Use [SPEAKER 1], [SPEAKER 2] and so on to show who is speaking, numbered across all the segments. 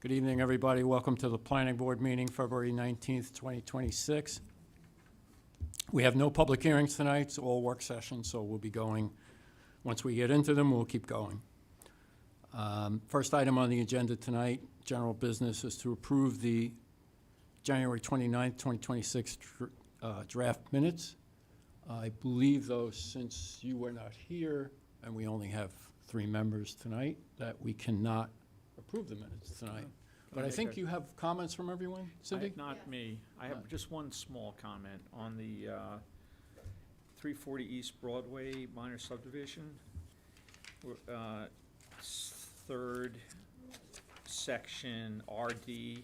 [SPEAKER 1] Good evening, everybody. Welcome to the Planning Board meeting, February 19th, 2026. We have no public hearings tonight. It's all work sessions, so we'll be going. Once we get into them, we'll keep going. First item on the agenda tonight, general business, is to approve the January 29th, 2026 draft minutes. I believe, though, since you were not here and we only have 3 members tonight, that we cannot approve the minutes tonight. But I think you have comments from everyone, Cindy?
[SPEAKER 2] Not me. I have just one small comment on the 340 East Broadway minor subdivision. Third section, RD.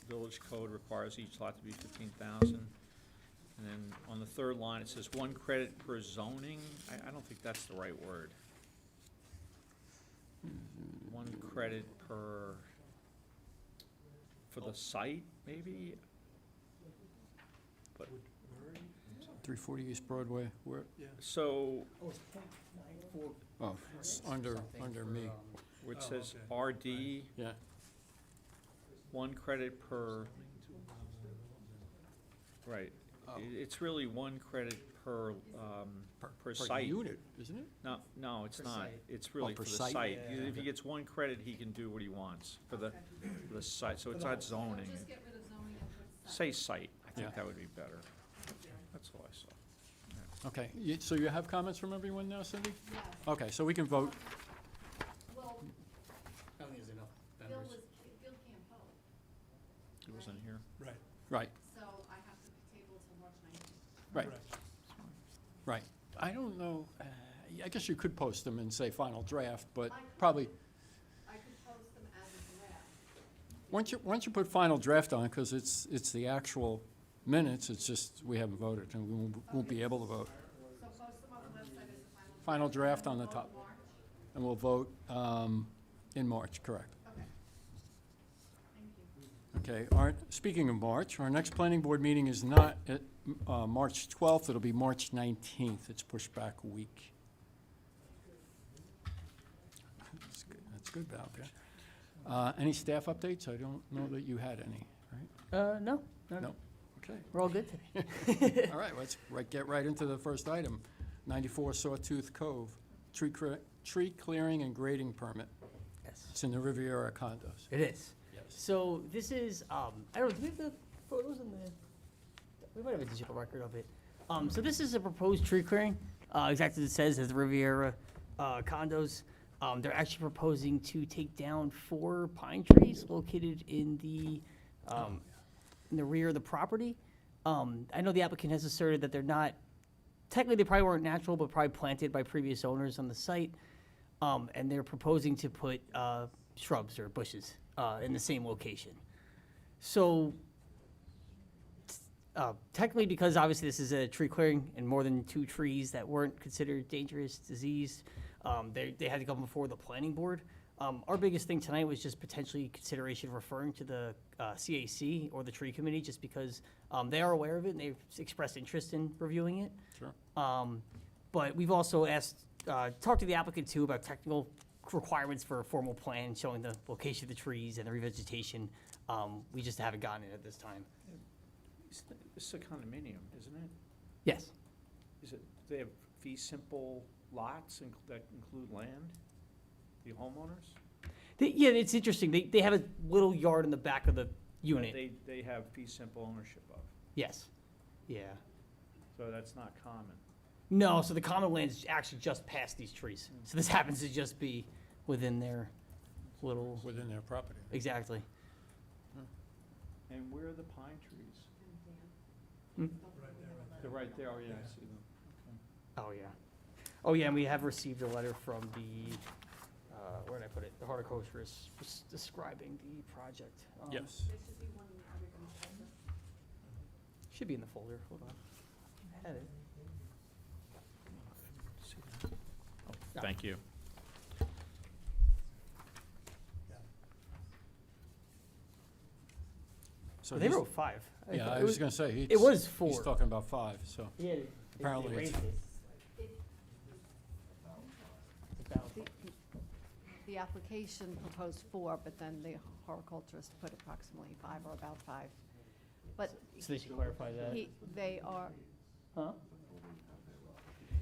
[SPEAKER 2] Village code requires each lot to be 15,000. And then on the third line, it says 1 credit per zoning. I don't think that's the right word. 1 credit for the site, maybe? But
[SPEAKER 1] 340 East Broadway, where?
[SPEAKER 2] so
[SPEAKER 1] Oh, it's under me.
[SPEAKER 2] where it says RD,
[SPEAKER 1] Yeah.
[SPEAKER 2] 1 credit per, right.
[SPEAKER 1] Oh.
[SPEAKER 2] It's really 1 credit per site.
[SPEAKER 1] unit, isn't it?
[SPEAKER 2] No, it's
[SPEAKER 3] Per
[SPEAKER 2] not.
[SPEAKER 3] site.
[SPEAKER 2] It's really
[SPEAKER 1] per
[SPEAKER 2] for the
[SPEAKER 1] site?
[SPEAKER 2] site.
[SPEAKER 3] Yeah.
[SPEAKER 2] If he gets 1 credit, he can do what he wants for the site, so it's not zoning.
[SPEAKER 4] Just get rid of zoning and put site.
[SPEAKER 2] Say site, I think
[SPEAKER 1] Yeah.
[SPEAKER 2] that would be better. That's all I saw.
[SPEAKER 1] Okay, so you have comments from everyone now, Cindy?
[SPEAKER 4] Yes.
[SPEAKER 1] Okay, so we can vote.
[SPEAKER 4] Well,
[SPEAKER 3] I don't think there's enough
[SPEAKER 4] Bill
[SPEAKER 3] members.
[SPEAKER 4] can't vote,
[SPEAKER 2] It wasn't here.
[SPEAKER 1] Right,
[SPEAKER 4] so I have to table till March 19th.
[SPEAKER 1] right, right. I don't know, I guess you could post them and say final draft, but probably,
[SPEAKER 4] I could post them as a draft.
[SPEAKER 1] once you put final draft on, because it's the actual minutes, it's just, we haven't voted, and we won't be able to vote.
[SPEAKER 4] So post them on the website as a
[SPEAKER 1] Final draft on the
[SPEAKER 4] Vote
[SPEAKER 1] top,
[SPEAKER 4] in March?
[SPEAKER 1] and we'll vote in March, correct.
[SPEAKER 4] Okay. Thank you.
[SPEAKER 1] Okay, speaking of March, our next planning board meeting is not at March 12th, it'll be March 19th. It's pushed back a week. That's good, Val, okay. Any staff updates? I don't know that you had any, right?
[SPEAKER 3] No.
[SPEAKER 1] No. Okay,
[SPEAKER 3] We're all good today.
[SPEAKER 1] all right, let's get right into the first item. 94 Sawtooth Cove, tree clearing and grading permit.
[SPEAKER 3] Yes,
[SPEAKER 1] It's in the Riviera condos.
[SPEAKER 3] it is.
[SPEAKER 1] Yes.
[SPEAKER 3] So this is, I don't know, do we have the photos in the, we might have a digital record of it. So this is a proposed tree clearing, exactly as it says, as the Riviera condos. They're actually proposing to take down 4 pine trees located in the rear of the property. I know the applicant has asserted that they're not, technically they probably weren't natural, but probably planted by previous owners on the site. And they're proposing to put shrubs or bushes in the same location. So technically, because obviously this is a tree clearing and more than 2 trees that weren't considered dangerous, diseased, they had to come before the planning board. Our biggest thing tonight was just potentially consideration of referring to the CAC or the tree committee, just because they are aware of it and they've expressed interest in reviewing it.
[SPEAKER 1] Sure.
[SPEAKER 3] But we've also talked to the applicant too about technical requirements for a formal plan showing the location of the trees and the revegetation. We just haven't gotten it at this time.
[SPEAKER 2] This is a condominium, isn't it?
[SPEAKER 3] Yes.
[SPEAKER 2] Is it, they have fee simple lots that include land? The homeowners?
[SPEAKER 3] Yeah, it's interesting. They have a little yard in the back of the unit.
[SPEAKER 2] They have fee simple ownership of,
[SPEAKER 3] Yes. Yeah.
[SPEAKER 2] so that's not common.
[SPEAKER 3] No, so the common land is actually just past these trees. So this happens to just be within their little,
[SPEAKER 1] Within their property.
[SPEAKER 3] exactly.
[SPEAKER 2] And where are the pine trees?
[SPEAKER 3] Hmm?
[SPEAKER 2] They're right there, oh yeah, I see them.
[SPEAKER 3] Oh, yeah. Oh, yeah, and we have received a letter from the, where did I put it? The horticulturist describing the project.
[SPEAKER 1] Yes.
[SPEAKER 4] There should be one in everybody's folder.
[SPEAKER 3] Should be in the folder. Hold on. I had it.
[SPEAKER 2] See that? Oh, thank you.
[SPEAKER 1] So
[SPEAKER 3] They
[SPEAKER 1] he's-
[SPEAKER 3] wrote 5.
[SPEAKER 1] Yeah,
[SPEAKER 3] thought
[SPEAKER 1] I
[SPEAKER 3] it
[SPEAKER 1] was gonna say,
[SPEAKER 3] it was
[SPEAKER 1] he's
[SPEAKER 3] 4.
[SPEAKER 1] talking about 5, so.
[SPEAKER 3] Yeah.
[SPEAKER 1] Apparently it's-
[SPEAKER 3] It's about
[SPEAKER 4] the application proposed 4, but then the horticulturist put approximately 5 or about 5. But
[SPEAKER 3] So they should clarify that.
[SPEAKER 4] they are,
[SPEAKER 3] Huh?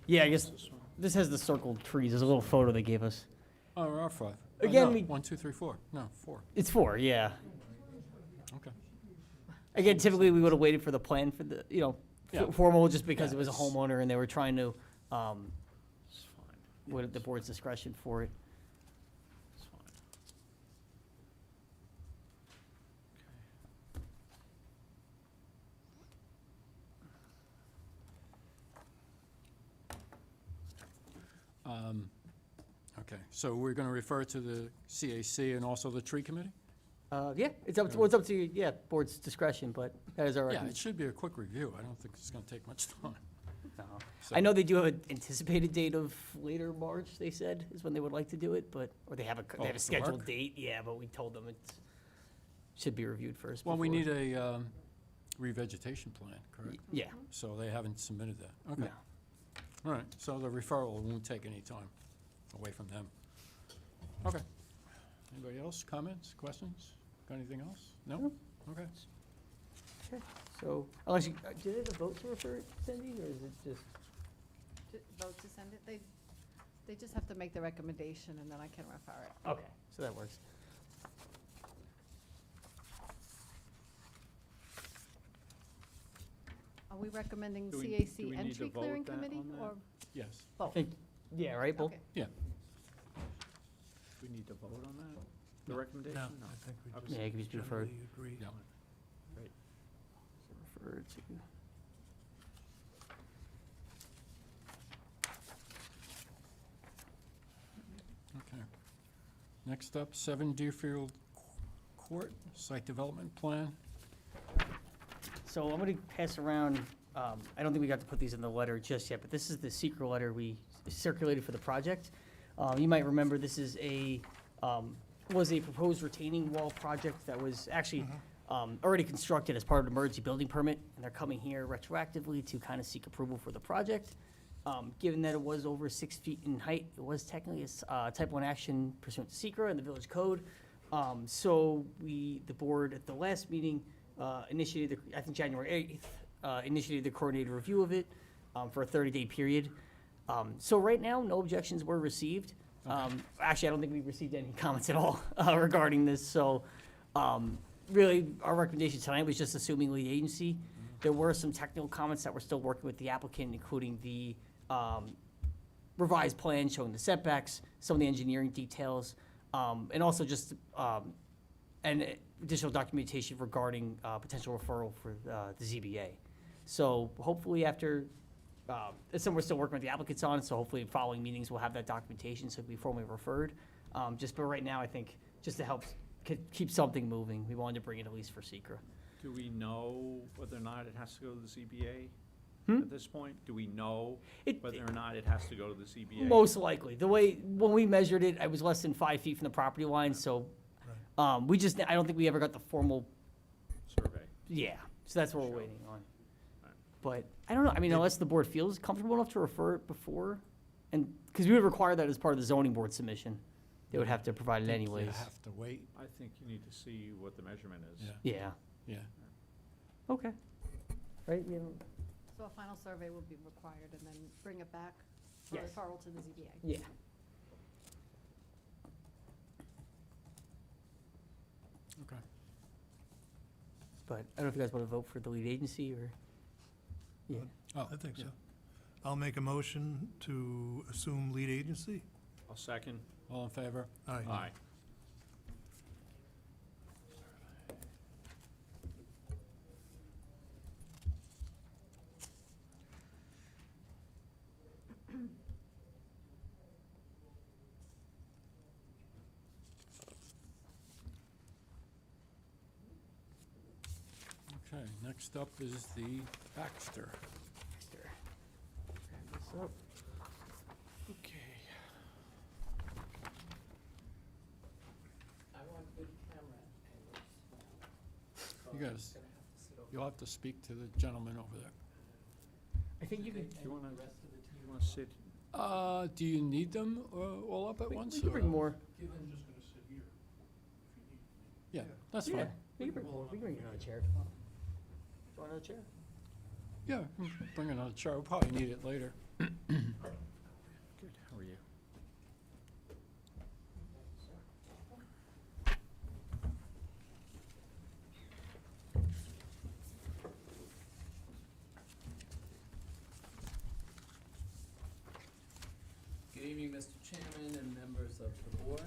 [SPEAKER 3] Yeah, I guess this has the circled trees. There's a little photo they gave us.
[SPEAKER 1] Oh, there are 5.
[SPEAKER 3] Again,
[SPEAKER 1] no,
[SPEAKER 3] we-
[SPEAKER 1] 1, 2, 3, 4. No, 4.
[SPEAKER 3] It's 4, yeah.
[SPEAKER 1] Okay.
[SPEAKER 3] Again, typically, we would have waited for the plan for the,
[SPEAKER 1] Yeah.
[SPEAKER 3] formal, just because
[SPEAKER 1] Yeah,
[SPEAKER 3] it was a
[SPEAKER 1] it's-
[SPEAKER 3] homeowner and they were trying to,
[SPEAKER 2] It's fine,
[SPEAKER 3] what the board's discretion for it.
[SPEAKER 2] it's fine.
[SPEAKER 1] Okay, so we're going to refer to the CAC and also the tree committee?
[SPEAKER 3] Yeah, it's up to, board's discretion, but that is our
[SPEAKER 1] Yeah, it
[SPEAKER 3] recommendation.
[SPEAKER 1] should be a quick review. I don't think it's going to take much time. So-
[SPEAKER 3] I know they do have an anticipated date of later March, they said, is when they would like to do it, but, or they have
[SPEAKER 1] Oh,
[SPEAKER 3] a
[SPEAKER 1] the
[SPEAKER 3] scheduled
[SPEAKER 1] work?
[SPEAKER 3] date, yeah, but we told them it should be reviewed first.
[SPEAKER 1] Well, we
[SPEAKER 3] before-
[SPEAKER 1] need a revegetation plan, correct?
[SPEAKER 3] Yeah,
[SPEAKER 1] So they haven't submitted that. Okay,
[SPEAKER 3] no.
[SPEAKER 1] all right, so the referral won't take any time away from them. Okay. Anybody else, comments, questions? Got anything else? No?
[SPEAKER 3] No.
[SPEAKER 1] Okay.
[SPEAKER 3] Okay, so, unless you, do they have a vote to refer it, Cindy, or is it just?
[SPEAKER 4] to vote to send it, they just have to make the recommendation, and then I can refer it.
[SPEAKER 3] Okay, so that works.
[SPEAKER 4] Are we recommending
[SPEAKER 2] Do we
[SPEAKER 4] CAC
[SPEAKER 2] need
[SPEAKER 4] and
[SPEAKER 2] to
[SPEAKER 4] tree
[SPEAKER 2] vote
[SPEAKER 4] clearing
[SPEAKER 2] that
[SPEAKER 4] committee,
[SPEAKER 2] on that?
[SPEAKER 4] or
[SPEAKER 1] Yes.
[SPEAKER 3] I
[SPEAKER 4] both?
[SPEAKER 3] think, yeah, right, both?
[SPEAKER 4] Okay.
[SPEAKER 1] Yeah.
[SPEAKER 2] We need to vote on that, the
[SPEAKER 1] No.
[SPEAKER 2] recommendation?
[SPEAKER 5] No, I think we
[SPEAKER 2] Okay.
[SPEAKER 5] just
[SPEAKER 3] Yeah, it can just be referred.
[SPEAKER 5] generally agree
[SPEAKER 1] Yeah.
[SPEAKER 5] on it.
[SPEAKER 3] Refer to.
[SPEAKER 1] Okay. Next up, 7 Deerfield Court, site development plan.
[SPEAKER 3] So I'm gonna pass around, I don't think we got to put these in the letter just yet, but this is the secret letter we circulated for the project. You might remember this is was a proposed retaining wall project that was actually already constructed as part of the emergency building permit, and they're coming here retroactively to kind of seek approval for the project. Given that it was over 6 feet in height, it was technically a type 1 action pursuant to secra and the village code. So the board at the last meeting initiated, I think January 8th, initiated the coordinated review of it for a 30-day period. So right now, no objections were received. Actually, I don't think we received any comments at all regarding this, so really, our recommendation tonight was just assuming lead agency. There were some technical comments that we're still working with the applicant, including the revised plan showing the setbacks, some of the engineering details, and also just an additional documentation regarding potential referral for the ZBA. So hopefully after, it's something we're still working with the applicants on, so hopefully in following meetings, we'll have that documentation, so it'll be formally referred. But right now, I think, just to help keep something moving, we wanted to bring it at least for secra.
[SPEAKER 2] Do we know whether or not it has to go to the ZBA
[SPEAKER 3] Hmm?
[SPEAKER 2] at this point? Do we know
[SPEAKER 3] It-
[SPEAKER 2] whether or not it has to go to the ZBA?
[SPEAKER 3] Most likely. The way, when we measured it, it was less than 5 feet from the property line, so, I don't think we ever got the formal,
[SPEAKER 2] Survey.
[SPEAKER 3] yeah, so that's what we're
[SPEAKER 2] Sure.
[SPEAKER 3] waiting on.
[SPEAKER 2] Right.
[SPEAKER 3] But, I don't know, I mean, unless the board feels comfortable enough to refer it before, and, because we would require that as part of the zoning board submission. They would have to provide it
[SPEAKER 1] Think you
[SPEAKER 3] anyways.
[SPEAKER 1] have to wait.
[SPEAKER 2] I think you need to see what the measurement is.
[SPEAKER 1] Yeah.
[SPEAKER 3] Yeah,
[SPEAKER 1] Yeah.
[SPEAKER 3] okay. Right, yeah,
[SPEAKER 4] So a final survey will be required, and then bring it back for
[SPEAKER 3] Yes.
[SPEAKER 4] referral to the ZBA.
[SPEAKER 3] yeah.
[SPEAKER 1] Okay.
[SPEAKER 3] But, I don't know if you guys want to vote for the lead agency, or, yeah.
[SPEAKER 1] Oh,
[SPEAKER 5] I think
[SPEAKER 1] yeah.
[SPEAKER 5] so. I'll make a motion to assume lead agency.
[SPEAKER 2] I'll second.
[SPEAKER 1] All in favor?
[SPEAKER 5] Aye.
[SPEAKER 2] Aye.
[SPEAKER 1] Okay, next up is the Baxter.
[SPEAKER 3] Grab this up.
[SPEAKER 1] Okay. You guys, you'll have to speak to the gentleman over there.
[SPEAKER 3] I think you could,
[SPEAKER 2] Do you wanna sit
[SPEAKER 1] Do you need them all up at
[SPEAKER 3] We
[SPEAKER 1] once?
[SPEAKER 3] can
[SPEAKER 1] or-
[SPEAKER 3] bring more.
[SPEAKER 1] Yeah, that's
[SPEAKER 3] Yeah,
[SPEAKER 1] fine.
[SPEAKER 3] we can bring more. We can bring another chair. Do you want another chair?
[SPEAKER 1] Yeah, bring another chair. We'll probably need it later.
[SPEAKER 2] Good, how are you?
[SPEAKER 6] Good evening, Mr. Chairman and members of the board.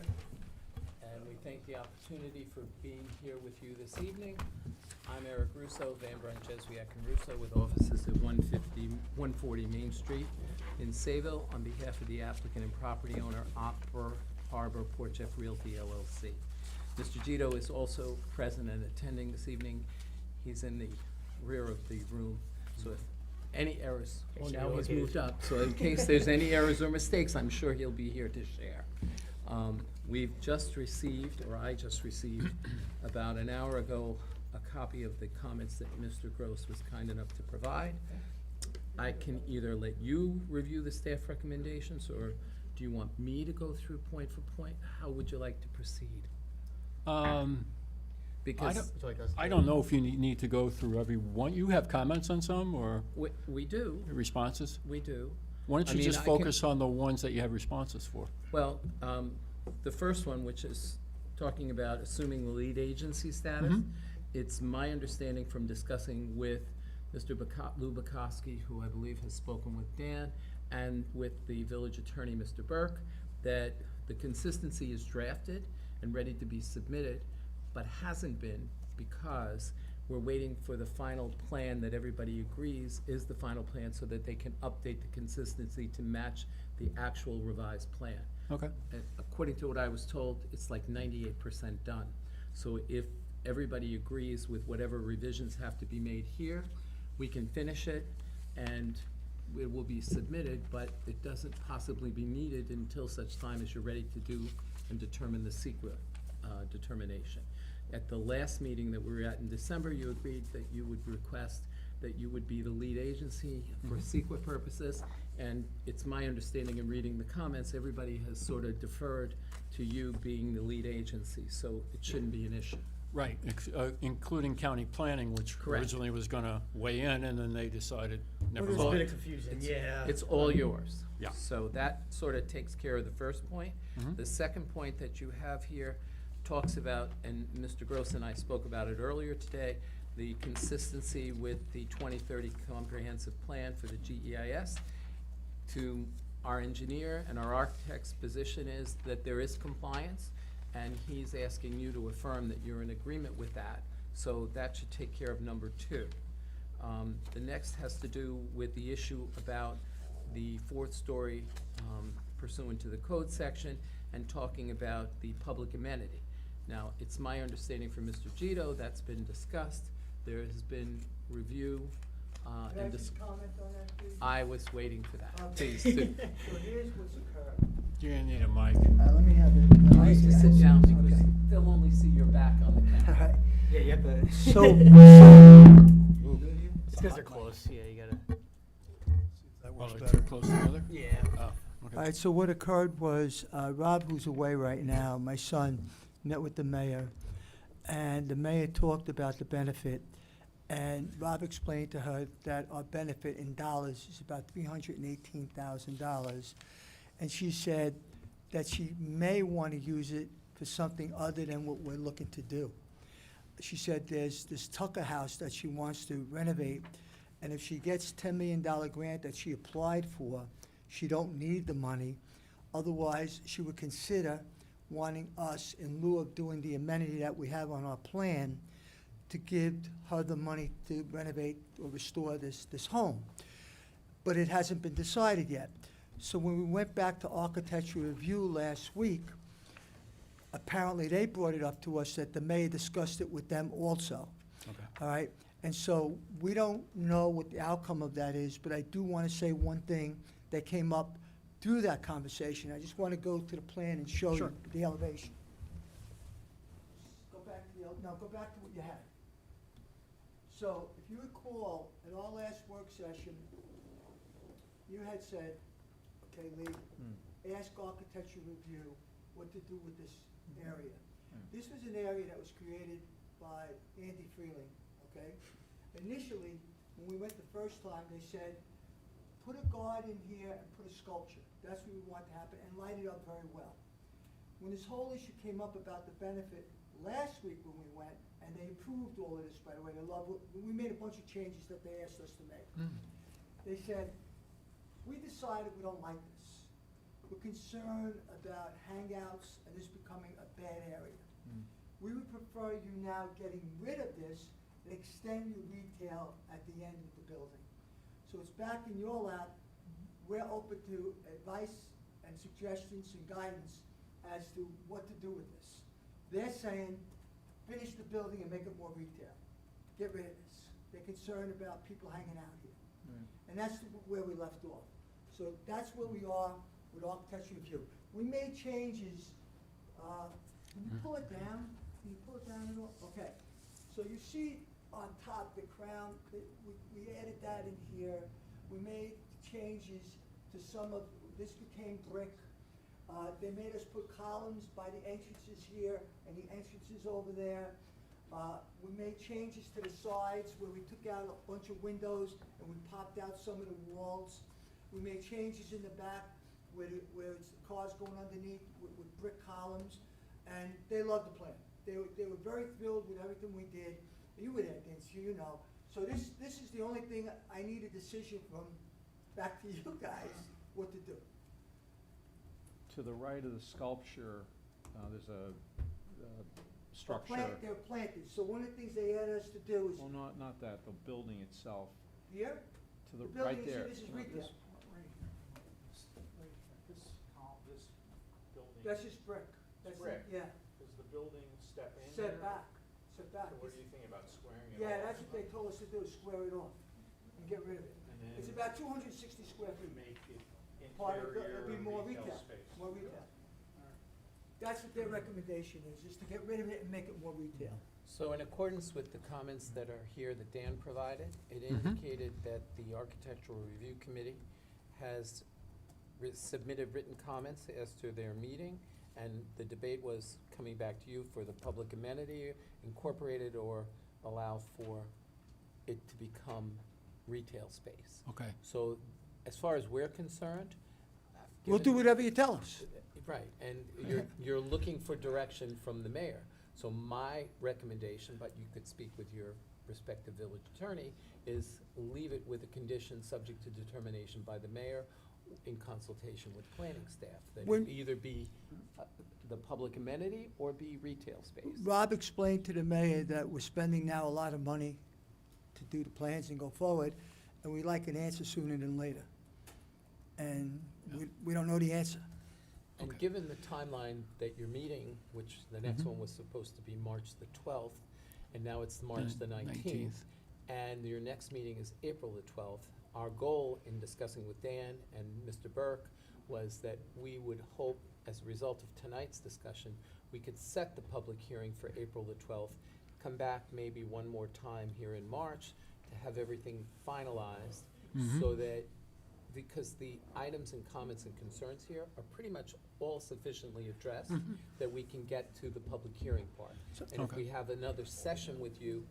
[SPEAKER 6] And we thank the opportunity for being here with you this evening. I'm Eric Russo, Van Brunt, Jesuit and Russo, with offices at 140 Main Street in Sayville, on behalf of the applicant and property owner, Opera Harbor Port Jeff Realty LLC. Mr. Gito is also present and attending this evening. He's in the rear of the room, so if any errors,
[SPEAKER 3] Yes,
[SPEAKER 6] well,
[SPEAKER 3] you're
[SPEAKER 6] now he's
[SPEAKER 3] located.
[SPEAKER 6] moved up, so in case there's any errors or mistakes, I'm sure he'll be here to share. We've just received, or I just received, about an hour ago, a copy of the comments that Mr. Gross was kind enough to provide. I can either let you review the staff recommendations, or do you want me to go through point for point? How would you like to proceed? Because
[SPEAKER 3] Would you like us to-
[SPEAKER 1] I don't know if you need to go through every one. You have comments on some or
[SPEAKER 6] we do,
[SPEAKER 1] responses?
[SPEAKER 6] we do.
[SPEAKER 1] Why don't
[SPEAKER 6] I
[SPEAKER 1] you
[SPEAKER 6] mean,
[SPEAKER 1] just
[SPEAKER 6] I can-
[SPEAKER 1] focus on the ones that you have responses for?
[SPEAKER 6] Well, the first one, which is talking about assuming the lead agency status,
[SPEAKER 1] Mhm.
[SPEAKER 6] it's my understanding from discussing with Mr. Lou Bukowski, who I believe has spoken with Dan, and with the village attorney, Mr. Burke, that the consistency is drafted and ready to be submitted, but hasn't been because we're waiting for the final plan that everybody agrees is the final plan so that they can update the consistency to match the actual revised plan.
[SPEAKER 1] Okay.
[SPEAKER 6] And according to what I was told, it's like 98% done. So if everybody agrees with whatever revisions have to be made here, we can finish it and it will be submitted, but it doesn't possibly be needed until such time as you're ready to do and determine the secret determination. At the last meeting that we were at in December, you agreed that you would request that you would be the lead agency for CEQA purposes, and it's my understanding in reading the comments, everybody has sort of deferred to you being the lead agency, so it shouldn't be an issue.
[SPEAKER 1] Right, including county planning, which
[SPEAKER 6] Correct.
[SPEAKER 1] originally was gonna weigh in, and then they decided, never
[SPEAKER 3] There's a bit
[SPEAKER 1] mind.
[SPEAKER 3] of confusion, yeah.
[SPEAKER 6] It's all yours.
[SPEAKER 1] Yeah.
[SPEAKER 6] So that sort of takes care of the first point.
[SPEAKER 1] Mhm.
[SPEAKER 6] The second point that you have here talks about, and Mr. Gross and I spoke about it earlier today, the consistency with the 2030 comprehensive plan for the GEIS. To our engineer and our architect's position is that there is compliance, and he's asking you to affirm that you're in agreement with that. So that should take care of number two. The next has to do with the issue about the fourth story pursuant to the code section and talking about the public amenity. Now, it's my understanding from Mr. Gito, that's been discussed. There has been review and
[SPEAKER 7] comment on that, please?
[SPEAKER 6] I was waiting for that.
[SPEAKER 7] Okay.
[SPEAKER 6] Please, do.
[SPEAKER 7] So here's what's occurred.
[SPEAKER 1] You're gonna need a mic.
[SPEAKER 7] Let me have it.
[SPEAKER 6] you need to sit down because
[SPEAKER 7] Okay.
[SPEAKER 6] they'll only see your back on the
[SPEAKER 7] All
[SPEAKER 6] camera.
[SPEAKER 7] right.
[SPEAKER 3] Yeah, you have to.
[SPEAKER 7] So,
[SPEAKER 3] It's because they're close, yeah, you gotta.
[SPEAKER 5] That
[SPEAKER 1] Well,
[SPEAKER 5] works
[SPEAKER 1] they're too
[SPEAKER 5] better.
[SPEAKER 1] close together?
[SPEAKER 3] Yeah.
[SPEAKER 1] Oh,
[SPEAKER 7] all
[SPEAKER 1] okay.
[SPEAKER 7] right, so what occurred was, Rob, who's away right now, my son, met with the mayor, and the mayor talked about the benefit, and Rob explained to her that our benefit in dollars is about $318,000, and she said that she may want to use it for something other than what we're looking to do. She said there's this Tucker house that she wants to renovate, and if she gets $10 million grant that she applied for, she don't need the money. Otherwise, she would consider wanting us, in lieu of doing the amenity that we have on our plan, to give her the money to renovate or restore this home. But it hasn't been decided yet. So when we went back to architecture review last week, apparently they brought it up to us that the mayor discussed it with them also.
[SPEAKER 1] Okay.
[SPEAKER 7] All right, and so we don't know what the outcome of that is, but I do want to say one thing that came up through that conversation. I just want to go to the plan and show you
[SPEAKER 1] Sure.
[SPEAKER 7] the elevation. Go back to go back to what you had. So if you recall, at our last work session, you had said, okay, Lee, ask architecture review what to do with this area. This was an area that was created by Andy Freeling, okay? Initially, when we went the first time, they said, put a garden here and put a sculpture. That's what we want to happen, and light it up very well. When this whole issue came up about the benefit last week when we went, and they approved all of this, by the way, they love, we made a bunch of changes that they asked us to make. They said, we decided we don't like this. We're concerned about hangouts and this becoming a bad area. We would prefer you now getting rid of this and extend your retail at the end of the building. So it's back in your lap. We're open to advice and suggestions and guidance as to what to do with this. They're saying, finish the building and make it more retail. Get rid of this. They're concerned about people hanging out here. And that's where we left off. So that's where we are with architecture review. We made changes, can you pull it down? Can you pull it down at all? Okay. So you see on top, the crown, we added that in here. We made changes to some of, this became brick. They made us put columns by the entrances here and the entrances over there. We made changes to the sides where we took out a bunch of windows and we popped out some of the walls. We made changes in the back where it's cars going underneath with brick columns, and they loved the plan. They were very thrilled with everything we did. You were there, Vince, you know. So this is the only thing I need a decision from, back to you guys, what to do.
[SPEAKER 2] To the right of the sculpture, there's a structure.
[SPEAKER 7] They're planted, so one of the things they asked us to do is,
[SPEAKER 2] Well, not that, the building itself,
[SPEAKER 7] here,
[SPEAKER 2] to the,
[SPEAKER 7] building,
[SPEAKER 2] right
[SPEAKER 7] you see
[SPEAKER 2] there.
[SPEAKER 7] this is
[SPEAKER 2] No,
[SPEAKER 7] retail.
[SPEAKER 8] This building.
[SPEAKER 7] That's just brick. That's it,
[SPEAKER 8] Brick.
[SPEAKER 7] yeah.
[SPEAKER 8] Does the building step in?
[SPEAKER 7] Set
[SPEAKER 8] there?
[SPEAKER 7] back, set back.
[SPEAKER 8] So what do you think about squaring it
[SPEAKER 7] Yeah,
[SPEAKER 8] off?
[SPEAKER 7] that's what they told us to do, is square it off and get rid of it.
[SPEAKER 8] And then
[SPEAKER 7] It's about 260 square feet.
[SPEAKER 8] make it
[SPEAKER 7] Part of it,
[SPEAKER 8] interior
[SPEAKER 7] it'll be more
[SPEAKER 8] retail
[SPEAKER 7] retail,
[SPEAKER 8] space.
[SPEAKER 7] more retail. That's what their recommendation is to get rid of it and make it more retail.
[SPEAKER 6] So in accordance with the comments that are here that Dan provided, it indicated that the Architectural Review Committee has submitted written comments as to their meeting, and the debate was coming back to you for the public amenity incorporated or allow for it to become retail space.
[SPEAKER 1] Okay.
[SPEAKER 6] So as far as we're concerned.
[SPEAKER 7] We'll do whatever you tell us.
[SPEAKER 6] Right, and you're looking for direction from the mayor. So my recommendation, but you could speak with your respective village attorney, is leave it with a condition subject to determination by the mayor in consultation with planning staff. That
[SPEAKER 7] When-
[SPEAKER 6] it either be the public amenity or be retail space.
[SPEAKER 7] Rob explained to the mayor that we're spending now a lot of money to do the plans and go forward, and we'd like an answer sooner than later. And we don't know the answer.
[SPEAKER 6] And
[SPEAKER 1] Okay.
[SPEAKER 6] given the timeline that you're meeting, which the next one was supposed to be March the 12th, and now it's March the 19th, and your next meeting is April the 12th, our goal in discussing with Dan and Mr. Burke was that we would hope, as a result of tonight's discussion, we could set the public hearing for April the 12th, come back maybe one more time here in March to have everything finalized, so that, because the items and comments and concerns here are pretty much all sufficiently addressed, that we can get to the public hearing part. And if
[SPEAKER 1] Okay.
[SPEAKER 6] we have another session with you,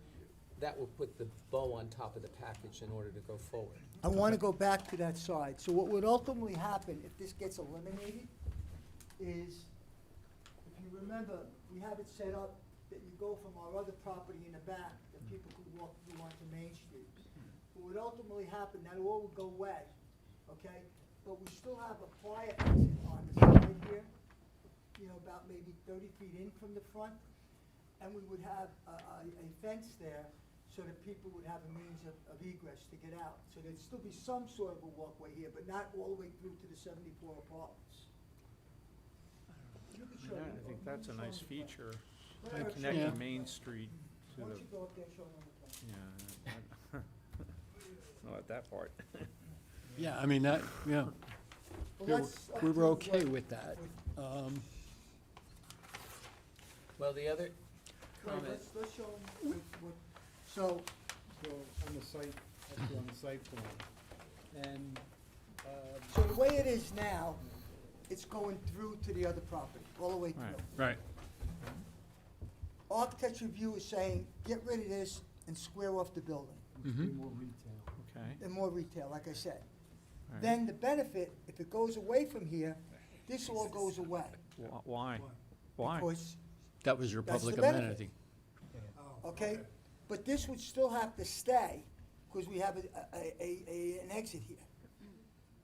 [SPEAKER 6] that will put the bow on top of the package in order to go forward.
[SPEAKER 7] I want to go back to that side. So what would ultimately happen if this gets eliminated is, if you remember, we have it set up that you go from our other property in the back, that people could walk through onto Main Street. What would ultimately happen, that all would go away, okay? But we still have a fire exit on the side here, you know, about maybe 30 feet in from the front. And we would have a fence there so that people would have a means of egress to get out. So there'd still be some sort of a walkway here, but not all the way through to the 74 apartments. You can show
[SPEAKER 2] Yeah,
[SPEAKER 7] them.
[SPEAKER 2] I think that's a
[SPEAKER 7] You can
[SPEAKER 2] nice
[SPEAKER 7] show them the
[SPEAKER 2] feature,
[SPEAKER 7] plan. Larry,
[SPEAKER 1] Yeah.
[SPEAKER 2] connecting Main Street to
[SPEAKER 7] Why
[SPEAKER 2] the,
[SPEAKER 7] don't you go up there and show them the plan?
[SPEAKER 2] yeah. Not at that part.
[SPEAKER 1] Yeah, I mean, that, yeah,
[SPEAKER 7] Well,
[SPEAKER 1] we were-
[SPEAKER 7] that's up
[SPEAKER 1] we
[SPEAKER 7] to
[SPEAKER 1] were okay
[SPEAKER 7] what-
[SPEAKER 1] with that.
[SPEAKER 6] Well, the other
[SPEAKER 7] Wait,
[SPEAKER 6] comment,
[SPEAKER 7] let's show them so,
[SPEAKER 9] So on the site, actually on the site plan, and
[SPEAKER 7] So the way it is now, it's going through to the other property, all the way
[SPEAKER 2] Right.
[SPEAKER 7] through.
[SPEAKER 1] Right.
[SPEAKER 7] Architecture review is saying, get rid of this and square off the building,
[SPEAKER 2] Okay.
[SPEAKER 7] and more retail, like I said.
[SPEAKER 2] Right.
[SPEAKER 7] Then the benefit, if it goes away from here, this all goes away.
[SPEAKER 2] Why? Why?
[SPEAKER 7] Because,
[SPEAKER 1] That was your
[SPEAKER 7] That's the
[SPEAKER 1] public
[SPEAKER 7] benefit.
[SPEAKER 1] amenity.
[SPEAKER 7] okay, but this would still have to stay, because we have an exit here.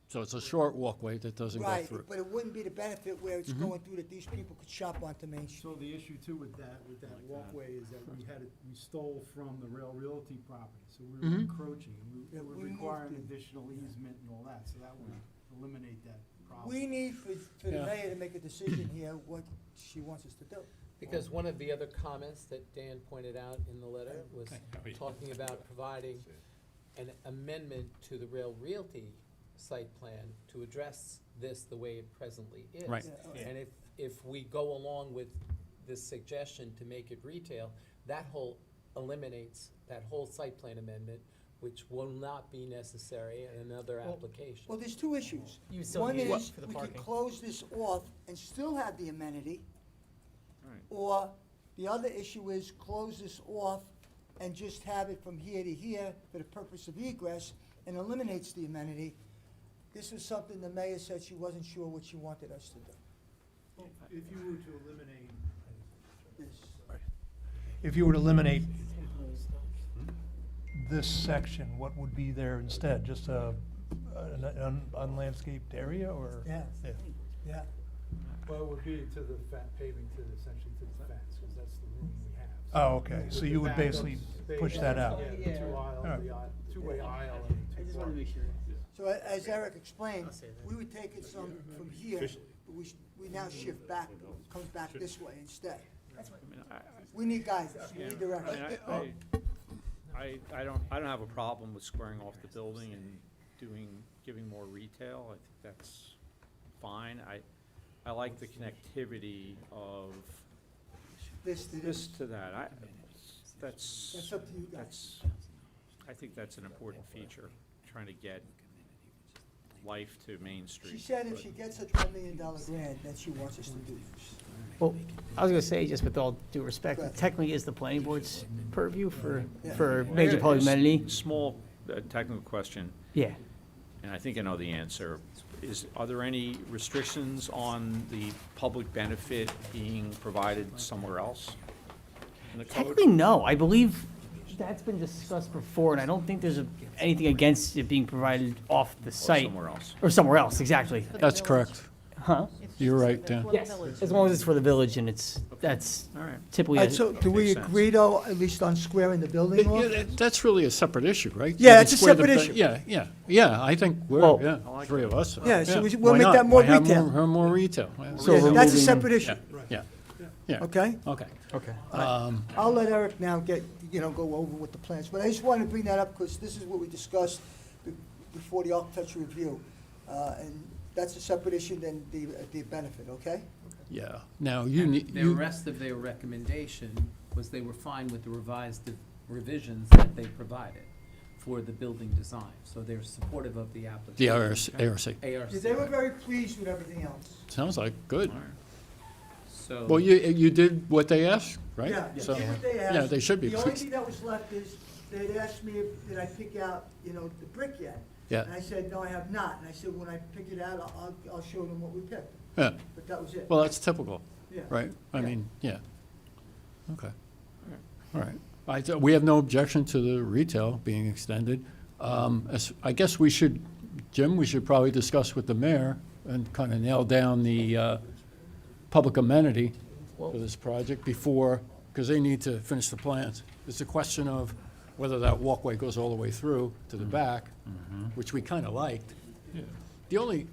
[SPEAKER 1] So it's a short walkway that doesn't go
[SPEAKER 7] Right,
[SPEAKER 1] through.
[SPEAKER 7] but it wouldn't be the benefit where it's going through that these people could shop onto Main Street.
[SPEAKER 9] So the issue too with that walkway is that we stole from the Rail Realty property, so we were encroaching.
[SPEAKER 7] Yeah,
[SPEAKER 9] We would
[SPEAKER 7] we moved
[SPEAKER 9] require an
[SPEAKER 7] it.
[SPEAKER 9] additional easement and all that, so that would eliminate that problem.
[SPEAKER 7] We need for the
[SPEAKER 1] Yeah.
[SPEAKER 7] mayor to make a decision here, what she wants us to do.
[SPEAKER 6] Because one of the other comments that Dan pointed out in the letter was talking about providing an amendment to the Rail Realty site plan to address this the way it presently is.
[SPEAKER 1] Right.
[SPEAKER 7] Yeah,
[SPEAKER 6] And if we go along with this suggestion to make it retail, that eliminates that whole site plan amendment, which will not be necessary in another application.
[SPEAKER 7] Well, there's two issues.
[SPEAKER 3] You still
[SPEAKER 7] One
[SPEAKER 3] need it
[SPEAKER 7] is,
[SPEAKER 3] for the
[SPEAKER 7] we could
[SPEAKER 3] parking.
[SPEAKER 7] close this off and still have the amenity.
[SPEAKER 2] Right.
[SPEAKER 7] Or the other issue is close this off and just have it from here to here for the purpose of egress and eliminates the amenity. This was something the mayor said she wasn't sure what she wanted us to do.
[SPEAKER 9] If you were to eliminate,
[SPEAKER 7] This.
[SPEAKER 5] If you were to eliminate this section, what would be there instead? Just an unlandscaped area, or?
[SPEAKER 7] Yeah,
[SPEAKER 5] Yeah.
[SPEAKER 7] yeah.
[SPEAKER 9] well, it would be to the paving to essentially to the fence, because that's the room we have.
[SPEAKER 5] Oh, okay,
[SPEAKER 9] With
[SPEAKER 5] so
[SPEAKER 9] the
[SPEAKER 5] you would
[SPEAKER 9] backup
[SPEAKER 5] basically
[SPEAKER 9] space,
[SPEAKER 5] push that out?
[SPEAKER 9] Yeah, the two-way aisle and
[SPEAKER 3] I
[SPEAKER 9] two
[SPEAKER 3] just wanted to
[SPEAKER 9] cars.
[SPEAKER 3] be sure.
[SPEAKER 7] So as Eric explained,
[SPEAKER 3] I'll say that.
[SPEAKER 7] we would take it some from here, but we now shift back, comes back this way instead.
[SPEAKER 2] I mean,
[SPEAKER 7] We need guidance, we
[SPEAKER 2] Yeah.
[SPEAKER 7] need
[SPEAKER 2] I
[SPEAKER 7] direction.
[SPEAKER 2] mean, I don't have a problem with squaring off the building and giving more retail. I think that's fine. I like the connectivity of
[SPEAKER 7] This to
[SPEAKER 2] this
[SPEAKER 7] this,
[SPEAKER 2] to that.
[SPEAKER 7] that's
[SPEAKER 2] That's,
[SPEAKER 7] up to you guys.
[SPEAKER 2] I think that's an important feature, trying to get life to Main Street.
[SPEAKER 7] She said if she gets a $12 million grant, that she wants us to do this.
[SPEAKER 3] Well, I was gonna say, just with all due respect,
[SPEAKER 7] Go
[SPEAKER 3] it
[SPEAKER 7] ahead.
[SPEAKER 3] technically is the planning board's purview for
[SPEAKER 7] Yeah.
[SPEAKER 3] major public amenity.
[SPEAKER 2] Small technical question,
[SPEAKER 3] Yeah.
[SPEAKER 2] and I think I know the answer. Are there any restrictions on the public benefit being provided somewhere else in the code?
[SPEAKER 3] Technically, no. I believe that's been discussed before, and I don't think there's anything against it being provided off the
[SPEAKER 2] Or
[SPEAKER 3] site.
[SPEAKER 2] somewhere else?
[SPEAKER 3] Or somewhere else, exactly.
[SPEAKER 4] For the
[SPEAKER 1] That's
[SPEAKER 4] village.
[SPEAKER 1] correct.
[SPEAKER 3] Huh?
[SPEAKER 4] It's
[SPEAKER 1] You're
[SPEAKER 4] just
[SPEAKER 1] right,
[SPEAKER 4] for
[SPEAKER 1] Dan.
[SPEAKER 4] the
[SPEAKER 3] Yes,
[SPEAKER 4] village.
[SPEAKER 3] as long as it's for the village and that's
[SPEAKER 2] All right.
[SPEAKER 3] typically.
[SPEAKER 7] All right, so do we
[SPEAKER 2] Makes sense.
[SPEAKER 7] agree though, at least on squaring the building
[SPEAKER 1] Yeah,
[SPEAKER 7] off?
[SPEAKER 1] that's really a separate issue, right?
[SPEAKER 7] Yeah,
[SPEAKER 1] You
[SPEAKER 7] it's a
[SPEAKER 1] can square the
[SPEAKER 7] separate
[SPEAKER 1] ba-
[SPEAKER 7] issue.
[SPEAKER 1] Yeah, I think
[SPEAKER 3] Well-
[SPEAKER 1] we're,
[SPEAKER 2] I like
[SPEAKER 1] three of us.
[SPEAKER 7] Yeah, so we'll
[SPEAKER 1] Why
[SPEAKER 7] make
[SPEAKER 1] not?
[SPEAKER 7] that more
[SPEAKER 1] Why have
[SPEAKER 7] retail.
[SPEAKER 1] more retail. Yeah.
[SPEAKER 3] So
[SPEAKER 7] Yeah, That's a
[SPEAKER 3] removing-
[SPEAKER 7] separate issue,
[SPEAKER 1] Yeah,
[SPEAKER 7] okay?
[SPEAKER 1] okay.
[SPEAKER 3] Okay.
[SPEAKER 7] I'll let Eric now go over with the plans, but I just wanted to bring that up because this is what we discussed before the architecture review. And that's a separate issue than the benefit, okay?
[SPEAKER 1] Yeah, now you need,
[SPEAKER 6] The
[SPEAKER 1] you,
[SPEAKER 6] rest of their recommendation was they were fine with the revised revisions that they provided for the building design, so they're supportive of the application.
[SPEAKER 1] the ARC,
[SPEAKER 6] ARC.
[SPEAKER 7] Yeah, they were very pleased with everything else.
[SPEAKER 1] sounds like good.
[SPEAKER 2] All right.
[SPEAKER 6] So.
[SPEAKER 1] Well, you did what they asked, right?
[SPEAKER 7] Yeah, they
[SPEAKER 1] So-
[SPEAKER 7] did what they asked.
[SPEAKER 1] Yeah, they should be
[SPEAKER 7] The only
[SPEAKER 1] pleased.
[SPEAKER 7] thing that was left is, they'd asked me, did I pick out, the brick yet?
[SPEAKER 1] Yeah.
[SPEAKER 7] And I said, no, I have not. And I said, when I pick it out, I'll show them what we picked.
[SPEAKER 1] Yeah,
[SPEAKER 7] But that was it.
[SPEAKER 1] well, that's typical,
[SPEAKER 7] Yeah.
[SPEAKER 1] right? I
[SPEAKER 7] Yeah.
[SPEAKER 1] mean, yeah. Okay. All right. We have no objection to the retail being extended. I guess we should, Jim, we should probably discuss with the mayor and kind of nail down the public amenity for this project before, because they need to finish the plans. It's a question of whether that walkway goes all the way through to the back, which we kind of liked.
[SPEAKER 10] Yeah.
[SPEAKER 1] The only,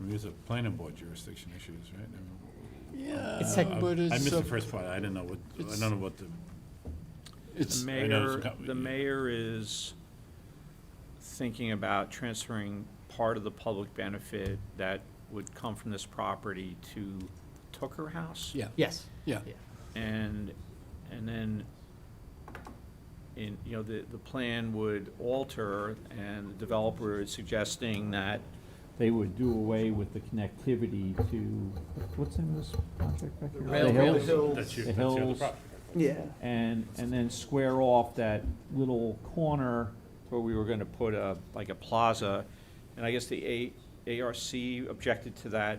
[SPEAKER 10] These are planning board jurisdiction issues, right?
[SPEAKER 1] yeah,
[SPEAKER 3] It's tech-
[SPEAKER 1] but
[SPEAKER 10] I
[SPEAKER 1] it's,
[SPEAKER 10] missed the first part, I didn't know what, I
[SPEAKER 1] it's-
[SPEAKER 10] don't know what the,
[SPEAKER 1] it's,
[SPEAKER 2] The
[SPEAKER 10] I know it's
[SPEAKER 2] mayor,
[SPEAKER 10] a
[SPEAKER 2] the mayor is thinking about transferring part of the public benefit that would come from this property to Tucker House.
[SPEAKER 1] yeah,
[SPEAKER 3] Yes.
[SPEAKER 1] yeah.
[SPEAKER 2] And then, the plan would alter, and the developer is suggesting that
[SPEAKER 11] they would do away with the connectivity to, what's in this project back here?
[SPEAKER 6] Rail-
[SPEAKER 11] The
[SPEAKER 6] Rail
[SPEAKER 11] hills?
[SPEAKER 6] Hills.
[SPEAKER 10] That's your
[SPEAKER 11] The
[SPEAKER 10] other
[SPEAKER 11] hills.
[SPEAKER 10] property.
[SPEAKER 3] Yeah.
[SPEAKER 11] And then square off that little corner.
[SPEAKER 2] Where we were gonna put like a plaza, and I guess the ARC objected to that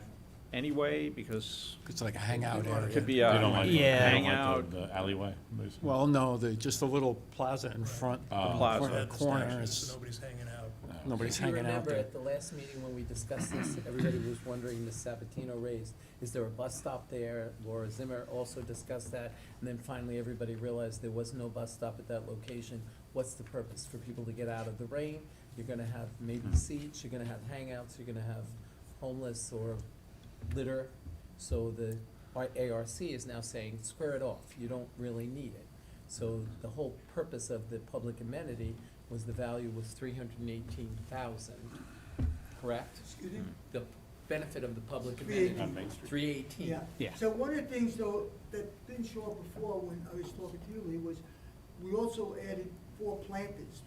[SPEAKER 2] anyway, because
[SPEAKER 1] It's like a hangout
[SPEAKER 2] it
[SPEAKER 1] area.
[SPEAKER 2] could be
[SPEAKER 10] They
[SPEAKER 2] a
[SPEAKER 10] don't like,
[SPEAKER 3] Yeah.
[SPEAKER 10] they don't
[SPEAKER 2] hangout.
[SPEAKER 10] like the alleyway, basically.
[SPEAKER 1] Well, no, just a little plaza in front,
[SPEAKER 2] plaza.
[SPEAKER 1] front of the corner,
[SPEAKER 5] So
[SPEAKER 1] it's,
[SPEAKER 5] nobody's hanging out.
[SPEAKER 1] nobody's
[SPEAKER 6] If you
[SPEAKER 1] hanging out
[SPEAKER 6] remember
[SPEAKER 1] there.
[SPEAKER 6] at the last meeting when we discussed this, everybody was wondering, Ms. Sabatino raised, is there a bus stop there? Laura Zimmer also discussed that, and then finally everybody realized there was no bus stop at that location. What's the purpose? For people to get out of the rain? You're gonna have maybe seats, you're gonna have hangouts, you're gonna have homeless or litter. So the ARC is now saying, square it off, you don't really need it. So the whole purpose of the public amenity was the value was 318,000, correct?
[SPEAKER 7] Excuse me?
[SPEAKER 6] The benefit of the public amenity,
[SPEAKER 10] On Main Street.
[SPEAKER 6] 318.
[SPEAKER 7] Yeah.
[SPEAKER 3] Yeah.
[SPEAKER 7] So one of the things though, that didn't show up before when I was talking to you, Lee, was we also added 4 planters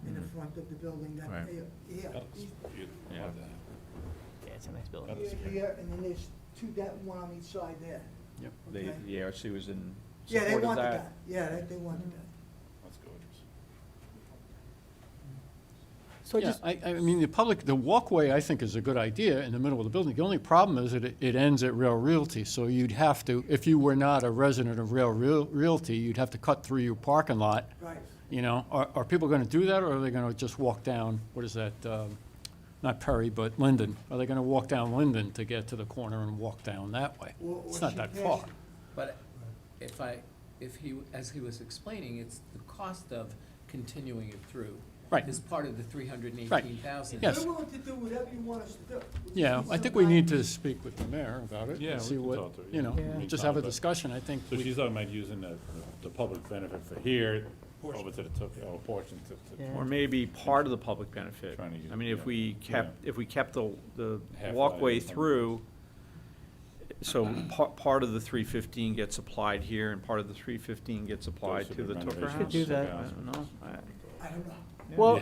[SPEAKER 7] in the front of the building that,
[SPEAKER 10] Right.
[SPEAKER 7] yeah.
[SPEAKER 10] That's- you love that.
[SPEAKER 3] Yeah, it's a nice building.
[SPEAKER 10] That is great.
[SPEAKER 7] Here, and then there's 2, that one on each side there.
[SPEAKER 1] Yep.
[SPEAKER 7] Okay?
[SPEAKER 2] The ARC was in
[SPEAKER 7] Yeah, they
[SPEAKER 2] support of
[SPEAKER 7] wanted
[SPEAKER 2] that.
[SPEAKER 7] that, yeah, they wanted that.
[SPEAKER 10] That's gorgeous.
[SPEAKER 3] So I
[SPEAKER 1] Yeah,
[SPEAKER 3] just,
[SPEAKER 1] I mean, the walkway, I think, is a good idea in the middle of the building. The only problem is that it ends at Rail Realty, so you'd have to, if you were not a resident of Rail Realty, you'd have to cut through your parking lot,
[SPEAKER 7] Right.
[SPEAKER 1] you know? Are people gonna do that, or are they gonna just walk down, what is that, not Perry, but Linden? Are they gonna walk down Linden to get to the corner and walk down that way?
[SPEAKER 7] Or
[SPEAKER 1] It's not
[SPEAKER 7] she
[SPEAKER 1] that
[SPEAKER 7] passed-
[SPEAKER 1] far.
[SPEAKER 6] But as he was explaining, it's the cost of continuing it through.
[SPEAKER 1] Right.
[SPEAKER 6] Is part of the 318,000.
[SPEAKER 1] Yes.
[SPEAKER 7] We're willing to do whatever you want us to do.
[SPEAKER 1] Yeah, I think we need to speak with the mayor about it.
[SPEAKER 10] Yeah,
[SPEAKER 1] and
[SPEAKER 10] we
[SPEAKER 1] see
[SPEAKER 10] can
[SPEAKER 1] what,
[SPEAKER 10] talk to her,
[SPEAKER 1] you know,
[SPEAKER 10] yeah.
[SPEAKER 1] just have a
[SPEAKER 10] But-
[SPEAKER 1] discussion, I think.
[SPEAKER 10] So
[SPEAKER 1] we-
[SPEAKER 10] she's talking about using the public benefit for here, over to the, portion to.
[SPEAKER 3] Yeah.
[SPEAKER 2] Or maybe part of the public benefit.
[SPEAKER 10] Trying to use
[SPEAKER 2] I mean,
[SPEAKER 10] it,
[SPEAKER 2] if
[SPEAKER 10] yeah.
[SPEAKER 2] we kept, if we kept the
[SPEAKER 10] Half
[SPEAKER 2] walkway
[SPEAKER 10] light or something.
[SPEAKER 2] through, so part of the 315 gets applied here, and part of the 315 gets applied
[SPEAKER 10] Goes
[SPEAKER 2] to the Tucker
[SPEAKER 10] renovations,
[SPEAKER 2] House.
[SPEAKER 3] do that.
[SPEAKER 2] I don't know.
[SPEAKER 7] I don't know.
[SPEAKER 3] well,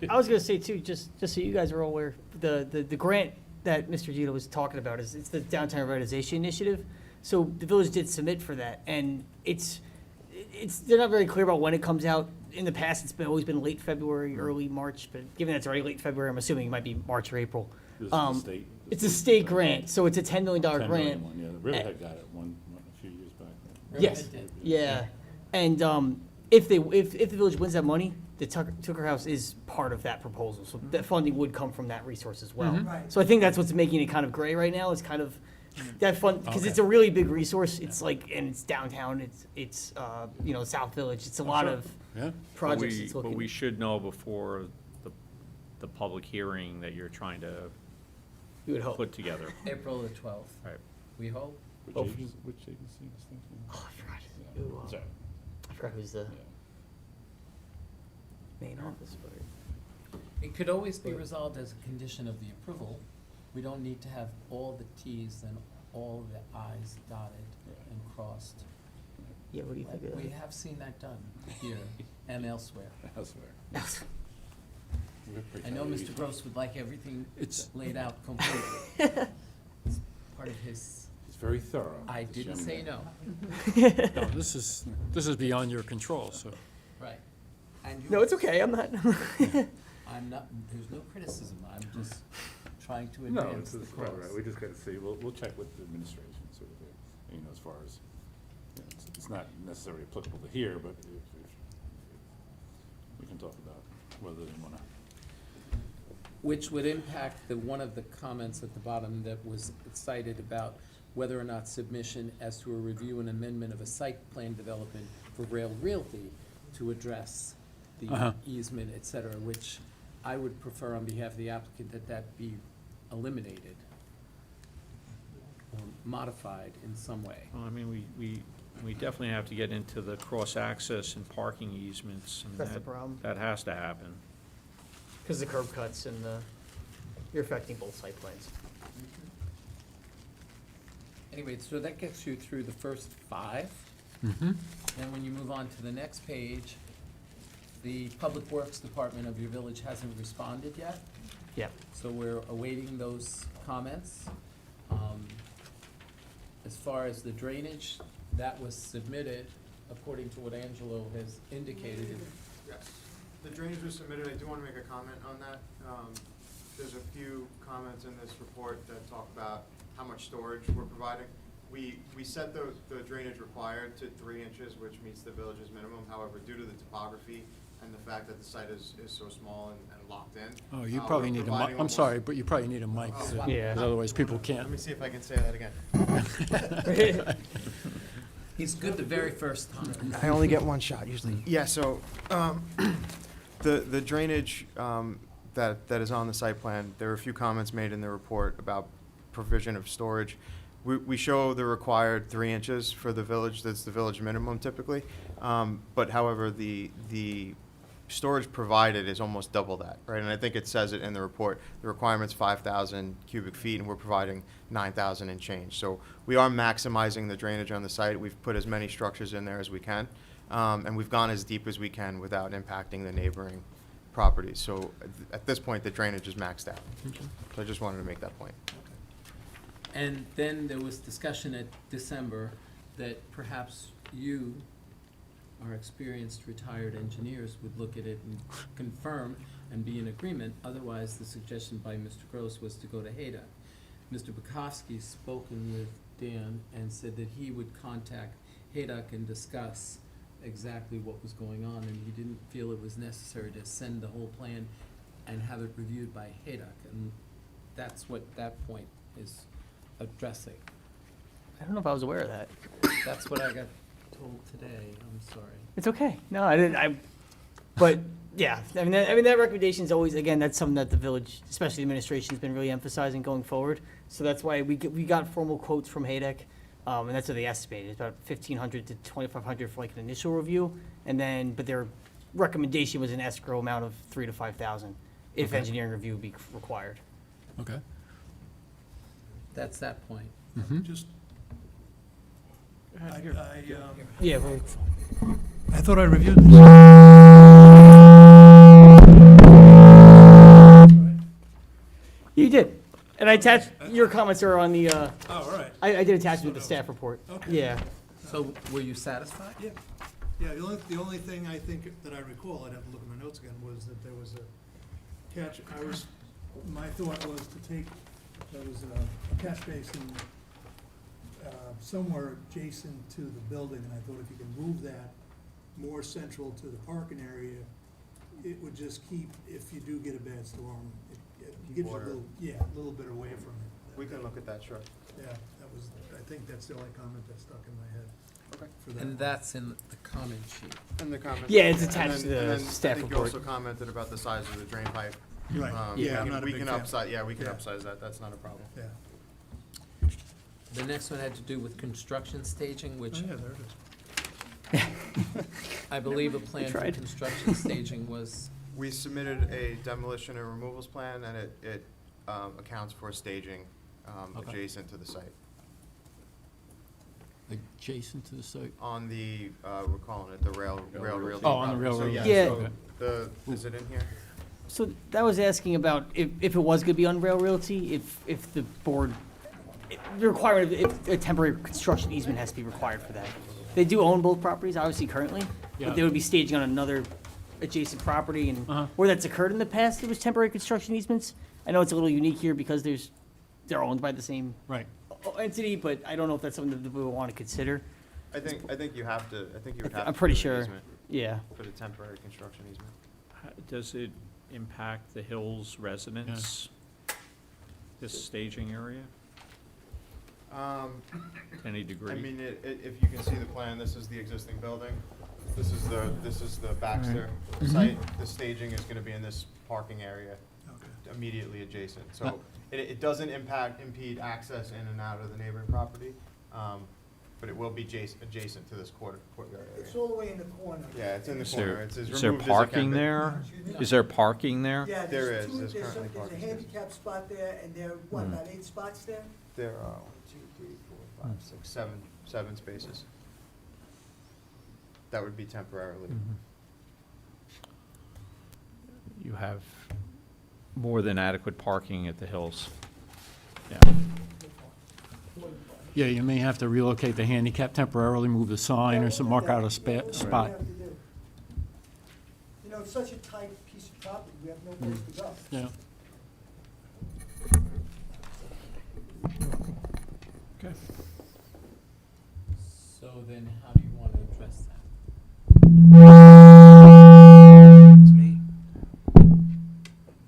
[SPEAKER 3] I was gonna say too, just so you guys are all aware, the grant that Mr. Gito was talking about it's the Downtown Revitalization Initiative. So the village did submit for that, and they're not very clear about when it comes out. In the past, always been late February, early March, but given that it's already late February, I'm assuming it might be March or April.
[SPEAKER 10] This is the
[SPEAKER 3] Um,
[SPEAKER 10] state.
[SPEAKER 3] It's a state grant, so it's a $10 million
[SPEAKER 10] 10 million
[SPEAKER 3] grant.
[SPEAKER 10] one, yeah, the Riverhead got it a few years back.
[SPEAKER 3] Yes,
[SPEAKER 6] Riverhead did.
[SPEAKER 3] yeah, and if the village wins that money, the Tucker House is part of that proposal, so that funding would come from that resource as well.
[SPEAKER 1] Mhm.
[SPEAKER 7] Right.
[SPEAKER 3] So I think that's what's making it kind of gray right now, is kind of that fund, because it's
[SPEAKER 1] Okay.
[SPEAKER 3] a really big resource, it's like, and it's downtown, it's South Village, it's a lot
[SPEAKER 1] sure.
[SPEAKER 3] of
[SPEAKER 1] Yeah,
[SPEAKER 3] projects it's
[SPEAKER 2] But
[SPEAKER 3] looking.
[SPEAKER 2] we should know before the public hearing that you're trying to
[SPEAKER 3] You would hope.
[SPEAKER 2] put together.
[SPEAKER 6] April the 12th.
[SPEAKER 2] Right.
[SPEAKER 6] We hope.
[SPEAKER 10] Which
[SPEAKER 3] Oh.
[SPEAKER 10] agency is this?
[SPEAKER 3] Oh, I forgot,
[SPEAKER 10] Yeah.
[SPEAKER 3] who,
[SPEAKER 10] Sorry.
[SPEAKER 3] I forgot who's the
[SPEAKER 10] Yeah.
[SPEAKER 3] main office, but.
[SPEAKER 6] It could always be resolved as a condition of the approval. We don't need to have all the Ts and all the Is dotted and crossed.
[SPEAKER 3] Yeah, what do you think of
[SPEAKER 6] We
[SPEAKER 3] that?
[SPEAKER 6] have seen that done here and elsewhere.
[SPEAKER 10] Elsewhere. We're pretty
[SPEAKER 6] I know
[SPEAKER 10] tired.
[SPEAKER 6] Mr. Gross would like everything
[SPEAKER 1] It's-
[SPEAKER 6] laid out completely. It's part of his,
[SPEAKER 10] It's very thorough.
[SPEAKER 6] I
[SPEAKER 10] this
[SPEAKER 6] didn't
[SPEAKER 10] young
[SPEAKER 6] say
[SPEAKER 10] man.
[SPEAKER 6] no.
[SPEAKER 1] no, this is beyond your control, so.
[SPEAKER 6] Right. And
[SPEAKER 3] No, it's okay, I'm not.
[SPEAKER 6] I'm not, there's no criticism, I'm just trying to
[SPEAKER 10] No,
[SPEAKER 6] advance
[SPEAKER 10] it's,
[SPEAKER 6] the
[SPEAKER 10] right,
[SPEAKER 6] cause.
[SPEAKER 10] right, we just gotta see, we'll check with the administration, sort of, as far as, it's not necessarily applicable to here, but if we can talk about whether they wanna.
[SPEAKER 6] Which would impact one of the comments at the bottom that was cited about whether or not submission as to a review and amendment of a site plan development for Rail Realty to address the
[SPEAKER 1] Uh-huh.
[SPEAKER 6] easement, et cetera, which I would prefer on behalf of the applicant that be eliminated or modified in some way.
[SPEAKER 2] Well, I mean, we definitely have to get into the cross-access and parking easements. and
[SPEAKER 3] That's the
[SPEAKER 2] that-
[SPEAKER 3] problem.
[SPEAKER 2] That has to happen.
[SPEAKER 3] Because the curb cuts and you're affecting both site plans.
[SPEAKER 6] Anyway, so that gets you through the first 5.
[SPEAKER 1] Mm-hmm.
[SPEAKER 6] Then when you move on to the next page, the Public Works Department of your village hasn't responded yet.
[SPEAKER 3] Yep.
[SPEAKER 6] So we're awaiting those comments. As far as the drainage, that was submitted according to what Angelo has indicated.
[SPEAKER 12] Yes. The drainage was submitted. I do want to make a comment on that. There's a few comments in this report that talk about how much storage we're providing. We set the drainage required to 3 inches, which meets the village's minimum. However, due to the topography and the fact that the site is so small and locked in.
[SPEAKER 1] Oh, you
[SPEAKER 12] we're
[SPEAKER 1] probably need a mic,
[SPEAKER 12] providing
[SPEAKER 1] I'm
[SPEAKER 12] almost-
[SPEAKER 1] sorry, but you probably need a mic,
[SPEAKER 12] Oh,
[SPEAKER 1] because
[SPEAKER 3] Yeah.
[SPEAKER 1] otherwise people
[SPEAKER 12] Let
[SPEAKER 1] can't.
[SPEAKER 12] me see if I can say that again.
[SPEAKER 6] He's good the very first time.
[SPEAKER 12] I only get one shot usually. Yeah, so, the drainage, that is on the site plan, there were a few comments made in the report about provision of storage. We show the required 3 inches for the village, that's the village minimum typically. But however, the storage provided is almost double that, right? And I think it says it in the report. The requirement's 5,000 cubic feet, and we're providing 9,000 and change. So we are maximizing the drainage on the site. We've put as many structures in there as we can, and we've gone as deep as we can without impacting the neighboring properties. So at this point, the drainage is maxed out. So I just wanted to make that point.
[SPEAKER 6] And then there was discussion at December that perhaps you, our experienced retired engineers, would look at it and confirm and be in agreement. Otherwise, the suggestion by Mr. Gross was to go to HADA. Mr. Bukowski's spoken with Dan and said that he would contact HADA and discuss exactly what was going on, and he didn't feel it was necessary to send the whole plan and have it reviewed by HADA. And that's what that point is addressing.
[SPEAKER 3] I don't know if I was aware of that.
[SPEAKER 6] That's what I got told today, I'm sorry.
[SPEAKER 3] It's okay. No, I didn't, but, yeah, I mean, that recommendation is always, again, that's something that the village, especially the administration, has been really emphasizing going forward. So that's why we got formal quotes from HADEC, and that's what they estimated, it's about 1,500 to 2,500 for like an initial review, and then, but their recommendation was an escrow amount of 3,000 to 5,000, if
[SPEAKER 1] Okay.
[SPEAKER 3] engineering review would be required.
[SPEAKER 1] Okay.
[SPEAKER 6] That's that point.
[SPEAKER 5] Just,
[SPEAKER 3] Yeah, well,
[SPEAKER 5] I thought I reviewed this.
[SPEAKER 3] you did. And I attached, your comments are on the,
[SPEAKER 5] Oh, all right.
[SPEAKER 3] I did attach them to the staff report.
[SPEAKER 5] Okay.
[SPEAKER 3] Yeah.
[SPEAKER 6] So were you satisfied?
[SPEAKER 5] Yeah, yeah, the only thing I think that I recall, I'd have to look at my notes again, was that there was a catch, my thought was to take, there was a catch basin somewhere adjacent to the building, and I thought if you can move that more central to the parking area, it would just keep, if you do get a bad storm, it gives you a
[SPEAKER 12] Water.
[SPEAKER 5] little bit away from it.
[SPEAKER 12] We can look at that, sure.
[SPEAKER 5] Yeah, that was, I think that's the only comment that stuck in my head.
[SPEAKER 12] Okay.
[SPEAKER 5] For that
[SPEAKER 6] And
[SPEAKER 5] one.
[SPEAKER 6] that's in the comment sheet.
[SPEAKER 12] And the comment.
[SPEAKER 3] Yeah, it's
[SPEAKER 12] and
[SPEAKER 3] attached to
[SPEAKER 12] then-
[SPEAKER 3] the
[SPEAKER 12] and then
[SPEAKER 3] staff
[SPEAKER 12] I think you
[SPEAKER 3] report.
[SPEAKER 12] also commented about the size of the drain pipe.
[SPEAKER 5] Right, yeah, I'm not a
[SPEAKER 12] We
[SPEAKER 5] big
[SPEAKER 12] can
[SPEAKER 5] fan.
[SPEAKER 12] upsize, yeah, we can
[SPEAKER 5] Yeah.
[SPEAKER 12] upsize that, that's not a problem.
[SPEAKER 5] Yeah.
[SPEAKER 6] The next one had to do with construction staging,
[SPEAKER 5] Oh,
[SPEAKER 6] which
[SPEAKER 5] yeah, there it is.
[SPEAKER 6] I believe a plan for
[SPEAKER 3] tried.
[SPEAKER 6] construction staging was,
[SPEAKER 12] We submitted a demolition and removals plan, and it accounts for staging
[SPEAKER 1] Okay.
[SPEAKER 12] adjacent to the site.
[SPEAKER 1] Adjacent to the site?
[SPEAKER 12] On the, we're calling it the rail realty.
[SPEAKER 1] Oh, on the
[SPEAKER 12] property.
[SPEAKER 1] rail
[SPEAKER 12] So,
[SPEAKER 1] realty.
[SPEAKER 3] Yeah.
[SPEAKER 1] Okay.
[SPEAKER 12] Is it in here?
[SPEAKER 3] So that was asking about if it was gonna be on Rail Realty, if the board, the requirement, if a temporary construction easement has to be required for that. They do own both properties, obviously currently,
[SPEAKER 1] Yeah.
[SPEAKER 3] but they would be staging on another adjacent property, and
[SPEAKER 1] Uh-huh.
[SPEAKER 3] where that's occurred in the past, it was temporary construction easements. I know it's a little unique here because they're owned by the same
[SPEAKER 1] Right.
[SPEAKER 3] entity, but I don't know if that's something that we would wanna consider.
[SPEAKER 12] I think you have to, I think you would have to.
[SPEAKER 3] I'm pretty
[SPEAKER 12] put an
[SPEAKER 3] sure.
[SPEAKER 12] easement
[SPEAKER 3] Yeah.
[SPEAKER 12] For the temporary construction easement.
[SPEAKER 2] Does it impact the Hills residents, this staging area, to any
[SPEAKER 12] I
[SPEAKER 2] degree?
[SPEAKER 12] mean, if you can see the plan, this is the existing building. This is the Baxter site. The staging is gonna be in this parking area
[SPEAKER 5] Okay.
[SPEAKER 12] immediately adjacent. So it doesn't impede access in and out of the neighboring property, but it will be adjacent to this courtyard
[SPEAKER 7] It's
[SPEAKER 12] area.
[SPEAKER 7] all the way in the corner.
[SPEAKER 12] Yeah, it's in the
[SPEAKER 2] Is
[SPEAKER 12] corner.
[SPEAKER 2] there,
[SPEAKER 12] It's as
[SPEAKER 2] is there
[SPEAKER 12] removed as it can
[SPEAKER 2] parking
[SPEAKER 12] be.
[SPEAKER 2] there?
[SPEAKER 7] Excuse me?
[SPEAKER 2] Is there parking there?
[SPEAKER 7] Yeah,
[SPEAKER 12] There
[SPEAKER 7] there's
[SPEAKER 12] is.
[SPEAKER 7] two,
[SPEAKER 12] There's
[SPEAKER 7] there's
[SPEAKER 12] currently
[SPEAKER 7] a
[SPEAKER 12] parking spaces.
[SPEAKER 7] handicap spot there, and there are, what, about 8 spots there?
[SPEAKER 12] There are 1, 2, 3, 4, 5, 6, 7 spaces. That would be temporarily.
[SPEAKER 2] You have more than adequate parking at the hills. Yeah.
[SPEAKER 1] Yeah, you may have to relocate the handicap temporarily, move the sign or some, mark out a spot.
[SPEAKER 7] You know, it's such a tight piece of property, we have no place to go.
[SPEAKER 1] Yeah. Okay.
[SPEAKER 6] So then how do you want to address that?
[SPEAKER 5] It's me.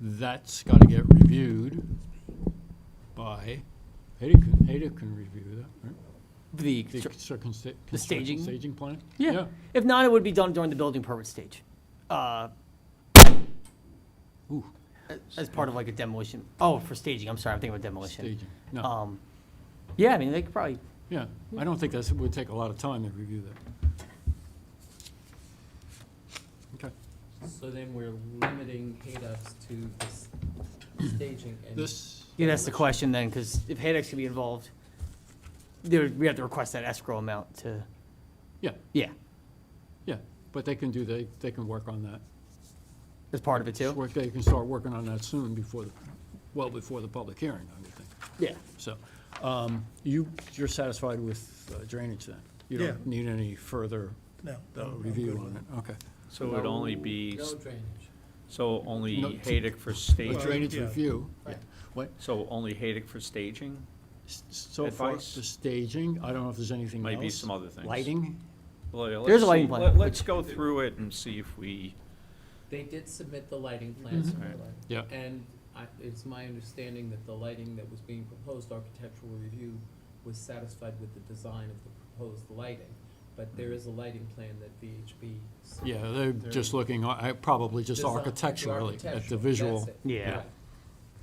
[SPEAKER 1] That's gotta get reviewed by, Hayden can review that, right?
[SPEAKER 3] The,
[SPEAKER 1] The
[SPEAKER 3] The staging?
[SPEAKER 1] Staging plan?
[SPEAKER 3] yeah. If not, it would be done during the building permit stage.
[SPEAKER 1] Ooh,
[SPEAKER 3] As part of like a demolition. Oh, for staging, I'm sorry, I'm thinking about demolition.
[SPEAKER 1] staging, no,
[SPEAKER 3] Yeah, I mean, they could probably,
[SPEAKER 1] yeah, I don't think that would take a lot of time to review that. Okay,
[SPEAKER 6] So then we're limiting Hayducks to this staging and.
[SPEAKER 1] this,
[SPEAKER 3] yeah, that's the question then, because if Haydex can be involved, we have to request that escrow amount to,
[SPEAKER 1] yeah,
[SPEAKER 3] yeah,
[SPEAKER 1] yeah, but they can they can work on that.
[SPEAKER 3] as part of it too.
[SPEAKER 1] They can start working on that soon before, well before the public hearing, I would think.
[SPEAKER 3] Yeah.
[SPEAKER 1] So, you're satisfied with drainage then? You
[SPEAKER 5] Yeah.
[SPEAKER 1] don't need any further
[SPEAKER 5] No. I'm
[SPEAKER 1] review
[SPEAKER 5] good
[SPEAKER 1] on
[SPEAKER 5] with
[SPEAKER 1] it, okay.
[SPEAKER 2] So it would only be,
[SPEAKER 6] No drainage.
[SPEAKER 2] so only
[SPEAKER 1] No,
[SPEAKER 2] Haydick for
[SPEAKER 1] A
[SPEAKER 2] staging?
[SPEAKER 1] drainage
[SPEAKER 5] yeah.
[SPEAKER 1] review,
[SPEAKER 6] Right.
[SPEAKER 1] what,
[SPEAKER 2] So only Haydick for staging?
[SPEAKER 1] so far,
[SPEAKER 2] Advice?
[SPEAKER 1] the staging, I don't know if there's anything else.
[SPEAKER 2] Might be some other things.
[SPEAKER 1] Lighting,
[SPEAKER 2] Well, yeah,
[SPEAKER 3] There's a
[SPEAKER 2] let's
[SPEAKER 3] lighting
[SPEAKER 2] see.
[SPEAKER 3] plan,
[SPEAKER 2] Let's go through it and see if we,
[SPEAKER 6] They did submit the lighting plans.
[SPEAKER 1] Mhm.
[SPEAKER 2] Right.
[SPEAKER 1] yeah,
[SPEAKER 6] And it's my understanding that the lighting that was being proposed, architectural review, was satisfied with the design of the proposed lighting. But there is a lighting plan that VHB.
[SPEAKER 1] yeah, they're just looking, probably just
[SPEAKER 6] Design-
[SPEAKER 1] architecturally, at the
[SPEAKER 6] architectural,
[SPEAKER 1] visual
[SPEAKER 6] that's it.
[SPEAKER 3] Yeah.
[SPEAKER 6] Right.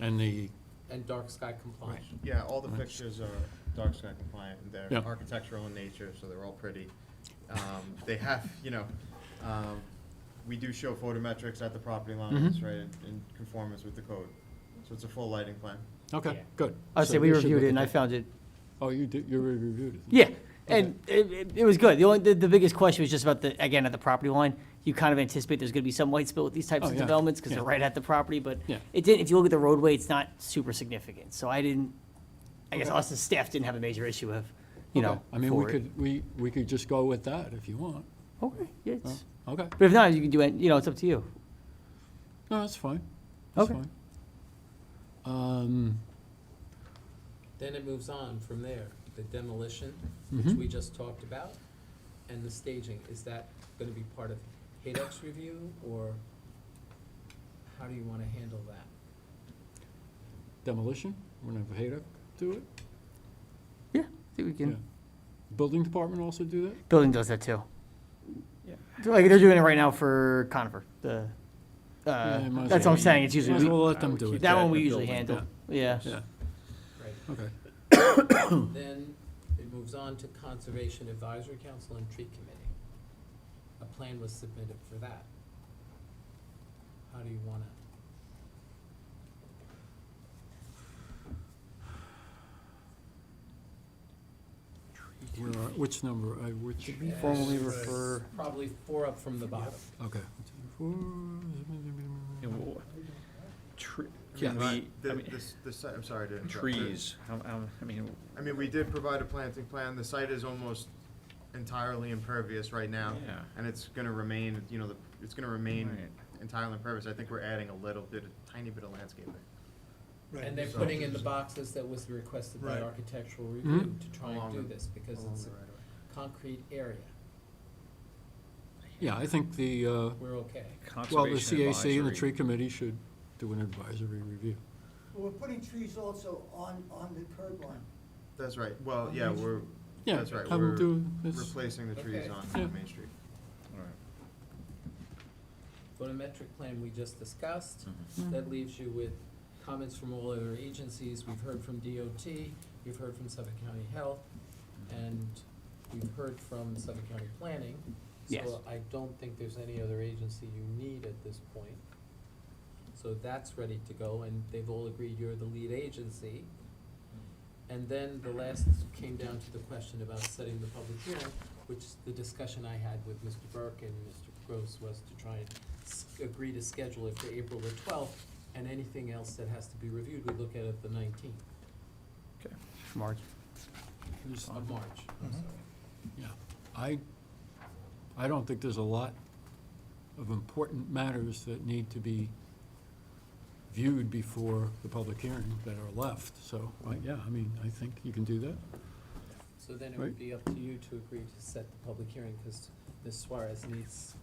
[SPEAKER 1] and the,
[SPEAKER 6] And dark sky compliant.
[SPEAKER 12] Yeah, all the
[SPEAKER 1] Right.
[SPEAKER 12] fixtures are dark sky compliant, and they're
[SPEAKER 1] Yeah.
[SPEAKER 12] architectural in nature, so they're all pretty. They have, we do show photometrics at the property lines, right, in conformance with the code. So it's a full lighting plan.
[SPEAKER 1] okay,
[SPEAKER 6] Yeah.
[SPEAKER 1] good.
[SPEAKER 3] I'd
[SPEAKER 1] So
[SPEAKER 3] say we
[SPEAKER 1] they should
[SPEAKER 3] reviewed
[SPEAKER 1] look
[SPEAKER 3] it
[SPEAKER 1] at
[SPEAKER 3] and I
[SPEAKER 1] that.
[SPEAKER 3] found it,
[SPEAKER 1] Oh, you did, you already reviewed it?
[SPEAKER 3] yeah, and it was good. The biggest question was just about again, at the property line, you kind of anticipate there's gonna be some white spill with these types
[SPEAKER 1] Oh,
[SPEAKER 3] of
[SPEAKER 1] yeah.
[SPEAKER 3] developments, because
[SPEAKER 1] Yeah.
[SPEAKER 3] they're right at the property, but
[SPEAKER 1] Yeah.
[SPEAKER 3] it didn't, if you look at the roadway, it's not super significant, so I guess
[SPEAKER 1] Okay.
[SPEAKER 3] us as staff didn't have a major issue of, you know,
[SPEAKER 1] Okay. I mean, we
[SPEAKER 3] for it.
[SPEAKER 1] could, we could just go with that if you want.
[SPEAKER 3] Okay, yeah, it's,
[SPEAKER 1] Okay,
[SPEAKER 3] but if not, you can do it, it's up to you.
[SPEAKER 1] no, that's fine. That's
[SPEAKER 3] Okay.
[SPEAKER 1] fine.
[SPEAKER 6] Then it moves on from there, the demolition, which
[SPEAKER 1] Mhm.
[SPEAKER 6] we just talked about, and the staging. Is that gonna be part of Hayduck's review, or how do you wanna handle that?
[SPEAKER 1] Demolition, we're gonna have Haydock do it?
[SPEAKER 3] Yeah, I think we
[SPEAKER 1] Yeah.
[SPEAKER 3] can,
[SPEAKER 1] Building department also do that?
[SPEAKER 3] building does that too.
[SPEAKER 2] Yeah.
[SPEAKER 3] Like, they're doing it right now for Conifer,
[SPEAKER 1] Yeah, you might as
[SPEAKER 3] that's what
[SPEAKER 1] well-
[SPEAKER 3] I'm saying, it's
[SPEAKER 1] Might
[SPEAKER 3] usually,
[SPEAKER 1] as well
[SPEAKER 3] we-
[SPEAKER 1] let them
[SPEAKER 2] would
[SPEAKER 1] do
[SPEAKER 2] keep
[SPEAKER 1] it.
[SPEAKER 3] that
[SPEAKER 2] that
[SPEAKER 3] one
[SPEAKER 2] in
[SPEAKER 3] we
[SPEAKER 2] the
[SPEAKER 3] usually
[SPEAKER 2] building,
[SPEAKER 3] handle, yeah.
[SPEAKER 1] Yeah,
[SPEAKER 6] Right.
[SPEAKER 1] okay.
[SPEAKER 6] Then it moves on to Conservation Advisory Council and Tree Committee. A plan was submitted for that. How do you wanna?
[SPEAKER 1] Which number, which,
[SPEAKER 3] Formally
[SPEAKER 6] It's
[SPEAKER 3] refer,
[SPEAKER 6] Probably 4 up from the bottom.
[SPEAKER 1] okay.
[SPEAKER 2] you know, tre-
[SPEAKER 12] Yeah,
[SPEAKER 2] can we, I mean,
[SPEAKER 12] I'm sorry to interrupt.
[SPEAKER 2] trees, I mean,
[SPEAKER 12] I mean, we did provide a planting plan. The site is almost entirely impervious right now.
[SPEAKER 2] yeah.
[SPEAKER 12] And it's gonna remain, it's gonna remain
[SPEAKER 2] Right.
[SPEAKER 12] entirely impervious. I think we're adding a tiny bit of landscaping.
[SPEAKER 5] Right.
[SPEAKER 6] And they're
[SPEAKER 12] So-
[SPEAKER 6] putting in the boxes that was requested by
[SPEAKER 5] Right.
[SPEAKER 6] architectural review
[SPEAKER 1] Mhm.
[SPEAKER 6] to try and
[SPEAKER 12] Along
[SPEAKER 6] do
[SPEAKER 12] the-
[SPEAKER 6] this, because
[SPEAKER 12] along
[SPEAKER 6] it's
[SPEAKER 12] the
[SPEAKER 6] a
[SPEAKER 12] right-of-way.
[SPEAKER 6] concrete area.
[SPEAKER 1] Yeah, I think
[SPEAKER 6] We're okay.
[SPEAKER 1] well, the
[SPEAKER 2] Conservation
[SPEAKER 1] CAC and the
[SPEAKER 2] advisory.
[SPEAKER 1] tree committee should do an advisory review.
[SPEAKER 7] Well, we're putting trees also on the curb line.
[SPEAKER 12] That's right. Well, yeah, we're,
[SPEAKER 1] Yeah,
[SPEAKER 12] that's right.
[SPEAKER 1] have them
[SPEAKER 12] We're
[SPEAKER 1] do, it's,
[SPEAKER 12] replacing the trees
[SPEAKER 6] Okay.
[SPEAKER 12] on
[SPEAKER 1] Yeah.
[SPEAKER 12] Main Street.
[SPEAKER 2] All right.
[SPEAKER 6] Photometric plan we just discussed.
[SPEAKER 1] Mhm.
[SPEAKER 6] That leaves you with comments from all other agencies. We've heard from DOT, we've heard from Suffolk County Health, and we've heard from Suffolk County Planning.
[SPEAKER 3] Yes.
[SPEAKER 6] So I don't think there's any other agency you need at this point. So that's ready to go, and they've all agreed you're the lead agency. And then the last came down to the question about setting the public hearing, which the discussion I had with Mr. Burke and Mr. Gross was to try and agree to schedule it for April the 12th, And anything else that has to be reviewed, we look at it the 19th
[SPEAKER 3] March.
[SPEAKER 6] of March. I'm sorry.
[SPEAKER 1] Yeah, I don't think there's a lot of important matters that need to be viewed before the public hearing that are left, so, yeah, I mean, I think you can do that.
[SPEAKER 6] So then it
[SPEAKER 1] Right.
[SPEAKER 6] would be up to you to agree to set the public hearing, because Ms. Suarez needs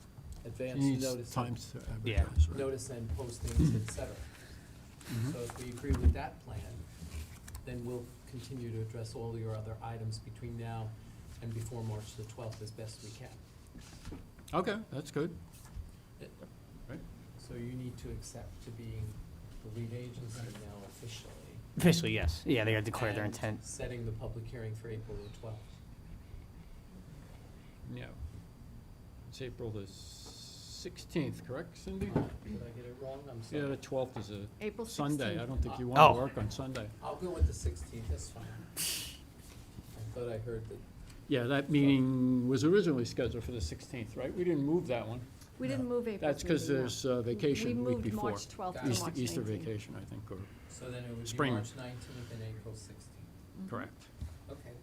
[SPEAKER 1] It
[SPEAKER 6] advance
[SPEAKER 1] needs
[SPEAKER 6] notice.
[SPEAKER 1] times to
[SPEAKER 3] Yeah.
[SPEAKER 1] advertise, right?
[SPEAKER 6] Notice and postings, et cetera.
[SPEAKER 1] Mhm.
[SPEAKER 6] So if we agree with that plan, then we'll continue to address all your other items between now and before March the 12th as best we can.
[SPEAKER 1] Okay, that's good. Right.
[SPEAKER 6] So you need to accept to being the lead agency now officially.
[SPEAKER 3] Officially, yes. Yeah, they gotta declare their
[SPEAKER 6] and
[SPEAKER 3] intent.
[SPEAKER 6] Setting the public hearing for April the 12th.
[SPEAKER 1] Yeah. It's April the 16th, correct, Cindy?
[SPEAKER 6] Did I get it wrong? I'm
[SPEAKER 1] Yeah,
[SPEAKER 6] sorry.
[SPEAKER 1] the 12th is a
[SPEAKER 4] April
[SPEAKER 1] Sunday.
[SPEAKER 4] 16th.
[SPEAKER 1] I don't think you
[SPEAKER 3] Oh.
[SPEAKER 1] want to work on Sunday.
[SPEAKER 6] I'll go with the 16th, that's fine. I thought I heard that.
[SPEAKER 1] Yeah, that meeting was originally scheduled for the 16th, right? We didn't move that one.
[SPEAKER 4] We didn't move April.
[SPEAKER 1] That's because there's vacation week
[SPEAKER 4] We moved
[SPEAKER 1] before.
[SPEAKER 4] March 12th to
[SPEAKER 6] Easter-
[SPEAKER 4] March
[SPEAKER 1] Easter
[SPEAKER 4] 19th.
[SPEAKER 1] vacation, I think, or,
[SPEAKER 6] So then it would be
[SPEAKER 1] Spring.
[SPEAKER 6] March 19th and April 16th.
[SPEAKER 4] Mhm.
[SPEAKER 1] correct.
[SPEAKER 6] Okay,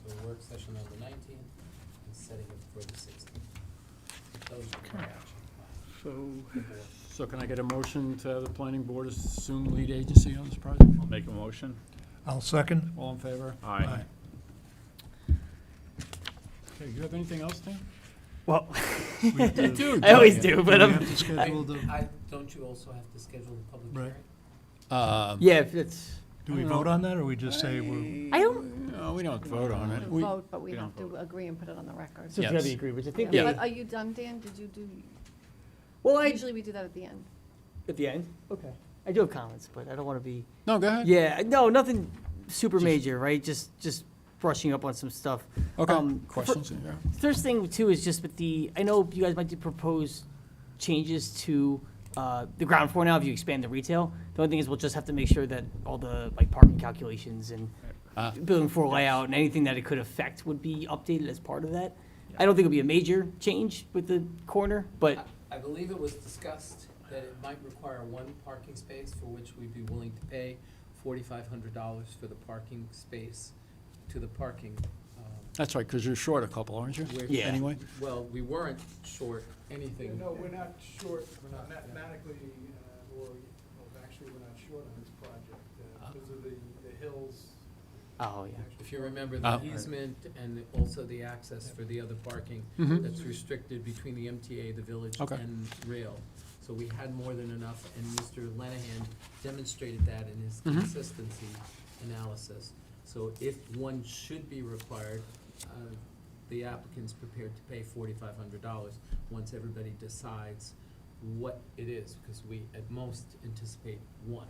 [SPEAKER 6] so a work session on the 19th and setting it for the 16th. Those are my action
[SPEAKER 1] So,
[SPEAKER 6] the board.
[SPEAKER 1] so can I get a motion to have the planning board assume lead agency on this project?
[SPEAKER 10] I'll make a motion.
[SPEAKER 5] I'll second.
[SPEAKER 1] All in favor?
[SPEAKER 10] Aye.
[SPEAKER 1] Okay, you have anything else, Tim?
[SPEAKER 3] Well,
[SPEAKER 1] do,
[SPEAKER 3] I always
[SPEAKER 1] don't
[SPEAKER 3] do,
[SPEAKER 1] you?
[SPEAKER 3] but
[SPEAKER 5] We have to schedule the,
[SPEAKER 6] Don't you also have to schedule the public
[SPEAKER 5] Right.
[SPEAKER 6] hearing?
[SPEAKER 3] yeah, if it's,
[SPEAKER 5] do we vote on that, or we just say we're?
[SPEAKER 3] I don't,
[SPEAKER 1] No, we don't vote on it.
[SPEAKER 4] We vote, but we
[SPEAKER 1] we
[SPEAKER 4] have
[SPEAKER 1] don't
[SPEAKER 4] to agree and put it on the record.
[SPEAKER 3] so it's gotta be
[SPEAKER 1] Yes.
[SPEAKER 3] agreed, which I think,
[SPEAKER 1] Yeah.
[SPEAKER 4] But are you done, Dan? Did you do,
[SPEAKER 3] well,
[SPEAKER 4] usually we do that at the end.
[SPEAKER 3] at the end, okay. I do have comments, but I don't wanna be,
[SPEAKER 1] No, go ahead.
[SPEAKER 3] yeah, no, nothing super
[SPEAKER 1] Just-
[SPEAKER 3] major, right? Just brushing up on some stuff.
[SPEAKER 1] Okay,
[SPEAKER 3] fir-
[SPEAKER 1] questions? Yeah.
[SPEAKER 3] First thing too is just with the, I know you guys might propose changes to the ground floor now if you expand the retail. The only thing is we'll just have to make sure that all the like parking calculations and
[SPEAKER 1] Ah.
[SPEAKER 3] building floor layout and anything that it could affect would be updated as part of that. I don't think it'll be a major change with the corner, but
[SPEAKER 6] I believe it was discussed that it might require one parking space for which we'd be willing to pay $4,500 for the parking space to the parking.
[SPEAKER 1] That's right, because you're short a couple, aren't you?
[SPEAKER 6] We're-
[SPEAKER 3] Yeah.
[SPEAKER 1] Anyway?
[SPEAKER 6] Well, we weren't short anything.
[SPEAKER 9] No, we're not short, mathematically, actually, we're not short on this project, because of the hills.
[SPEAKER 3] oh yeah.
[SPEAKER 6] If you remember
[SPEAKER 1] Ah.
[SPEAKER 6] the easement and also the access for the other parking,
[SPEAKER 1] Mhm.
[SPEAKER 6] that's restricted between the MTA, the village,
[SPEAKER 1] Okay.
[SPEAKER 6] and rail. So we had more than enough, and Mr. Lenahan demonstrated that in his
[SPEAKER 1] Mhm.
[SPEAKER 6] consistency analysis. So if one should be required, the applicant's prepared to pay $4,500 once everybody decides what it is, because we at most anticipate one.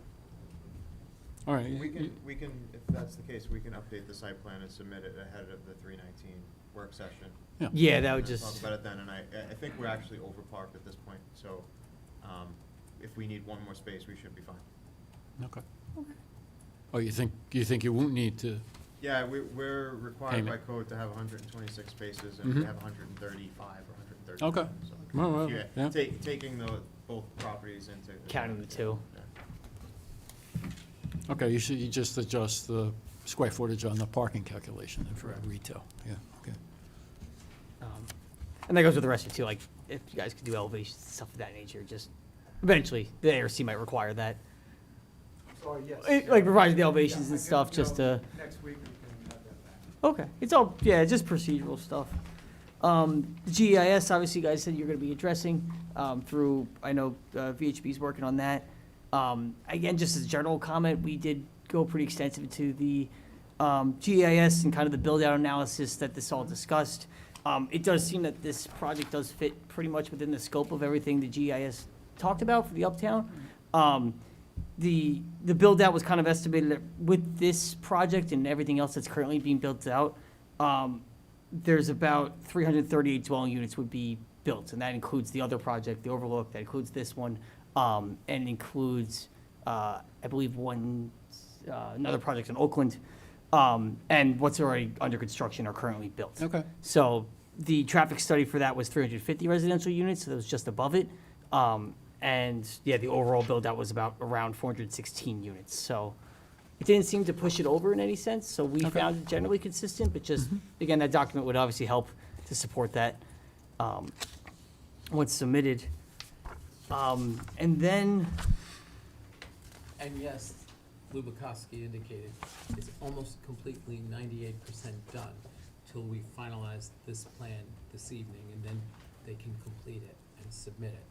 [SPEAKER 1] All right.
[SPEAKER 12] We can, if that's the case, we can update the site plan and submit it ahead of the 319 work session.
[SPEAKER 3] Yeah, that would
[SPEAKER 12] And
[SPEAKER 3] just,
[SPEAKER 12] talk about it then, and I think we're actually overparked at this point, so, if we need one more space, we should be fine.
[SPEAKER 1] Okay. Oh, you think you won't need to?
[SPEAKER 12] Yeah, we're required by
[SPEAKER 1] Payment.
[SPEAKER 12] code to have 126 spaces, and we
[SPEAKER 1] Mhm.
[SPEAKER 12] have 135 or 130.
[SPEAKER 1] Okay. Well, well,
[SPEAKER 12] Yeah,
[SPEAKER 1] yeah.
[SPEAKER 12] taking both properties into.
[SPEAKER 3] Counting the two.
[SPEAKER 12] Yeah.
[SPEAKER 1] Okay, you just adjust the square footage on the parking calculation then for retail. Yeah, okay.
[SPEAKER 3] and that goes with the rest of it too, like if you guys could do elevations, stuff of that nature, just eventually the ARC might require that.
[SPEAKER 9] Sorry, yes.
[SPEAKER 3] Like revising the elevations
[SPEAKER 9] Yeah,
[SPEAKER 3] and
[SPEAKER 9] I
[SPEAKER 3] stuff,
[SPEAKER 9] can,
[SPEAKER 3] just to.
[SPEAKER 9] Next week, we can have that back.
[SPEAKER 3] Okay, it's all, yeah, just procedural stuff. The GEIS, obviously, you guys said you're gonna be addressing, through, I know, VHB's working on that. Again, just as a general comment, we did go pretty extensive into the, GEIS and kind of the build-out analysis that this all discussed. It does seem that this project does fit pretty much within the scope of everything the GEIS talked about for the Uptown. The build-out was kind of estimated that with this project and everything else that's currently being built out, there's about 338 dwelling units would be built, and that includes the other project, the Overlook, that includes this one, and it includes, I believe, another project in Oakland, and what's already under construction or currently built.
[SPEAKER 1] Okay.
[SPEAKER 3] So the traffic study for that was 350 residential units, so that was just above it. And yeah, the overall build out was about around 416 units. So it didn't seem to push it over in any sense. So we
[SPEAKER 1] Okay.
[SPEAKER 3] found it generally consistent, but just, again, that document would obviously help to support that once submitted. And then,
[SPEAKER 6] And yes, Lou Bukowski indicated it's almost completely 98% done till we finalize this plan this evening, and then they can complete it and submit it.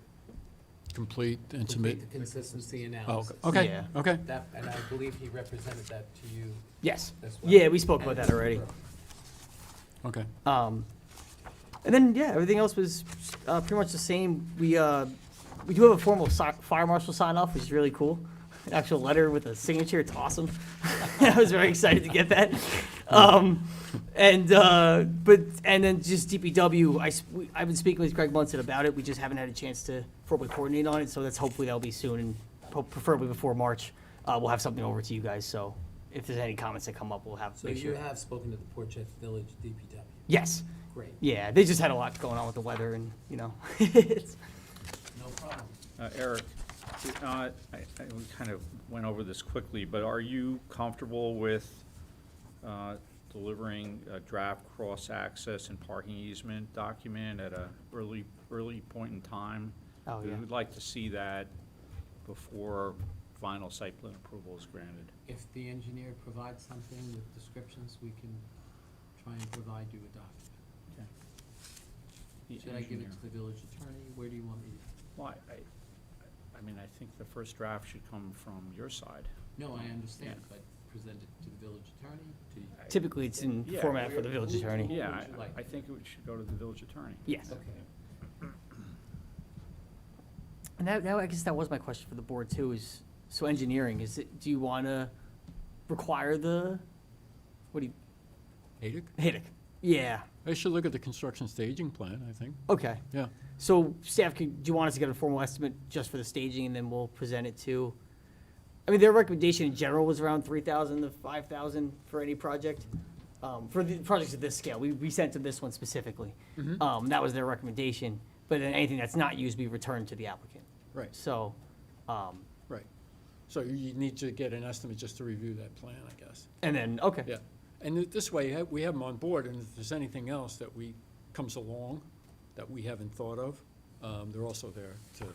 [SPEAKER 1] Complete and submit.
[SPEAKER 6] Complete the consistency
[SPEAKER 1] Oh,
[SPEAKER 6] analysis.
[SPEAKER 1] okay,
[SPEAKER 3] Yeah.
[SPEAKER 1] okay.
[SPEAKER 6] That, and I believe he represented that to you
[SPEAKER 3] yes,
[SPEAKER 6] as well.
[SPEAKER 3] yeah, we spoke about that already.
[SPEAKER 1] Okay.
[SPEAKER 3] And then, yeah, everything else was pretty much the same. We do have a formal fire marshal sign off, which is really cool. An actual letter with a signature. It's awesome. I was very excited to get that. And then just DPW. I've been speaking with Greg Munson about it. We just haven't had a chance to formally coordinate on it. So that's hopefully that'll be soon, and preferably before March. We'll have something over to you guys. So if there's any comments that come up, we'll have.
[SPEAKER 6] So
[SPEAKER 3] make
[SPEAKER 6] you
[SPEAKER 3] sure.
[SPEAKER 6] have spoken to the Port Chester Village DPW?
[SPEAKER 3] Yes.
[SPEAKER 6] Great,
[SPEAKER 3] Yeah, they just had a lot going on with the weather, and it's,
[SPEAKER 6] no problem.
[SPEAKER 2] Eric, we kind of went over this quickly, but are you comfortable with delivering a draft cross-access and parking easement document at a early point in time?
[SPEAKER 3] Oh,
[SPEAKER 2] We
[SPEAKER 3] yeah.
[SPEAKER 2] would like to see that before final site plan approval is granted.
[SPEAKER 6] If the engineer provides something with descriptions, we can try and provide you a document.
[SPEAKER 2] The
[SPEAKER 6] Should I give it
[SPEAKER 2] engineer.
[SPEAKER 6] to the village attorney? Where do you want me to?
[SPEAKER 2] Well, I mean, I think the first draft should come from your side.
[SPEAKER 6] No, I understand, but present it to the village attorney, to.
[SPEAKER 3] typically it's in
[SPEAKER 2] Yeah.
[SPEAKER 3] format for the village
[SPEAKER 6] Who-
[SPEAKER 3] attorney.
[SPEAKER 6] who
[SPEAKER 2] Yeah,
[SPEAKER 6] would you like?
[SPEAKER 2] I think it should go to the village attorney.
[SPEAKER 3] Yes.
[SPEAKER 6] Okay.
[SPEAKER 3] And that, I guess that was my question for the board too, is, so engineering, do you want to require what do you,
[SPEAKER 1] Natick?
[SPEAKER 3] Haydick? Yeah,
[SPEAKER 1] They should look at the construction staging plan, I think.
[SPEAKER 3] okay.
[SPEAKER 1] Yeah.
[SPEAKER 3] So staff, do you want us to get a formal estimate just for the staging and then we'll present it to? I mean, their recommendation in general was around 3,000 to 5,000 for any project. For the projects of this scale, we sent them this one specifically. That was their recommendation, but then anything that's not used, we returned to the applicant.
[SPEAKER 1] Right,
[SPEAKER 3] So,
[SPEAKER 1] right. So you need to get an estimate just to review that plan, I guess.
[SPEAKER 3] and then, okay.
[SPEAKER 1] Yeah. And this way, we have them on board, and if there's anything else that comes along that we haven't thought of, they're also there to,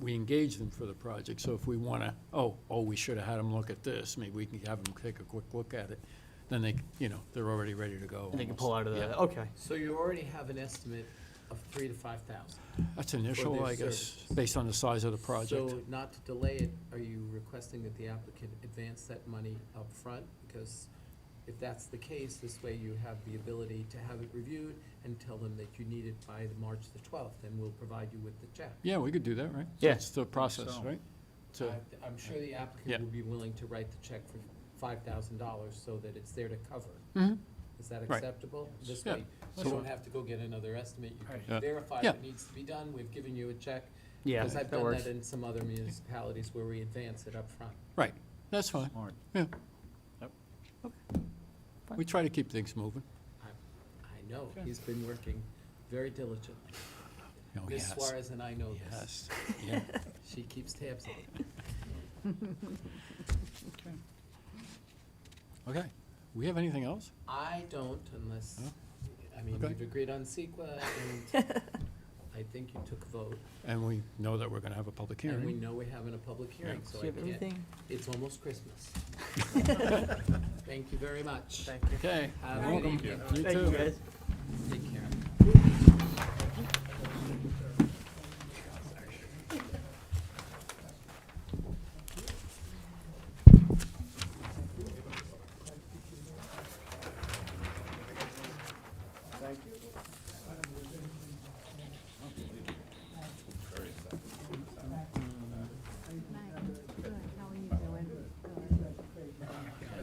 [SPEAKER 1] we engage them for the project. So if we want to, we should have had them look at this, maybe we can have them take a quick look at it, then they're already ready to go.
[SPEAKER 3] And they can
[SPEAKER 1] almost.
[SPEAKER 3] pull out of
[SPEAKER 1] Yeah.
[SPEAKER 3] the, okay.
[SPEAKER 6] So you already have an estimate of 3,000 to 5,000.
[SPEAKER 1] That's initial,
[SPEAKER 6] their
[SPEAKER 1] I guess,
[SPEAKER 6] services.
[SPEAKER 1] based on the size of the project.
[SPEAKER 6] So not to delay it, are you requesting that the applicant advance that money up front? Because if that's the case, this way you have the ability to have it reviewed and tell them that you need it by March the 12th, and we'll provide you with the check.
[SPEAKER 1] Yeah, we could do that, right?
[SPEAKER 3] Yeah.
[SPEAKER 1] That's the process,
[SPEAKER 2] so.
[SPEAKER 1] right? So,
[SPEAKER 6] I'm sure the
[SPEAKER 1] Yeah.
[SPEAKER 6] applicant would be willing to write the check for $5,000 so that it's there to cover.
[SPEAKER 1] Mhm.
[SPEAKER 6] Is that
[SPEAKER 1] Right.
[SPEAKER 6] acceptable? This
[SPEAKER 1] Yeah.
[SPEAKER 6] way,
[SPEAKER 1] That's
[SPEAKER 6] you don't
[SPEAKER 1] fine.
[SPEAKER 6] have to go get another estimate. You
[SPEAKER 2] Right.
[SPEAKER 1] Yeah.
[SPEAKER 6] can verify
[SPEAKER 1] Yeah.
[SPEAKER 6] if it needs to be done. We've given you a check.
[SPEAKER 3] Yeah,
[SPEAKER 6] Because I've
[SPEAKER 3] that
[SPEAKER 6] done
[SPEAKER 3] works.
[SPEAKER 6] that in some other municipalities where we advance it up front.
[SPEAKER 1] right, that's fine.
[SPEAKER 2] Smart.
[SPEAKER 1] Yeah.
[SPEAKER 2] Yep.
[SPEAKER 1] We try to keep things moving.
[SPEAKER 6] I know, he's been working very diligently.
[SPEAKER 1] Oh,
[SPEAKER 6] Ms.
[SPEAKER 1] yes.
[SPEAKER 6] Suarez and I know this.
[SPEAKER 1] Yes, yeah.
[SPEAKER 6] She keeps tabs on it.
[SPEAKER 1] Okay. We have anything else?
[SPEAKER 6] I don't unless,
[SPEAKER 1] No?
[SPEAKER 6] I mean,
[SPEAKER 1] Okay.
[SPEAKER 6] we've agreed on CEQA and I think you took a vote.
[SPEAKER 1] And we know that we're gonna have a public
[SPEAKER 6] And we
[SPEAKER 1] hearing.
[SPEAKER 6] know we're having a public hearing, so
[SPEAKER 3] Do
[SPEAKER 6] I
[SPEAKER 3] you have
[SPEAKER 6] can't,
[SPEAKER 3] anything?
[SPEAKER 6] it's almost Christmas. Thank you very much.
[SPEAKER 3] Thank you.
[SPEAKER 1] Okay.
[SPEAKER 6] Have a
[SPEAKER 1] You're
[SPEAKER 6] good
[SPEAKER 1] welcome.
[SPEAKER 6] evening.
[SPEAKER 1] You
[SPEAKER 3] Thank
[SPEAKER 1] too.
[SPEAKER 3] you, guys.
[SPEAKER 6] Take care.
[SPEAKER 4] Good, how are you doing? Good.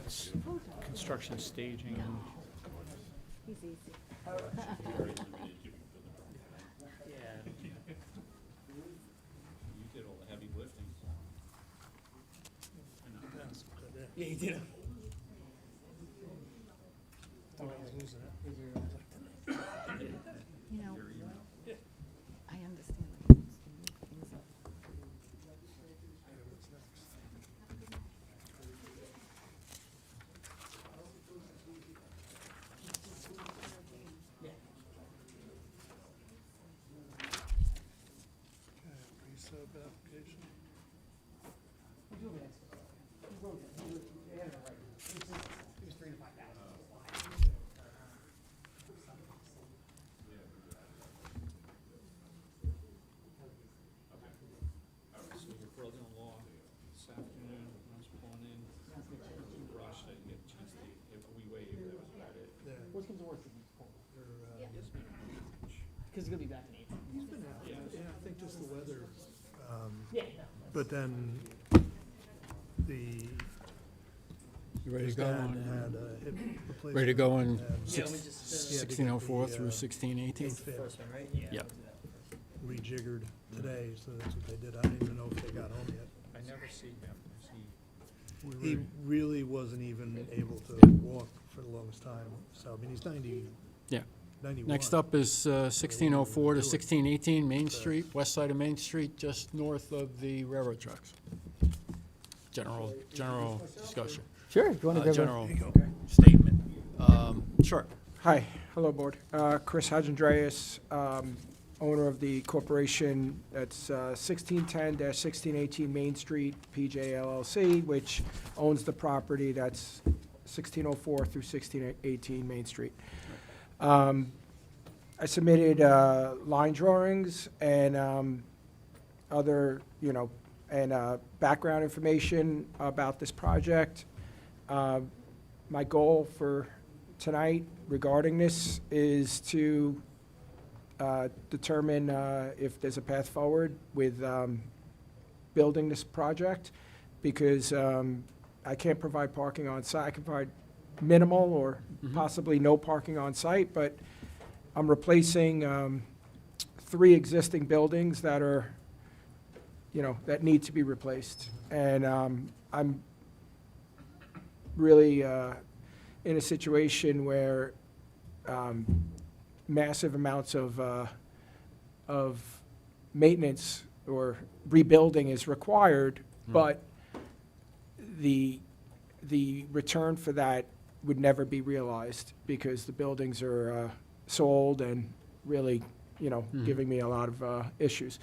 [SPEAKER 2] It's construction staging.
[SPEAKER 4] He's easy.
[SPEAKER 10] You did all the heavy lifting.
[SPEAKER 3] Yeah, you did.
[SPEAKER 4] You know, I understand
[SPEAKER 3] because it's gonna be back in April.
[SPEAKER 5] He's been out, yeah, I think just the weather,
[SPEAKER 3] Yeah.
[SPEAKER 5] but then the,
[SPEAKER 1] You ready
[SPEAKER 5] his
[SPEAKER 1] to go
[SPEAKER 5] dad
[SPEAKER 1] on,
[SPEAKER 5] had a hip replacement.
[SPEAKER 1] ready to go on
[SPEAKER 5] and
[SPEAKER 3] Yeah, let me just,
[SPEAKER 5] Yeah, to get
[SPEAKER 1] 1604
[SPEAKER 5] the,
[SPEAKER 1] through
[SPEAKER 5] uh,
[SPEAKER 1] 1618?
[SPEAKER 5] AFib
[SPEAKER 3] first one, right? Yeah.
[SPEAKER 1] Yeah.
[SPEAKER 5] rejiggered today, so that's what they did. I don't even know if they got home yet.
[SPEAKER 2] I never see him. Is
[SPEAKER 5] He really wasn't even able to walk for the longest time, so, I mean, he's 90,
[SPEAKER 1] Yeah.
[SPEAKER 5] 91.
[SPEAKER 1] Next up is 1604 to 1618 Main Street, west side of Main Street, just north of the railroad tracks. General discussion.
[SPEAKER 3] Sure, if you wanna grab a.
[SPEAKER 1] General statement. Sure.
[SPEAKER 13] Hi, hello, Board. Chris Hadjandreas, owner of the corporation that's 1610-1618 Main Street, PJ LLC, which owns the property that's 1604 through 1618 Main Street. I submitted line drawings and other, and background information about this project. My goal for tonight regarding this is to determine if there's a path forward with building this project, because I can't provide parking on site. I can provide minimal or possibly no parking on site, but I'm replacing 3 existing buildings that are, that need to be replaced. And I'm really in a situation where massive amounts of maintenance or rebuilding is required, but the return for that would never be realized because the buildings are so old and really, giving me a lot of issues.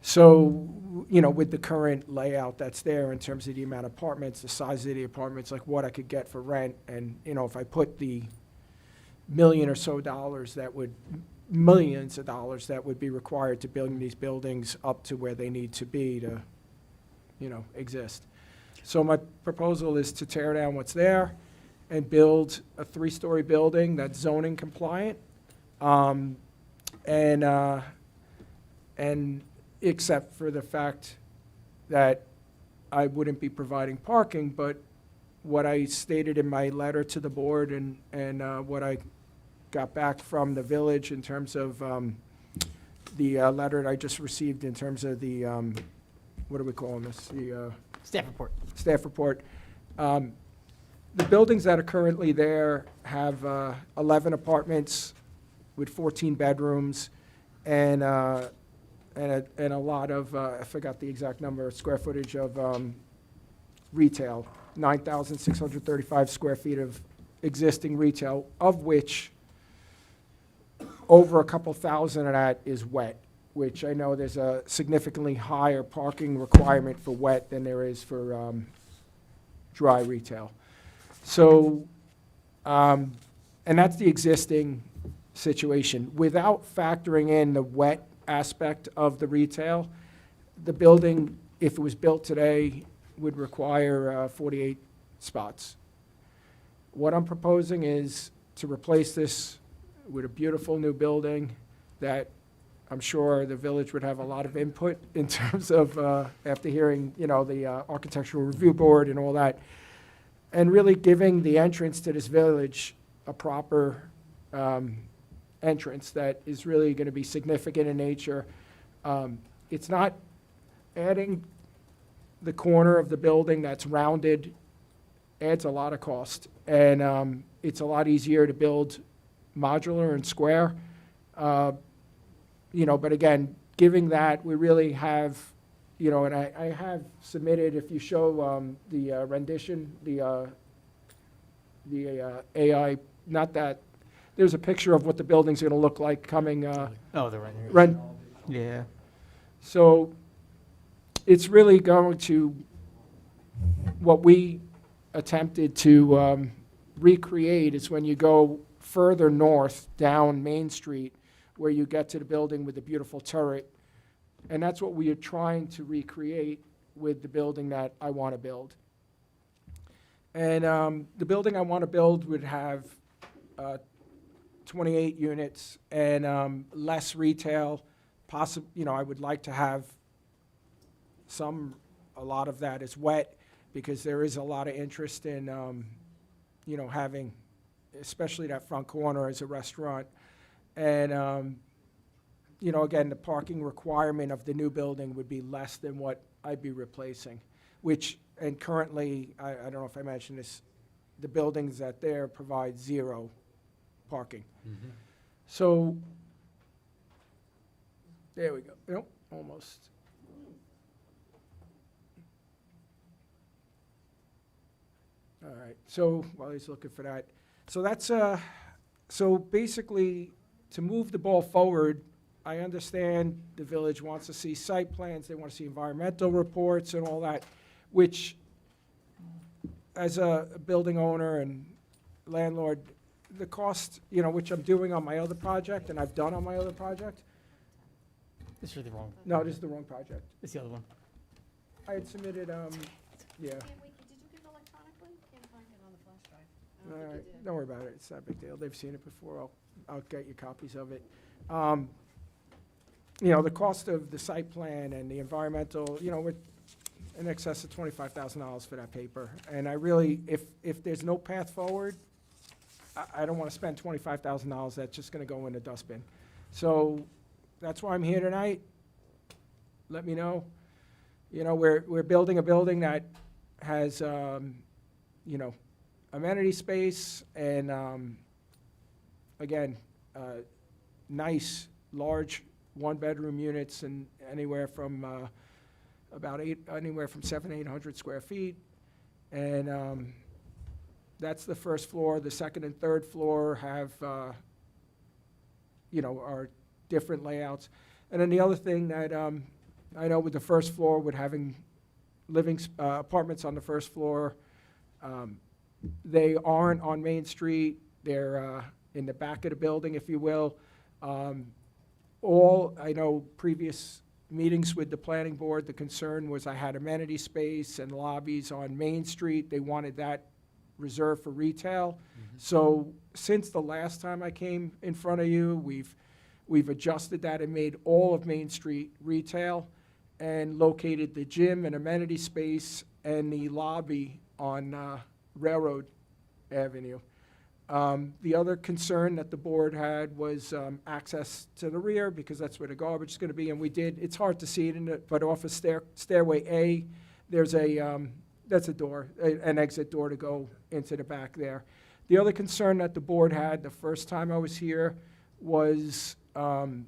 [SPEAKER 13] So, with the current layout that's there in terms of the amount of apartments, the size of the apartments, like what I could get for rent, and, if I put the millions of dollars that would be required to build these buildings up to where they need to be to, exist. So my proposal is to tear down what's there and build a 3-story building that's zoning compliant, and except for the fact that I wouldn't be providing parking, but what I stated in my letter to the board and what I got back from the village in terms of the letter that I just received in terms of the, what are we calling this? The
[SPEAKER 3] Staff report.
[SPEAKER 13] staff report. The buildings that are currently there have 11 apartments with 14 bedrooms and a lot of, I forgot the exact number, square footage of retail, 9,635 square feet of existing retail, of which over a couple thousand of that is wet, which I know there's a significantly higher parking requirement for wet than there is for dry retail. So, and that's the existing situation. Without factoring in the wet aspect of the retail, the building, if it was built today, would require 48 spots. What I'm proposing is to replace this with a beautiful new building that I'm sure the village would have a lot of input in terms of, after hearing, the Architectural Review Board and all that, and really giving the entrance to this village a proper entrance that is really going to be significant in nature. It's not adding the corner of the building that's rounded adds a lot of cost, and it's a lot easier to build modular and square. But again, giving that, we really have, and I have submitted, if you show the rendition, the AI, not that, there's a picture of what the building's going to look like coming.
[SPEAKER 3] Oh, the rendering. Yeah.
[SPEAKER 13] So it's really going to, what we attempted to recreate is when you go further north down Main Street, where you get to the building with the beautiful turret. And that's what we are trying to recreate with the building that I want to build. And the building I want to build would have 28 units and less retail. I would like to have a lot of that is wet, because there is a lot of interest in, having, especially that front corner as a restaurant. And, again, the parking requirement of the new building would be less than what I'd be replacing, and currently, I don't know if I mentioned this, the buildings that there provide 0 parking. So, there we go. Nope, almost. All right, so while he's looking for that, so basically, to move the ball forward, I understand the village wants to see site plans, they want to see environmental reports and all that, which, as a building owner and landlord, the cost, which I'm doing on my other project, and I've done on my other project.
[SPEAKER 3] This is the wrong.
[SPEAKER 13] No, this is the wrong project.
[SPEAKER 3] It's the other one.
[SPEAKER 13] I had submitted, yeah.
[SPEAKER 4] Did you give it electronically? Can't find it on the flash drive. I
[SPEAKER 13] All
[SPEAKER 4] don't
[SPEAKER 13] right,
[SPEAKER 4] think you did.
[SPEAKER 13] don't worry about it, it's not a big deal, they've seen it before, I'll get you copies of it. The cost of the site plan and the environmental, we're in excess of $25,000 for that paper. And I really, if there's no path forward, I don't want to spend $25,000 that's just going to go in the dustbin. So that's why I'm here tonight. Let me know. We're building a building that has, amenity space and, again, nice, large one-bedroom units, and anywhere from anywhere from 700 to 800 square feet. And that's the first floor. The second and third floor have, are different layouts. And then the other thing that I know with the first floor, with having living apartments on the first floor, they aren't on Main Street. They're in the back of the building, if you will. I know previous meetings with the planning board, the concern was I had amenity space and lobbies on Main Street. They wanted that reserved for retail. So since the last time I came in front of you, we've adjusted that and made all of Main Street retail and located the gym and amenity space and the lobby on Railroad Avenue. The other concern that the board had was access to the rear, because that's where the garbage is going to be, and it's hard to see it, but off of stairway A, there's that's a door, an exit door to go into the back there. The other concern that the board had the first time I was here was the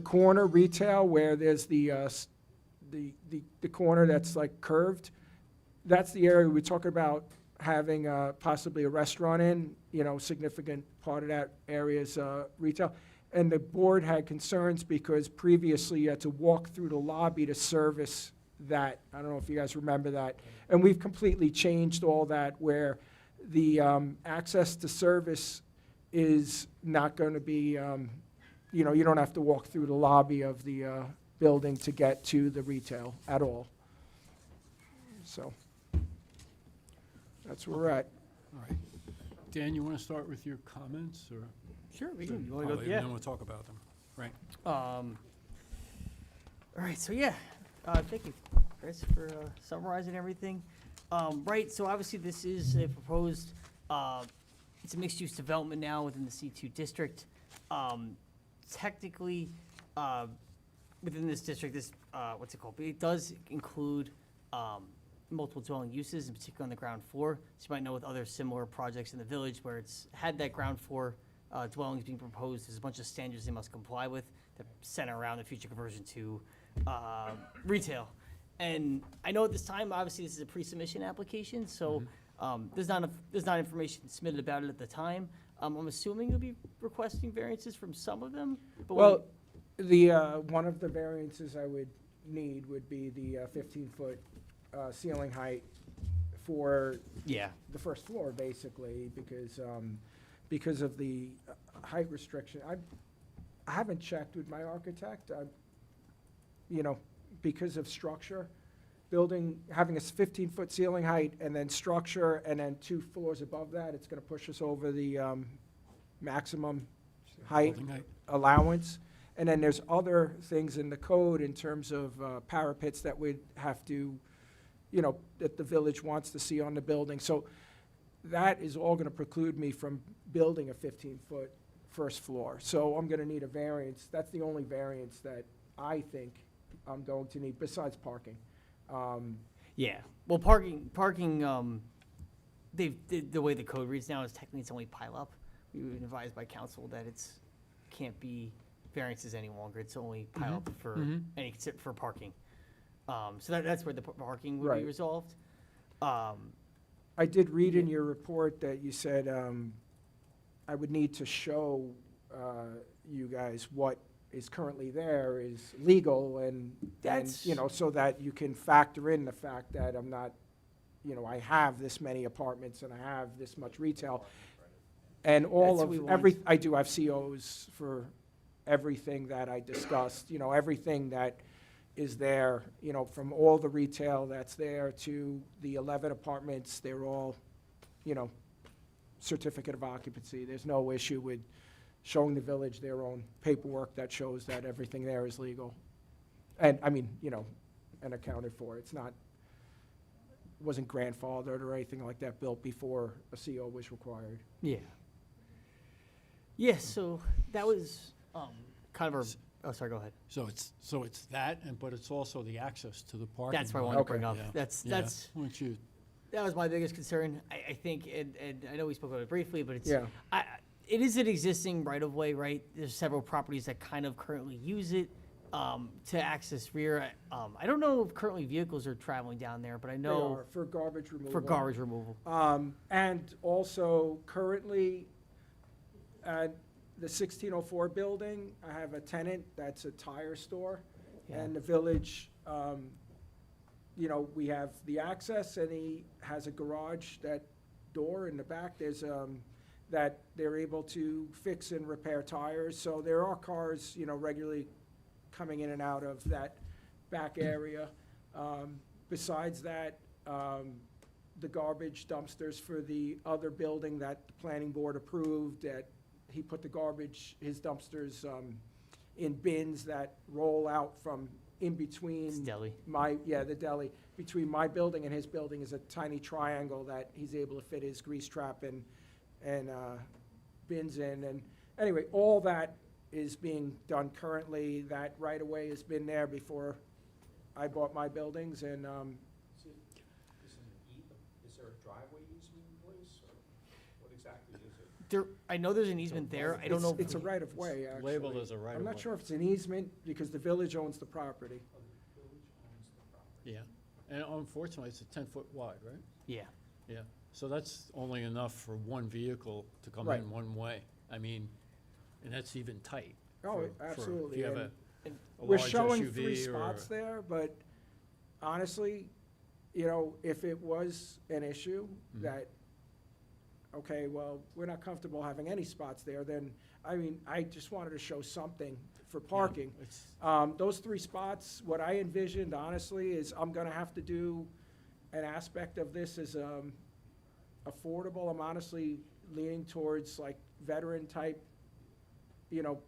[SPEAKER 13] corner retail, where there's the corner that's like curved. That's the area we're talking about having possibly a restaurant in, significant part of that area's retail. And the board had concerns because previously you had to walk through the lobby to service that. I don't know if you guys remember that. And we've completely changed all that, where the access to service is not going to be, you don't have to walk through the lobby of the building to get to the retail at all. So that's where we're at.
[SPEAKER 1] All right. Dan, you want to start with your comments, or?
[SPEAKER 3] Sure, we can. You want to go?
[SPEAKER 1] And
[SPEAKER 3] Yeah.
[SPEAKER 1] then we'll talk about them. Right.
[SPEAKER 3] All right, so yeah, thank you, Chris, for summarizing everything. Right, so obviously this is a proposed, it's a mixed-use development now within the C2 district. Technically, within this district, this, what's it called? It does include multiple dwelling uses, in particular on the ground floor. So you might know with other similar projects in the village where it's had that ground floor dwellings being proposed, there's a bunch of standards they must comply with that center around the future conversion to retail. And I know at this time, obviously, this is a pre-submission application, so there's not information submitted about it at the time. I'm assuming you'll be requesting variances from some of them? But
[SPEAKER 13] Well, the, one of the variances I would need would be the 15-foot ceiling height for
[SPEAKER 3] yeah.
[SPEAKER 13] the first floor, basically, because of the height restriction. I haven't checked with my architect, because of structure, building, having a 15-foot ceiling height, and then structure, and then 2 floors above that, it's gonna push us over the maximum height
[SPEAKER 1] Building height.
[SPEAKER 13] allowance. And then there's other things in the code in terms of parapets that we'd have to, you know, that the village wants to see on the building. So that is all gonna preclude me from building a 15-foot first floor. So I'm gonna need a variance. That's the only variance that I think I'm going to need, besides parking.
[SPEAKER 3] Yeah, well, parking, the way the code reads now is technically it's only pile up. We were advised by council that can't be variances any longer, it's only pile up for for parking. So that's where the parking would be
[SPEAKER 13] Right.
[SPEAKER 3] resolved.
[SPEAKER 13] I did read in your report that you said I would need to show you guys what is currently there is legal and, you know, so that you can factor in the fact that I'm not, you know, I have this many apartments and I have this much retail. And all
[SPEAKER 3] That's what we
[SPEAKER 13] of,
[SPEAKER 3] want.
[SPEAKER 13] I do have COs for everything that I discussed, you know, everything that is there, you know, from all the retail that's there to the 11 apartments, they're all, you know, certificate of occupancy. There's no issue with showing the village their own paperwork that shows that everything there is legal. And, I mean, you know, and accounted for. It's not, wasn't grandfathered or anything like that, built before a CO was required.
[SPEAKER 3] Yeah. Yeah, so that was kind of our, oh, sorry, go ahead.
[SPEAKER 1] So it's that, but it's also the access to the parking.
[SPEAKER 3] That's what I
[SPEAKER 1] lot.
[SPEAKER 3] wanted to bring up.
[SPEAKER 1] Yeah.
[SPEAKER 3] That's,
[SPEAKER 1] Yeah.
[SPEAKER 3] that's,
[SPEAKER 1] Once
[SPEAKER 3] that was my biggest concern. I think, and I know we spoke about it briefly, but it's,
[SPEAKER 13] Yeah.
[SPEAKER 3] it is an existing right-of-way, right? There's several properties that kind of currently use it to access rear. I don't know if currently vehicles are traveling down there, but I
[SPEAKER 13] They
[SPEAKER 3] know
[SPEAKER 13] are for garbage removal.
[SPEAKER 3] for garbage removal.
[SPEAKER 13] And also currently at the 1604 building, I have a tenant that's a tire store.
[SPEAKER 3] Yeah.
[SPEAKER 13] And the village, you know, we have the access and he has a garage, that door in the back, there's, that they're able to fix and repair tires. So there are cars, you know, regularly coming in and out of that back area. Besides that, the garbage dumpsters for the other building that the planning board approved, that he put the garbage, his dumpsters, in bins that roll out from in between.
[SPEAKER 3] It's deli.
[SPEAKER 13] The deli. Between my building and his building is a tiny triangle that he's able to fit his grease trap and bins in. And anyway, all that is being done currently. That right away has been there before I bought my buildings, and,
[SPEAKER 8] Is there a driveway easement in place, or what exactly is it?
[SPEAKER 3] There, I know there's an easement there. I don't know. if
[SPEAKER 13] It's a
[SPEAKER 3] we-
[SPEAKER 13] right of way, actually.
[SPEAKER 1] Labeled as a right
[SPEAKER 13] I'm
[SPEAKER 1] of
[SPEAKER 13] not
[SPEAKER 1] way.
[SPEAKER 13] sure if it's an easement, because the village owns the property.
[SPEAKER 8] Oh, the village owns the property.
[SPEAKER 1] Yeah, and unfortunately, it's a 10-foot wide, right?
[SPEAKER 3] Yeah.
[SPEAKER 1] Yeah, so that's only enough for one vehicle to come
[SPEAKER 13] Right.
[SPEAKER 1] in one way. I mean, and that's even tight.
[SPEAKER 13] Oh,
[SPEAKER 1] for-
[SPEAKER 13] absolutely.
[SPEAKER 1] If you have
[SPEAKER 13] and-
[SPEAKER 1] a
[SPEAKER 13] We're
[SPEAKER 1] large
[SPEAKER 13] showing
[SPEAKER 1] SUV
[SPEAKER 13] 3
[SPEAKER 1] or
[SPEAKER 13] spots there, but honestly, you know, if it was an issue
[SPEAKER 1] Mhm.
[SPEAKER 13] that, okay, well, we're not comfortable having any spots there, then, I mean, I just wanted to show something for parking.
[SPEAKER 1] It's,
[SPEAKER 13] Those 3 spots, what I envisioned honestly is I'm gonna have to do an aspect of this as, affordable. I'm honestly leaning towards like veteran type, you know,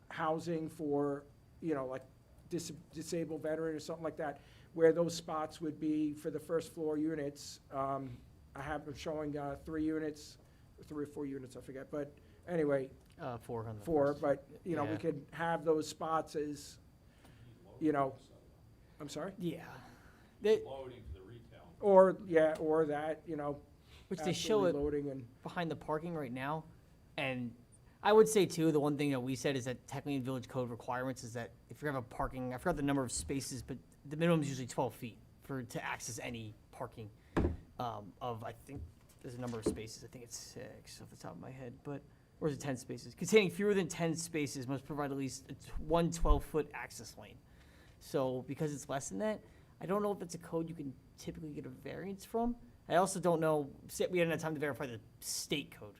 [SPEAKER 13] housing for, you know, like disabled veteran or something like that, where those spots would be for the first floor units. I have them showing, 3 units, 3 or 4 units, I forget, but anyway,
[SPEAKER 3] 4 on the
[SPEAKER 13] 4,
[SPEAKER 3] first.
[SPEAKER 13] but, you know, we
[SPEAKER 3] Yeah.
[SPEAKER 13] could have those spots as, you know, I'm sorry?
[SPEAKER 3] Yeah. They,
[SPEAKER 8] Loading for the retail.
[SPEAKER 13] Or, yeah, or that, you know,
[SPEAKER 3] which they show
[SPEAKER 13] absolutely
[SPEAKER 3] it
[SPEAKER 13] loading and,
[SPEAKER 3] behind the parking right now. And I would say too, the one thing that we said is that technically in village code requirements is that if you have a parking, I forgot the number of spaces, but the minimum is usually 12 feet to access any parking. I think there's a number of spaces, I think it's 6 off the top of my head, but, or is it 10 spaces? Containing fewer than 10 spaces must provide at least one 12-foot access lane. So because it's less than that, I don't know if it's a code you can typically get a variance from. I also don't know, we hadn't had time to verify the state code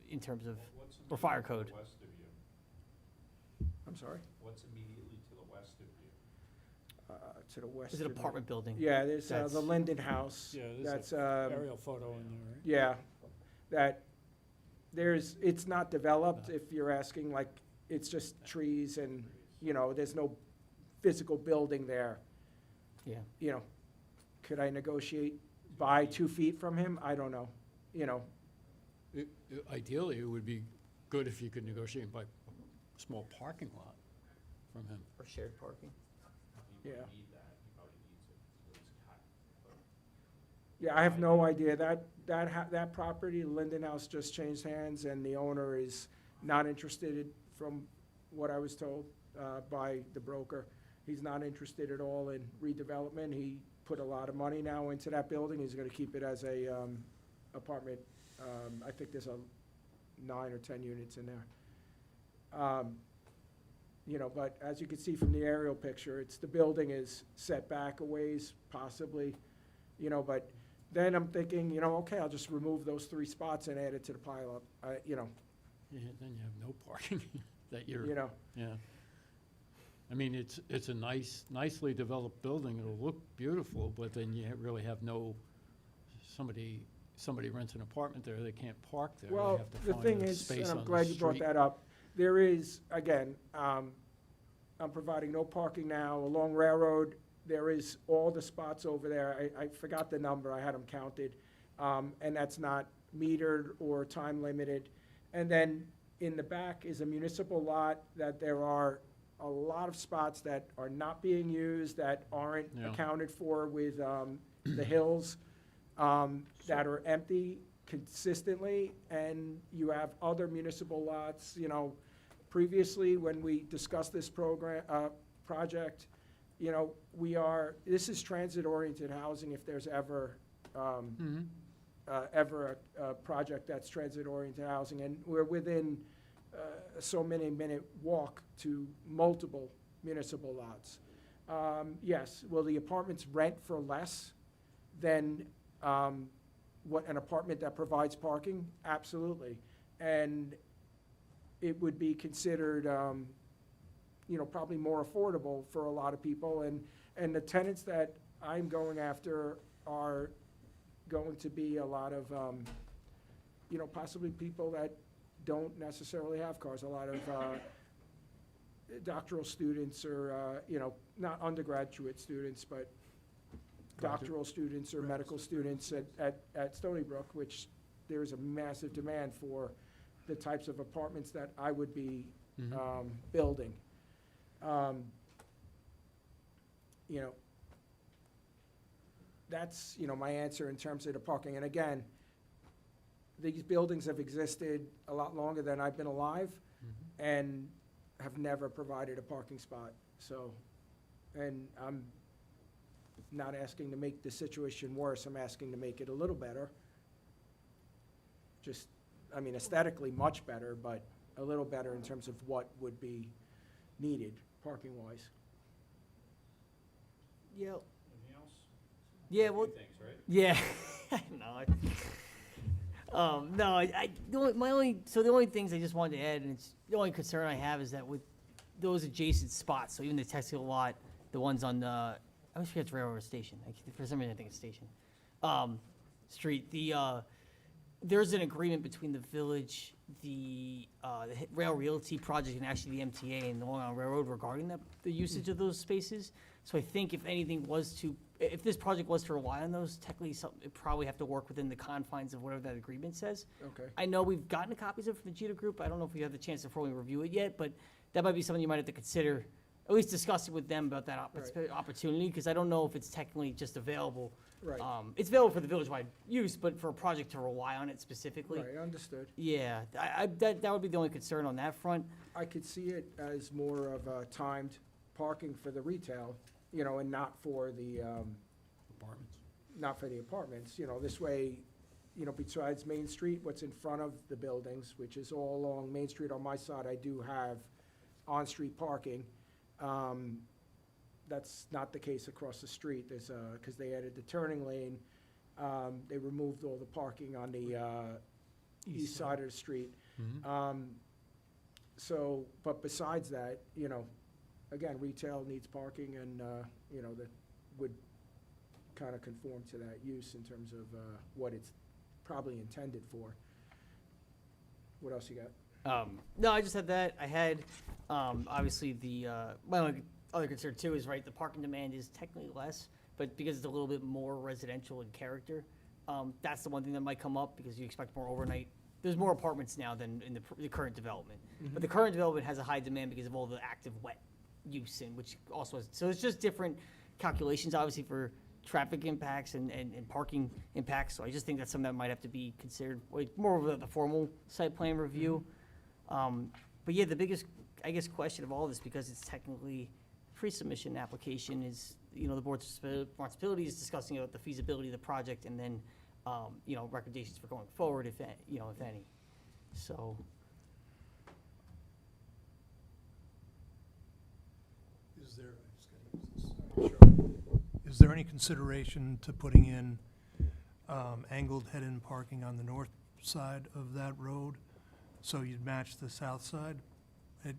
[SPEAKER 3] in terms of,
[SPEAKER 8] What's
[SPEAKER 3] or fire
[SPEAKER 8] immediately
[SPEAKER 3] code.
[SPEAKER 8] to the west of you?
[SPEAKER 13] I'm sorry?
[SPEAKER 8] What's immediately to the west of you?
[SPEAKER 7] to the west.
[SPEAKER 3] Is it
[SPEAKER 7] of me.
[SPEAKER 3] apartment building?
[SPEAKER 7] Yeah, there's
[SPEAKER 3] That's-
[SPEAKER 7] the Linden House.
[SPEAKER 1] Yeah,
[SPEAKER 7] That's,
[SPEAKER 1] there's an aerial photo in there, right?
[SPEAKER 7] yeah, that, it's not developed, if you're asking, like, it's just trees and, you know, there's no physical building there.
[SPEAKER 3] Yeah.
[SPEAKER 7] You know, could I negotiate buy 2 feet from him? I don't know, you know.
[SPEAKER 1] Ideally, it would be good if you could negotiate by a small parking lot from him.
[SPEAKER 3] Or shared parking.
[SPEAKER 7] Yeah.
[SPEAKER 8] Need that, he probably needs it, so it's cut, but
[SPEAKER 7] Yeah, I have no idea. That property, Linden House, just changed hands, and the owner is not interested, from what I was told by the broker. He's not interested at all in redevelopment. He put a lot of money now into that building. He's gonna keep it as a apartment. I think there's 9 or 10 units in there. You know, but as you can see from the aerial picture, the building is set back a ways, possibly, you know, but then I'm thinking, you know, okay, I'll just remove those 3 spots and add it to the pileup, you know,
[SPEAKER 1] Yeah, then you have no parking that you're,
[SPEAKER 7] you know.
[SPEAKER 1] yeah. I mean, it's a nicely developed building, it'll look beautiful, but then you really have somebody rents an apartment there, they can't park there. They
[SPEAKER 7] Well,
[SPEAKER 1] have to
[SPEAKER 7] the
[SPEAKER 1] find
[SPEAKER 7] thing
[SPEAKER 1] a
[SPEAKER 7] is,
[SPEAKER 1] space
[SPEAKER 7] and I'm
[SPEAKER 1] on the
[SPEAKER 7] glad you brought
[SPEAKER 1] street.
[SPEAKER 7] that up, there is, again, I'm providing no parking now along Railroad. There is all the spots over there. I forgot the number, I had them counted, and that's not metered or time limited. And then in the back is a municipal lot that there are a lot of spots that are not being used, that aren't
[SPEAKER 1] Yeah.
[SPEAKER 7] accounted for with the hills, that are empty consistently, and you have other municipal lots, you know. Previously, when we discussed this project, you know, this is transit-oriented housing if there's ever,
[SPEAKER 1] Mhm.
[SPEAKER 7] ever a project that's transit-oriented housing, and we're within so many minute walk to multiple municipal lots. Yes, will the apartments rent for less than what an apartment that provides parking? Absolutely. And it would be considered, you know, probably more affordable for a lot of people. And the tenants that I'm going after are going to be a lot of, you know, possibly people that don't necessarily have cars. A lot of doctoral students or, you know, not undergraduate students, but doctoral students or medical students at Stony Brook, which there is a massive demand for the types of apartments that I would be
[SPEAKER 1] Mhm.
[SPEAKER 7] building. You know, that's, you know, my answer in terms of the parking. And again, these buildings have existed a lot longer than I've been alive
[SPEAKER 1] Mhm.
[SPEAKER 7] and have never provided a parking spot. So, and I'm not asking to make the situation worse, I'm asking to make it a little better. Just, I mean, aesthetically much better, but a little better in terms of what would be needed parking-wise.
[SPEAKER 3] Yeah.
[SPEAKER 8] anything else?
[SPEAKER 3] Yeah, well,
[SPEAKER 8] Two things, right?
[SPEAKER 3] yeah, no, no, the only things I just wanted to add, and it's, the only concern I have is that with those adjacent spots, so even the Texaco lot, the ones on the, I always forget it's Railroad Station, for some reason I think it's Station, Street, there's an agreement between the village, the Rail Realty project, and actually the MTA and the Long Island Railroad regarding the usage of those spaces. So I think if this project was to rely on those, technically, it'd probably have to work within the confines of whatever that agreement says.
[SPEAKER 7] Okay.
[SPEAKER 3] I know we've gotten copies of it from the Jeter Group. I don't know if we have the chance to formally review it yet, but that might be something you might have to consider, at least discuss it with them about that opportunity, because I don't know if it's technically just available.
[SPEAKER 7] Right,
[SPEAKER 3] It's available for the village-wide use, but for a project to rely on it specifically.
[SPEAKER 7] right, understood.
[SPEAKER 3] Yeah, that would be the only concern on that front.
[SPEAKER 7] I could see it as more of a timed parking for the retail, you know, and not for the,
[SPEAKER 1] Apartments.
[SPEAKER 7] not for the apartments, you know, this way, you know, besides Main Street, what's in front of the buildings, which is all along Main Street on my side, I do have on-street parking. That's not the case across the street, there's, because they added the turning lane, they removed all the parking on the, east side of the street.
[SPEAKER 1] Mhm.
[SPEAKER 7] So, but besides that, you know, again, retail needs parking and, you know,
[SPEAKER 13] would kind of conform to that use in terms of what it's probably intended for. What else you got?
[SPEAKER 3] No, I just had that. I had, obviously, my only other concern too is, right, the parking demand is technically less, but because it's a little bit more residential in character, that's the one thing that might come up, because you expect more overnight. There's more apartments now than in the current development. But the current development has a high demand because of all the active wet use, and which also has, so it's just different calculations, obviously, for traffic impacts and parking impacts. So I just think that's something that might have to be considered, like, more of the formal site plan review. But yeah, the biggest, I guess, question of all this, because it's technically pre-submission application, is, you know, the board's responsibility is discussing about the feasibility of the project, and then, you know, recommendations for going forward, if any. So,
[SPEAKER 5] Is there, I just gotta use this. Sure. Is there any consideration to putting in angled head-in parking on the north side of that road, so you'd match the south side?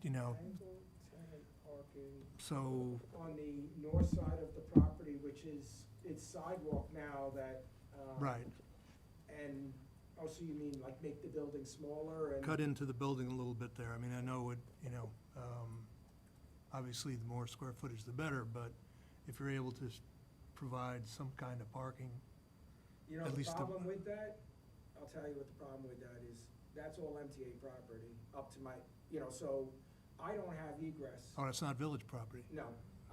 [SPEAKER 5] You know,
[SPEAKER 13] Angled tenant parking
[SPEAKER 5] so,
[SPEAKER 13] on the north side of the property, which is, it's sidewalk now that,
[SPEAKER 5] right,
[SPEAKER 13] and, oh, so you mean like make the building smaller and?
[SPEAKER 5] cut into the building a little bit there. I mean, I know it, you know, obviously the more square footage the better, but if you're able to provide some kind of parking,
[SPEAKER 13] You know,
[SPEAKER 5] At
[SPEAKER 13] the
[SPEAKER 5] least the-
[SPEAKER 13] problem with that, I'll tell you what the problem with that is, that's all MTA property, up to my, you know, so I don't have egress.
[SPEAKER 5] oh, it's not village property.
[SPEAKER 13] No,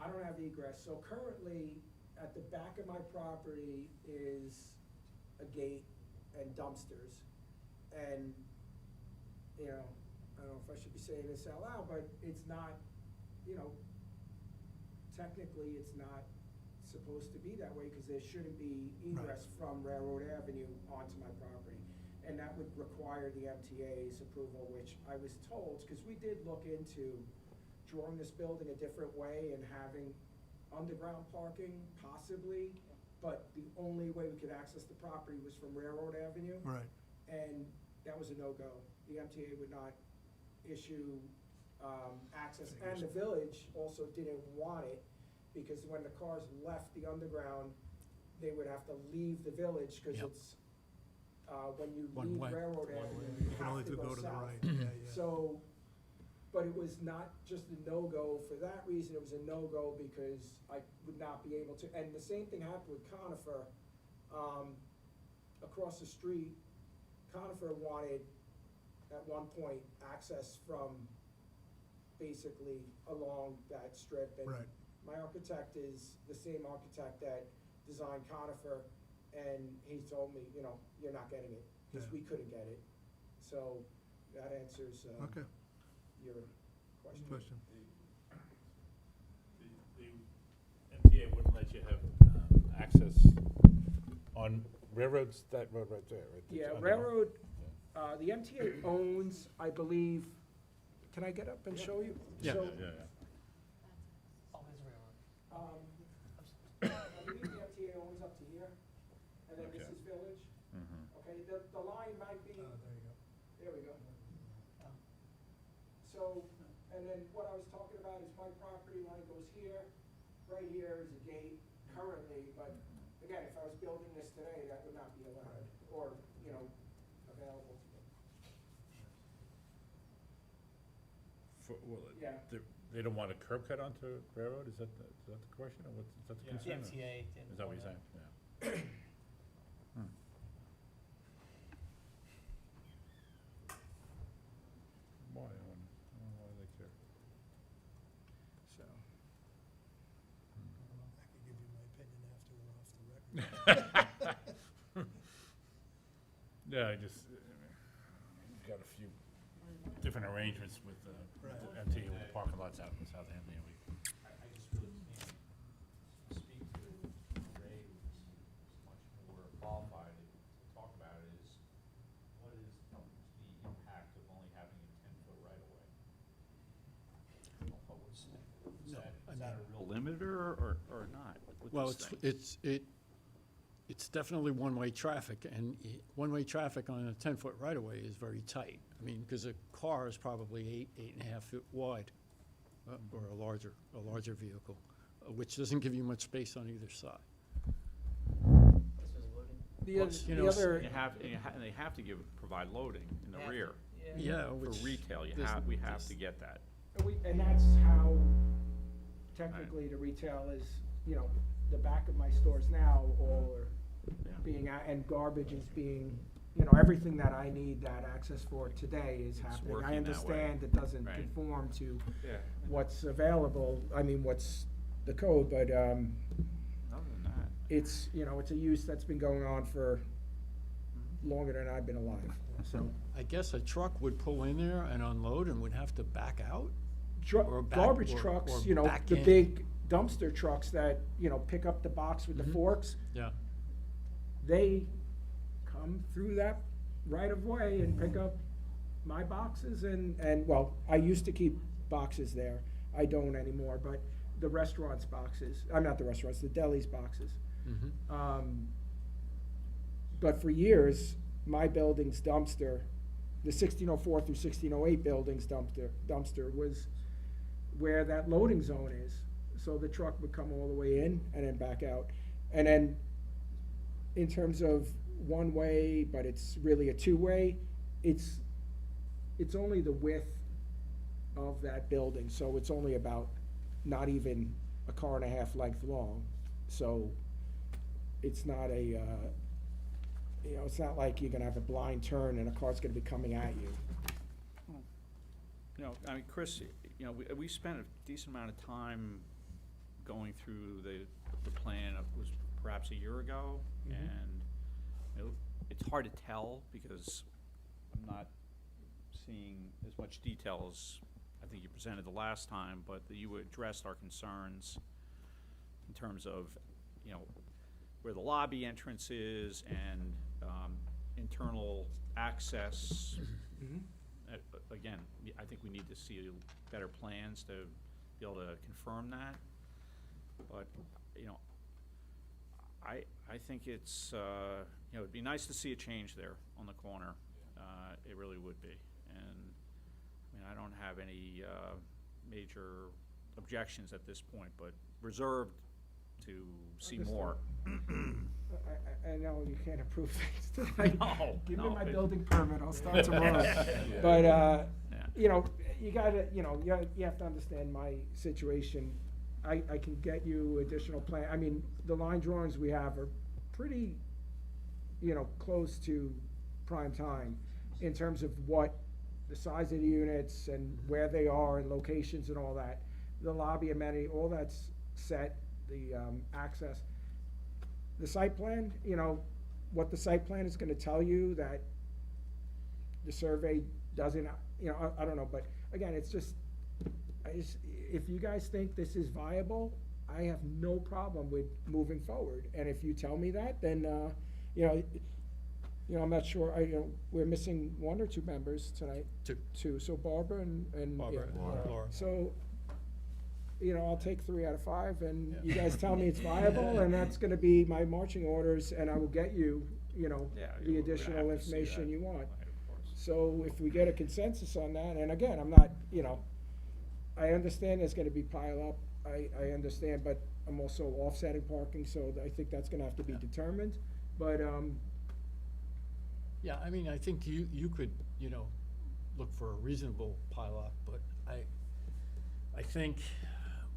[SPEAKER 13] I don't have egress, so currently, at the back of my property is a gate and dumpsters. And, you know, I don't know if I should be saying this out loud, but it's not, you know, technically, it's not supposed to be that way, because there shouldn't be egress from Railroad Avenue onto my property. And that would require the MTA's approval, which I was told, because we did look into drawing this building a different way and having underground parking possibly, but the only way we could access the property was from Railroad Avenue.
[SPEAKER 5] Right.
[SPEAKER 13] And that was a no-go. The MTA would not issue access, and the village also didn't want it, because when the cars left the underground, they would have to leave the village, because
[SPEAKER 1] Yep.
[SPEAKER 13] it's, when you
[SPEAKER 1] One
[SPEAKER 13] leave
[SPEAKER 1] way.
[SPEAKER 13] Railroad
[SPEAKER 1] One
[SPEAKER 13] Avenue,
[SPEAKER 1] way.
[SPEAKER 13] you
[SPEAKER 5] You can only
[SPEAKER 13] have to
[SPEAKER 5] go
[SPEAKER 13] go
[SPEAKER 5] to the
[SPEAKER 13] south.
[SPEAKER 5] right, yeah, yeah.
[SPEAKER 13] So, but it was not just a no-go for that reason, it was a no-go because I would not be able to, and the same thing happened with Conifer. Across the street, Conifer wanted, at one point, access from basically along that strip. And
[SPEAKER 5] Right.
[SPEAKER 13] my architect is the same architect that designed Conifer, and he told me, you know, you're not getting it, because
[SPEAKER 5] Yeah.
[SPEAKER 13] we couldn't get it. So that answers
[SPEAKER 5] Okay,
[SPEAKER 13] your question.
[SPEAKER 5] question.
[SPEAKER 10] The MTA wouldn't let you have access on railroads, that road right there, right?
[SPEAKER 13] Yeah,
[SPEAKER 10] That's
[SPEAKER 13] railroad, the MTA owns, I believe, can I get up and show you?
[SPEAKER 1] Yeah.
[SPEAKER 13] So,
[SPEAKER 10] Yeah.
[SPEAKER 13] I believe the MTA owns up to here, and then this
[SPEAKER 10] Okay.
[SPEAKER 13] is village.
[SPEAKER 10] Mhm.
[SPEAKER 13] Okay, the line might be,
[SPEAKER 5] There you go.
[SPEAKER 13] there we go. So, and then what I was talking about is my property line goes here, right here is a gate currently, but again, if I was building this today, that would not be allowed, or, you know, available to me. Yeah.
[SPEAKER 10] They don't want a curb cut onto railroad, is that the question, or what, is that the concern? or- Is that what you're saying? Yeah. Why, I don't know why they care.
[SPEAKER 13] So.
[SPEAKER 5] I could give you my opinion after we're off the record.
[SPEAKER 10] Yeah, I just, we've got a few different arrangements with the MTA with the parking lots out in Southampton.
[SPEAKER 8] I just really can't speak to Ray, who's much more qualified to talk about it, is what is the impact of only having a 10-foot right-of-way? I don't know what we're saying. Is that a real limiter or not? with
[SPEAKER 1] Well,
[SPEAKER 8] this
[SPEAKER 1] it's,
[SPEAKER 8] thing?
[SPEAKER 1] it's definitely one-way traffic, and one-way traffic on a 10-foot right-of-way is very tight. I mean, because a car is probably 8.5 feet wide, or a larger vehicle. which doesn't give you much space on either side.
[SPEAKER 13] The
[SPEAKER 1] Well,
[SPEAKER 13] oth-
[SPEAKER 1] you
[SPEAKER 13] the
[SPEAKER 1] know,
[SPEAKER 13] other,
[SPEAKER 2] And they have to provide loading in the rear.
[SPEAKER 1] Yeah,
[SPEAKER 2] For
[SPEAKER 1] which.
[SPEAKER 2] retail,
[SPEAKER 1] there's-
[SPEAKER 2] we have
[SPEAKER 1] there's-
[SPEAKER 2] to get that.
[SPEAKER 13] and that's how technically the retail is, you know, the back of my stores now all are
[SPEAKER 2] Yeah.
[SPEAKER 13] being, and garbage is being, you know, everything that I need that access for today is happening.
[SPEAKER 2] working
[SPEAKER 13] I
[SPEAKER 2] that
[SPEAKER 13] understand
[SPEAKER 2] way.
[SPEAKER 13] it doesn't
[SPEAKER 2] Right.
[SPEAKER 13] conform to
[SPEAKER 2] Yeah.
[SPEAKER 13] what's available, I mean, what's the code, but,
[SPEAKER 2] Other than that.
[SPEAKER 13] it's, you know, it's a use that's been going on for longer than I've been alive, so.
[SPEAKER 1] I guess a truck would pull in there and unload and would have to back out? Or back-
[SPEAKER 13] Garbage
[SPEAKER 1] or-
[SPEAKER 13] trucks,
[SPEAKER 1] or
[SPEAKER 13] you know,
[SPEAKER 1] back
[SPEAKER 13] the
[SPEAKER 1] in.
[SPEAKER 13] big dumpster trucks that, you know, pick up the box with the
[SPEAKER 1] Mhm.
[SPEAKER 13] forks,
[SPEAKER 1] Yeah.
[SPEAKER 13] they come through that right of way and pick up my boxes and, well, I used to keep boxes there. I don't anymore, but the restaurants' boxes, not the restaurants, the deli's boxes.
[SPEAKER 1] Mhm.
[SPEAKER 13] But for years, my building's dumpster, the 1604 through 1608 building's dumpster was where that loading zone is. So the truck would come all the way in and then back out. And then in terms of one way, but it's really a two-way, it's only the width of that building, so it's only about not even a car and a half length long. So it's not a, you know, it's not like you're gonna have a blind turn and a car's gonna be coming at you.
[SPEAKER 2] You know, I mean, Chris, you know, we spent a decent amount of time going through the plan, it was perhaps a year ago, and, you know, it's hard to tell because I'm not seeing as much detail as I think you presented the last time, but that you addressed our concerns in terms of, you know, where the lobby entrance is and, internal access. Again, I think we need to see better plans to be able to confirm that. But, you know, I think it's, you know, it'd be nice to see a change there on the corner. It really would be. And, I mean, I don't have any, major objections at this point, but reserved to see more.
[SPEAKER 13] I know you can't approve things tonight.
[SPEAKER 2] No,
[SPEAKER 13] Give me
[SPEAKER 2] no,
[SPEAKER 13] my
[SPEAKER 2] it-
[SPEAKER 13] building permit, I'll start tomorrow.
[SPEAKER 2] Yeah.
[SPEAKER 13] But,
[SPEAKER 2] Yeah.
[SPEAKER 13] you know, you gotta, you know, you have to understand my situation. I can get you additional plan, I mean, the line drawings we have are pretty, you know, close to prime time in terms of what the size of the units and where they are and locations and all that. The lobby amenity, all that's set, the, access. The site plan, you know, what the site plan is gonna tell you that the survey doesn't, you know, I don't know, but again, it's just, if you guys think this is viable, I have no problem with moving forward. And if you tell me that, then, you know, I'm not sure, you know, we're missing one or two members tonight.
[SPEAKER 1] Two.
[SPEAKER 13] So Barbara and,
[SPEAKER 1] Barbara
[SPEAKER 13] yeah.
[SPEAKER 1] and Laura.
[SPEAKER 13] So, you know, I'll take 3 out of 5, and you guys tell me it's viable, and that's gonna be my marching orders, and I will get you, you know,
[SPEAKER 2] Yeah,
[SPEAKER 13] the
[SPEAKER 2] we're gonna
[SPEAKER 13] additional
[SPEAKER 2] have to see
[SPEAKER 13] information
[SPEAKER 2] that.
[SPEAKER 13] you want.
[SPEAKER 2] Right, of course.
[SPEAKER 13] So if we get a consensus on that, and again, I'm not, you know, I understand there's gonna be pile up, I understand, but I'm also offsetting parking, so I think that's gonna have to be
[SPEAKER 1] Yeah.
[SPEAKER 13] determined, but,
[SPEAKER 1] Yeah, I mean, I think you could, you know, look for a reasonable pile-up, but I think,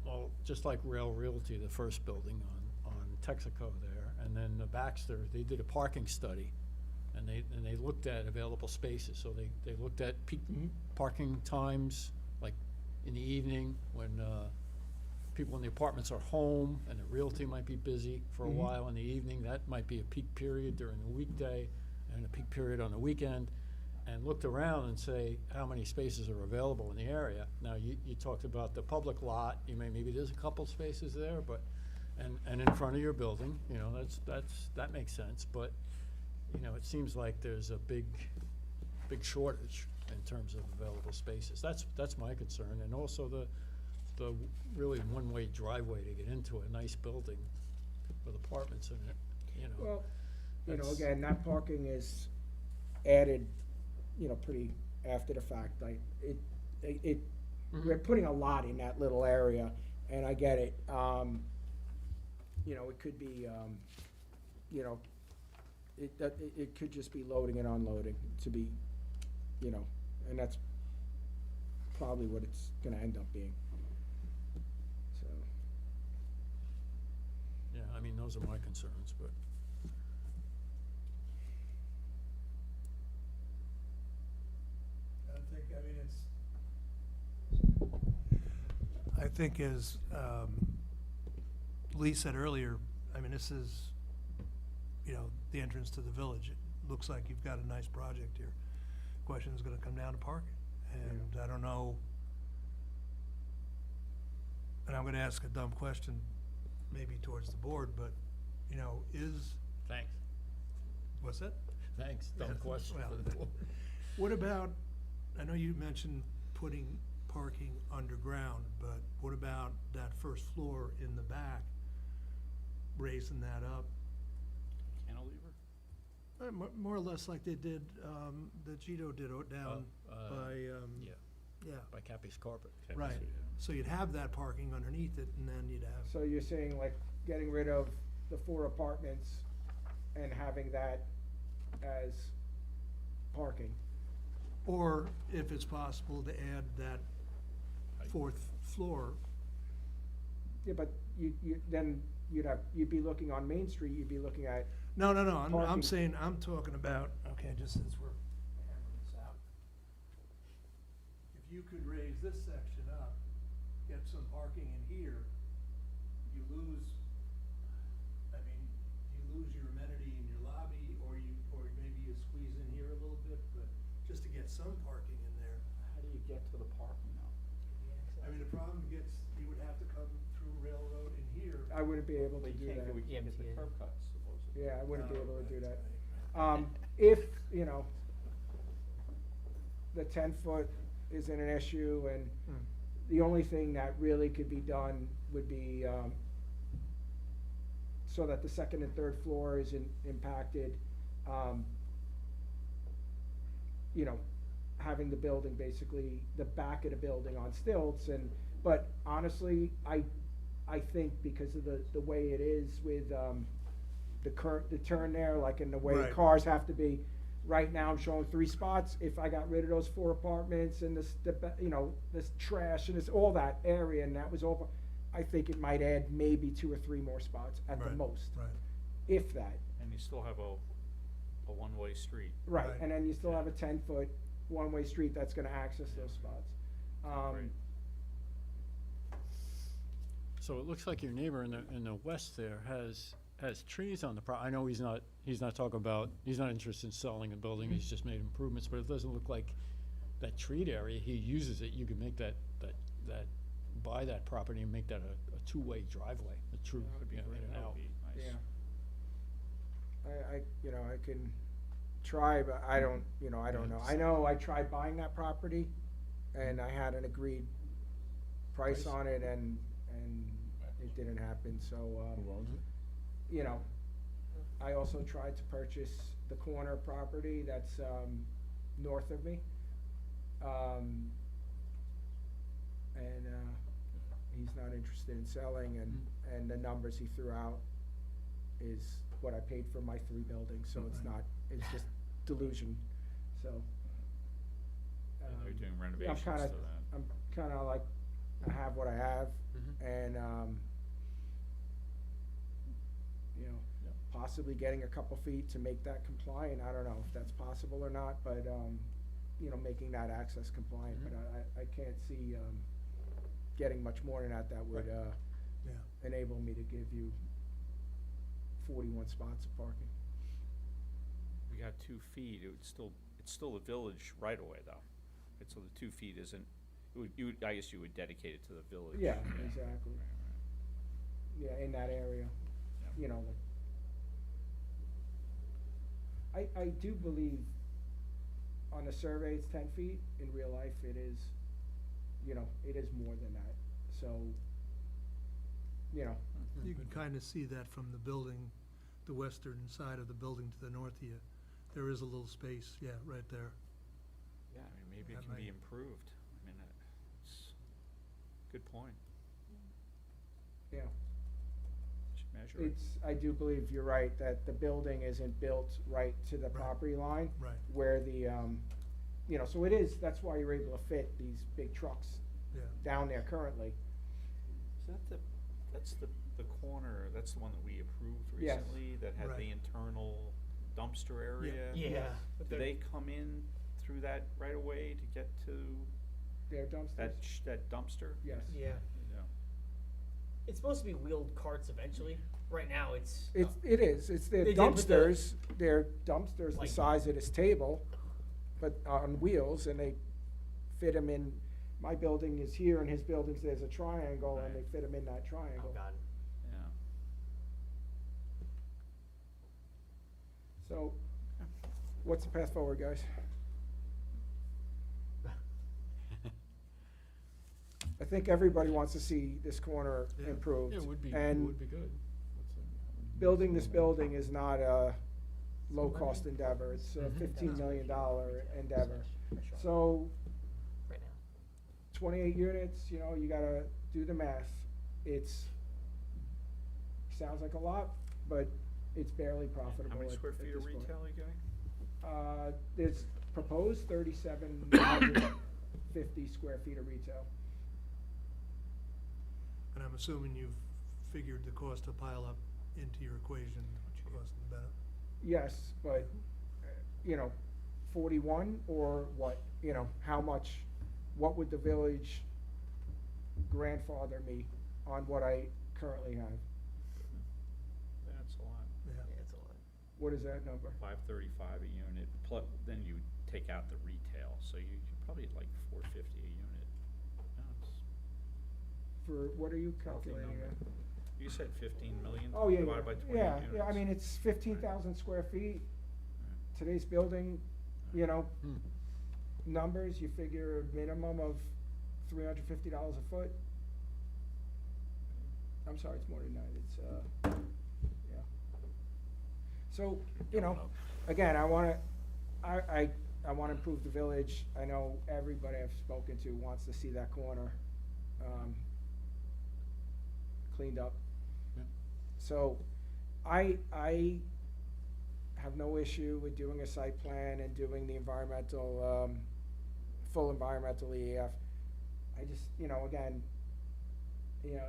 [SPEAKER 1] well, just like Rail Realty, the first building on Texaco there, and then the Baxter, they did a parking study, and they looked at available spaces, so they looked at peak parking times, like in the evening, when people in the apartments are home, and the realty might be busy for a while in the evening, that might be a peak period during the weekday, and a peak period on the weekend, and looked around and say how many spaces are available in the area. Now, you talked about the public lot, maybe there's a couple spaces there, but, and in front of your building, you know, that makes sense, but, you know, it seems like there's a big shortage in terms of available spaces. That's my concern, and also the really one-way driveway to get into a nice building with apartments in it, you know.
[SPEAKER 13] well, you know,
[SPEAKER 1] That's-
[SPEAKER 13] again, that parking is added, you know, pretty after the fact, we're putting a lot in that little area, and I get it. You know, it could be, you know, it could just be loading and unloading to be, you know, and that's probably what it's gonna end up being. So,
[SPEAKER 1] Yeah, I mean, those are my concerns, but.
[SPEAKER 5] I think as Lee said earlier, I mean, this is, you know, the entrance to the village. It looks like you've got a nice project here. Question is gonna come down to parking, and I don't know. And I'm gonna ask a dumb question, maybe towards the board, but, you know,
[SPEAKER 1] Thanks.
[SPEAKER 5] what's that?
[SPEAKER 1] Thanks, dumb
[SPEAKER 5] Yeah,
[SPEAKER 1] question
[SPEAKER 5] well,
[SPEAKER 1] for the board.
[SPEAKER 5] What about, I know you mentioned putting parking underground, but what about that first floor in the back? Raising that up?
[SPEAKER 2] Cantilever?
[SPEAKER 5] More or less like they did, that Gito did down by,
[SPEAKER 1] Yeah,
[SPEAKER 5] yeah,
[SPEAKER 1] by Cappy's Carpet.
[SPEAKER 5] right. So you'd have that parking underneath it, and then you'd have,
[SPEAKER 13] so you're saying like getting rid of the 4 apartments and having that as parking?
[SPEAKER 5] or if it's possible to add that 4th floor.
[SPEAKER 13] Yeah, but then you'd be looking on Main Street, you'd be looking at,
[SPEAKER 5] No, I'm
[SPEAKER 13] Parking.
[SPEAKER 5] saying, I'm talking about, okay, just since we're hammering this out. If you could raise this section up, get some parking in here, you lose, I mean, you lose your amenity in your lobby, or maybe you squeeze in here a little bit, but just to get some parking in there.
[SPEAKER 6] How do you get to the parking now?
[SPEAKER 5] I mean, the problem gets, you would have to come through Railroad in here.
[SPEAKER 13] I wouldn't be able to
[SPEAKER 6] We
[SPEAKER 13] do
[SPEAKER 6] can't,
[SPEAKER 13] that.
[SPEAKER 6] we can't get the
[SPEAKER 3] EMTA.
[SPEAKER 6] curb cuts, supposedly.
[SPEAKER 13] Yeah, I wouldn't be
[SPEAKER 5] Oh,
[SPEAKER 13] able to do
[SPEAKER 5] right,
[SPEAKER 13] that.
[SPEAKER 5] right.
[SPEAKER 13] If, you know, the 10-foot isn't an issue, and the only thing that really could be done would be, so that the 2nd and 3rd floor isn't impacted, you know, having the building, basically, the back of the building on stilts, but honestly, I think because of the way it is with, the turn there, like in the way
[SPEAKER 5] Right.
[SPEAKER 13] cars have to be. Right now, I'm showing 3 spots. If I got rid of those 4 apartments and you know, this trash and all that area, and that was over, I think it might add maybe 2 or 3 more spots at the
[SPEAKER 5] Right,
[SPEAKER 13] most,
[SPEAKER 5] Right.
[SPEAKER 13] if that.
[SPEAKER 2] And you still have a one-way street.
[SPEAKER 13] Right,
[SPEAKER 5] Right.
[SPEAKER 13] and then you still have a 10-foot one-way street that's gonna access those spots.
[SPEAKER 2] Right.
[SPEAKER 1] So it looks like your neighbor in the west there has trees on the I know he's not interested in selling a building, he's just made improvements, but it doesn't look like that treat area, he uses it, you could make that, buy that property and make that a 2-way driveway, a true,
[SPEAKER 2] That would be
[SPEAKER 1] you know,
[SPEAKER 2] great.
[SPEAKER 1] in and
[SPEAKER 2] That
[SPEAKER 1] out.
[SPEAKER 2] would be nice.
[SPEAKER 13] I you know, I can try, but I don't know. I know I tried buying that property, and I had an agreed price
[SPEAKER 1] Price?
[SPEAKER 13] on it, and it didn't happen, so,
[SPEAKER 10] Who owns it?
[SPEAKER 13] you know, I also tried to purchase the corner property that's, north of me. And, he's not interested in selling, and the numbers he threw out is what I paid for my 3 buildings, so it's not, it's just delusion, so.
[SPEAKER 2] And they're
[SPEAKER 13] um,
[SPEAKER 2] doing
[SPEAKER 13] yeah,
[SPEAKER 2] renovations to that.
[SPEAKER 13] I'm kinda like, I have what I have, and, you know,
[SPEAKER 1] Yeah.
[SPEAKER 13] possibly getting a couple feet to make that compliant, I don't know if that's possible or not, but, you know, making that access compliant, but I can't see, getting much more than that would,
[SPEAKER 5] Yeah.
[SPEAKER 13] enable me to give you 41 spots of parking.
[SPEAKER 2] We got 2 feet, it's still a village right away though. Right, so the 2 feet isn't, I guess you would dedicate it to the village.
[SPEAKER 13] Yeah, exactly. Yeah, in that area,
[SPEAKER 2] Yeah.
[SPEAKER 13] you know, I do believe on the survey it's 10 feet, in real life it is, you know, it is more than that, so, you know,
[SPEAKER 5] You can kind of see that from the building, the western side of the building to the north of you. There is a little space, yeah, right there.
[SPEAKER 2] Yeah, I mean, maybe it
[SPEAKER 5] That
[SPEAKER 2] can be
[SPEAKER 5] might-
[SPEAKER 2] improved. I mean, it's, good point.
[SPEAKER 13] Yeah.
[SPEAKER 2] Should measure it.
[SPEAKER 13] I do believe you're right, that the building isn't built right to the
[SPEAKER 5] Right.
[SPEAKER 13] property line.
[SPEAKER 5] Right.
[SPEAKER 13] Where the, you know, so it is, that's why you're able to fit these big trucks
[SPEAKER 5] Yeah.
[SPEAKER 13] down there currently.
[SPEAKER 2] Is that that's the corner, that's the one that we approved
[SPEAKER 13] Yes.
[SPEAKER 2] recently, that had
[SPEAKER 5] Right.
[SPEAKER 2] the internal dumpster area?
[SPEAKER 3] Yeah. but
[SPEAKER 2] Do
[SPEAKER 3] they're-
[SPEAKER 2] they come in through that right away to get to
[SPEAKER 13] Their dumpsters?
[SPEAKER 2] that dumpster?
[SPEAKER 13] Yes.
[SPEAKER 3] Yeah.
[SPEAKER 2] Yeah.
[SPEAKER 3] It's supposed to be wheeled carts eventually. Right now, it's.
[SPEAKER 13] It is, it's their
[SPEAKER 3] They did with the-
[SPEAKER 13] dumpsters, they're dumpsters the
[SPEAKER 3] Like-
[SPEAKER 13] size of this table, but on wheels, and they fit them in, my building is here, and his building's, there's a triangle, and they
[SPEAKER 2] Right.
[SPEAKER 13] fit them in that triangle.
[SPEAKER 3] Oh, God.
[SPEAKER 2] Yeah.
[SPEAKER 13] So, what's the path forward, guys? I think everybody wants to see this corner
[SPEAKER 5] Yeah.
[SPEAKER 13] improved.
[SPEAKER 1] Yeah, it would be
[SPEAKER 13] And
[SPEAKER 1] good.
[SPEAKER 13] building this building is not a low-cost endeavor, it's a $15 million endeavor. So,
[SPEAKER 3] Right now.
[SPEAKER 13] 28 units, you know, you gotta do the math. Sounds like a lot, but it's barely profitable.
[SPEAKER 2] How many
[SPEAKER 13] at-
[SPEAKER 2] square
[SPEAKER 13] at
[SPEAKER 2] feet of
[SPEAKER 13] this point.
[SPEAKER 2] retail are you getting?
[SPEAKER 13] There's proposed 3,750 square feet of retail.
[SPEAKER 5] And I'm assuming you've figured the cost to pile up into your equation, cost and benefit.
[SPEAKER 13] Yes, but, you know, 41 or what, you know, how much, what would the village grandfather me on what I currently have?
[SPEAKER 2] That's a lot.
[SPEAKER 5] Yeah.
[SPEAKER 3] Yeah, it's a lot.
[SPEAKER 13] What is that number?
[SPEAKER 2] 535 a unit, plus, then you take out the retail, so you're probably at like 450 a unit. No, it's-
[SPEAKER 13] For, what are you
[SPEAKER 2] Healthy
[SPEAKER 13] calculating
[SPEAKER 2] number.
[SPEAKER 13] at?
[SPEAKER 2] You said 15 million
[SPEAKER 13] Oh, yeah,
[SPEAKER 2] divided by 20
[SPEAKER 13] yeah,
[SPEAKER 2] units.
[SPEAKER 13] yeah, I mean, it's 15,000 square feet.
[SPEAKER 2] Right.
[SPEAKER 13] Today's building, you know,
[SPEAKER 1] Hmm.
[SPEAKER 13] numbers, you figure a minimum of $350 a foot. I'm sorry, it's more than that, it's, yeah. So, you know, again, I wanna improve the village. I know everybody I've spoken to wants to see that corner, cleaned up.
[SPEAKER 1] Yeah.
[SPEAKER 13] So, I have no issue with doing a site plan and doing the environmental, full environmental EAF. I just, you know, again, you know,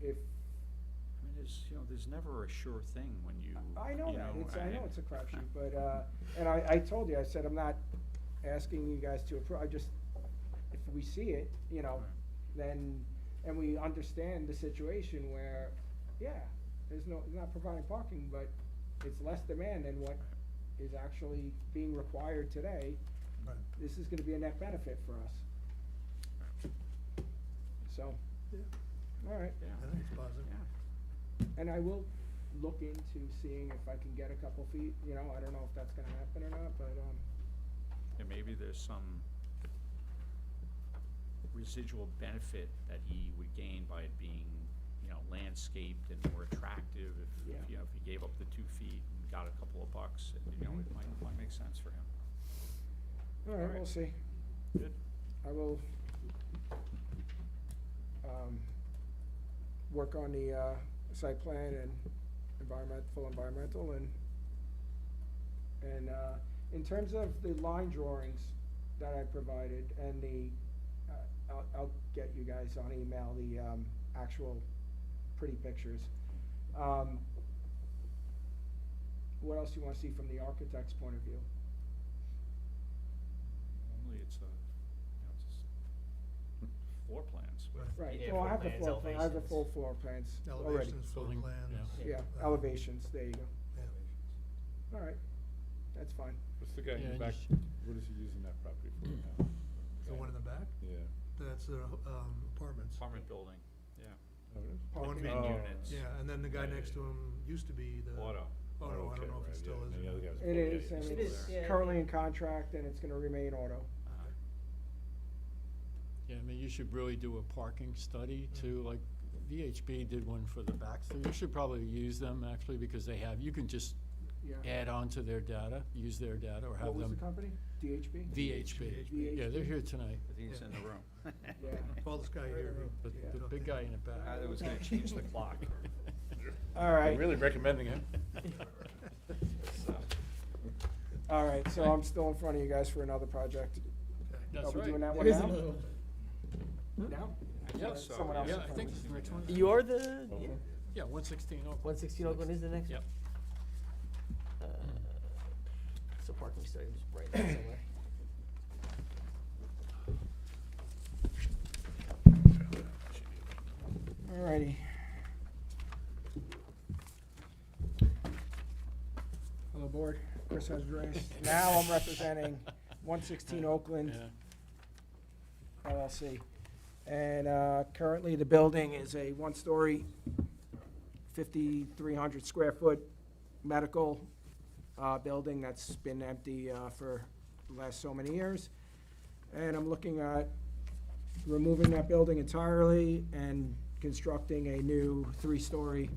[SPEAKER 13] if,
[SPEAKER 2] I mean, there's never a sure thing when you.
[SPEAKER 13] I know
[SPEAKER 2] you
[SPEAKER 13] that,
[SPEAKER 2] know,
[SPEAKER 13] I know it's a crapshoot, but, and I told you, I said, I'm not asking you guys to approve, I just, if we see it, you know, then, and we understand the situation where, yeah, it's not providing parking, but it's less demand than what is actually being required today.
[SPEAKER 5] Right.
[SPEAKER 13] This is gonna be a net benefit for us. So,
[SPEAKER 5] Yeah,
[SPEAKER 13] all right,
[SPEAKER 2] Yeah.
[SPEAKER 5] I think it's positive.
[SPEAKER 2] Yeah.
[SPEAKER 13] and I will look into seeing if I can get a couple feet, you know, I don't know if that's gonna happen or not, but,
[SPEAKER 2] And maybe there's some residual benefit that he would gain by it being, you know, landscaped and more attractive if,
[SPEAKER 13] Yeah.
[SPEAKER 2] you know, if he gave up the 2 feet and got a couple of bucks, you know, it might make sense for him.
[SPEAKER 13] all
[SPEAKER 2] All
[SPEAKER 13] right,
[SPEAKER 2] right.
[SPEAKER 13] we'll see.
[SPEAKER 2] Good.
[SPEAKER 13] I will, work on the, site plan and full environmental, and, in terms of the line drawings that I provided, and the, I'll get you guys on email the, actual pretty pictures. What else do you wanna see from the architect's point of view?
[SPEAKER 2] Normally it's you know, just floor plans.
[SPEAKER 5] Right.
[SPEAKER 13] Right,
[SPEAKER 3] Yeah,
[SPEAKER 13] well, I
[SPEAKER 3] floor
[SPEAKER 13] have the
[SPEAKER 3] plans,
[SPEAKER 13] floor plan, I have the
[SPEAKER 3] elevations.
[SPEAKER 13] full floor plans already.
[SPEAKER 5] Elevations, floor
[SPEAKER 1] Building,
[SPEAKER 5] plans.
[SPEAKER 13] Yeah,
[SPEAKER 5] uh,
[SPEAKER 13] elevations, there you go.
[SPEAKER 5] Yeah.
[SPEAKER 13] All right, that's fine.
[SPEAKER 10] What's the guy
[SPEAKER 1] Yeah,
[SPEAKER 10] in the
[SPEAKER 1] and
[SPEAKER 10] back,
[SPEAKER 1] you
[SPEAKER 10] what is he using that property for now?
[SPEAKER 5] The one in the back,
[SPEAKER 10] Yeah.
[SPEAKER 5] that's apartments.
[SPEAKER 2] Apartment building, yeah.
[SPEAKER 10] Oh, it is?
[SPEAKER 5] One
[SPEAKER 2] 10
[SPEAKER 5] big-
[SPEAKER 2] units.
[SPEAKER 5] Yeah, and then the guy
[SPEAKER 10] Yeah,
[SPEAKER 5] next
[SPEAKER 10] yeah,
[SPEAKER 5] to him used to be the.
[SPEAKER 2] Auto.
[SPEAKER 5] Oh, no, I
[SPEAKER 10] Okay,
[SPEAKER 5] don't know if it
[SPEAKER 10] right,
[SPEAKER 5] still
[SPEAKER 10] yeah,
[SPEAKER 5] is.
[SPEAKER 10] and the other guy was-
[SPEAKER 13] It
[SPEAKER 10] yeah,
[SPEAKER 13] is,
[SPEAKER 10] yeah,
[SPEAKER 13] I
[SPEAKER 10] he's
[SPEAKER 13] mean,
[SPEAKER 10] still
[SPEAKER 13] it's
[SPEAKER 10] there.
[SPEAKER 3] yeah.
[SPEAKER 13] currently in contract, and it's gonna remain auto.
[SPEAKER 1] Yeah, I mean, you should really do a parking study too, like VHB did one for the back, so you should probably use them actually, because they have, you can just
[SPEAKER 13] Yeah.
[SPEAKER 1] add on to their data, use their data, or
[SPEAKER 13] What
[SPEAKER 1] have
[SPEAKER 13] was the
[SPEAKER 1] them.
[SPEAKER 13] company? DHB?
[SPEAKER 1] VHB. Yeah, they're here tonight.
[SPEAKER 2] I think it's in the room.
[SPEAKER 13] Yeah.
[SPEAKER 5] Tallest guy here.
[SPEAKER 1] The big guy in the back.
[SPEAKER 2] I was gonna change the clock.
[SPEAKER 13] All
[SPEAKER 10] I'm
[SPEAKER 13] right,
[SPEAKER 10] really recommending it.
[SPEAKER 13] all right, so I'm still in front of you guys for another project.
[SPEAKER 1] That's
[SPEAKER 13] Are we
[SPEAKER 1] right.
[SPEAKER 13] doing that one
[SPEAKER 3] There is
[SPEAKER 13] now?
[SPEAKER 3] another one.
[SPEAKER 13] Now?
[SPEAKER 2] Yes, so,
[SPEAKER 13] Someone else
[SPEAKER 1] Yeah,
[SPEAKER 13] in
[SPEAKER 1] I
[SPEAKER 13] front
[SPEAKER 1] think
[SPEAKER 13] of me.
[SPEAKER 1] which one?
[SPEAKER 3] You are the,
[SPEAKER 1] Yeah, 116 Oakland.
[SPEAKER 3] 116 Oakland is the next one?
[SPEAKER 1] Yep.
[SPEAKER 3] So parking study, just right there somewhere.
[SPEAKER 13] All righty. Hello, board. Chris Andres. Now I'm representing 116 Oakland
[SPEAKER 1] Yeah.
[SPEAKER 13] LLC. And currently, the building is a one-story, 5,300 square foot medical building that's been empty for the last so many years. And I'm looking at removing that building entirely and constructing a new three-story,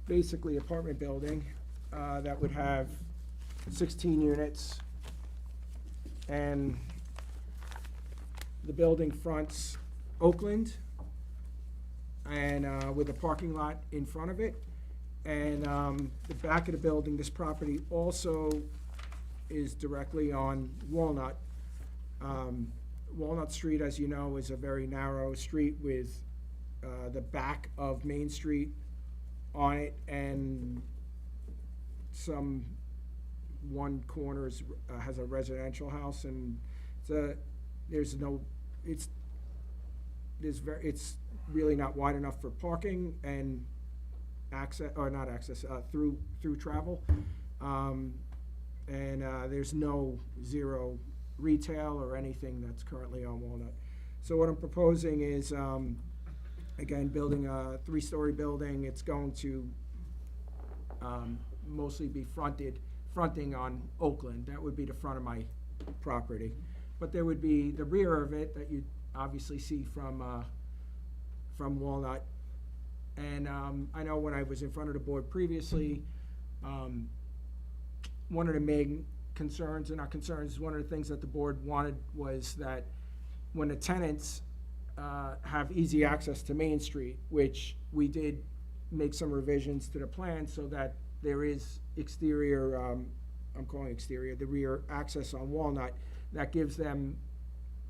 [SPEAKER 13] basically apartment building that would have 16 units. And the building fronts Oakland and with a parking lot in front of it. And the back of the building, this property also is directly on Walnut. Walnut Street, as you know, is a very narrow street with the back of Main Street on it, and one corner has a residential house, and it's really not wide enough for parking and access, or not access, through travel. And there's zero retail or anything that's currently on Walnut. So what I'm proposing is, again, building a three-story building. It's going to mostly be fronting on Oakland. That would be the front of my property. But there would be the rear of it that you'd obviously see from Walnut. And I know when I was in front of the board previously, one of the main concerns, and not concerns, one of the things that the board wanted was that when the tenants have easy access to Main Street, which we did make some revisions to the plan so that there is exterior, I'm calling exterior, the rear access on Walnut, that gives them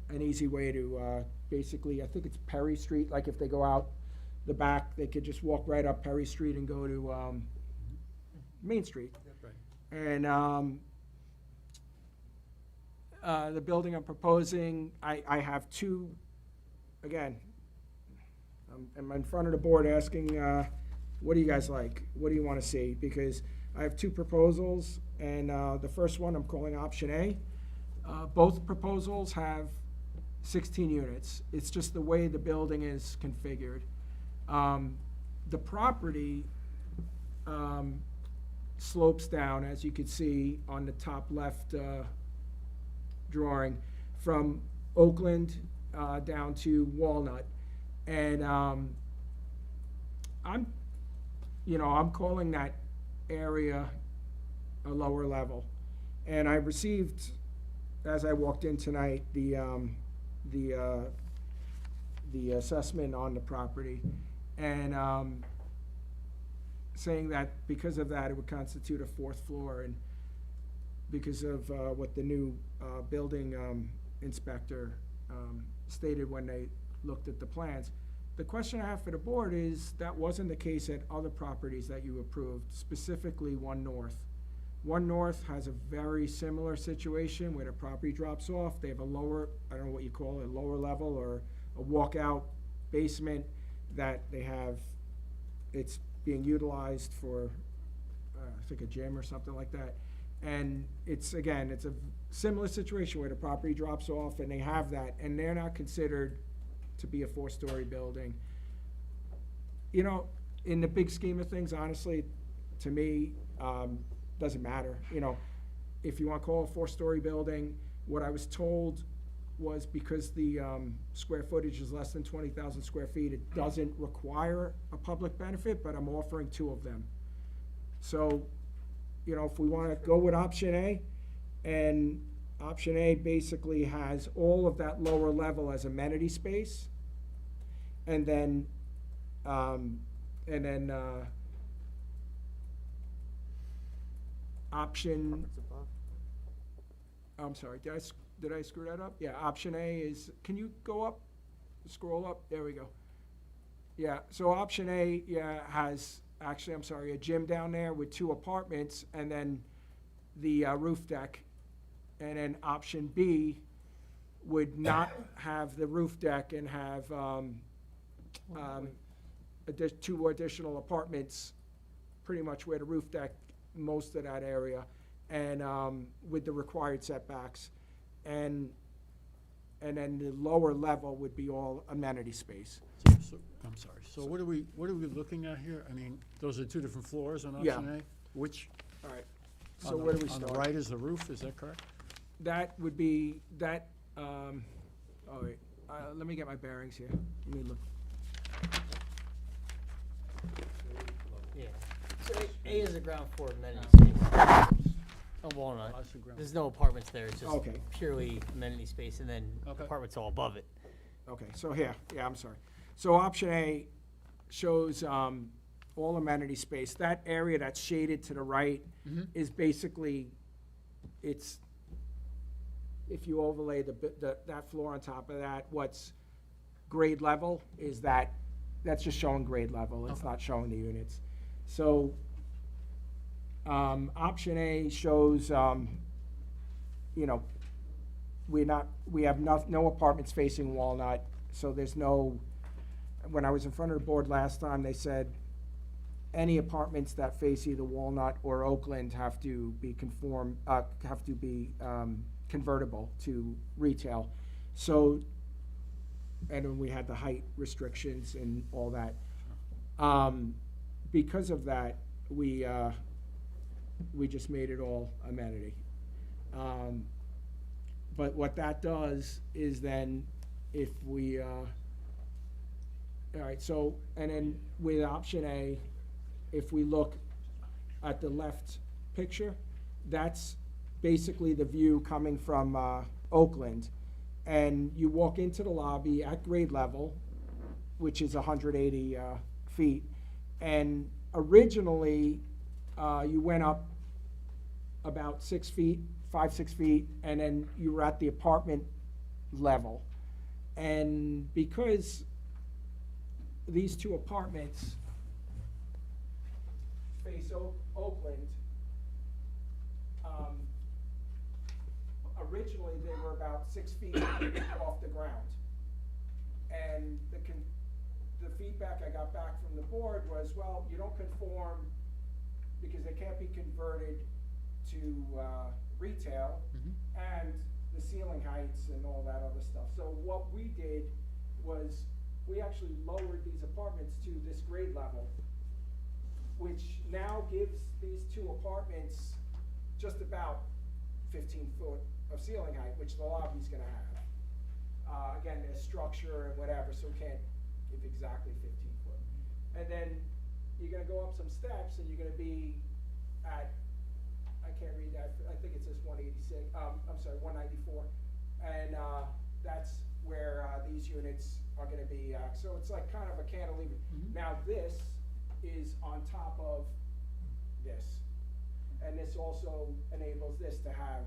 [SPEAKER 13] an easy way to basically, I think it's Perry Street, like if they go out the back, they could just walk right up Perry Street and go to Main Street. And the building I'm proposing, I have two, again, I'm in front of the board asking, what do you guys like? What do you want to see? Because I have two proposals, and the first one I'm calling option A. Both proposals have 16 units. It's just the way the building is configured. The property slopes down, as you can see on the top left drawing, from Oakland down to Walnut. And I'm calling that area a lower level. And I received, as I walked in tonight, the assessment on the property, and saying that because of that, it would constitute a fourth floor, and because of what the new building inspector stated when they looked at the plans. The question I have for the board is, that wasn't the case at other properties that you approved, specifically One North. One North has a very similar situation where the property drops off. They have a lower, I don't know what you call it, a lower level or a walkout basement that they have, it's being utilized for, I think a gym or something like that. And it's, again, it's a similar situation where the property drops off and they have that, and they're not considered to be a four-story building. You know, in the big scheme of things, honestly, to me, doesn't matter. You know, if you want to call it a four-story building, what I was told was because the square footage is less than 20,000 square feet, it doesn't require a public benefit, but I'm offering two of them. So, you know, if we wanna go with option A, and option A basically has all of that lower level as amenity space. And then, option,
[SPEAKER 3] Apartments above.
[SPEAKER 13] I'm sorry, did I screw that up? Yeah, option A is, can you go up, scroll up, there we go. Yeah, so option A, yeah, has, actually, I'm sorry, a gym down there with 2 apartments, and then the roof deck. And then option B would not have the roof deck and have 2 additional apartments, pretty much where the roof deck, most of that area, and with the required setbacks. And then the lower level would be all amenity space.
[SPEAKER 1] So, I'm sorry, so what are we looking at here? I mean, those are 2 different floors on
[SPEAKER 13] Yeah.
[SPEAKER 1] option A? Which,
[SPEAKER 13] All right,
[SPEAKER 1] on
[SPEAKER 13] so
[SPEAKER 1] the-
[SPEAKER 13] where do we
[SPEAKER 1] on
[SPEAKER 13] start?
[SPEAKER 1] the right is the roof, is that correct?
[SPEAKER 13] That would be, that, all right, let me get my bearings here. Let me look.
[SPEAKER 3] Yeah. So A is a ground floor amenity space. On Walnut.
[SPEAKER 1] House and ground.
[SPEAKER 3] There's no apartments there, it's just
[SPEAKER 13] Okay.
[SPEAKER 3] purely amenity space, and then
[SPEAKER 1] Okay.
[SPEAKER 3] apartments all above it.
[SPEAKER 13] Okay, so here, yeah, I'm sorry. So option A shows all amenity space. That area that's shaded to the right is basically, it's, if you overlay that floor on top of that, what's grade level is that's just showing grade level. It's not showing the units. So option A shows, you know, we have no apartments facing Walnut, so there's no, when I was in front of the board last time, they said any apartments that face either Walnut or Oakland have to be convertible to retail. So, and then we had the height restrictions and all that. Because of that, we just made it all amenity. But what that does is then if we, all right, so, and then with option A, if we look at the left picture, that's basically the view coming from Oakland. And you walk into the lobby at grade level, which is 180 feet. And originally, you went up about 6 feet, 5-6 feet, and then you were at the apartment level. And because these 2 apartments face Oakland, originally they were about 6 feet off the ground. And the feedback I got back from the board was, well, you don't conform because they can't be converted to retail, and the ceiling heights and all that other stuff. So what we did was we actually lowered these apartments to this grade level, which now gives these 2 apartments just about 15 foot of ceiling height, which the lobby's gonna have. Again, there's structure and whatever, so we can't give exactly 15 foot. And then you're gonna go up some steps and you're gonna be at, I can't read that, I think it says 186, I'm sorry, 194. And that's where these units are gonna be, so it's like kind of a cantilever. Now this is on top of this. And this also enables this to have,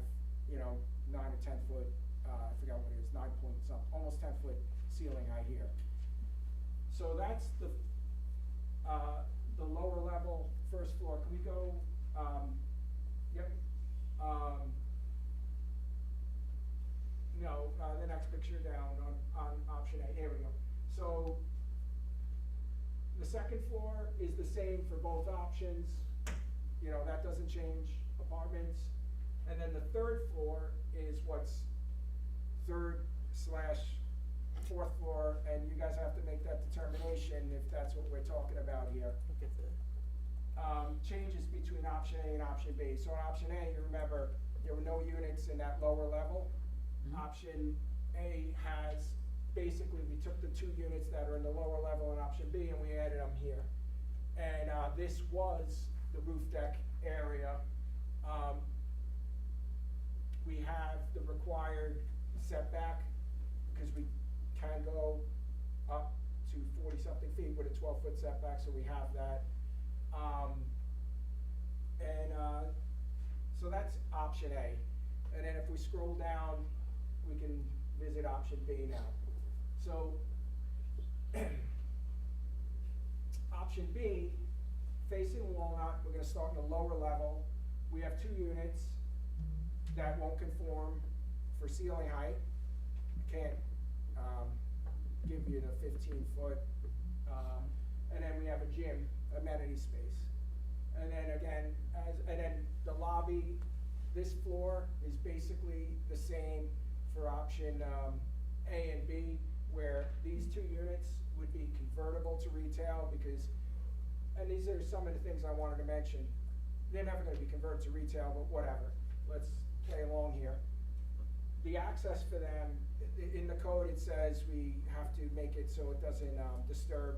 [SPEAKER 13] you know, 9 or 10 foot, I forgot what it is, 9 point something, almost 10 foot ceiling height here. So that's the lower level, first floor. Can we go, yep. No, the next picture down on option A, here we go. So the second floor is the same for both options. You know, that doesn't change apartments. And then the third floor is what's 3rd/4th floor, and you guys have to make that determination if that's what we're talking about here. Changes between option A and option B. So in option A, you remember, there were no units in that lower level. Option A has, basically, we took the 2 units that are in the lower level in option B and we added them here. And this was the roof deck area, We have the required setback, because we can go up to 40-something feet with a 12-foot setback, so we have that. So that's option A. And then if we scroll down, we can visit option B now. So, option B, facing Walnut, we're gonna start in the lower level. We have 2 units that won't conform for ceiling height. Can't give you the 15-foot. And then we have a gym amenity space. And then again, and then the lobby, this floor is basically the same for option A and B, where these 2 units would be convertible to retail because, and these are some of the things I wanted to mention. They're never gonna be converted to retail, but whatever. Let's play along here. The access for them, in the code, it says we have to make it so it doesn't disturb,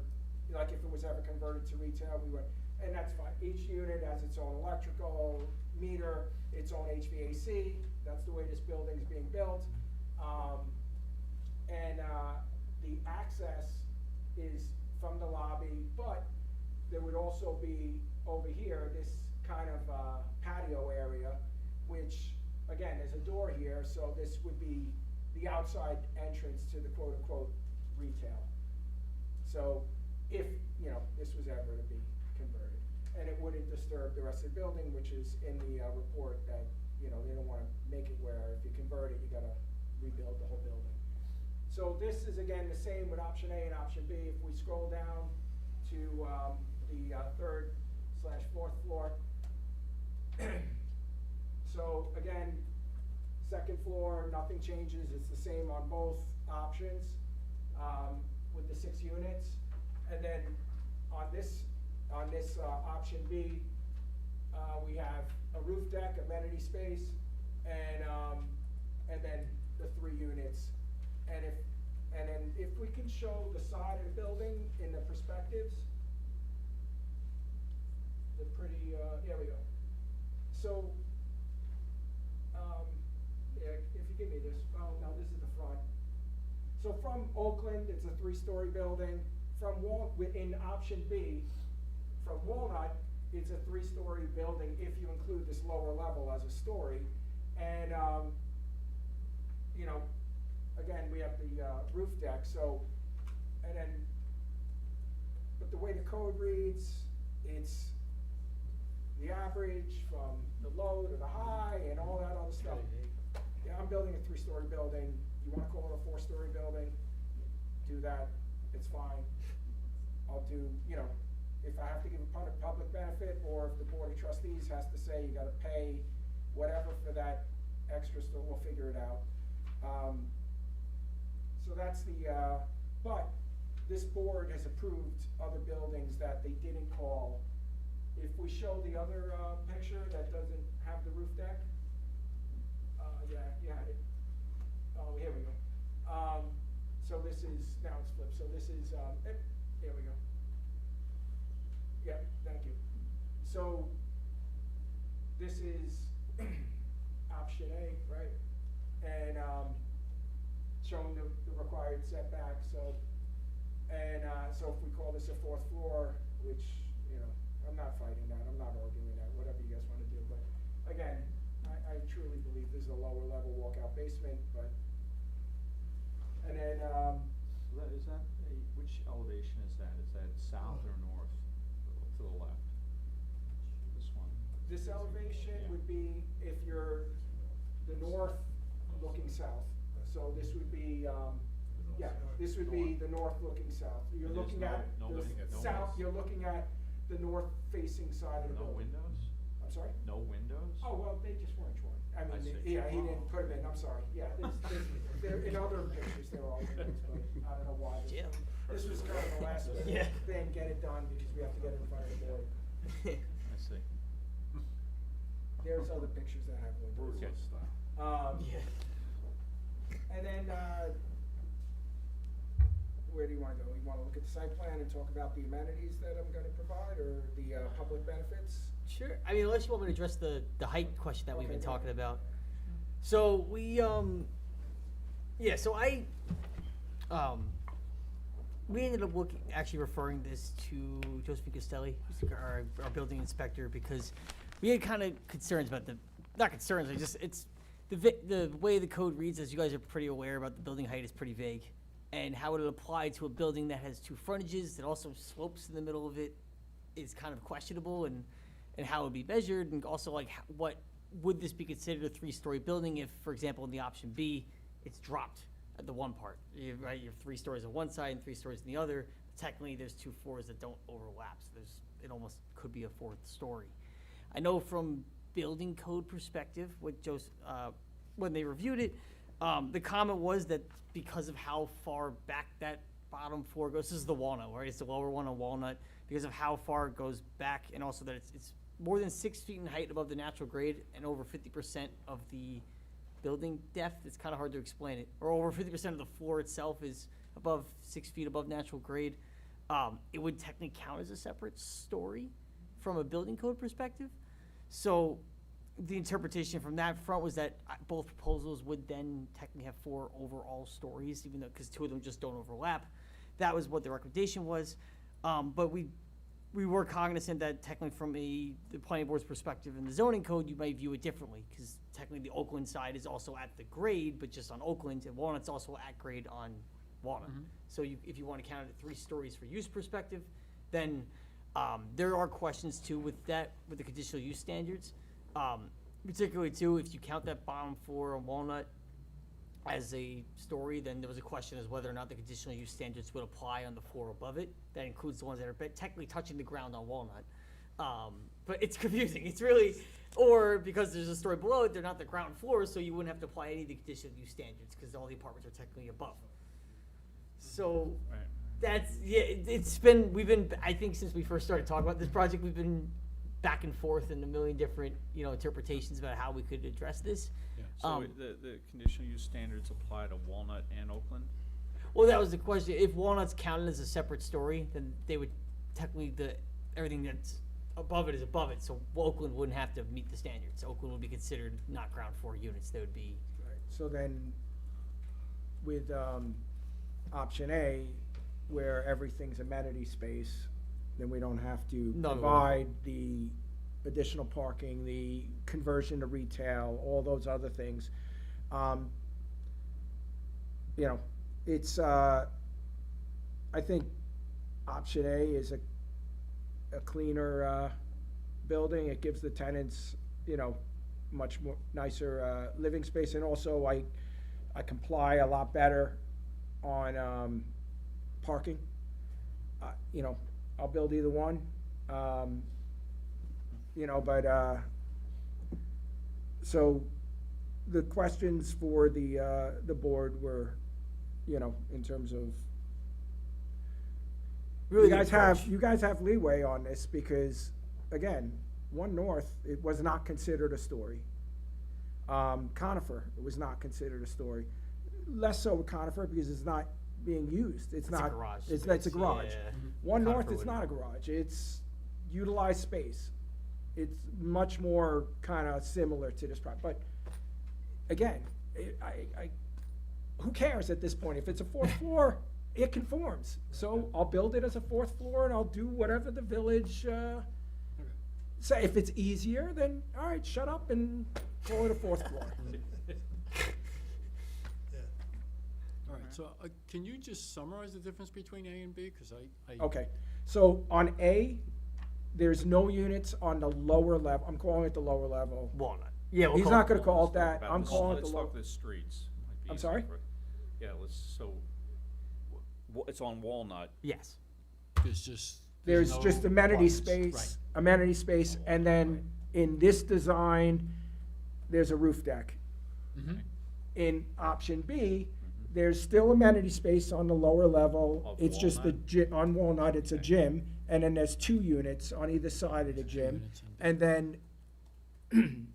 [SPEAKER 13] like if it was ever converted to retail, we would, and that's fine. Each unit has its own electrical meter, its own HVAC. That's the way this building's being built. The access is from the lobby, but there would also be over here, this kind of patio area, which, again, there's a door here, so this would be the outside entrance to the quote-unquote retail. So if, you know, this was ever to be converted, and it wouldn't disturb the rest of the building, which is in the report that, you know, they don't wanna make it where if you convert it, you gotta rebuild the whole building. So this is, again, the same with option A and option B. If we scroll down to the 3rd/4th floor. So again, 2nd floor, nothing changes. It's the same on both options with the 6 units. And then on this option B, we have a roof deck, amenity space, and then the 3 units. And then if we can show the side of the building in the perspectives, the pretty, there we go. So, yeah, if you give me this, oh, no, this is the front. So from Oakland, it's a 3-story building. In option B, from Walnut, it's a 3-story building if you include this lower level as a story. And, you know, again, we have the roof deck, so, and then, but the way the code reads, it's the average from the low to the high and all that other stuff. Yeah, I'm building a 3-story building. You wanna call it a 4-story building? Do that, it's fine. I'll do, you know, if I have to give a public benefit, or if the Board of Trustees has to say you gotta pay whatever for that extra store, we'll figure it out. So that's the, but this board has approved other buildings that they didn't call. If we show the other picture that doesn't have the roof deck, yeah, you had it. Oh, here we go. So this is, now it's flipped, so this is, there we go. Yeah, thank you. So this is option A, right? And showing the required setback, so, and so if we call this a 4th floor, which, you know, I'm not fighting that, I'm not arguing that, whatever you guys wanna do, but again, I truly believe this is a lower level walkout basement, but, and then,
[SPEAKER 2] Which elevation is that? Is that south or north, to the left? This one?
[SPEAKER 13] this elevation would be if you're the north looking south. So this would be, yeah, this would be the north looking south. You're
[SPEAKER 2] And there's
[SPEAKER 13] looking at
[SPEAKER 2] no
[SPEAKER 13] the
[SPEAKER 2] windows?
[SPEAKER 13] south, you're looking at the north facing side of the
[SPEAKER 2] No
[SPEAKER 13] building.
[SPEAKER 2] windows?
[SPEAKER 13] I'm sorry?
[SPEAKER 2] No windows?
[SPEAKER 13] Oh, well, they just weren't drawn. I
[SPEAKER 2] I
[SPEAKER 13] mean,
[SPEAKER 2] see.
[SPEAKER 13] yeah, he didn't put them in, I'm sorry. Yeah, there, in other pictures, there are windows, but I don't know why. This was kind of the last
[SPEAKER 3] Yeah.
[SPEAKER 13] thing, get it done, because we have to get it in front of the board.
[SPEAKER 2] I see.
[SPEAKER 13] There's other pictures that have windows.
[SPEAKER 2] Okay.
[SPEAKER 3] Yeah.
[SPEAKER 13] And then, where do you wanna go? You wanna look at the site plan and talk about the amenities that I'm gonna provide, or the, public benefits?
[SPEAKER 3] Sure. I mean, unless you want me to address the height question that we've been
[SPEAKER 13] Okay, go
[SPEAKER 3] talking
[SPEAKER 13] ahead.
[SPEAKER 3] about. So we ended up actually referring this to Josephine Costelli, who's our building inspector, because we had kind of concerns about not concerns, it's the way the code reads, as you guys are pretty aware about, the building height is pretty vague. And how it would apply to a building that has two frontages, that also slopes in the middle of it, is kind of questionable, and how it would be measured, and also like what would this be considered a three-story building if, for example, in the option B, it's dropped at the one part, right? You have 3 stories on one side and 3 stories on the other. Technically, there's 2 floors that don't overlap, so it almost could be a 4th story. I know from building code perspective, when they reviewed it, the comment was that because of how far back that bottom floor goes, this is the Walnut, right? It's the lower one on Walnut, because of how far it goes back, and also that it's more than 6 feet in height above the natural grade, and over 50% of the building depth. It's kind of hard to explain it. Or over 50% of the floor itself is above 6 feet above natural grade. It would technically count as a separate story from a building code perspective. So the interpretation from that front was that both proposals would then technically have 4 overall stories, even though, because 2 of them just don't overlap. That was what the recommendation was. But we were cognizant that technically from the planning board's perspective in the zoning code, you might view it differently, because technically the Oakland side is also at the grade, but just on Oakland, and Walnut's also at grade on Walnut. So if you want to count it at 3 stories for use perspective, then there are questions too with the conditional use standards. Particularly too, if you count that bottom floor on Walnut as a story, then there was a question as whether or not the conditional use standards would apply on the floor above it. That includes the ones that are technically touching the ground on Walnut. But it's confusing. It's really, or because there's a story below it, they're not the ground floor, so you wouldn't have to apply any of the conditional use standards because all the apartments are technically above. So
[SPEAKER 2] Right.
[SPEAKER 3] that's, we've been, I think since we first started talking about this project, we've been back and forth in a million different, interpretations about how we could address this.
[SPEAKER 2] So the conditional use standards apply to Walnut and Oakland?
[SPEAKER 3] Well, that was the question. If Walnut's counted as a separate story, then they would technically, everything that's above it is above it, so Oakland wouldn't have to meet the standards. Oakland would be considered not ground floor units. They would be.
[SPEAKER 13] Right. So then, with option A, where everything's amenity space, then we don't have to provide the additional parking, the conversion to retail, all those other things. It's, I think option A is a cleaner building. It gives the tenants, much more nicer living space, and also I comply a lot better on parking. I'll build either one, so the questions for the board were, in terms of,
[SPEAKER 3] Really
[SPEAKER 13] you guys have leeway on this, because, again, One North, it was not considered a story. Conifer, it was not considered a story. Less so with Conifer, because it's not being used. It's not.
[SPEAKER 3] a garage.
[SPEAKER 13] It's a garage.
[SPEAKER 3] Yeah.
[SPEAKER 13] One North,
[SPEAKER 3] Conifer
[SPEAKER 13] it's
[SPEAKER 3] wouldn't.
[SPEAKER 13] not a garage. It's utilized space. It's much more kind of similar to this project. But again, who cares at this point? If it's a 4th floor, it conforms. So I'll build it as a 4th floor, and I'll do whatever the village say. If it's easier, then all right, shut up and call it a 4th floor.
[SPEAKER 1] All right, so can you just summarize the difference between A and B? Because I.
[SPEAKER 13] Okay, so on A, there's no units on the lower level. I'm calling it the lower level.
[SPEAKER 3] Walnut. Yeah,
[SPEAKER 13] He's not gonna call it that.
[SPEAKER 2] About
[SPEAKER 13] I'm
[SPEAKER 2] the-
[SPEAKER 13] calling it the
[SPEAKER 2] Let's
[SPEAKER 13] lower.
[SPEAKER 2] talk the streets. Might be
[SPEAKER 13] I'm
[SPEAKER 2] easier
[SPEAKER 13] sorry?
[SPEAKER 2] for- Yeah, it's on Walnut.
[SPEAKER 3] Yes.
[SPEAKER 1] There's
[SPEAKER 13] There's
[SPEAKER 1] no
[SPEAKER 13] just amenity
[SPEAKER 1] requirements.
[SPEAKER 13] space, and then in this design, there's a roof deck.
[SPEAKER 1] Mm-hmm.
[SPEAKER 13] In option B, there's still amenity space on the lower level.
[SPEAKER 2] Of
[SPEAKER 13] It's just on Walnut, it's a
[SPEAKER 2] Okay.
[SPEAKER 13] gym, and then there's 2 units on either side of the gym. And then, I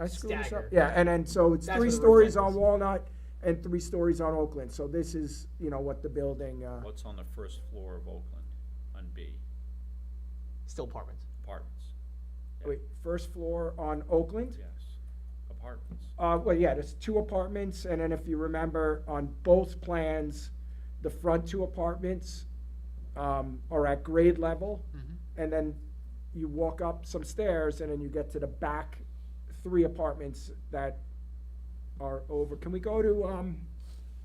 [SPEAKER 13] screwed this up.
[SPEAKER 3] stagger.
[SPEAKER 13] Yeah, and then, so it's
[SPEAKER 3] That's
[SPEAKER 13] 3
[SPEAKER 3] what the roof
[SPEAKER 13] stories
[SPEAKER 3] deck
[SPEAKER 13] on
[SPEAKER 3] is.
[SPEAKER 13] Walnut, and 3 stories on Oakland. So this is, you know, what the building,
[SPEAKER 2] What's on the first floor of Oakland on B?
[SPEAKER 3] Still apartments.
[SPEAKER 2] Apartments. Yeah.
[SPEAKER 13] wait, first floor on Oakland?
[SPEAKER 2] Yes, apartments.
[SPEAKER 13] Well, yeah, there's 2 apartments, and then if you remember, on both plans, the front 2 apartments are at grade level, and then you walk up some stairs, and then you get to the back 3 apartments that are over. Can we go to,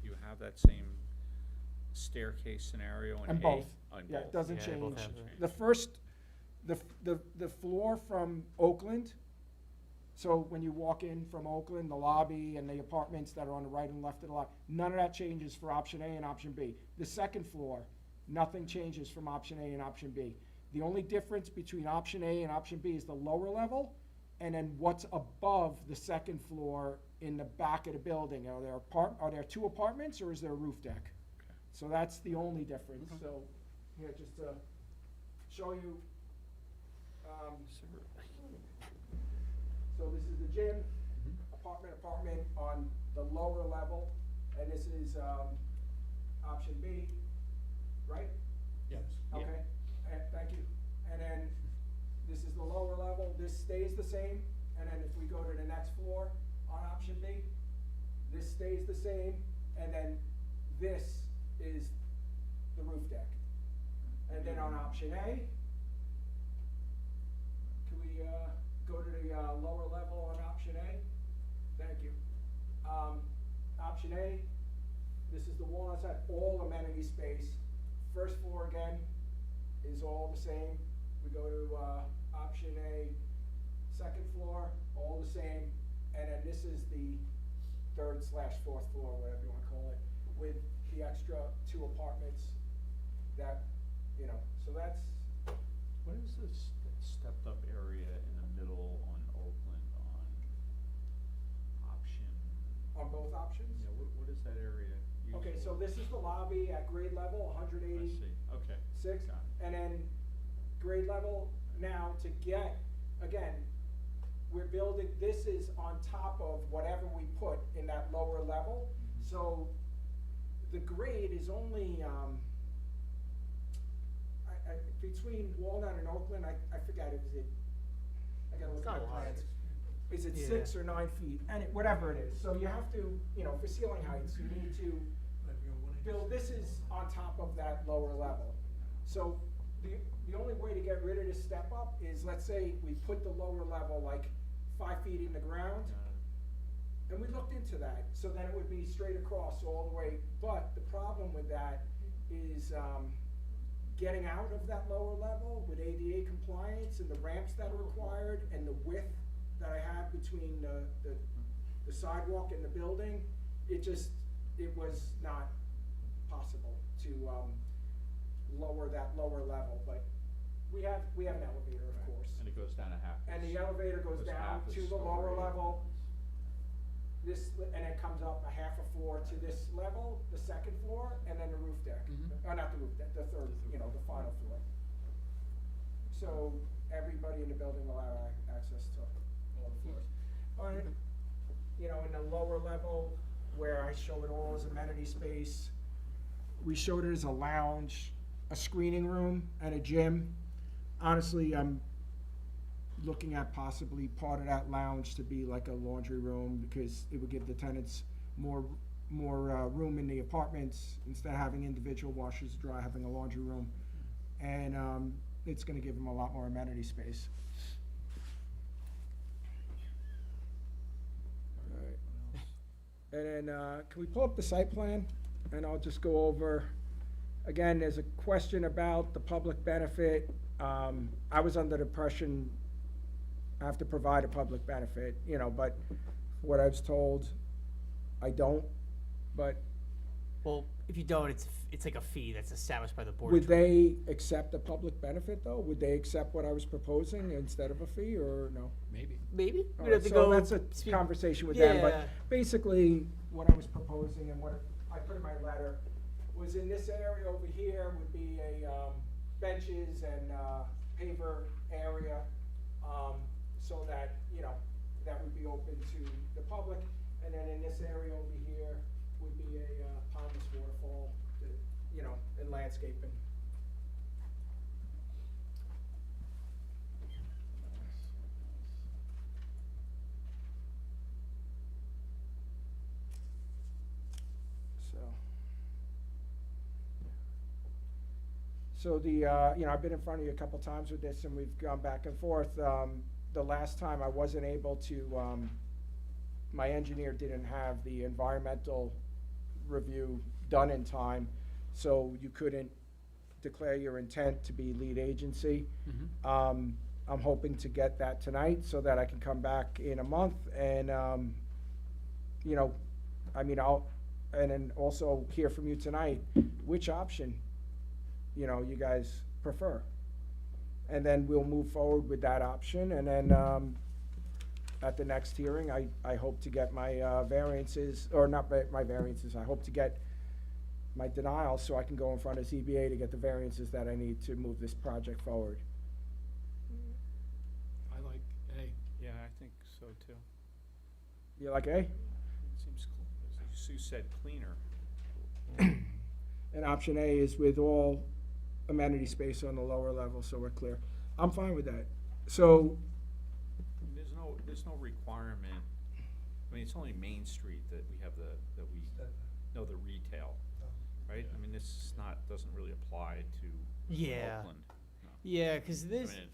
[SPEAKER 2] You have that same staircase scenario in A?
[SPEAKER 13] and both?
[SPEAKER 2] On
[SPEAKER 13] Yeah, it
[SPEAKER 2] both.
[SPEAKER 13] doesn't
[SPEAKER 3] Yeah, they both
[SPEAKER 13] change.
[SPEAKER 3] have it.
[SPEAKER 13] The first, the floor from Oakland, so when you walk in from Oakland, the lobby and the apartments that are on the right and left of the lot, none of that changes for option A and option B. The second floor, nothing changes from option A and option B. The only difference between option A and option B is the lower level, and then what's above the second floor in the back of the building. Are there 2 apartments, or is there a roof deck? So that's the only difference. So, here, just to show you, so this is the gym, apartment on the lower level, and this is, option B, right?
[SPEAKER 5] Yes.
[SPEAKER 13] Okay, thank you. And then this is the lower level, this stays the same, and then if we go to the next floor on option B, this stays the same, and then this is the roof deck. And then on option A, can we, go to the, lower level on option A? Thank you. Option A, this is the wall outside, all amenity space. First floor again is all the same. We go to, option A, second floor, all the same. And then this is the 3rd/4th floor, whatever you wanna call it, with the extra 2 apartments that, you know, so that's,
[SPEAKER 2] What is this stepped up area in the middle on Oakland on option?
[SPEAKER 13] on both options.
[SPEAKER 2] Yeah, what is that area used
[SPEAKER 13] Okay, so
[SPEAKER 2] for?
[SPEAKER 13] this is the lobby at grade level,
[SPEAKER 2] I
[SPEAKER 13] 186,
[SPEAKER 2] see, okay. Got it.
[SPEAKER 13] and then grade level now to get, again, we're building, this is on top of whatever we put in that lower level. So the grade is only, between Walnut and Oakland, I forget, is it, I gotta look
[SPEAKER 3] It's
[SPEAKER 13] at
[SPEAKER 3] not
[SPEAKER 13] my
[SPEAKER 3] a lot.
[SPEAKER 13] plans. Is it
[SPEAKER 3] Yeah.
[SPEAKER 13] 6 or 9 feet? And whatever it is, so you have to, you know, for ceiling heights, you need to build, this is on top of that lower level. So the only way to get rid of this step up is, let's say we put the lower level like 5 feet in the ground, and we looked into that, so then it would be straight across all the way. But the problem with that is, getting out of that lower level with ADA compliance and the ramps that are required and the width that I have between the sidewalk and the building, it was not possible to, lower that lower level, but we have an elevator, of course.
[SPEAKER 2] And it goes down a half.
[SPEAKER 13] And the elevator goes down
[SPEAKER 2] half a
[SPEAKER 13] to the lower
[SPEAKER 2] story.
[SPEAKER 13] level, and it comes up a half a floor to this level, the second floor, and then the roof deck. Not the roof deck, the third, you know, the final floor. So everybody in the building will have access to all the floors. On, you know, in the lower level, where I show it all as amenity space, we showed it as a lounge, a screening room, and a gym. Honestly, I'm looking at possibly part of that lounge to be like a laundry room, because it would give the tenants more room in the apartments, instead of having individual washers dry, having a laundry room. And it's gonna give them a lot more amenity space. Alright. And then, can we pull up the site plan? And I'll just go over, again, there's a question about the public benefit. I was under the impression I have to provide a public benefit, you know, but what I was told, I don't. But
[SPEAKER 3] Well, if you don't, it's like a fee that's established by the board.
[SPEAKER 13] would they accept a public benefit, though? Would they accept what I was proposing instead of a fee, or no?
[SPEAKER 1] Maybe.
[SPEAKER 3] Maybe?
[SPEAKER 13] All
[SPEAKER 3] We'd
[SPEAKER 13] right,
[SPEAKER 3] have to
[SPEAKER 13] so
[SPEAKER 3] go
[SPEAKER 13] that's a
[SPEAKER 3] speak-
[SPEAKER 13] conversation with them,
[SPEAKER 3] Yeah.
[SPEAKER 13] but basically, what I was proposing and what I put in my letter was, in this area over here would be a, benches and, paver area, so that, you know, that would be open to the public. And then in this area over here would be a pondless waterfall, you know, and landscaping. So the, you know, I've been in front of you a couple times with this, and we've gone back and forth. The last time I wasn't able to, my engineer didn't have the environmental review done in time, so you couldn't declare your intent to be lead agency. I'm hoping to get that tonight so that I can come back in a month and, you know, I mean, and then also hear from you tonight, which option, you know, you guys prefer. And then we'll move forward with that option, and then, at the next hearing, I hope to get my, variances, or not my variances, I hope to get my denial so I can go in front of ZBA to get the variances that I need to move this project forward.
[SPEAKER 1] I like A.
[SPEAKER 2] Yeah, I think so too.
[SPEAKER 13] You like A?
[SPEAKER 2] It seems, as you said, cleaner.
[SPEAKER 13] And option A is with all amenity space on the lower level, so we're clear. I'm fine with that. So,
[SPEAKER 2] There's no requirement, I mean, it's only Main Street that we have the retail, right? I mean, this is doesn't really apply to
[SPEAKER 3] Yeah.
[SPEAKER 2] Oakland. No.
[SPEAKER 3] Yeah, because
[SPEAKER 2] I
[SPEAKER 3] this,
[SPEAKER 2] mean,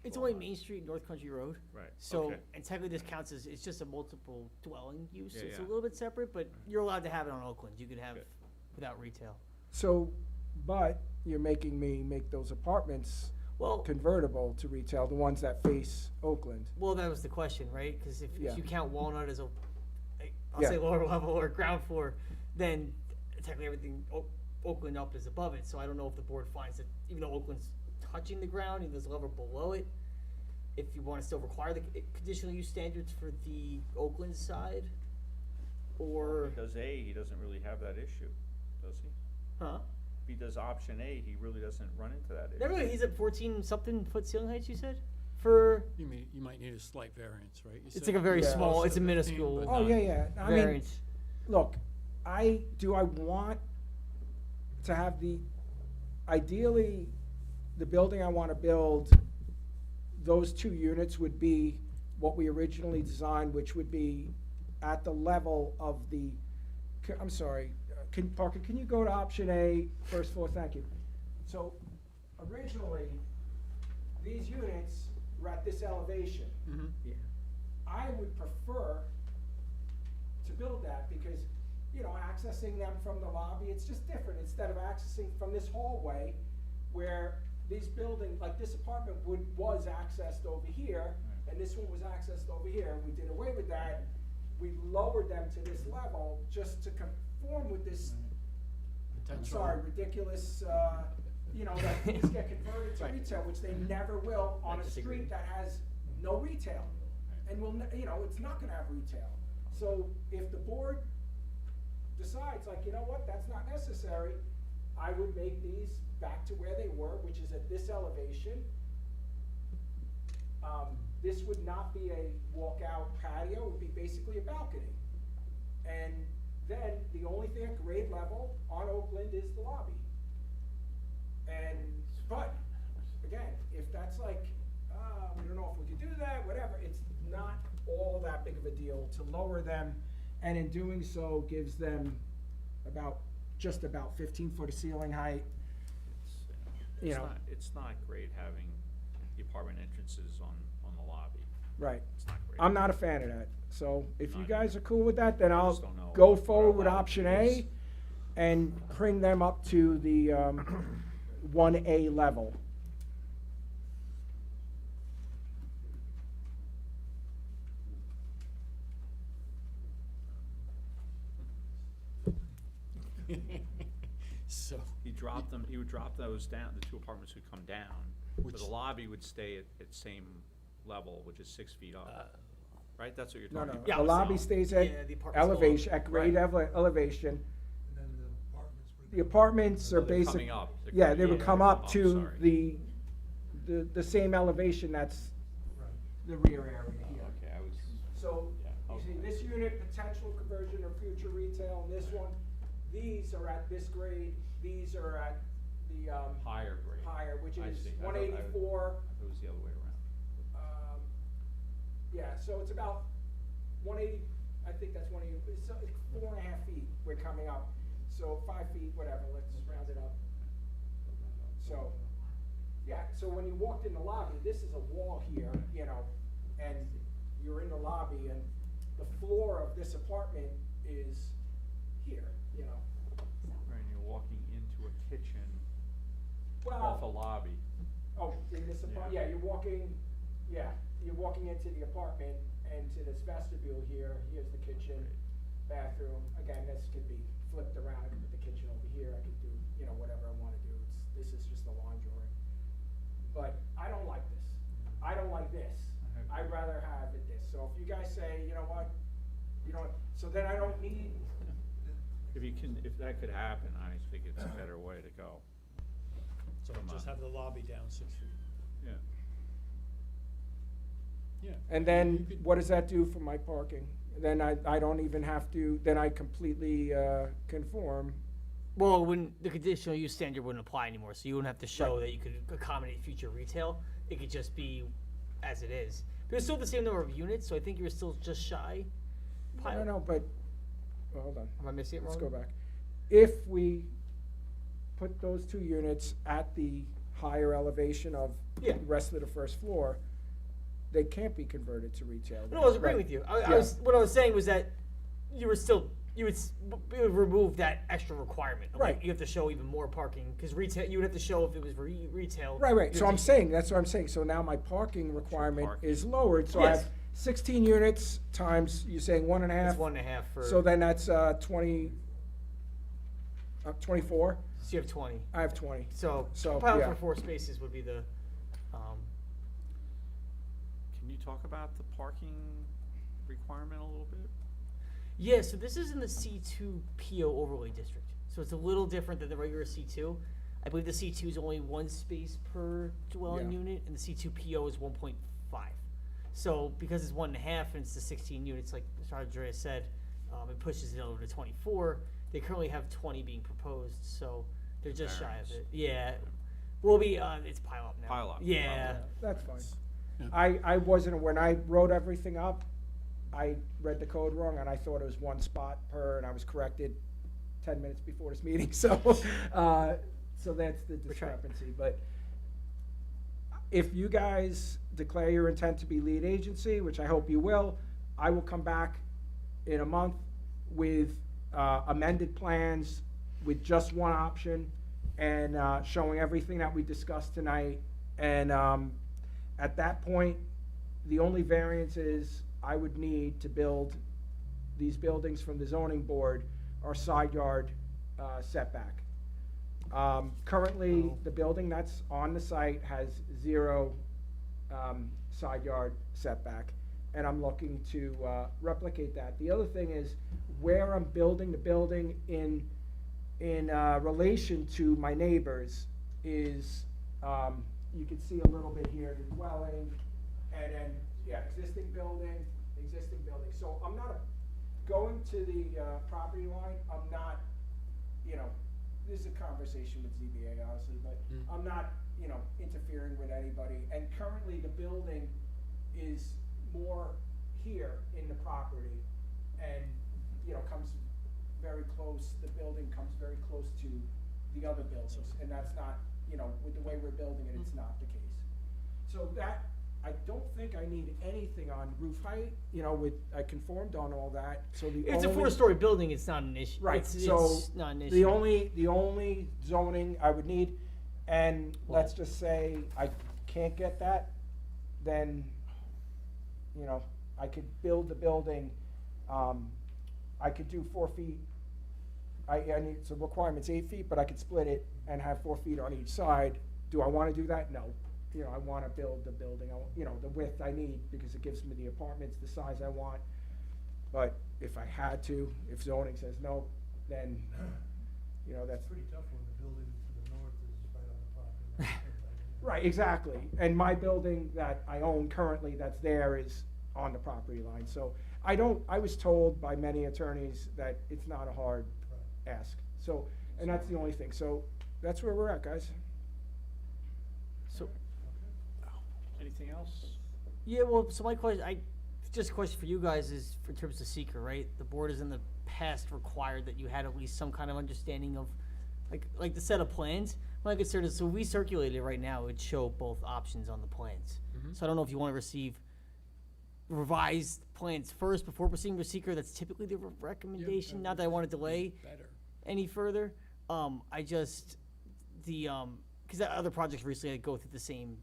[SPEAKER 3] it's only Main Street, North Country Road.
[SPEAKER 2] Right,
[SPEAKER 3] So,
[SPEAKER 2] okay.
[SPEAKER 3] and technically this counts as, it's just a multiple dwelling use.
[SPEAKER 2] Yeah,
[SPEAKER 3] It's a
[SPEAKER 2] yeah.
[SPEAKER 3] little bit separate, but you're allowed to have it on Oakland. You could have
[SPEAKER 2] Good.
[SPEAKER 3] without retail.
[SPEAKER 13] so, but you're making me make those apartments
[SPEAKER 3] Well,
[SPEAKER 13] convertible to retail, the ones that face Oakland.
[SPEAKER 3] well, that was the question, right? Because if
[SPEAKER 13] Yeah.
[SPEAKER 3] you count Walnut as I'll
[SPEAKER 13] Yeah.
[SPEAKER 3] say lower level or ground floor, then technically everything Oakland up is above it. So I don't know if the board finds that even though Oakland's touching the ground and there's a level below it, if you want to still require the conditional use standards for the Oakland side, or
[SPEAKER 2] Does A, he doesn't really have that issue, does he?
[SPEAKER 3] huh?
[SPEAKER 2] If he does option A, he really doesn't run into that issue.
[SPEAKER 3] Never mind, he's at 14 something foot ceiling heights. You said for
[SPEAKER 1] You might need a slight variance, right? You
[SPEAKER 3] it's
[SPEAKER 1] said
[SPEAKER 3] like a very
[SPEAKER 13] Yeah.
[SPEAKER 3] small.
[SPEAKER 1] close
[SPEAKER 3] It's a
[SPEAKER 1] to 15,
[SPEAKER 3] minuscule
[SPEAKER 1] but
[SPEAKER 13] Oh,
[SPEAKER 1] not-
[SPEAKER 13] yeah, yeah. I mean,
[SPEAKER 3] variance.
[SPEAKER 13] look, I want to have ideally, the building I want to build, those 2 units would be what we originally designed, which would be at the level of I'm sorry, Parker, can you go to option A, first floor, thank you. So originally, these units were at this elevation.
[SPEAKER 1] Mhm.
[SPEAKER 3] Yeah.
[SPEAKER 13] I would prefer to build that because, you know, accessing them from the lobby, it's just different. Instead of accessing from this hallway where these buildings, like this apartment was accessed over here, and this one was accessed over here, and we did away with that. We lowered them to this level just to conform with this, I'm
[SPEAKER 1] Potential.
[SPEAKER 13] sorry, ridiculous, you know, that things get converted to
[SPEAKER 1] Right.
[SPEAKER 13] retail, which they never will on
[SPEAKER 3] I
[SPEAKER 13] a
[SPEAKER 3] disagree.
[SPEAKER 13] street that has no retail. And you know, it's not gonna have retail. So if the board decides, like, you know what, that's not necessary, I would make these back to where they were, which is at this elevation. This would not be a walkout patio, it would be basically a balcony. And then the only thing at grade level on Oakland is the lobby. But, again, if that's like, we don't know if we could do that, whatever, it's not all that big of a deal to lower them, and in doing so, gives them just about 15 foot of ceiling height. You know.
[SPEAKER 2] It's not great having the apartment entrances on the lobby.
[SPEAKER 13] Right.
[SPEAKER 2] It's not great.
[SPEAKER 13] I'm not a fan of that, so if you
[SPEAKER 2] Not-
[SPEAKER 13] guys are cool with that, then
[SPEAKER 2] I
[SPEAKER 13] I'll
[SPEAKER 2] just don't know
[SPEAKER 13] go
[SPEAKER 2] what
[SPEAKER 13] forward with
[SPEAKER 2] allowed
[SPEAKER 13] option
[SPEAKER 2] to
[SPEAKER 13] A
[SPEAKER 2] use.
[SPEAKER 13] and bring them up to the 1A level.
[SPEAKER 1] So,
[SPEAKER 2] He would drop those down, the 2 apartments would come down, but
[SPEAKER 1] Which-
[SPEAKER 2] the lobby would stay at same level, which is 6 feet up. Right, that's what you're
[SPEAKER 13] No,
[SPEAKER 2] talking
[SPEAKER 13] no,
[SPEAKER 2] about?
[SPEAKER 3] Yeah,
[SPEAKER 13] the lobby
[SPEAKER 3] so-
[SPEAKER 13] stays
[SPEAKER 3] yeah,
[SPEAKER 13] at
[SPEAKER 3] the apartments go up.
[SPEAKER 13] elevation, at grade
[SPEAKER 2] Right.
[SPEAKER 13] elevation.
[SPEAKER 5] And then the apartments would.
[SPEAKER 13] The apartments are
[SPEAKER 2] Oh, they're
[SPEAKER 13] basic.
[SPEAKER 2] coming up. They're
[SPEAKER 13] Yeah,
[SPEAKER 2] coming
[SPEAKER 13] they would
[SPEAKER 2] up.
[SPEAKER 13] come
[SPEAKER 2] Oh,
[SPEAKER 13] up to
[SPEAKER 2] sorry.
[SPEAKER 13] the same elevation that's
[SPEAKER 5] Right.
[SPEAKER 13] the rear area here.
[SPEAKER 2] Okay, I was,
[SPEAKER 13] So,
[SPEAKER 2] Yeah,
[SPEAKER 13] you see,
[SPEAKER 2] okay.
[SPEAKER 13] this unit unit potential conversion or future retail in this one. These are at this grade, these are at the,
[SPEAKER 2] Higher grade.
[SPEAKER 13] higher, which
[SPEAKER 2] I
[SPEAKER 13] is
[SPEAKER 2] see. I thought-
[SPEAKER 13] 184.
[SPEAKER 2] It was the other way around.
[SPEAKER 13] Yeah, so it's about 180, I think that's 180, it's 4.5 feet we're coming up. So 5 feet, whatever, let's just round it up. So, yeah, so when you walked in the lobby, this is a wall here, you know, and you're in the lobby, and the floor of this apartment is here, you know.
[SPEAKER 2] Right, and you're walking into a kitchen
[SPEAKER 13] Well,
[SPEAKER 2] off a lobby.
[SPEAKER 13] oh, in this apartment,
[SPEAKER 2] Yeah.
[SPEAKER 13] yeah, you're walking into the apartment and to this vestibule here, here's the kitchen, bathroom. Again, this could be flipped around, I could put the kitchen over here, I could do, you know, whatever I wanna do. This is just a laundry room. But I don't like this. I don't like this. I'd rather have it this. So if you guys say, you know what, you know, so then I don't need,
[SPEAKER 2] If that could happen, I think it's a better way to go.
[SPEAKER 1] So
[SPEAKER 2] Come
[SPEAKER 1] just
[SPEAKER 2] on.
[SPEAKER 1] have the lobby down 6 feet.
[SPEAKER 2] Yeah.
[SPEAKER 1] Yeah.
[SPEAKER 13] and then what does that do for my parking? Then I don't even have to, then I completely, conform.
[SPEAKER 3] Well, when the conditional use standard wouldn't apply anymore, so you wouldn't have to show that you could accommodate future retail. It could just be as it is. But it's still the same number of units, so I think you're still just shy.
[SPEAKER 13] No, but, well, hold on.
[SPEAKER 3] Am I missing it wrong?
[SPEAKER 13] Let's go back. If we put those 2 units at the higher elevation of the
[SPEAKER 3] Yeah.
[SPEAKER 13] rest of the first floor, they can't be converted to retail.
[SPEAKER 3] No, I was agreeing
[SPEAKER 13] Right.
[SPEAKER 3] with you.
[SPEAKER 13] Yeah.
[SPEAKER 3] What I was saying was that you would remove that extra requirement. Like,
[SPEAKER 13] Right.
[SPEAKER 3] You have to show even more parking, because retail, you would have to show if it was retail.
[SPEAKER 13] Right,
[SPEAKER 3] you
[SPEAKER 13] so
[SPEAKER 3] have
[SPEAKER 13] I'm
[SPEAKER 3] to-
[SPEAKER 13] saying, that's what I'm saying, so now my parking requirement
[SPEAKER 2] parking.
[SPEAKER 13] is lowered, so I
[SPEAKER 3] Yes.
[SPEAKER 13] have 16 units times, you're saying 1.5?
[SPEAKER 3] It's 1.5 for,
[SPEAKER 13] So then that's, 24?
[SPEAKER 3] so you have 20.
[SPEAKER 13] I have 20.
[SPEAKER 3] So,
[SPEAKER 13] So,
[SPEAKER 3] probably
[SPEAKER 13] yeah.
[SPEAKER 3] for 4 spaces would be the,
[SPEAKER 2] Can you talk about the parking requirement a little bit?
[SPEAKER 3] yeah, so this is in the C2 PO overlay district. So it's a little different than the regular C2. I believe the C2 is only 1 space per dwelling
[SPEAKER 13] Yeah.
[SPEAKER 3] unit, and the C2 PO is 1.5. So because it's 1.5 and it's the 16 units, like Mr. Andreas said, it pushes it over to 24. They currently have 20 being proposed, so they're just shy of
[SPEAKER 2] Variance.
[SPEAKER 3] it. Yeah, will be. It's pile up now.
[SPEAKER 2] Pile up.
[SPEAKER 3] Yeah.
[SPEAKER 13] That's fine.
[SPEAKER 1] Yeah.
[SPEAKER 13] I wasn't, when I wrote everything up, I read the code wrong, and I thought it was 1 spot per, and I was corrected 10 minutes before this meeting, so, so that's the discrepancy, but if you guys declare your intent to be lead agency, which I hope you will, I will come back in a month with amended plans with just one option and showing everything that we discussed tonight. And at that point, the only variances I would need to build these buildings from the zoning board are side yard setback. Currently, the building that's on the site has 0 side yard setback, and I'm looking to replicate that. The other thing is where I'm building the building in relation to my neighbors is, you can see a little bit here, the dwelling, and then, yeah, existing building. So I'm not going to the property line, I'm not, you know, this is a conversation with ZBA, honestly, but I'm not, you know, interfering with anybody. And currently, the building is more here in the property and, you know, comes very close, the building comes very close to the other buildings. And that's not, you know, with the way we're building it, it's not the case. So that, I don't think I need anything on roof height, you know, I conformed on all that, so the
[SPEAKER 3] It's a
[SPEAKER 13] only-
[SPEAKER 3] 4-story building. It's not an issue.
[SPEAKER 13] Right,
[SPEAKER 3] It's
[SPEAKER 13] so
[SPEAKER 3] not an issue.
[SPEAKER 13] the only zoning I would need, and let's just say I can't get that, then, you know, I could build the building, I could do 4 feet. I need, so requirement's 8 feet, but I could split it and have 4 feet on each side. Do I wanna do that? No. You know, I wanna build the building, you know, the width I need, because it gives me the apartments, the size I want. But if I had to, if zoning says no, then, you know, that's.
[SPEAKER 9] It's pretty tough when the building to the north is right on the property line.
[SPEAKER 13] Right, exactly. And my building that I own currently that's there is on the property line. So I was told by many attorneys that it's not a hard ask. So, and that's the only thing. So that's where we're at, guys.
[SPEAKER 3] So,
[SPEAKER 2] Anything else?
[SPEAKER 3] yeah, well, so my question, just a question for you guys is, in terms of seeker, right? The board has in the past required that you had at least some kind of understanding of, like the set of plans. My concern is, so we circulate it right now, it would show both options on the plans. So I don't know if you want to receive revised plans first before proceeding with seeker. That's typically the recommendation. Not that I want to delay
[SPEAKER 1] Better.
[SPEAKER 3] any further. I just, because other projects recently go through the same.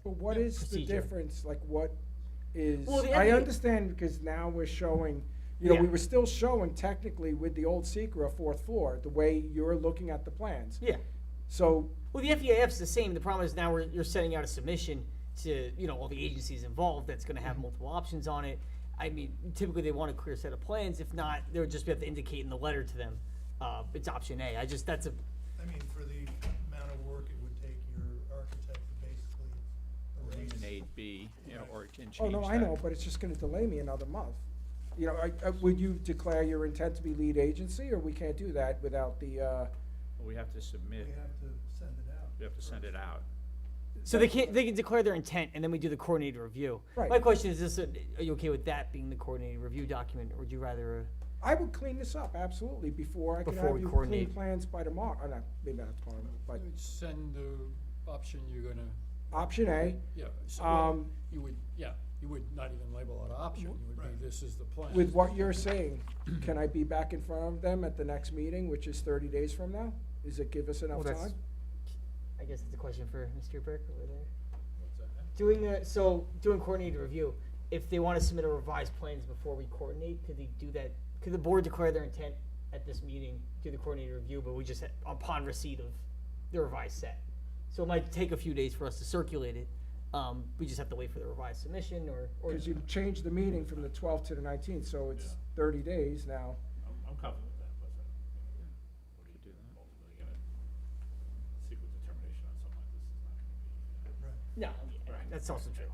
[SPEAKER 13] But what is the
[SPEAKER 3] Procedure.
[SPEAKER 13] difference, like what is,
[SPEAKER 3] Well, the
[SPEAKER 13] I
[SPEAKER 3] FAA
[SPEAKER 13] understand because now we're showing, you know,
[SPEAKER 3] Yeah.
[SPEAKER 13] we were still showing technically with the old secret a fourth floor, the way you're looking at the plans.
[SPEAKER 3] Yeah.
[SPEAKER 13] So,
[SPEAKER 3] Well, the FEAF's the same. The problem is now you're sending out a submission to, all the agencies involved that's going to have multiple options on it. I mean, typically they want a clear set of plans. If not, they would just have to indicate in the letter to them, it's option A.
[SPEAKER 5] I mean, for the amount of work it would take your architect to basically erase.
[SPEAKER 2] Eliminate B, or it can change
[SPEAKER 13] oh no, I
[SPEAKER 2] that.
[SPEAKER 13] know, but it's just gonna delay me another month. You know, would you declare your intent to be lead agency, or we can't do that without the,
[SPEAKER 2] Well, we have to submit,
[SPEAKER 5] We have to send it out.
[SPEAKER 2] we have to send it out.
[SPEAKER 3] So they can declare their intent, and then we do the coordinated review.
[SPEAKER 13] Right.
[SPEAKER 3] My question is are you okay with that being the coordinated review document, or would you rather?
[SPEAKER 13] I would clean this up, absolutely, before I could
[SPEAKER 3] Before
[SPEAKER 13] have
[SPEAKER 3] we
[SPEAKER 13] you clean
[SPEAKER 3] coordinate.
[SPEAKER 13] plans by tomorrow, not, maybe not tomorrow, but
[SPEAKER 1] Send the option you're gonna,
[SPEAKER 13] option A,
[SPEAKER 1] yeah, so, well,
[SPEAKER 13] um,
[SPEAKER 1] you would not even label it option, you would
[SPEAKER 5] Right.
[SPEAKER 1] be, this is the plan.
[SPEAKER 13] with what you're saying, can I be back in front of them at the next meeting, which is 30 days from now? Does it give us enough
[SPEAKER 3] Well, that's-
[SPEAKER 13] time?
[SPEAKER 3] I guess it's a question for Mr. Burke over there.
[SPEAKER 10] What's that?
[SPEAKER 3] Doing coordinated review, if they want to submit a revised plans before we coordinate, could they do that? Could the board declare their intent at this meeting, do the coordinated review, but we just, upon receipt of the revised set? So it might take a few days for us to circulate it. We just have to wait for the revised submission or.
[SPEAKER 13] Because you changed the meeting from the 12th to the 19th, so it's
[SPEAKER 10] Yeah.
[SPEAKER 13] 30 days now.
[SPEAKER 10] I'm comfortable with that, but
[SPEAKER 2] We could do that.
[SPEAKER 10] ultimately gonna seek with determination on something like this is not gonna be.
[SPEAKER 3] No,
[SPEAKER 10] Right.
[SPEAKER 3] that's also true.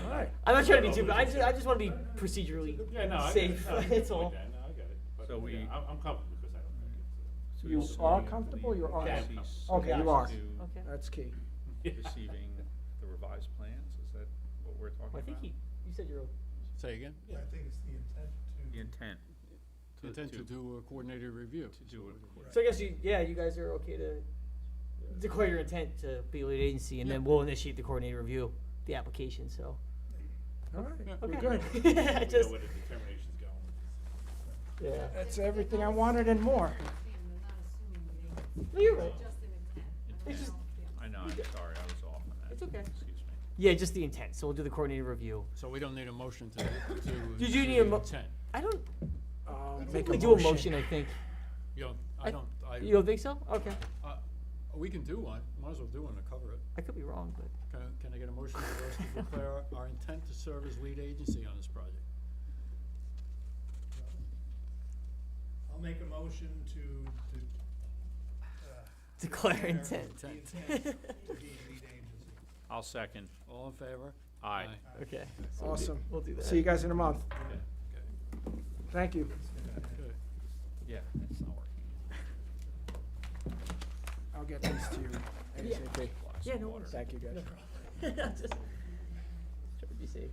[SPEAKER 13] All right.
[SPEAKER 3] I'm not trying to be too, but I just want to be procedurally
[SPEAKER 10] Yeah, no, I
[SPEAKER 3] safe,
[SPEAKER 10] get it.
[SPEAKER 3] that's all.
[SPEAKER 10] No, I get it. But,
[SPEAKER 2] So we-
[SPEAKER 10] yeah, I'm comfortable because I don't think it's.
[SPEAKER 2] So
[SPEAKER 13] You
[SPEAKER 2] this
[SPEAKER 13] are
[SPEAKER 2] meeting,
[SPEAKER 13] comfortable, you are?
[SPEAKER 2] the
[SPEAKER 10] Yeah.
[SPEAKER 13] Okay, you are.
[SPEAKER 2] to
[SPEAKER 3] Okay.
[SPEAKER 13] That's key.
[SPEAKER 2] Receiving the revised plans, is that what we're talking
[SPEAKER 3] Well, I
[SPEAKER 2] about?
[SPEAKER 3] think you said you're,
[SPEAKER 1] Say again?
[SPEAKER 5] I think it's the intent
[SPEAKER 2] The
[SPEAKER 5] to.
[SPEAKER 2] intent.
[SPEAKER 1] Intent to do a coordinated review.
[SPEAKER 2] To do it.
[SPEAKER 3] so I guess you guys are okay to declare your intent to be a lead agency, and then we'll initiate the coordinated review, the application, so.
[SPEAKER 13] All right,
[SPEAKER 1] Yeah.
[SPEAKER 13] we're
[SPEAKER 3] Okay.
[SPEAKER 13] good.
[SPEAKER 3] I
[SPEAKER 10] We know
[SPEAKER 3] just,
[SPEAKER 10] where the determination's going.
[SPEAKER 3] yeah.
[SPEAKER 13] That's everything I wanted and more.
[SPEAKER 3] No, you're right.
[SPEAKER 2] Intent.
[SPEAKER 3] just-
[SPEAKER 2] I know, I'm sorry, I was off on that.
[SPEAKER 3] It's okay.
[SPEAKER 2] Excuse me.
[SPEAKER 3] Yeah, just the intent, so we'll do the coordinated review.
[SPEAKER 1] So we don't need a motion to
[SPEAKER 3] Did you
[SPEAKER 1] do
[SPEAKER 3] need a
[SPEAKER 1] the
[SPEAKER 3] mo-
[SPEAKER 1] intent.
[SPEAKER 3] I don't,
[SPEAKER 13] Make
[SPEAKER 3] think
[SPEAKER 13] a
[SPEAKER 3] we do a motion, I think.
[SPEAKER 1] You don't,
[SPEAKER 3] You don't think so? Okay.
[SPEAKER 1] We can do one, might as well do one to cover it.
[SPEAKER 3] I could be wrong, but.
[SPEAKER 1] Can I get a motion for us to declare our intent to serve as lead agency on this project?
[SPEAKER 5] I'll make a motion to
[SPEAKER 3] Declare
[SPEAKER 5] declare
[SPEAKER 3] intent.
[SPEAKER 5] the intent to be lead agency.
[SPEAKER 2] I'll second.
[SPEAKER 1] All in favor?
[SPEAKER 2] Aye.
[SPEAKER 3] Okay.
[SPEAKER 13] Awesome.
[SPEAKER 3] We'll do that.
[SPEAKER 13] See you guys in a month.
[SPEAKER 1] Okay.
[SPEAKER 13] Thank you.
[SPEAKER 1] Good.
[SPEAKER 2] Yeah, it's not working.
[SPEAKER 13] I'll get these to you ASAP.
[SPEAKER 3] Yeah, no worries.
[SPEAKER 13] Thank you, guys.
[SPEAKER 3] Just try to be safe.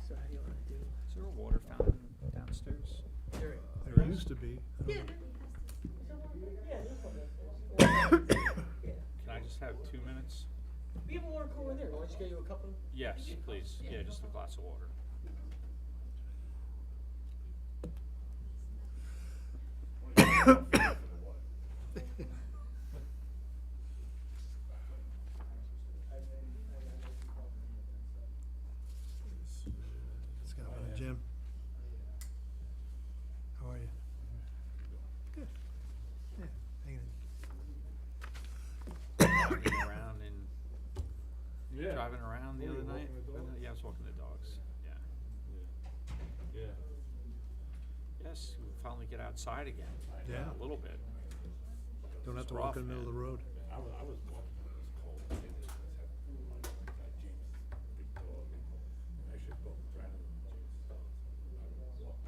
[SPEAKER 3] So how do you want to do?
[SPEAKER 2] Is there a water fountain downstairs?
[SPEAKER 5] There used to be.
[SPEAKER 2] Can I just have 2 minutes?
[SPEAKER 3] We have a water cooler in there. Why don't you get you a cup of?
[SPEAKER 2] Yes, please. Yeah, just a glass of water.
[SPEAKER 5] Scott, Jim. How are you? Good. Yeah, hanging in.
[SPEAKER 2] Driving around and
[SPEAKER 10] Yeah.
[SPEAKER 2] driving around the
[SPEAKER 10] Were
[SPEAKER 2] other
[SPEAKER 10] you
[SPEAKER 2] night?
[SPEAKER 10] walking the dogs?
[SPEAKER 2] Yeah, I was walking the dogs. Yeah.
[SPEAKER 10] Yeah.
[SPEAKER 2] Yes, we finally get outside again.
[SPEAKER 5] Yeah.
[SPEAKER 2] A little bit.
[SPEAKER 5] Don't have to
[SPEAKER 2] It's
[SPEAKER 5] walk
[SPEAKER 2] rough,
[SPEAKER 5] in the middle of the road.
[SPEAKER 10] I was walking, it was cold. It had James, big dog, and actually both Brandon and James. I would walk.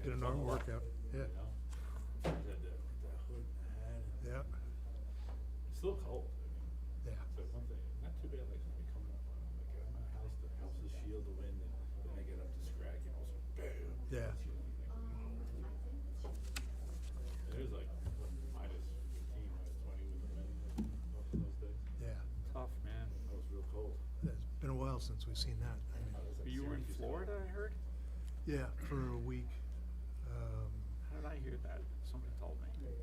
[SPEAKER 5] Get an arm workout, yeah,
[SPEAKER 10] You know? Had the hood hat.
[SPEAKER 5] yeah,
[SPEAKER 10] It's still cold. I mean,
[SPEAKER 5] yeah.
[SPEAKER 10] so one thing, not too bad, like, when we come up, like, I'm at the house is shield the wind, and then I get up to Scrag, and also, bam.
[SPEAKER 5] Yeah.
[SPEAKER 10] It was like, what, minus 15, minus 20 with the wind, both of those days.
[SPEAKER 5] Yeah,
[SPEAKER 2] Tough, man.
[SPEAKER 10] That was real cold.
[SPEAKER 5] it's been a while since we've seen that. I mean,
[SPEAKER 2] You were in Florida, I heard?
[SPEAKER 5] yeah, for a week.
[SPEAKER 2] How did I hear that? Somebody told me.
[SPEAKER 5] I don't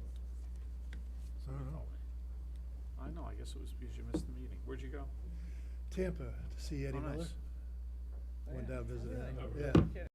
[SPEAKER 2] Somebody
[SPEAKER 5] know.
[SPEAKER 2] told me. I know, I guess it was because you missed the meeting. Where'd you go?
[SPEAKER 5] Tampa to see Eddie
[SPEAKER 2] Oh,
[SPEAKER 5] Miller.
[SPEAKER 2] nice.
[SPEAKER 5] Went down visiting him.
[SPEAKER 10] Oh,
[SPEAKER 5] Yeah.
[SPEAKER 10] really?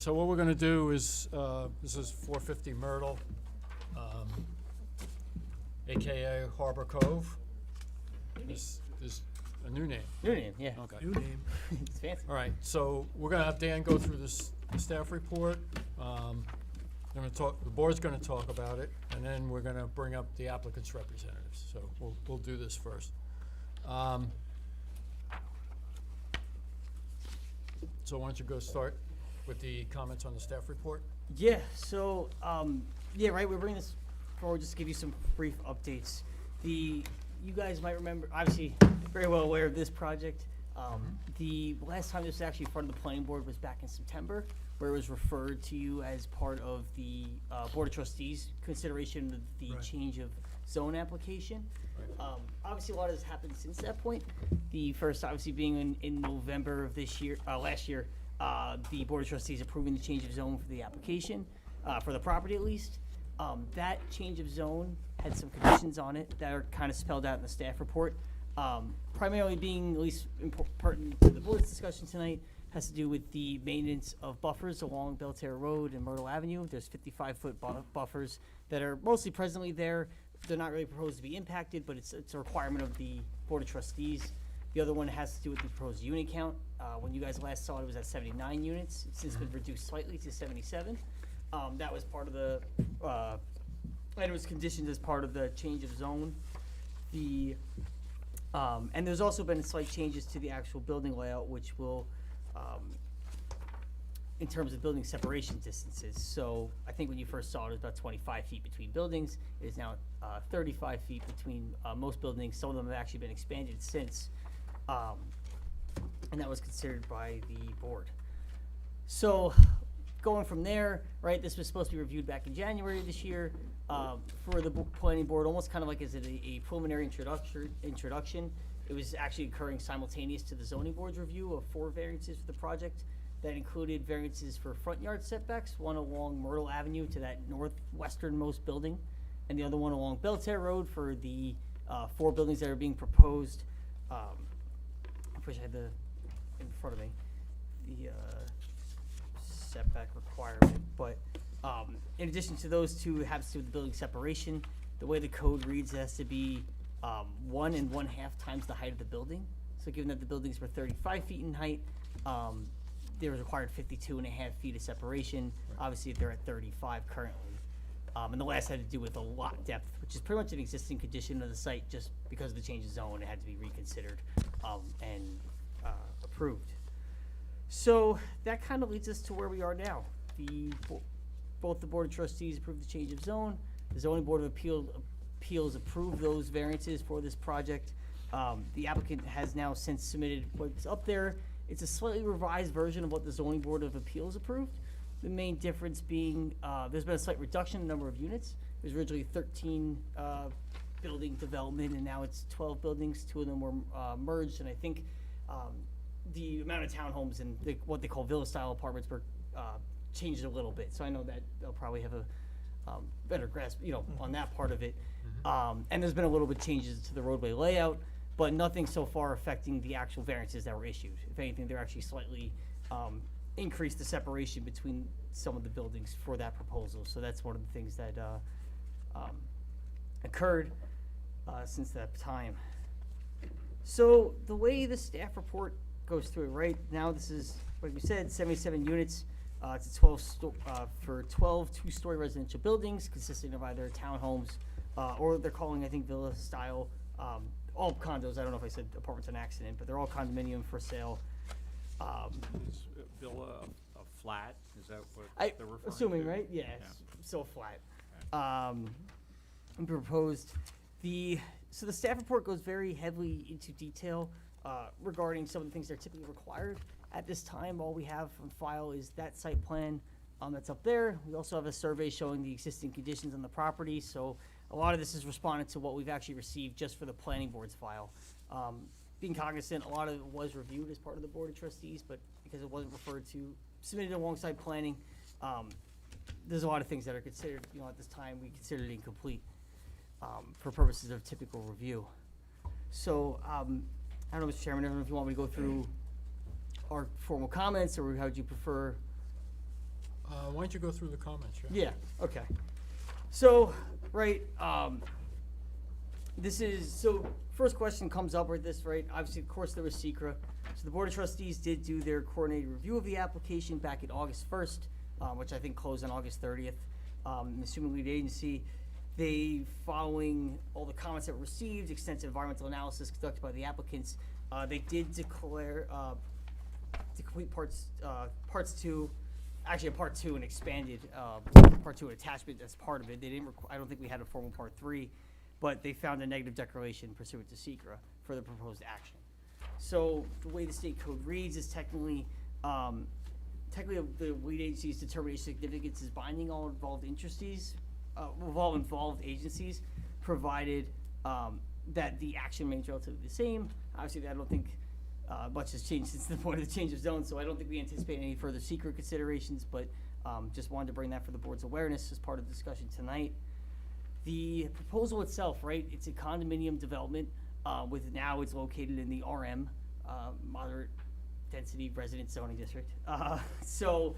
[SPEAKER 1] So what we're gonna do is, this is 450 Myrtle, AKA Harbor Cove. This is a new name.
[SPEAKER 3] New name, yeah.
[SPEAKER 1] Okay.
[SPEAKER 5] New name.
[SPEAKER 3] It's fancy.
[SPEAKER 1] All right, so we're gonna have Dan go through this, the staff report. I'm gonna talk, the board's gonna talk about it, and then we're gonna bring up the applicant's representatives. So we'll do this first. So why don't you go start with the comments on the staff report?
[SPEAKER 3] Yeah, so, yeah, right, we're bringing this forward just to give you some brief updates. You guys might remember, obviously, very well aware of this project. The last time this was actually in front of the planning board was back in September, where it was referred to you as part of the Board of Trustees consideration of the
[SPEAKER 5] Right.
[SPEAKER 3] change of zone application. Obviously, a lot has happened since that point. The first, obviously, being in November of this year, last year, the Board of Trustees approving the change of zone for the application, for the property at least. That change of zone had some conditions on it that are kind of spelled out in the staff report. Primarily being at least pertinent to the board's discussion tonight has to do with the maintenance of buffers along Belterra Road and Myrtle Avenue. There's 55-foot buffers that are mostly presently there. They're not really proposed to be impacted, but it's a requirement of the Board of Trustees. The other one has to do with the proposed unit count. When you guys last saw it, it was at 79 units. It's since been reduced slightly to 77. That was part of the, and it was conditioned as part of the change of zone. And there's also been slight changes to the actual building layout, which will, in terms of building separation distances. So I think when you first saw it, it was about 25 feet between buildings. It is now 35 feet between most buildings. Some of them have actually been expanded since. And that was considered by the board. So going from there, right, this was supposed to be reviewed back in January of this year for the planning board, almost kind of like as a preliminary introduction. It was actually occurring simultaneous to the zoning board's review of 4 variances for the project. That included variances for front yard setbacks, one along Myrtle Avenue to that northwesternmost building, and the other one along Belterra Road for the 4 buildings that are being proposed. I wish I had the in front of me, the setback requirement, but in addition to those 2, it has to do with the building separation. The way the code reads, it has to be 1 1/2 times the height of the building. So given that the buildings were 35 feet in height, they were required 52.5 feet of separation. Obviously, they're at 35 currently. And the last had to do with the lot depth, which is pretty much an existing condition of the site. Just because of the change of zone, it had to be reconsidered and approved. So that kind of leads us to where we are now. Both the Board of Trustees approved the change of zone. The Zoning Board of Appeals approved those variances for this project. The applicant has now since submitted what's up there. It's a slightly revised version of what the zoning board of appeals approved. The main difference being, there's been a slight reduction in the number of units. It was originally 13 building development, and now it's 12 buildings. 2 of them were merged, and I think the amount of townhomes and what they call villa-style apartments were changed a little bit. So I know that they'll probably have a better grasp, on that part of it. And there's been a little bit changes to the roadway layout, but nothing so far affecting the actual variances that were issued. If anything, they're actually slightly increased the separation between some of the buildings for that proposal. So that's one of the things that occurred since that time. So the way the staff report goes through it, right now, this is, like we said, 77 units. It's a 12 two-story residential buildings consisting of either townhomes or they're calling, I think, villa style, all condos. I don't know if I said apartments on accident, but they're all condominium for sale.
[SPEAKER 2] Is villa a flat? Is that what they're referring to?
[SPEAKER 3] Assuming, right? Yeah, it's so flat. And proposed so the staff report goes very heavily into detail regarding some of the things that are typically required. At this time, all we have on file is that site plan that's up there. We also have a survey showing the existing conditions on the property. So a lot of this is responding to what we've actually received just for the planning board's file. Being cognizant, a lot of it was reviewed as part of the board of trustees, but because it wasn't referred to, submitted alongside planning, there's a lot of things that are considered, at this time, we consider it incomplete for purposes of typical review. So, I don't know, Mr. Chairman, I don't know if you want me to go through our formal comments, or how would you prefer?
[SPEAKER 1] Why don't you go through the comments, Jeff?
[SPEAKER 3] Yeah, okay. So, right, first question comes up with this, right? Obviously, of course, there was SECRA. So the Board of Trustees did do their coordinated review of the application back in August 1st, which I think closed on August 30th. I'm assuming lead agency, following all the comments that were received, extensive environmental analysis conducted by the applicants, they did declare to complete parts 2, actually a part 2 and expanded part 2 attachment as part of it. They didn't. I don't think we had a formal part 3, but they found a negative declaration pursuant to SECRA for the proposed action. So the way the state code reads is technically the lead agency's determination of significance is binding all involved agencies, provided that the action remains relatively the same. Obviously, I don't think much has changed since the point of the change of zone, so I don't think we anticipate any further SECRA considerations, but just wanted to bring that for the board's awareness as part of the discussion tonight. The proposal itself, right, it's a condominium development now it's located in the RM, moderate density residence zoning district. So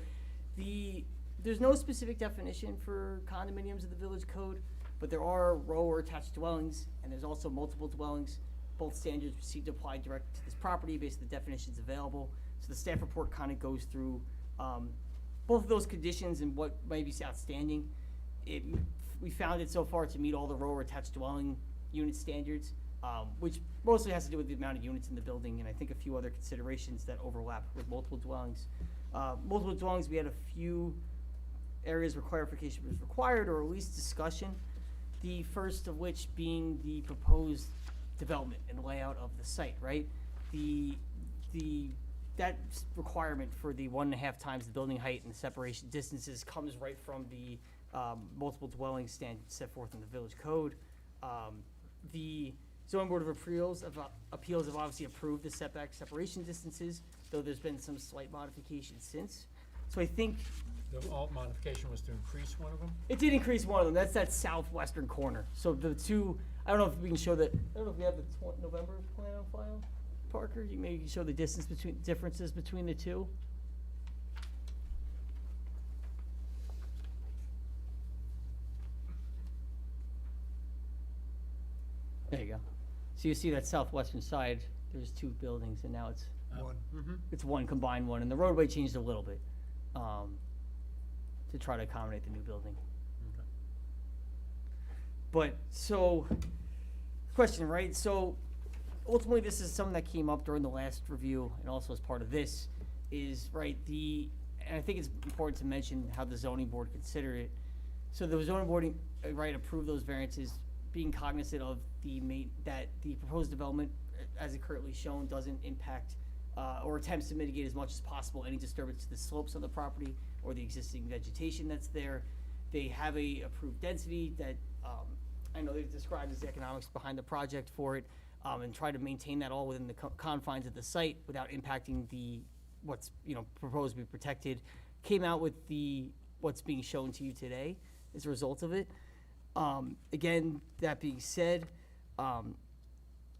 [SPEAKER 3] there's no specific definition for condominiums in the village code, but there are row or attached dwellings, and there's also multiple dwellings. Both standards proceed to apply direct to this property based on the definitions available. So the staff report kind of goes through both of those conditions and what may be outstanding. We found it so far to meet all the row or attached dwelling unit standards, which mostly has to do with the amount of units in the building, and I think a few other considerations that overlap with multiple dwellings. Multiple dwellings, we had a few areas where clarification was required, or at least discussion. The first of which being the proposed development and layout of the site, right? That requirement for the 1.5 times the building height and the separation distances comes right from the multiple dwelling standards set forth in the village code. The zoning board of appeals have obviously approved the setback separation distances, though there's been some slight modifications since. So I think
[SPEAKER 1] The alt modification was to increase one of them?
[SPEAKER 3] it did increase one of them. That's that southwestern corner. So the two, I don't know if we can show that. I don't know if we have the November plan on file, Parker. You maybe can show the differences between the two. There you go. So you see that southwestern side, there's 2 buildings, and now it's
[SPEAKER 5] One.
[SPEAKER 3] it's one combined one, and the roadway changed a little bit to try to accommodate the new building.
[SPEAKER 1] Okay.
[SPEAKER 3] But, so, question, right? So, ultimately, this is something that came up during the last review, and also as part of this, is, right, and I think it's important to mention how the zoning board considered it. So the zoning board, right, approved those variances being cognizant of that the proposed development, as it currently shown, doesn't impact or attempts to mitigate as much as possible any disturbance to the slopes of the property or the existing vegetation that's there. They have a approved density that I know they've described as the economics behind the project for it, and try to maintain that all within the confines of the site without impacting what's proposed to be protected. Came out with what's being shown to you today as a result of it. Again, that being said,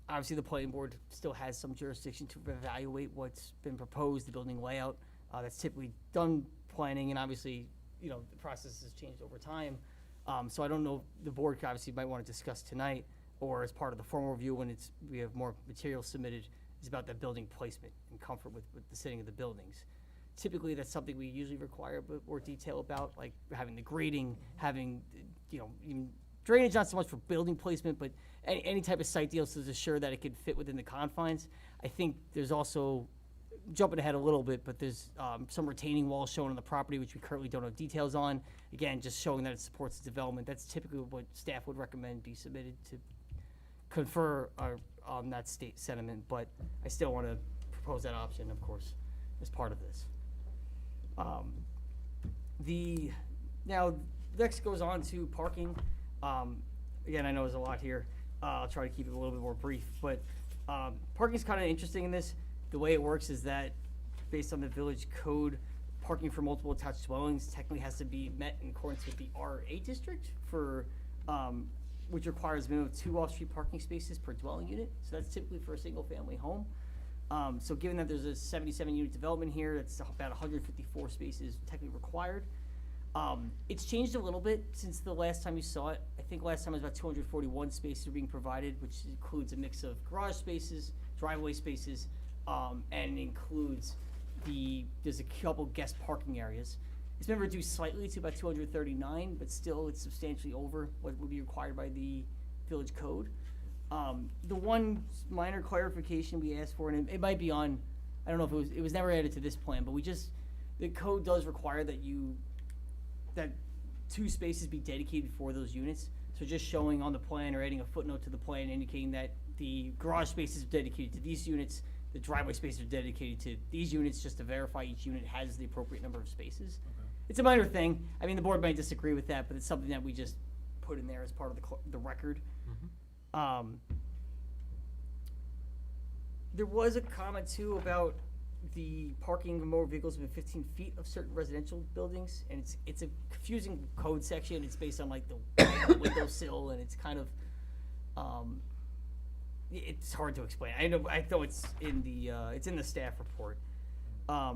[SPEAKER 3] obviously the planning board still has some jurisdiction to evaluate what's been proposed, the building layout. That's typically done planning, and obviously, the process has changed over time. So I don't know, the board obviously might want to discuss tonight, or as part of the formal review when we have more material submitted, is about the building placement and comfort with the sitting of the buildings. Typically, that's something we usually require a bit more detail about, like having the grading, having, even drainage, not so much for building placement, but any type of site deals to assure that it could fit within the confines. I think there's also, jumping ahead a little bit, but there's some retaining walls shown on the property, which we currently don't have details on. Again, just showing that it supports the development. That's typically what staff would recommend be submitted to confer on that state sentiment, but I still want to propose that option, of course, as part of this. Now, next goes on to parking. Again, I know there's a lot here. I'll try to keep it a little bit more brief, but parking is kind of interesting in this. The way it works is that, based on the village code, parking for multiple attached dwellings technically has to be met in accordance with the R8 district for, which requires a minimum of 2 off-street parking spaces per dwelling unit. So that's typically for a single-family home. So given that there's a 77-unit development here, that's about 154 spaces technically required. It's changed a little bit since the last time you saw it. I think last time it was about 241 spaces were being provided, which includes a mix of garage spaces, driveway spaces, and includes there's a couple guest parking areas. It's been reduced slightly to about 239, but still it's substantially over what would be required by the village code. The one minor clarification we asked for, and it might be on, I don't know if it was never added to this plan, but the code does require that 2 spaces be dedicated for those units. So just showing on the plan or adding a footnote to the plan indicating that the garage spaces are dedicated to these units, the driveway spaces are dedicated to these units, just to verify each unit has the appropriate number of spaces. Okay. It's a minor thing. I mean, the board might disagree with that, but it's something that we just put in there as part of the record. Mm-hmm. There was a comment too about the parking of motor vehicles within 15 feet of certain residential buildings, and it's a confusing code section. It's based on like the windowsill, and it's kind of it's hard to explain. I know it's in the staff report.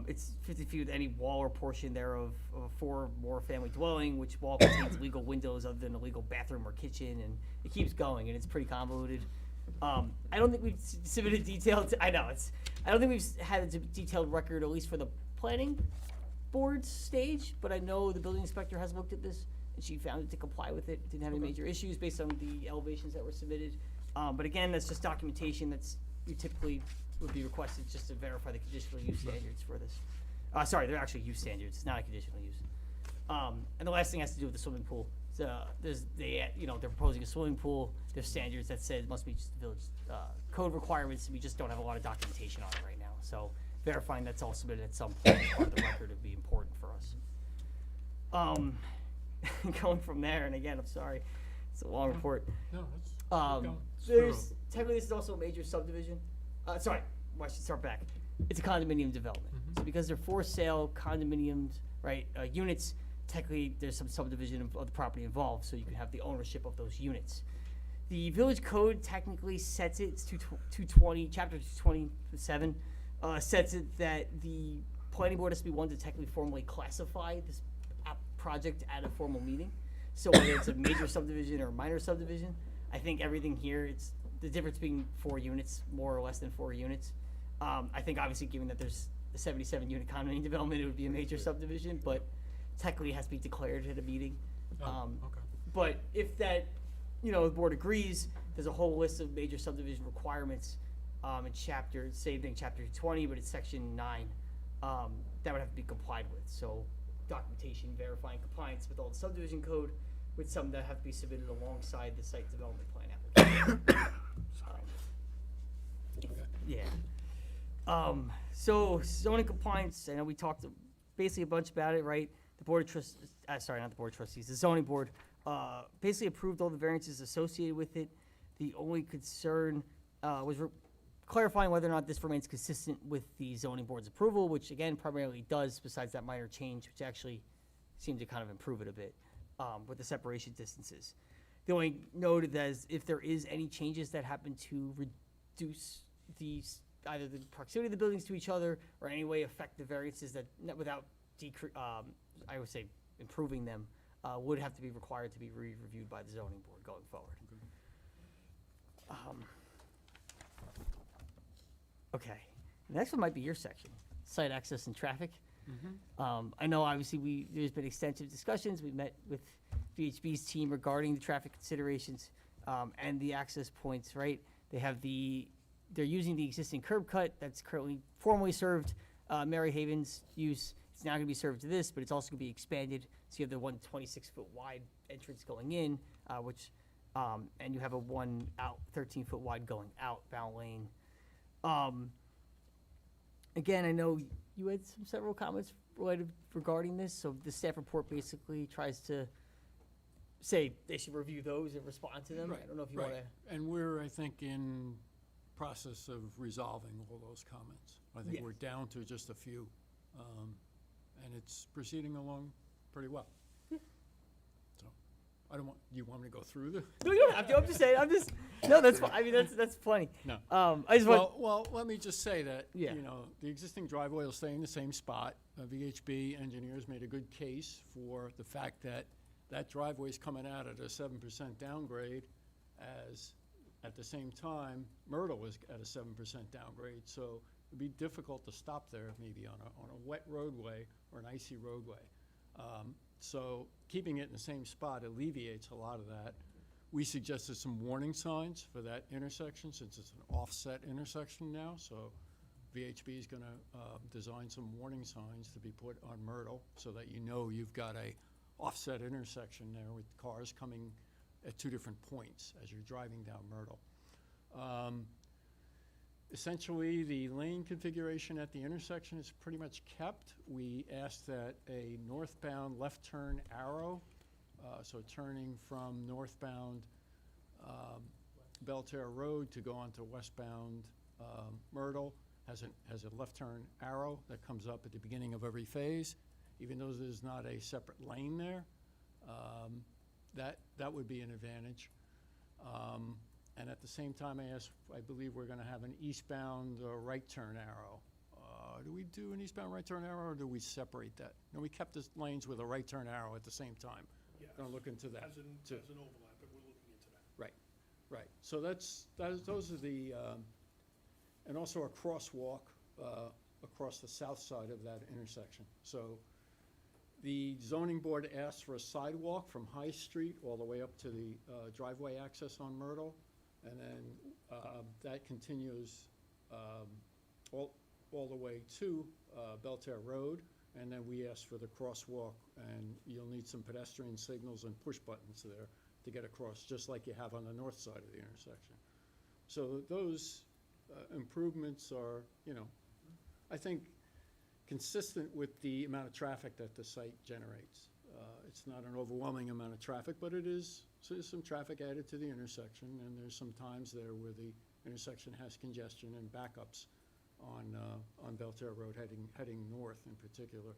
[SPEAKER 3] It's 50 feet with any wall or portion thereof of a 4 or more family dwelling, which wall contains legal windows other than a legal bathroom or kitchen, and it keeps going, and it's pretty convoluted. I don't think we've submitted detailed. I don't think we've had a detailed record, at least for the planning board stage. But I know the building inspector has looked at this, and she found it to comply with it. Didn't have any major issues based on the elevations that were submitted. But again, that's just documentation that's we typically would be requested just to verify the conditional use standards for this. Sorry, they're actually use standards. It's not a conditional use. And the last thing has to do with the swimming pool. So they're proposing a swimming pool. There's standards that say it must be just the village code requirements. We just don't have a lot of documentation on it right now. So verifying that's all submitted at some point as part of the record would be important for us. Going from there, and again, I'm sorry, it's a long report.
[SPEAKER 1] No,
[SPEAKER 3] Technically, this is also a major subdivision. Sorry, I should start back. It's a condominium development. Mm-hmm. So because they're for sale condominiums, right, units, technically there's some subdivision of the property involved, so you can have the ownership of those units. The village code technically sets it, it's 220, chapter 227, sets it that the planning board has to be one to technically formally classify this project at a formal meeting. So whether it's a major subdivision or a minor subdivision, I think everything here, it's the difference being 4 units, more or less than 4 units. I think obviously given that there's a 77-unit condominium development, it would be a major subdivision, but technically it has to be declared at a meeting.
[SPEAKER 1] Okay.
[SPEAKER 3] But if that, the board agrees, there's a whole list of major subdivision requirements in chapter 20, but it's section 9, that would have to be complied with. So documentation verifying compliance with all the subdivision code, with some that have to be submitted alongside the site development plan application. Yeah. So zoning compliance, I know we talked basically a bunch about it, right? The board of trustees, sorry, not the board of trustees, the zoning board, basically approved all the variances associated with it. The only concern, was clarifying whether or not this remains consistent with the zoning board's approval, which again primarily does, besides that minor change, which actually seemed to kind of improve it a bit, with the separation distances. The only note that is if there is any changes that happen to reduce either the proximity of the buildings to each other or any way affect the variances that, without I would say improving them, would have to be required to be reviewed by the zoning board going forward. Okay, next one might be your section, site access and traffic. I know obviously there's been extensive discussions. We met with VHB's team regarding the traffic considerations, and the access points, right? They're using the existing curb cut that's currently formerly served Mary Haven's use. It's now gonna be served to this, but it's also gonna be expanded. So you have the 126-foot wide entrance going in, and you have a 13-foot wide going outbound lane. Again, I know you had several comments regarding this, so the staff report basically tries to say they should review those and respond to them. I don't know if you wanna.
[SPEAKER 1] And we're, I think, in process of resolving all those comments. I think
[SPEAKER 3] Yes.
[SPEAKER 1] we're down to just a few, and it's proceeding along pretty well. So, I don't want, you want me to go through the?
[SPEAKER 3] No, you don't have to. I'm just saying. No, that's fine. I mean, that's plenty.
[SPEAKER 1] No.
[SPEAKER 3] I just want.
[SPEAKER 1] Well, let me just say that,
[SPEAKER 3] Yeah.
[SPEAKER 1] the existing driveway will stay in the same spot. VHB engineers made a good case for the fact that that driveway is coming out at a 7% downgrade, as at the same time, Myrtle was at a 7% downgrade. So it'd be difficult to stop there maybe on a wet roadway or an icy roadway. So keeping it in the same spot alleviates a lot of that. We suggested some warning signs for that intersection, since it's an offset intersection now. So VHB is gonna design some warning signs to be put on Myrtle, so that you've got a offset intersection there with cars coming at two different points as you're driving down Myrtle. Essentially, the lane configuration at the intersection is pretty much kept. We asked that a northbound left turn arrow, so turning from northbound Belterre Road to go onto westbound Myrtle, has a left turn arrow that comes up at the beginning of every phase. Even though there's not a separate lane there, that would be an advantage. And at the same time, I believe we're gonna have an eastbound right turn arrow. Do we do an eastbound right turn arrow, or do we separate that? No, we kept the lanes with a right turn arrow at the same time.
[SPEAKER 5] Yeah.
[SPEAKER 1] Gonna look into that.
[SPEAKER 5] As an
[SPEAKER 1] too.
[SPEAKER 5] overlap, but we're looking into that.
[SPEAKER 1] Right, so those are the, and also a crosswalk across the south side of that intersection. So the zoning board asked for a sidewalk from High Street all the way up to the driveway access on Myrtle, and then that continues all the way to Belterre Road, and then we asked for the crosswalk, and you'll need some pedestrian signals and push buttons there to get across, just like you have on the north side of the intersection. So those improvements are, I think, consistent with the amount of traffic that the site generates. It's not an overwhelming amount of traffic, but it is, so there's some traffic added to the intersection, and there's some times there where the intersection has congestion and backups on Belterre Road heading north in particular.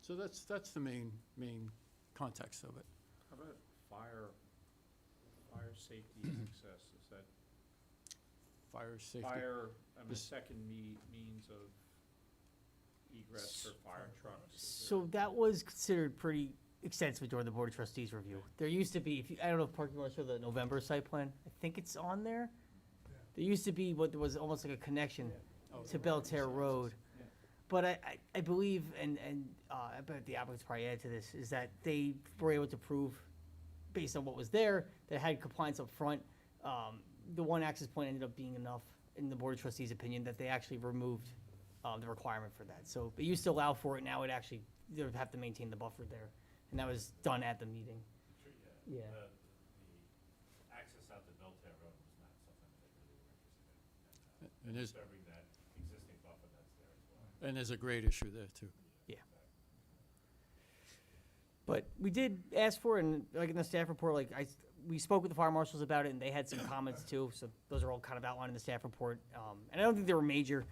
[SPEAKER 1] So that's the main context of it.
[SPEAKER 2] How about fire safety access? Is that
[SPEAKER 1] Fire safety.
[SPEAKER 2] the second means of egress for fire trucks?
[SPEAKER 3] So that was considered pretty extensive during the Board of Trustees review. There used to be, I don't know if Park, you want to show the November site plan? I think it's on there. There used to be what was almost like a connection to Belterre Road. But I believe, and I bet the applicants probably added to this, is that they were able to prove, based on what was there, that it had compliance up front. The one access point ended up being enough, in the Board of Trustees' opinion, that they actually removed the requirement for that. So it used to allow for it, now it actually, they would have to maintain the buffer there. and that was done at the meeting.
[SPEAKER 8] Sure,
[SPEAKER 3] Yeah.
[SPEAKER 8] The access out to Belltown Road was not something that they really were interested in.
[SPEAKER 1] And there's,
[SPEAKER 8] Disturbing that existing buffer that's there as well.
[SPEAKER 1] and there's a grade issue there, too.
[SPEAKER 3] But we did ask for, it, and like in the staff report, like we spoke with the fire marshals about it, and they had some comments too. So those are all kind of outlined in the staff report. And I don't think they were major,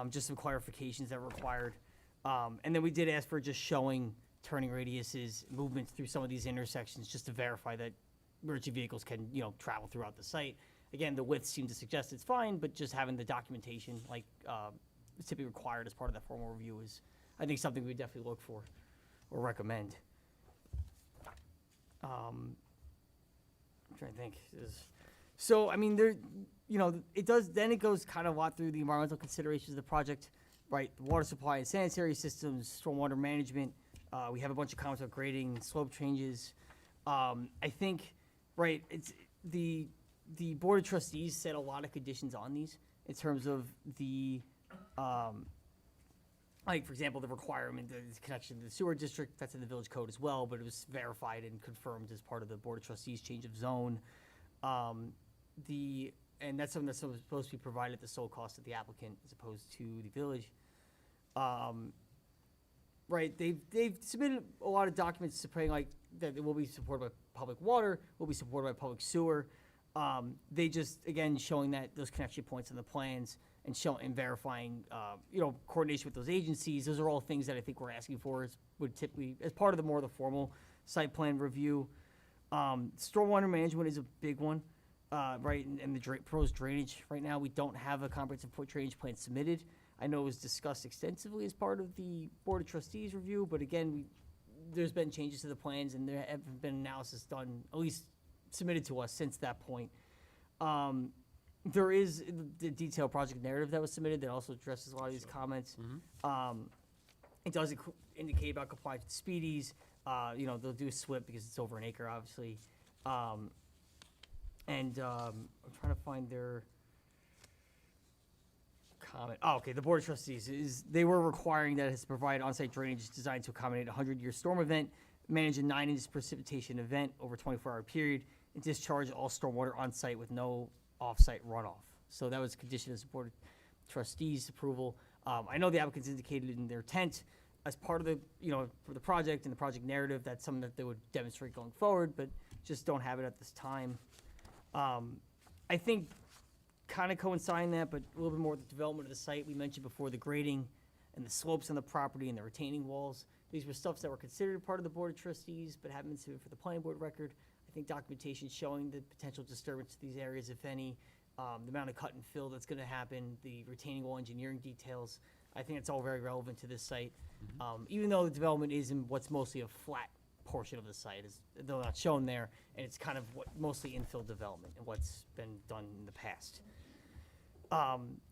[SPEAKER 3] just some clarifications that were required. And then we did ask for just showing turning radiuses, movements through some of these intersections, just to verify that emergency vehicles can, travel throughout the site. Again, the widths seem to suggest it's fine, but just having the documentation, like is typically required as part of that formal review, is, I think, something we definitely look for or recommend. I'm trying to think. So, I mean, it does, then it goes kind of a lot through the environmental considerations of the project, right? The water supply and sanitary systems, stormwater management. We have a bunch of comments about grading, slope changes. I think, right, it's the Board of Trustees set a lot of conditions on these in terms of the, like, for example, the requirement, the connection to the sewer district, that's in the village code as well, but it was verified and confirmed as part of the Board of Trustees change of zone. And that's something that's supposed to be provided at the sole cost of the applicant as opposed to the village. Right, they've submitted a lot of documents supporting, like, that it will be supported by public water, will be supported by public sewer. They just, again, showing that those connection points in the plans and verifying, coordination with those agencies. Those are all things that I think we're asking for, would typically, as part of the formal site plan review. Stormwater management is a big one, right, and the proposed drainage. Right now, we don't have a comprehensive drainage plan submitted. I know it was discussed extensively as part of the Board of Trustees review, but again, there's been changes to the plans, and there have been analysis done, at least submitted to us since that point. There is the detailed project narrative that was submitted that also addresses a lot of these comments. It does indicate about compliance with speedies. They'll do a SWIP because it's over an acre, obviously. I'm trying to find their comment. Oh, okay, the Board of Trustees they were requiring that it has to provide on-site drainage designed to accommodate a 100-year storm event, manage a 9-inch precipitation event over a 24-hour period, and discharge all stormwater on-site with no off-site runoff. So that was a condition of the Board of Trustees approval. I know the applicants indicated in their intent as part of the, for the project and the project narrative, that's something that they would demonstrate going forward, but just don't have it at this time. I think kind of coinciding that, but a little bit more with the development of the site. We mentioned before the grading and the slopes on the property and the retaining walls. These were stuffs that were considered part of the Board of Trustees, but haven't been submitted for the planning board record. I think documentation showing the potential disturbance to these areas, if any, the amount of cut and fill that's gonna happen, the retaining wall engineering details. I think it's all very relevant to this site. Even though the development is in what's mostly a flat portion of the site, though not shown there, and it's kind of mostly infill development and what's been done in the past.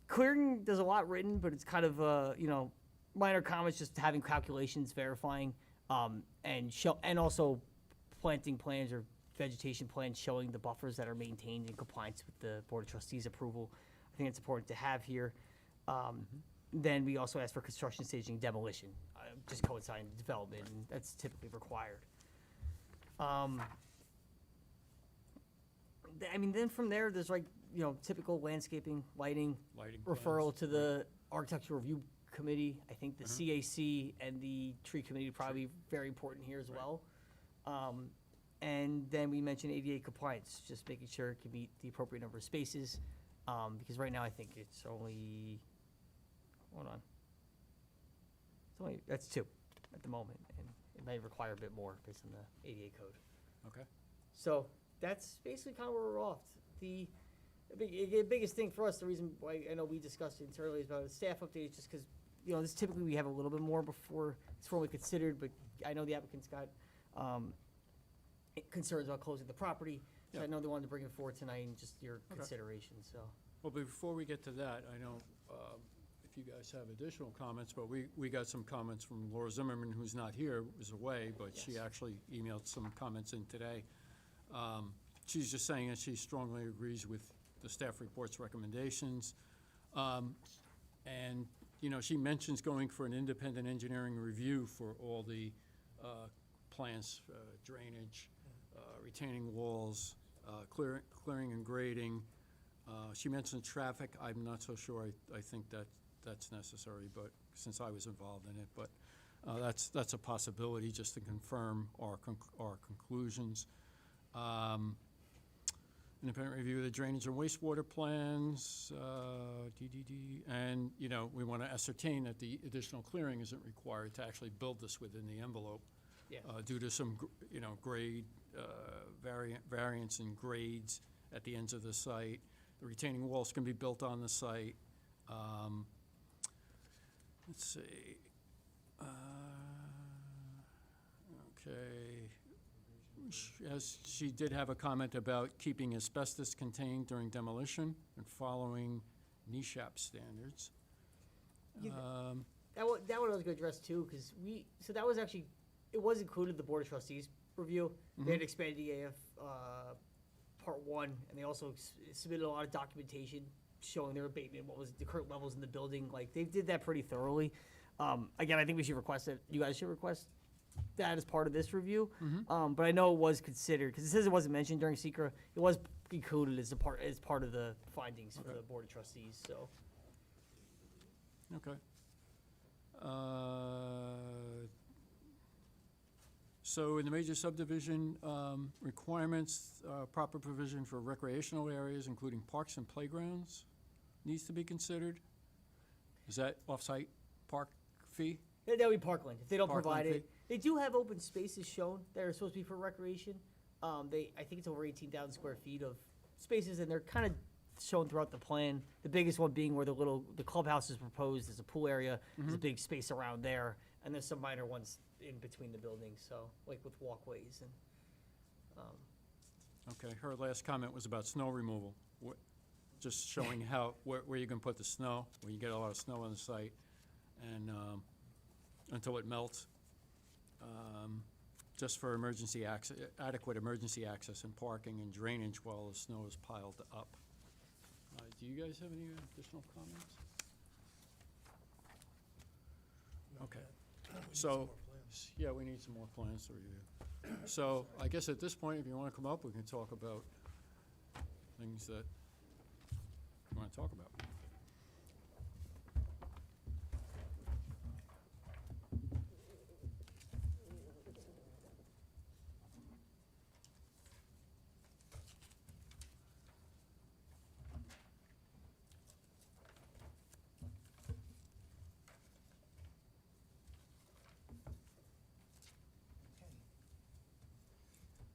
[SPEAKER 3] Clearing, there's a lot written, but it's kind of, minor comments, just having calculations, verifying, and also planting plans or vegetation plans showing the buffers that are maintained in compliance with the Board of Trustees approval. I think it's important to have here. Then we also ask for construction staging demolition, just coinciding with development, and that's typically required. Then from there, there's typical landscaping, lighting,
[SPEAKER 1] Lighting
[SPEAKER 3] referral
[SPEAKER 1] plans,
[SPEAKER 3] to the Architectural Review Committee. I think the CAC and the Tree Committee probably very important here as well. And then we mentioned ADA compliance, just making sure it can meet the appropriate number of spaces, because right now I think it's only, that's 2 at the moment, and it may require a bit more based on the ADA code.
[SPEAKER 1] Okay.
[SPEAKER 3] So that's basically kind of where we're off. The biggest thing for us, the reason why I know we discussed it internally is about a staff update, is just because, this typically we have a little bit more before it's formally considered, but I know the applicant's got concerns about closing the property. So I know they wanted to bring it forward tonight and just your consideration, so.
[SPEAKER 1] Well, before we get to that, I know if you guys have additional comments, but we got some comments from Laura Zimmerman, who's not here, was away, but she actually emailed some comments in today. She's just saying that she strongly agrees with the staff report's recommendations. And, she mentions going for an independent engineering review for all the plans, drainage, retaining walls, clearing and grading. She mentioned traffic. I'm not so sure. I think that's necessary, but since I was involved in it, but that's a possibility, just to confirm our conclusions. Independent review of the drainage and wastewater plans, and, you know, we want to ascertain that the additional clearing isn't required to actually build this within the envelope.
[SPEAKER 3] Yeah.
[SPEAKER 1] Due to some, grade, variance in grades at the ends of the site. The retaining walls can be built on the site. Let's see. Okay. She did have a comment about keeping asbestos contained during demolition and following NESHAP standards.
[SPEAKER 3] Yeah, that one I was gonna address too, because so that was actually, it was included in the Board of Trustees review. They had expanded the AF, Part 1, and they also submitted a lot of documentation showing their abatement, what was the current levels in the building. Like, they did that pretty thoroughly. Again, I think we should request it, you guys should request that as part of this review. But I know it was considered, because it says it wasn't mentioned during SECR, it was included as part of the findings for the Board of Trustees, so.
[SPEAKER 1] Okay. So in the major subdivision requirements, proper provision for recreational areas, including parks and playgrounds, needs to be considered. Is that off-site park fee?
[SPEAKER 3] That would be Parkland, if they don't
[SPEAKER 1] Parkland
[SPEAKER 3] provide
[SPEAKER 1] fee.
[SPEAKER 3] it. They do have open spaces shown that are supposed to be for recreation. I think it's over 18,000 square feet of spaces, and they're kind of shown throughout the plan. The biggest one being where the clubhouse is proposed, there's a pool area, there's a big space around there, and there's some minor ones in between the buildings, so, like with walkways and,
[SPEAKER 1] Okay, her last comment was about snow removal. Just showing where you can put the snow, when you get a lot of snow on the site, and until it melts. Just for emergency access, adequate emergency access and parking and drainage while the snow is piled up. Do you guys have any additional comments? Okay, so, yeah, we need some more plans to review. So, I guess at this point, if you want to come up, we can talk about things that you want to talk about.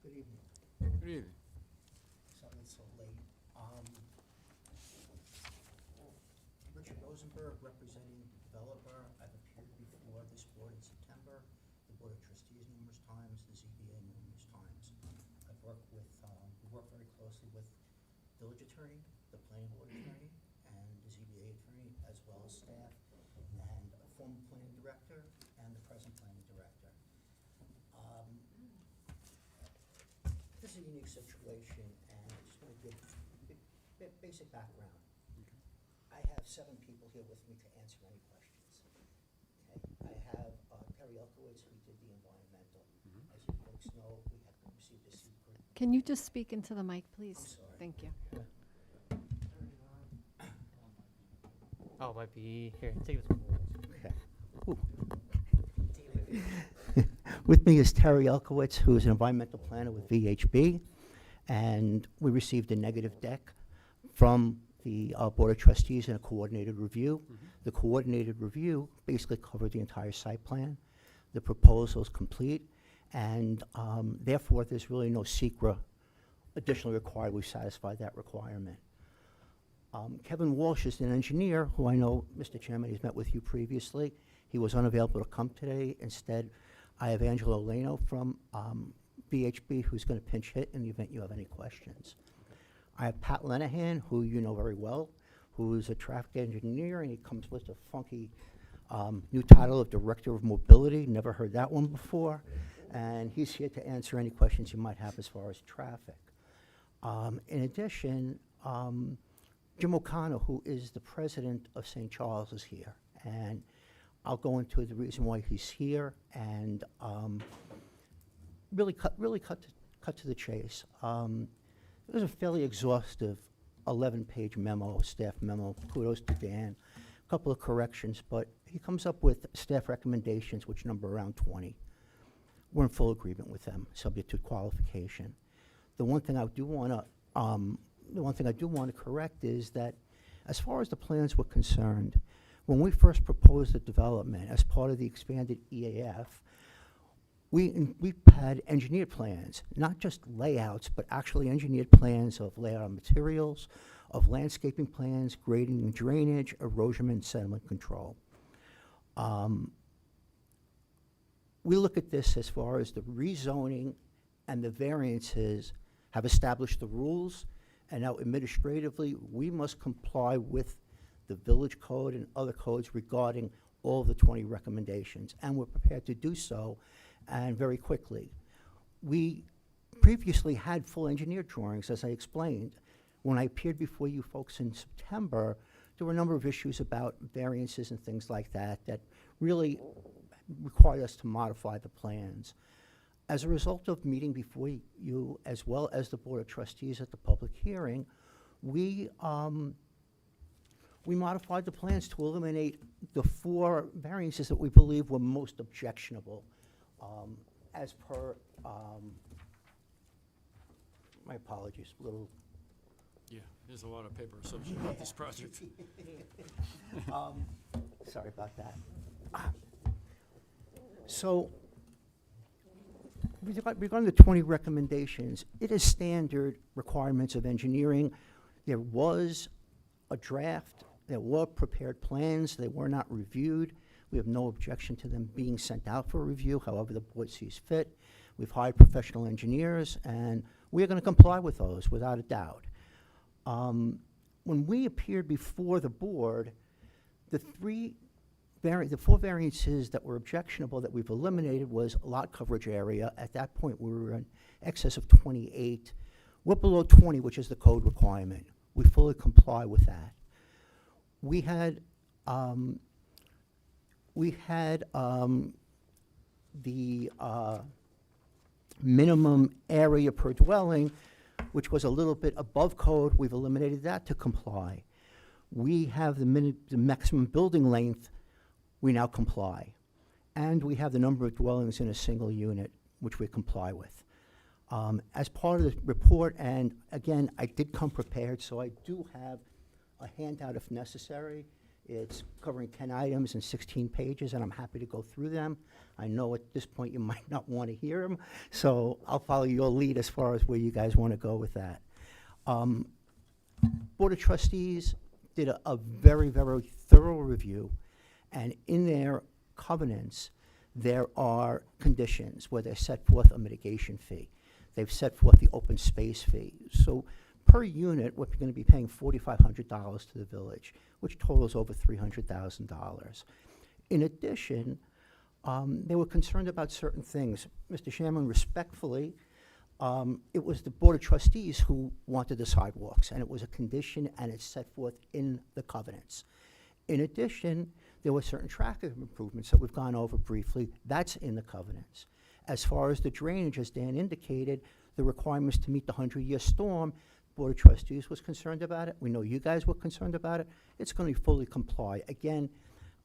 [SPEAKER 14] Good evening.
[SPEAKER 1] Good evening.
[SPEAKER 14] Sorry it's so late. Richard Rosenberg, representing the developer. I've appeared before this board in September, the Board of Trustees numerous times, the ZBA numerous times. I've worked with, we work very closely with village attorney, the planning board attorney, and the ZBA attorney, as well as staff, and a former planning director, and the present planning director. This is a unique situation, and I just want to give basic background. I have 7 people here with me to answer any questions. Okay, I have Terry Elkowitz, who did the environmental. As you folks know, we have received a secret.
[SPEAKER 4] Can you just speak into the mic, please?
[SPEAKER 14] I'm sorry.
[SPEAKER 4] Thank you.
[SPEAKER 3] oh, it might be, here, take this.
[SPEAKER 14] Okay. With me is Terry Elkowitz, who is an environmental planner with VHB, and we received a negative deck from the Board of Trustees in a coordinated review. The coordinated review basically covered the entire site plan. The proposal is complete, and therefore, there's really no SECR additionally required. We've satisfied that requirement. Kevin Walsh is an engineer who I know, Mr. Chairman, he's met with you previously. He was unavailable to come today. Instead, I have Angelo Leno from VHB, who's going to pinch hit in the event you have any questions. I have Pat Lenahan, who you know very well, who is a traffic engineer, and he comes with a funky new title of Director of Mobility. Never heard that one before. And he's here to answer any questions you might have as far as traffic. In addition, Jim O'Connor, who is the president of St. Charles, is here. And I'll go into the reason why he's here, and really cut to the chase. It was a fairly exhaustive 11-page memo, staff memo. Kudos to Dan. A couple of corrections, but he comes up with staff recommendations, which number around 20. We're in full agreement with them, subject to qualification. The one thing I do want to correct is that, as far as the plans were concerned, when we first proposed the development as part of the expanded EAF, we had engineered plans, not just layouts, but actually engineered plans of layout of materials, of landscaping plans, grading and drainage, erosion and sediment control. We look at this as far as the rezoning and the variances have established the rules, and now administratively, we must comply with the village code and other codes regarding all of the 20 recommendations, and we're prepared to do so, and very quickly. We previously had full engineered drawings, as I explained. When I appeared before you folks in September, there were a number of issues about variances and things like that that really required us to modify the plans. As a result of meeting before you, as well as the Board of Trustees at the public hearing, we modified the plans to eliminate the 4 variances that we believe were most objectionable, as per, my apologies, little.
[SPEAKER 1] Yeah, there's a lot of paper associated with this project.
[SPEAKER 14] Sorry about that. So, regarding the 20 recommendations, it is standard requirements of engineering. There was a draft, there were prepared plans, they were not reviewed. We have no objection to them being sent out for review, however the board sees fit. We've hired professional engineers, and we are going to comply with those without a doubt. When we appeared before the board, the 4 variances that were objectionable that we've eliminated was lot coverage area. At that point, we were in excess of 28. We're below 20, which is the code requirement. We fully comply with that. We had the minimum area per dwelling, which was a little bit above code. We've eliminated that to comply. We have the maximum building length. We now comply. And we have the number of dwellings in a single unit, which we comply with. As part of the report, and again, I did come prepared, so I do have a handout if necessary. It's covering 10 items and 16 pages, and I'm happy to go through them. I know at this point you might not want to hear them, so I'll follow your lead as far as where you guys want to go with that. Board of Trustees did a very, very thorough review, and in their covenants, there are conditions where they set forth a mitigation fee. They've set forth the open space fee. So per unit, we're going to be paying $4,500 to the village, which totals over $300,000. In addition, they were concerned about certain things. Mr. Chairman, respectfully, it was the Board of Trustees who wanted the sidewalks, and it was a condition, and it's set forth in the covenants. In addition, there were certain traffic improvements that we've gone over briefly. That's in the covenants. As far as the drainage, as Dan indicated, the requirements to meet the 100-year storm, Board of Trustees was concerned about it. We know you guys were concerned about it. It's going to fully comply. Again,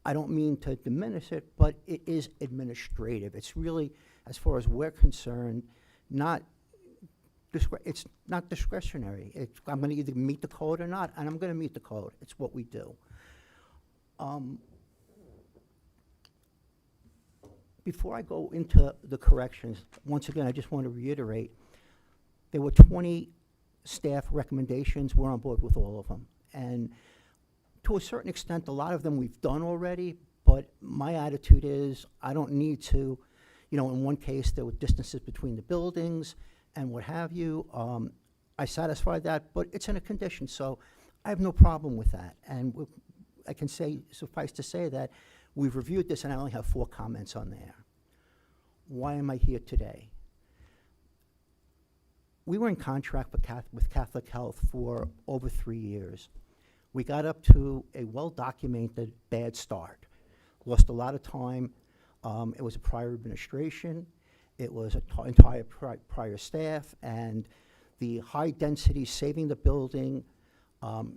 [SPEAKER 14] I don't mean to diminish it, but it is administrative. It's really, as far as we're concerned, it's not discretionary. I'm going to either meet the code or not, and I'm going to meet the code. It's what we do. Before I go into the corrections, once again, I just want to reiterate, there were 20 staff recommendations. We're on board with all of them. And to a certain extent, a lot of them we've done already, but my attitude is I don't need to, in one case, there were distances between the buildings and what have you. I satisfied that, but it's in a condition, so I have no problem with that. And I can say, suffice to say that we've reviewed this, and I only have 4 comments on there. Why am I here today? We were in contract with Catholic Health for over 3 years. We got up to a well-documented bad start. Lost a lot of time. It was a prior administration, it was entire prior staff, and the high-density saving the building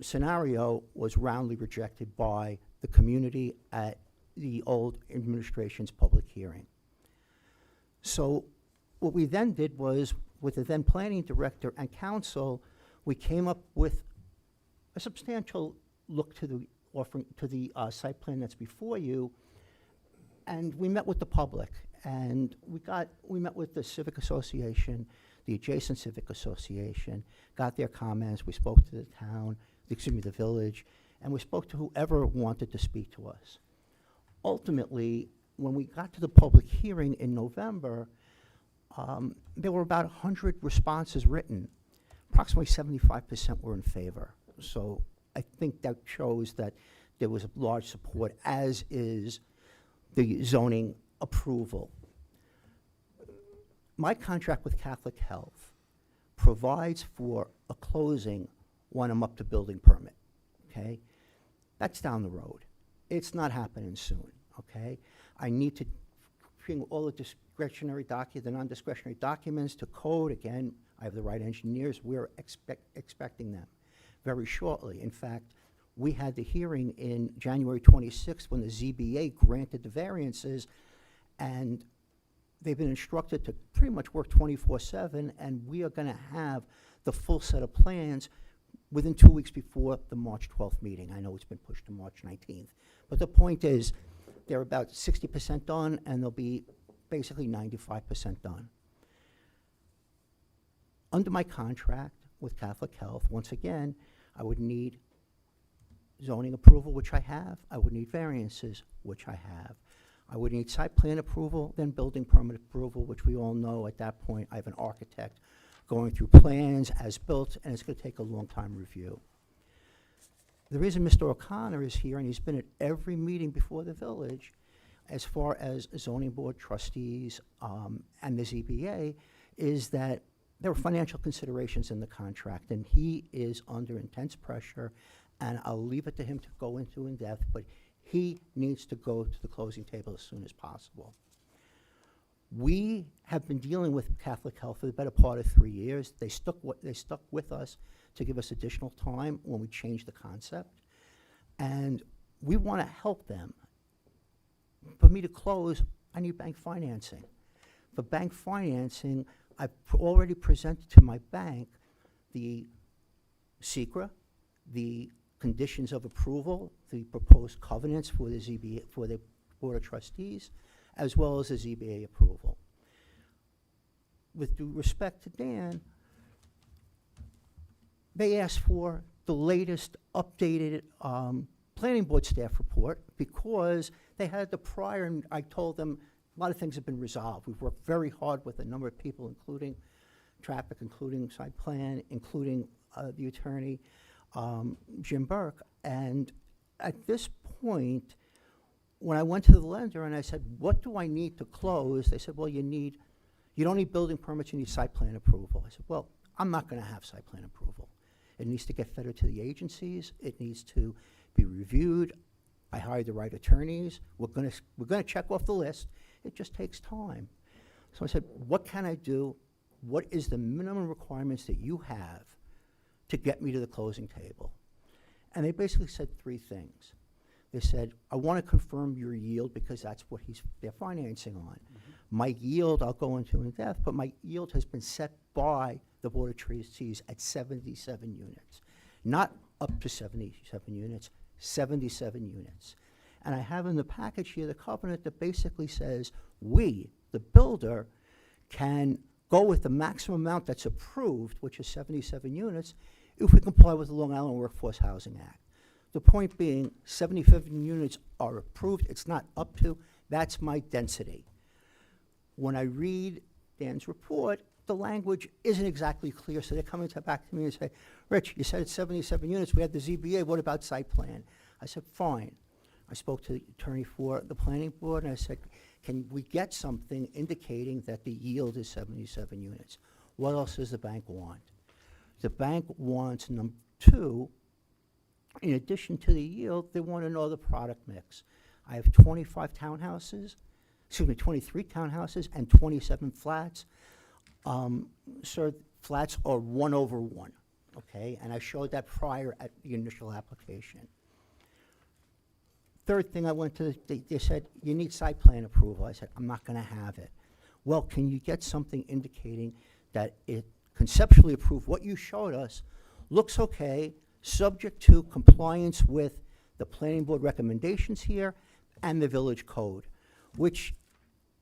[SPEAKER 14] scenario was roundly rejected by the community at the old administration's public hearing. So what we then did was, with the then planning director and council, we came up with a substantial look to the offering, to the site plan that's before you, and we met with the public, and we met with the civic association, the adjacent civic association, got their comments, we spoke to the town, the village, and we spoke to whoever wanted to speak to us. Ultimately, when we got to the public hearing in November, there were about 100 responses written. Approximately 75% were in favor. So I think that shows that there was a large support, as is the zoning approval. My contract with Catholic Health provides for a closing when I'm up to building permit, okay? That's down the road. It's not happening soon, okay? I need to bring all the discretionary the non-discretionary documents to code. Again, I have the right engineers. We're expecting them very shortly. In fact, we had the hearing in January 26th when the ZBA granted the variances, and they've been instructed to pretty much work 24/7, and we are gonna have the full set of plans within 2 weeks before the March 12th meeting. I know it's been pushed to March 19th. But the point is, they're about 60% done, and they'll be basically 95% done. Under my contract with Catholic Health, once again, I would need zoning approval, which I have. I would need variances, which I have. I would need site plan approval, then building permit approval, which we all know at that point I have an architect going through plans as built, and it's going to take a long time review. The reason Mr. O'Connor is here, and he's been at every meeting before the village, as far as zoning board trustees and the ZBA, is that there are financial considerations in the contract, and he is under intense pressure, and I'll leave it to him to go into in depth, but he needs to go to the closing table as soon as possible. We have been dealing with Catholic Health for the better part of 3 years. They stuck with us to give us additional time when we changed the concept, and we want to help them. For me to close, I need bank financing. For bank financing, I've already presented to my bank the SECRA, the conditions of approval, the proposed covenants for the ZBA, for the Board of Trustees, as well as the ZBA approval. With due respect to Dan, they asked for the latest updated planning board staff report because they had the prior, and I told them a lot of things have been resolved. We've worked very hard with a number of people, including traffic, including site plan, including the attorney, Jim Burke. And at this point, when I went to the lender and I said, what do I need to close? They said, well, you don't need building permits, you need site plan approval. I said, well, I'm not gonna have site plan approval. It needs to get fed to the agencies. It needs to be reviewed. I hired the right attorneys. We're gonna check off the list. It just takes time. So I said, what can I do? What is the minimum requirements that you have to get me to the closing table? And they basically said 3 things. They said, I want to confirm your yield because that's what they're financing on. My yield, I'll go into in depth, but my yield has been set by the Board of Trustees at 77 units. Not up to 77 units, 77 units. And I have in the package here the covenant that basically says we, the builder, can go with the maximum amount that's approved, which is 77 units, if we comply with the Long Island Workforce Housing Act. The point being, 77 units are approved. It's not up to. That's my density. When I read Dan's report, the language isn't exactly clear, so they're coming back to me and say, Rich, you said it's 77 units. We had the ZBA. What about site plan? I said, fine. I spoke to the attorney for the planning board, and I said, can we get something indicating that the yield is 77 units? What else does the bank want? The bank wants, number 2, in addition to the yield, they want to know the product mix. I have 25 townhouses. 23 townhouses and 27 flats. Sir, flats are 1/1, okay? And I showed that prior at the initial application. Third thing I went to, they said, you need site plan approval. I said, I'm not gonna have it. Well, can you get something indicating that it conceptually approved what you showed us looks okay, subject to compliance with the planning board recommendations here and the village code, which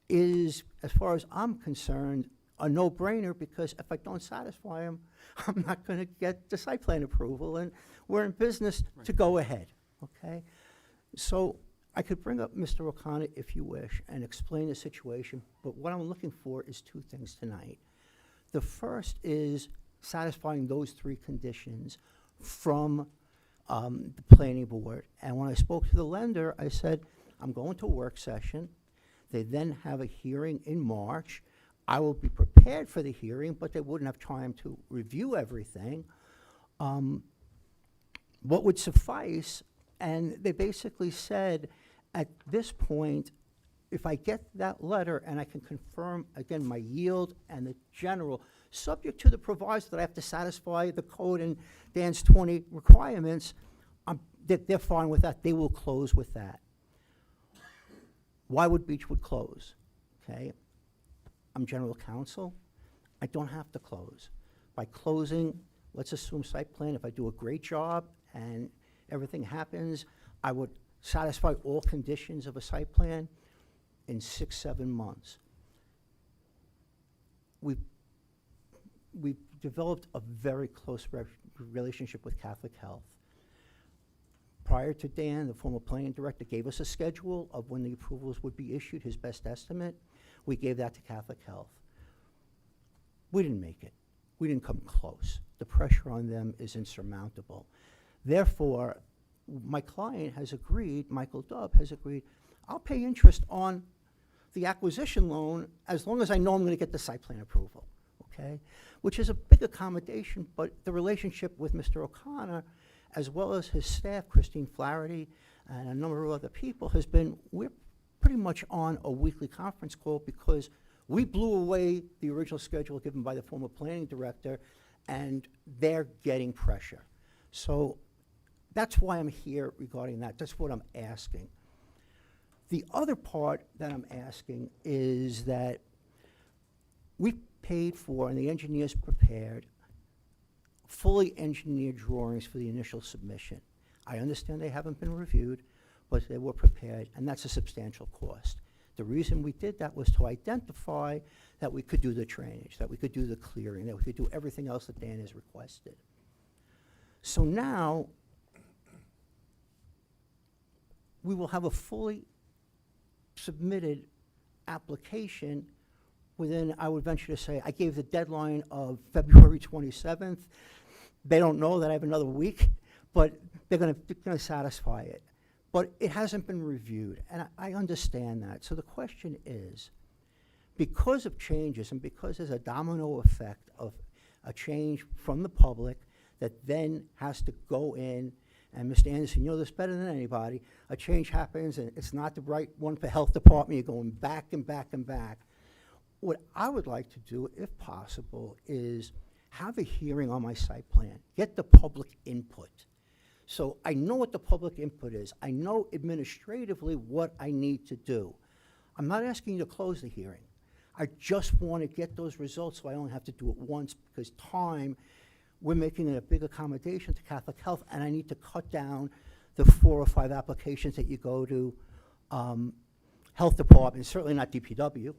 [SPEAKER 14] is, as far as I'm concerned, a no-brainer, because if I don't satisfy them, I'm not gonna get the site plan approval, and we're in business to go ahead, okay? So I could bring up Mr. O'Connor if you wish and explain the situation, but what I'm looking for is two things tonight. The first is satisfying those three conditions from the planning board. And when I spoke to the lender, I said, I'm going to a work session. They then have a hearing in March. I will be prepared for the hearing, but they wouldn't have time to review everything. What would suffice, and they basically said, at this point, if I get that letter and I can confirm, again, my yield and the general, subject to the proviso that I have to satisfy the code and Dan's 20 requirements, they're fine with that. They will close with that. Why would Beechwood close? Okay, I'm general counsel. I don't have to close. By closing, let's assume site plan, if I do a great job and everything happens, I would satisfy all conditions of a site plan in 6-7 months. We've developed a very close relationship with Catholic Health. Prior to Dan, the former planning director gave us a schedule of when the approvals would be issued, his best estimate. We gave that to Catholic Health. We didn't make it. We didn't come close. The pressure on them is insurmountable. Therefore, my client has agreed, Michael Dubb has agreed, I'll pay interest on the acquisition loan as long as I know I'm gonna get the site plan approval, okay? Which is a big accommodation, but the relationship with Mr. O'Connor, as well as his staff, Christine Flaherty, and a number of other people, has been, we're pretty much on a weekly conference call because we blew away the original schedule given by the former planning director, and they're getting pressure. So that's why I'm here regarding that. That's what I'm asking. The other part that I'm asking is that we paid for, and the engineers prepared, fully engineered drawings for the initial submission. I understand they haven't been reviewed, but they were prepared, and that's a substantial cost. The reason we did that was to identify that we could do the drainage, that we could do the clearing, that we could do everything else that Dan has requested. So now, we will have a fully submitted application within, I would venture to say, I gave the deadline of February 27th. They don't know that I have another week, but they're gonna satisfy it. But it hasn't been reviewed, and I understand that. So the question is, because of changes and because there's a domino effect of a change from the public that then has to go in, and Mr. Anderson, you know this better than anybody, a change happens and it's not the right one for health department, you're going back and back and back. What I would like to do, if possible, is have a hearing on my site plan, get the public input. So I know what the public input is. I know administratively what I need to do. I'm not asking you to close the hearing. I just want to get those results so I only have to do it once, because time, we're making it a big accommodation to Catholic Health, and I need to cut down the 4 or 5 applications that you go to Health Department, certainly not DPW.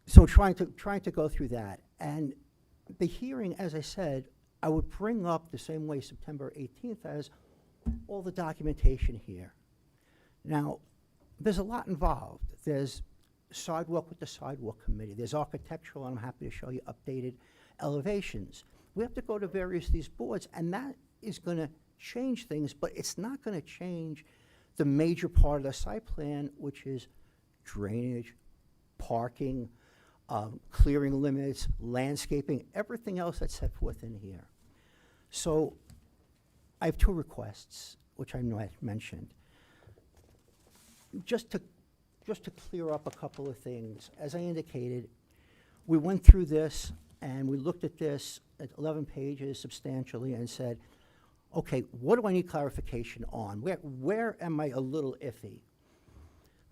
[SPEAKER 14] So trying to go through that. And the hearing, as I said, I would bring up the same way September 18th as all the documentation here. Now, there's a lot involved. There's sidewalk with the sidewalk committee. There's architectural, and I'm happy to show you updated elevations. We have to go to various these boards, and that is gonna change things, but it's not gonna change the major part of the site plan, which is drainage, parking, clearing limits, landscaping, everything else that's set forth in here. So I have 2 requests, which I know I mentioned. Just to just to clear up a couple of things, as I indicated, we went through this and we looked at this at 11 pages substantially and said, okay, what do I need clarification on? Where am I a little iffy?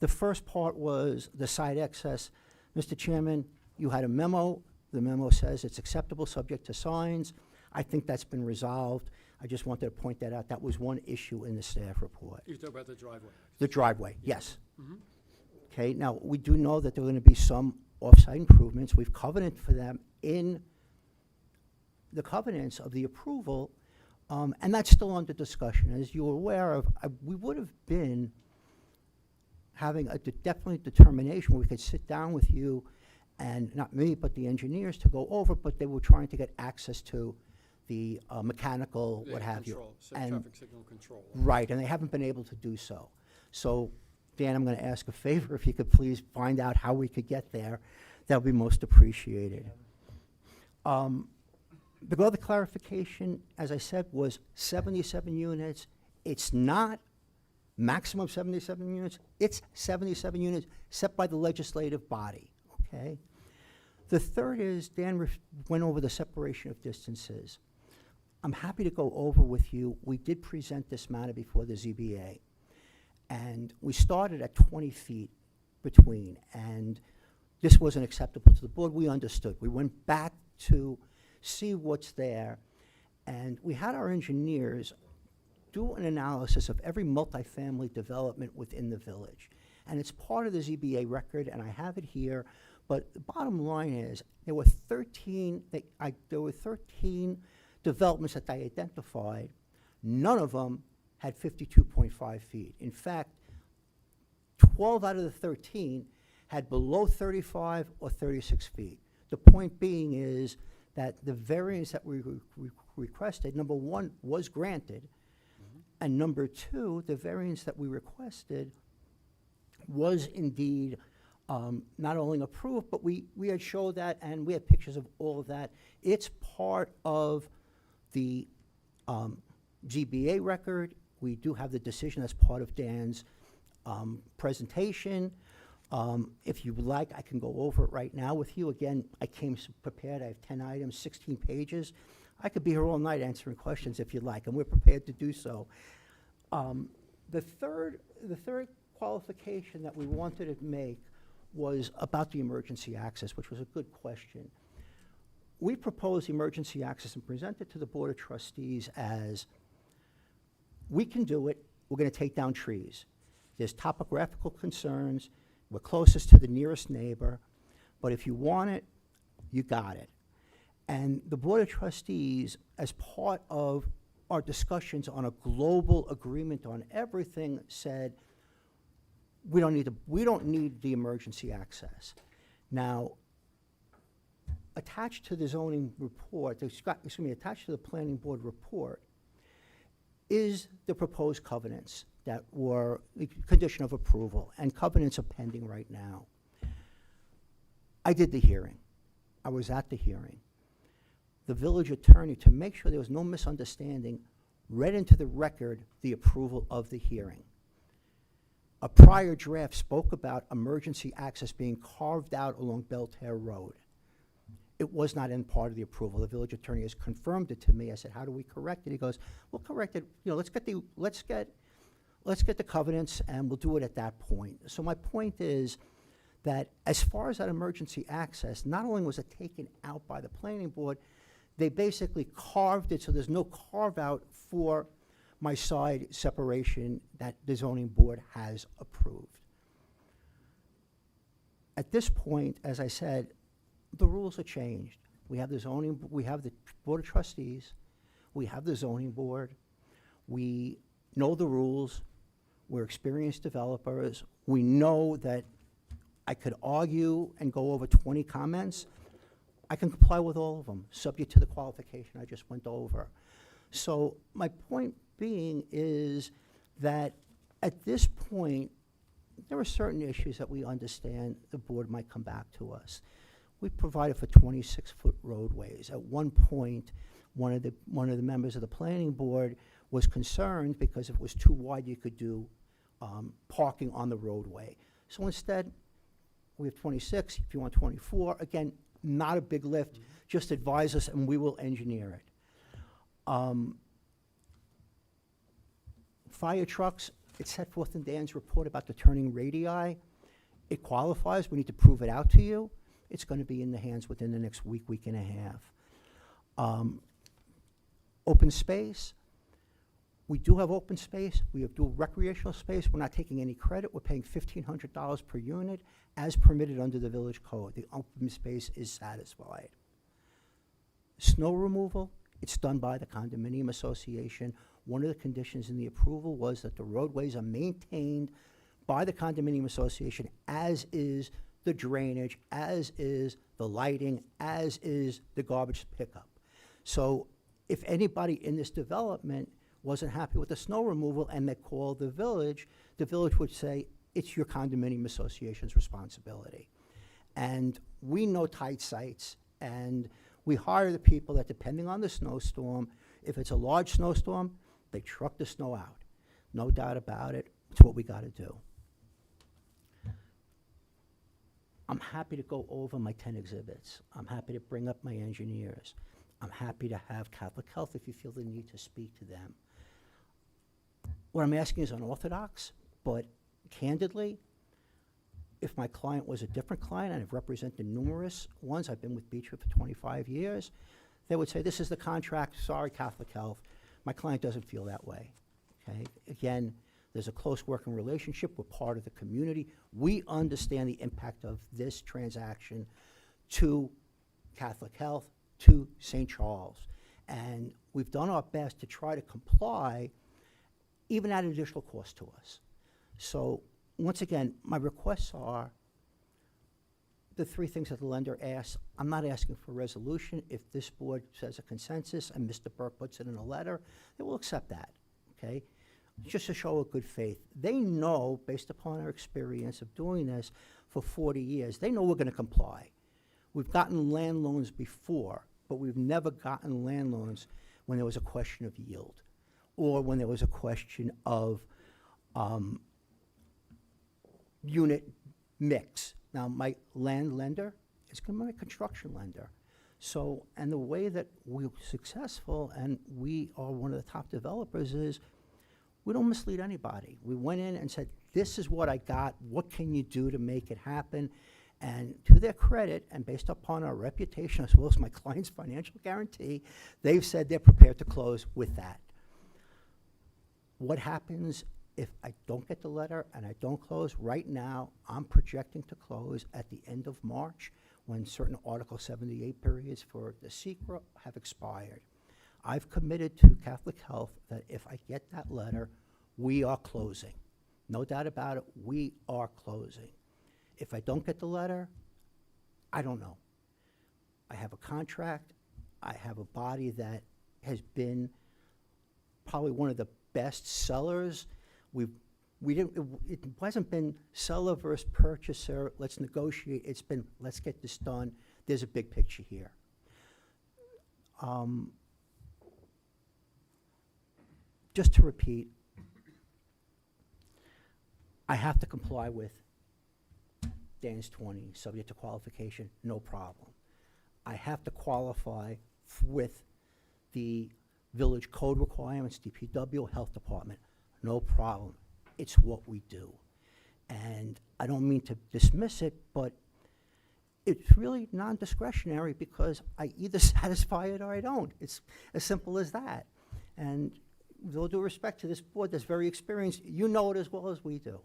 [SPEAKER 14] The first part was the side access. Mr. Chairman, you had a memo. The memo says it's acceptable subject to signs. I think that's been resolved. I just wanted to point that out. That was one issue in the staff report.
[SPEAKER 1] You talk about the driveway.
[SPEAKER 14] The driveway, yes.
[SPEAKER 1] Mhm.
[SPEAKER 14] Okay, now, we do know that there are going to be some off-site improvements. We've covenanted for them in the covenants of the approval, and that's still under discussion. As you're aware of, we would have been having a definite determination where we could sit down with you, and not me, but the engineers, to go over, but they were trying to get access to the mechanical, what have you. And-
[SPEAKER 1] Traffic signal control.
[SPEAKER 14] Right, and they haven't been able to do so. So, Dan, I'm going to ask a favor, if you could please find out how we could get there. That would be most appreciated. The other clarification, as I said, was 77 units. It's not maximum 77 units. It's 77 units set by the legislative body, okay? The third is, Dan went over the separation of distances. I'm happy to go over with you. We did present this matter before the ZBA, and we started at 20 feet between, and this wasn't acceptable to the board. We understood. We went back to see what's there, and we had our engineers do an analysis of every multifamily development within the village. And it's part of the ZBA record, and I have it here, but the bottom line is, there were 13 developments that they identified. None of them had 52.5 feet. In fact, 12 out of the 13 had below 35 or 36 feet. The point being is that the variance that we requested, number one, was granted, and number two, the variance that we requested was indeed not only approved, but we had showed that, and we had pictures of all of that. It's part of the GBA record. We do have the decision as part of Dan's presentation. If you would like, I can go over it right now with you. Again, I came prepared. I have 10 items, 16 pages. I could be here all night answering questions if you'd like, and we're prepared to do so. The third qualification that we wanted to make was about the emergency access, which was a good question. We proposed emergency access and presented to the Board of Trustees as, we can do it, we're going to take down trees. There's topographical concerns, we're closest to the nearest neighbor, but if you want it, you got it. And the Board of Trustees, as part of our discussions on a global agreement on everything, said, we don't need the emergency access. Now, attached to the zoning report, attached to the planning board report, is the proposed covenants that were the condition of approval, and covenants are pending right now. I did the hearing. I was at the hearing. The village attorney, to make sure there was no misunderstanding, read into the record the approval of the hearing. A prior draft spoke about emergency access being carved out along Belterre Road. It was not in part of the approval. The village attorney has confirmed it to me. I said, how do we correct it? He goes, we'll correct it, let's get the covenants, and we'll do it at that point. So my point is that as far as that emergency access, not only was it taken out by the planning board, they basically carved it so there's no carve-out for my side separation that the zoning board has approved. At this point, as I said, the rules are changed. We have the zoning, we have the Board of Trustees, we have the zoning board, we know the rules, we're experienced developers, we know that I could argue and go over 20 comments. I can comply with all of them, subject to the qualification I just went over. So my point being is that at this point, there are certain issues that we understand the board might come back to us. We provided for 26-foot roadways. At one point, one of the members of the planning board was concerned because if it was too wide, you could do parking on the roadway. So instead, we have 26, if you want 24, again, not a big lift, just advise us and we will engineer it. Fire trucks, it's set forth in Dan's report about the turning radii. It qualifies, we need to prove it out to you. It's gonna be in the hands within the next week, week and a half. Open space, we do have open space, we have dual recreational space, we're not taking any credit, we're paying $1,500 per unit as permitted under the village code. The open space is satisfied. Snow removal, it's done by the condominium association. One of the conditions in the approval was that the roadways are maintained by the condominium association, as is the drainage, as is the lighting, as is the garbage pickup. So if anybody in this development wasn't happy with the snow removal and they called the village would say, it's your condominium association's responsibility. And we know tight sites, and we hire the people that, depending on the snowstorm, if it's a large snowstorm, they truck the snow out. No doubt about it, it's what we gotta do. I'm happy to go over my 10 exhibits. I'm happy to bring up my engineers. I'm happy to have Catholic Health if you feel the need to speak to them. What I'm asking is unorthodox, but candidly, if my client was a different client, and I've represented numerous ones, I've been with Beechwood for 25 years, they would say, this is the contract, sorry, Catholic Health. My client doesn't feel that way, okay? Again, there's a close working relationship. We're part of the community. We understand the impact of this transaction to Catholic Health, to St. Charles. And we've done our best to try to comply, even at additional cost to us. So, once again, my requests are the three things that the lender asks. I'm not asking for a resolution. If this board says a consensus and Mr. Burke puts it in a letter, they will accept that, okay? Just to show a good faith. They know, based upon our experience of doing this for 40 years, they know we're gonna comply. We've gotten land loans before, but we've never gotten land loans when there was a question of yield, or when there was a question of unit mix. Now, my land lender is gonna be my construction lender. So, and the way that we're successful, and we are one of the top developers, is we don't mislead anybody. We went in and said, this is what I got, what can you do to make it happen? And to their credit, and based upon our reputation as well as my client's financial guarantee, they've said they're prepared to close with that. What happens if I don't get the letter and I don't close? Right now, I'm projecting to close at the end of March, when certain Article 78 periods for the SECRA have expired. I've committed to Catholic Health that if I get that letter, we are closing. No doubt about it, we are closing. If I don't get the letter, I don't know. I have a contract. I have a body that has been probably one of the best sellers. It hasn't been seller versus purchaser, let's negotiate. It's been, let's get this done. There's a big picture here. Just to repeat, I have to comply with Dan's 20, subject to qualification, no problem. I have to qualify with the village code requirements, DPW, health department, no problem. It's what we do. And I don't mean to dismiss it, but it's really non-discretionary because I either satisfy it or I don't. It's as simple as that. And with all due respect to this board that's very experienced, you know it as well as we do.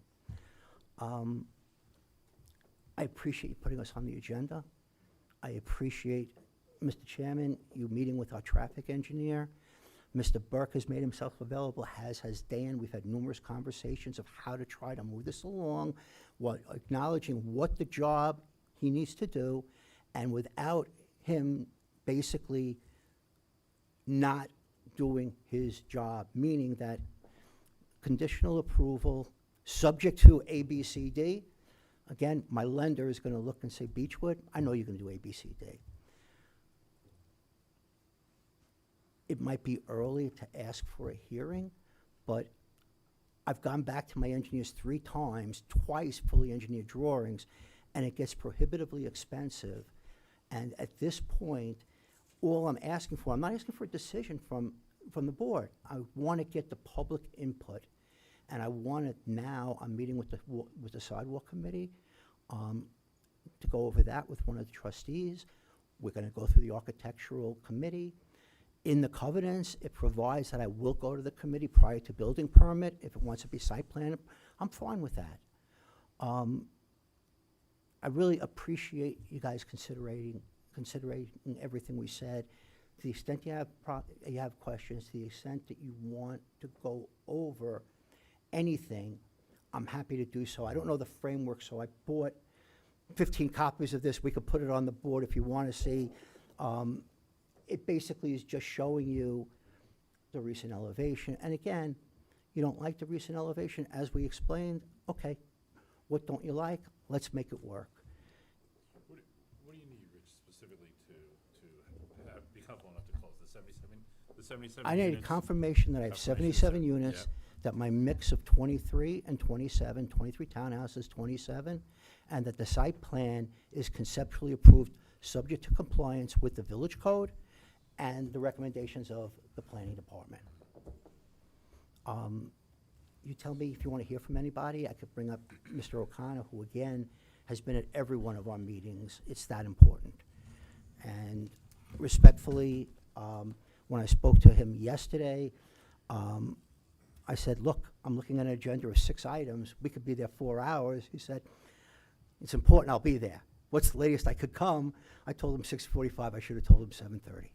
[SPEAKER 14] I appreciate you putting us on the agenda. I appreciate, Mr. Chairman, you meeting with our traffic engineer. Mr. Burke has made himself available, as has Dan. We've had numerous conversations of how to try to move this along, acknowledging what the job he needs to do, and without him basically not doing his job, meaning that conditional approval, subject to A, B, C, D. Again, my lender is gonna look and say, Beechwood, I know you're gonna do A, B, C, D. It might be early to ask for a hearing, but I've gone back to my engineers 3 times, twice fully engineered drawings, and it gets prohibitively expensive. And at this point, all I'm asking for, I'm not asking for a decision from the board. I want to get the public input. And I want to now, I'm meeting with the sidewalk committee to go over that with one of the trustees. We're going to go through the architectural committee. In the covenants, it provides that I will go to the committee prior to building permit. If it wants to be site plan, I'm fine with that. I really appreciate you guys considering everything we said. To the extent you have questions, to the extent that you want to go over anything, I'm happy to do so. I don't know the framework, so I bought 15 copies of this. We could put it on the board if you want to see. It basically is just showing you the recent elevation. And again, you don't like the recent elevation, as we explained, okay, what don't you like? Let's make it work.
[SPEAKER 10] What do you need, Rich, specifically to have, be comfortable enough to close the 77
[SPEAKER 14] I need a
[SPEAKER 10] units?
[SPEAKER 14] confirmation that I have
[SPEAKER 10] Confirmation,
[SPEAKER 14] 77
[SPEAKER 10] yeah.
[SPEAKER 14] units, that my mix of 23 and 27, 23 townhouses, 27, and that the site plan is conceptually approved, subject to compliance with the village code and the recommendations of the planning department. You tell me if you want to hear from anybody. I could bring up Mr. O'Connor, who again has been at every one of our meetings. It's that important. And respectfully, when I spoke to him yesterday, I said, look, I'm looking at an agenda of 6 items. We could be there 4 hours. He said, it's important, I'll be there. What's the latest I could come? I told him 6:45. I should have told him 7:30.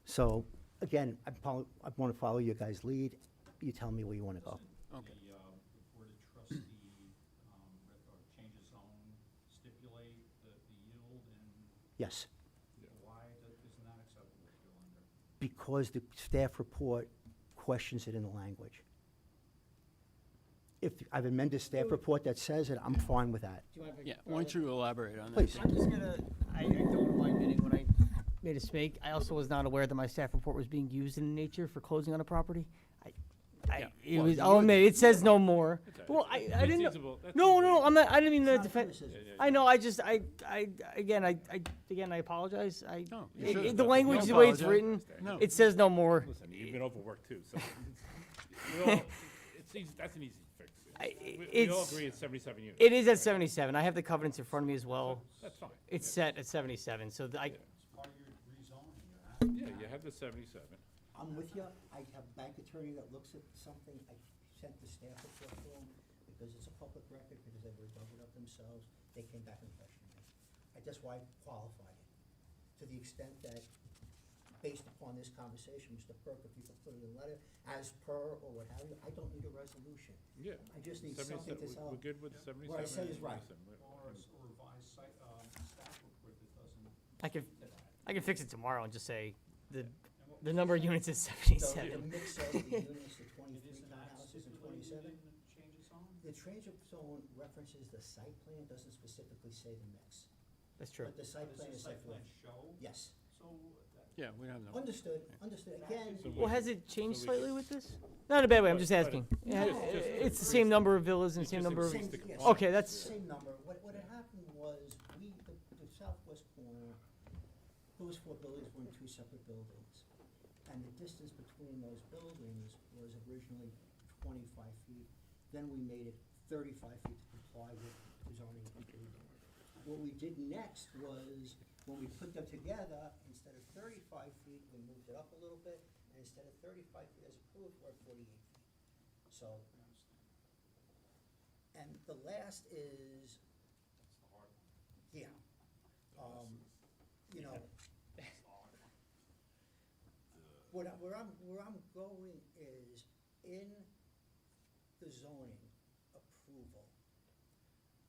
[SPEAKER 14] So, again, I want to follow your guys' lead. You tell me where you want to go.
[SPEAKER 1] Okay.
[SPEAKER 8] The Board of Trustee, or change of zone stipulate the yield and
[SPEAKER 14] Yes,
[SPEAKER 8] why isn't that acceptable to your lender?
[SPEAKER 14] because the staff report questions it in the language. If I've amended staff report that says it, I'm fine with that.
[SPEAKER 3] Do you mind if I
[SPEAKER 1] Yeah,
[SPEAKER 3] borrow
[SPEAKER 1] why don't
[SPEAKER 3] that?
[SPEAKER 1] you elaborate on that?
[SPEAKER 14] Please.
[SPEAKER 3] I'm just gonna, I don't mind admitting when I made a mistake. I also was not aware that my staff report was being used in nature for closing on a property.
[SPEAKER 1] Yeah,
[SPEAKER 3] It
[SPEAKER 1] well,
[SPEAKER 3] was,
[SPEAKER 1] you
[SPEAKER 3] I'll
[SPEAKER 1] would-
[SPEAKER 3] admit, it says no more.
[SPEAKER 10] Okay.
[SPEAKER 3] Well, I
[SPEAKER 10] That's
[SPEAKER 3] didn't know.
[SPEAKER 10] feasible. That's
[SPEAKER 3] No,
[SPEAKER 10] feasible.
[SPEAKER 3] I'm not, I didn't mean to
[SPEAKER 14] It's not a
[SPEAKER 3] defend.
[SPEAKER 14] criticism.
[SPEAKER 3] I know, I just, again, I apologize.
[SPEAKER 1] No, you shouldn't.
[SPEAKER 3] The language,
[SPEAKER 1] Don't
[SPEAKER 3] the way it's
[SPEAKER 1] apologize.
[SPEAKER 3] written,
[SPEAKER 1] No.
[SPEAKER 3] it says no more.
[SPEAKER 10] Listen, you've been overworked too, so. we all- it's easy, that's an easy fix. We all
[SPEAKER 3] it's-
[SPEAKER 10] agree it's 77 units.
[SPEAKER 3] It is at 77. I have the covenants in front of me as well.
[SPEAKER 10] That's fine.
[SPEAKER 3] It's set at 77, so I,
[SPEAKER 8] It's part of your rezoning,
[SPEAKER 10] Yeah, you have the 77.
[SPEAKER 14] I'm with you. I have a bank attorney that looks at something. I sent the staff report to them because it's a public record, because they were dug it up themselves. They came back and questioned me. That's why I qualified it. To the extent that, based upon this conversation, Mr. Burke, if you could put it in a letter, as per or what have you, I don't need a resolution.
[SPEAKER 10] Yeah.
[SPEAKER 14] I just need something to
[SPEAKER 10] 77,
[SPEAKER 14] tell.
[SPEAKER 10] we're good with 77.
[SPEAKER 14] What I said is right.
[SPEAKER 10] 77.
[SPEAKER 8] or a revised site, staff report that doesn't
[SPEAKER 3] I can fix it tomorrow and just say the number of units is
[SPEAKER 14] So
[SPEAKER 3] 77.
[SPEAKER 14] the mix of the units, the 23
[SPEAKER 8] isn't that
[SPEAKER 14] townhouses and
[SPEAKER 8] stipulated
[SPEAKER 14] 27?
[SPEAKER 8] in the change of zone?
[SPEAKER 14] The change of zone references the site plan, doesn't specifically say the mix.
[SPEAKER 3] That's true.
[SPEAKER 14] But the site plan
[SPEAKER 8] Does
[SPEAKER 14] is
[SPEAKER 8] the
[SPEAKER 14] set
[SPEAKER 8] site plan
[SPEAKER 14] forth.
[SPEAKER 8] show?
[SPEAKER 14] Yes.
[SPEAKER 8] So that,
[SPEAKER 1] Yeah, we have no.
[SPEAKER 14] Understood, understood. Again,
[SPEAKER 10] So
[SPEAKER 3] Well, has it changed
[SPEAKER 10] so we
[SPEAKER 3] slightly with this? Not in a bad way, I'm just
[SPEAKER 10] But-
[SPEAKER 3] asking.
[SPEAKER 10] but
[SPEAKER 3] Yeah,
[SPEAKER 10] just-
[SPEAKER 3] it's the same number of villas and
[SPEAKER 10] It
[SPEAKER 3] same
[SPEAKER 10] just
[SPEAKER 3] number of.
[SPEAKER 10] increased the
[SPEAKER 14] Same- yes.
[SPEAKER 10] compliance.
[SPEAKER 3] Okay, that's,
[SPEAKER 14] same number. What had happened was, the southwest corner, those 4 buildings were in 2 separate buildings. And the distance between those buildings was originally 25 feet. Then we made it 35 feet to comply with the zoning improvement. What we did next was, when we put them together, instead of 35 feet, we moved it up a little bit, and instead of 35 feet as approved, we're at 48 feet. So, and the last is, yeah, you know, where I'm going is, in the zoning approval,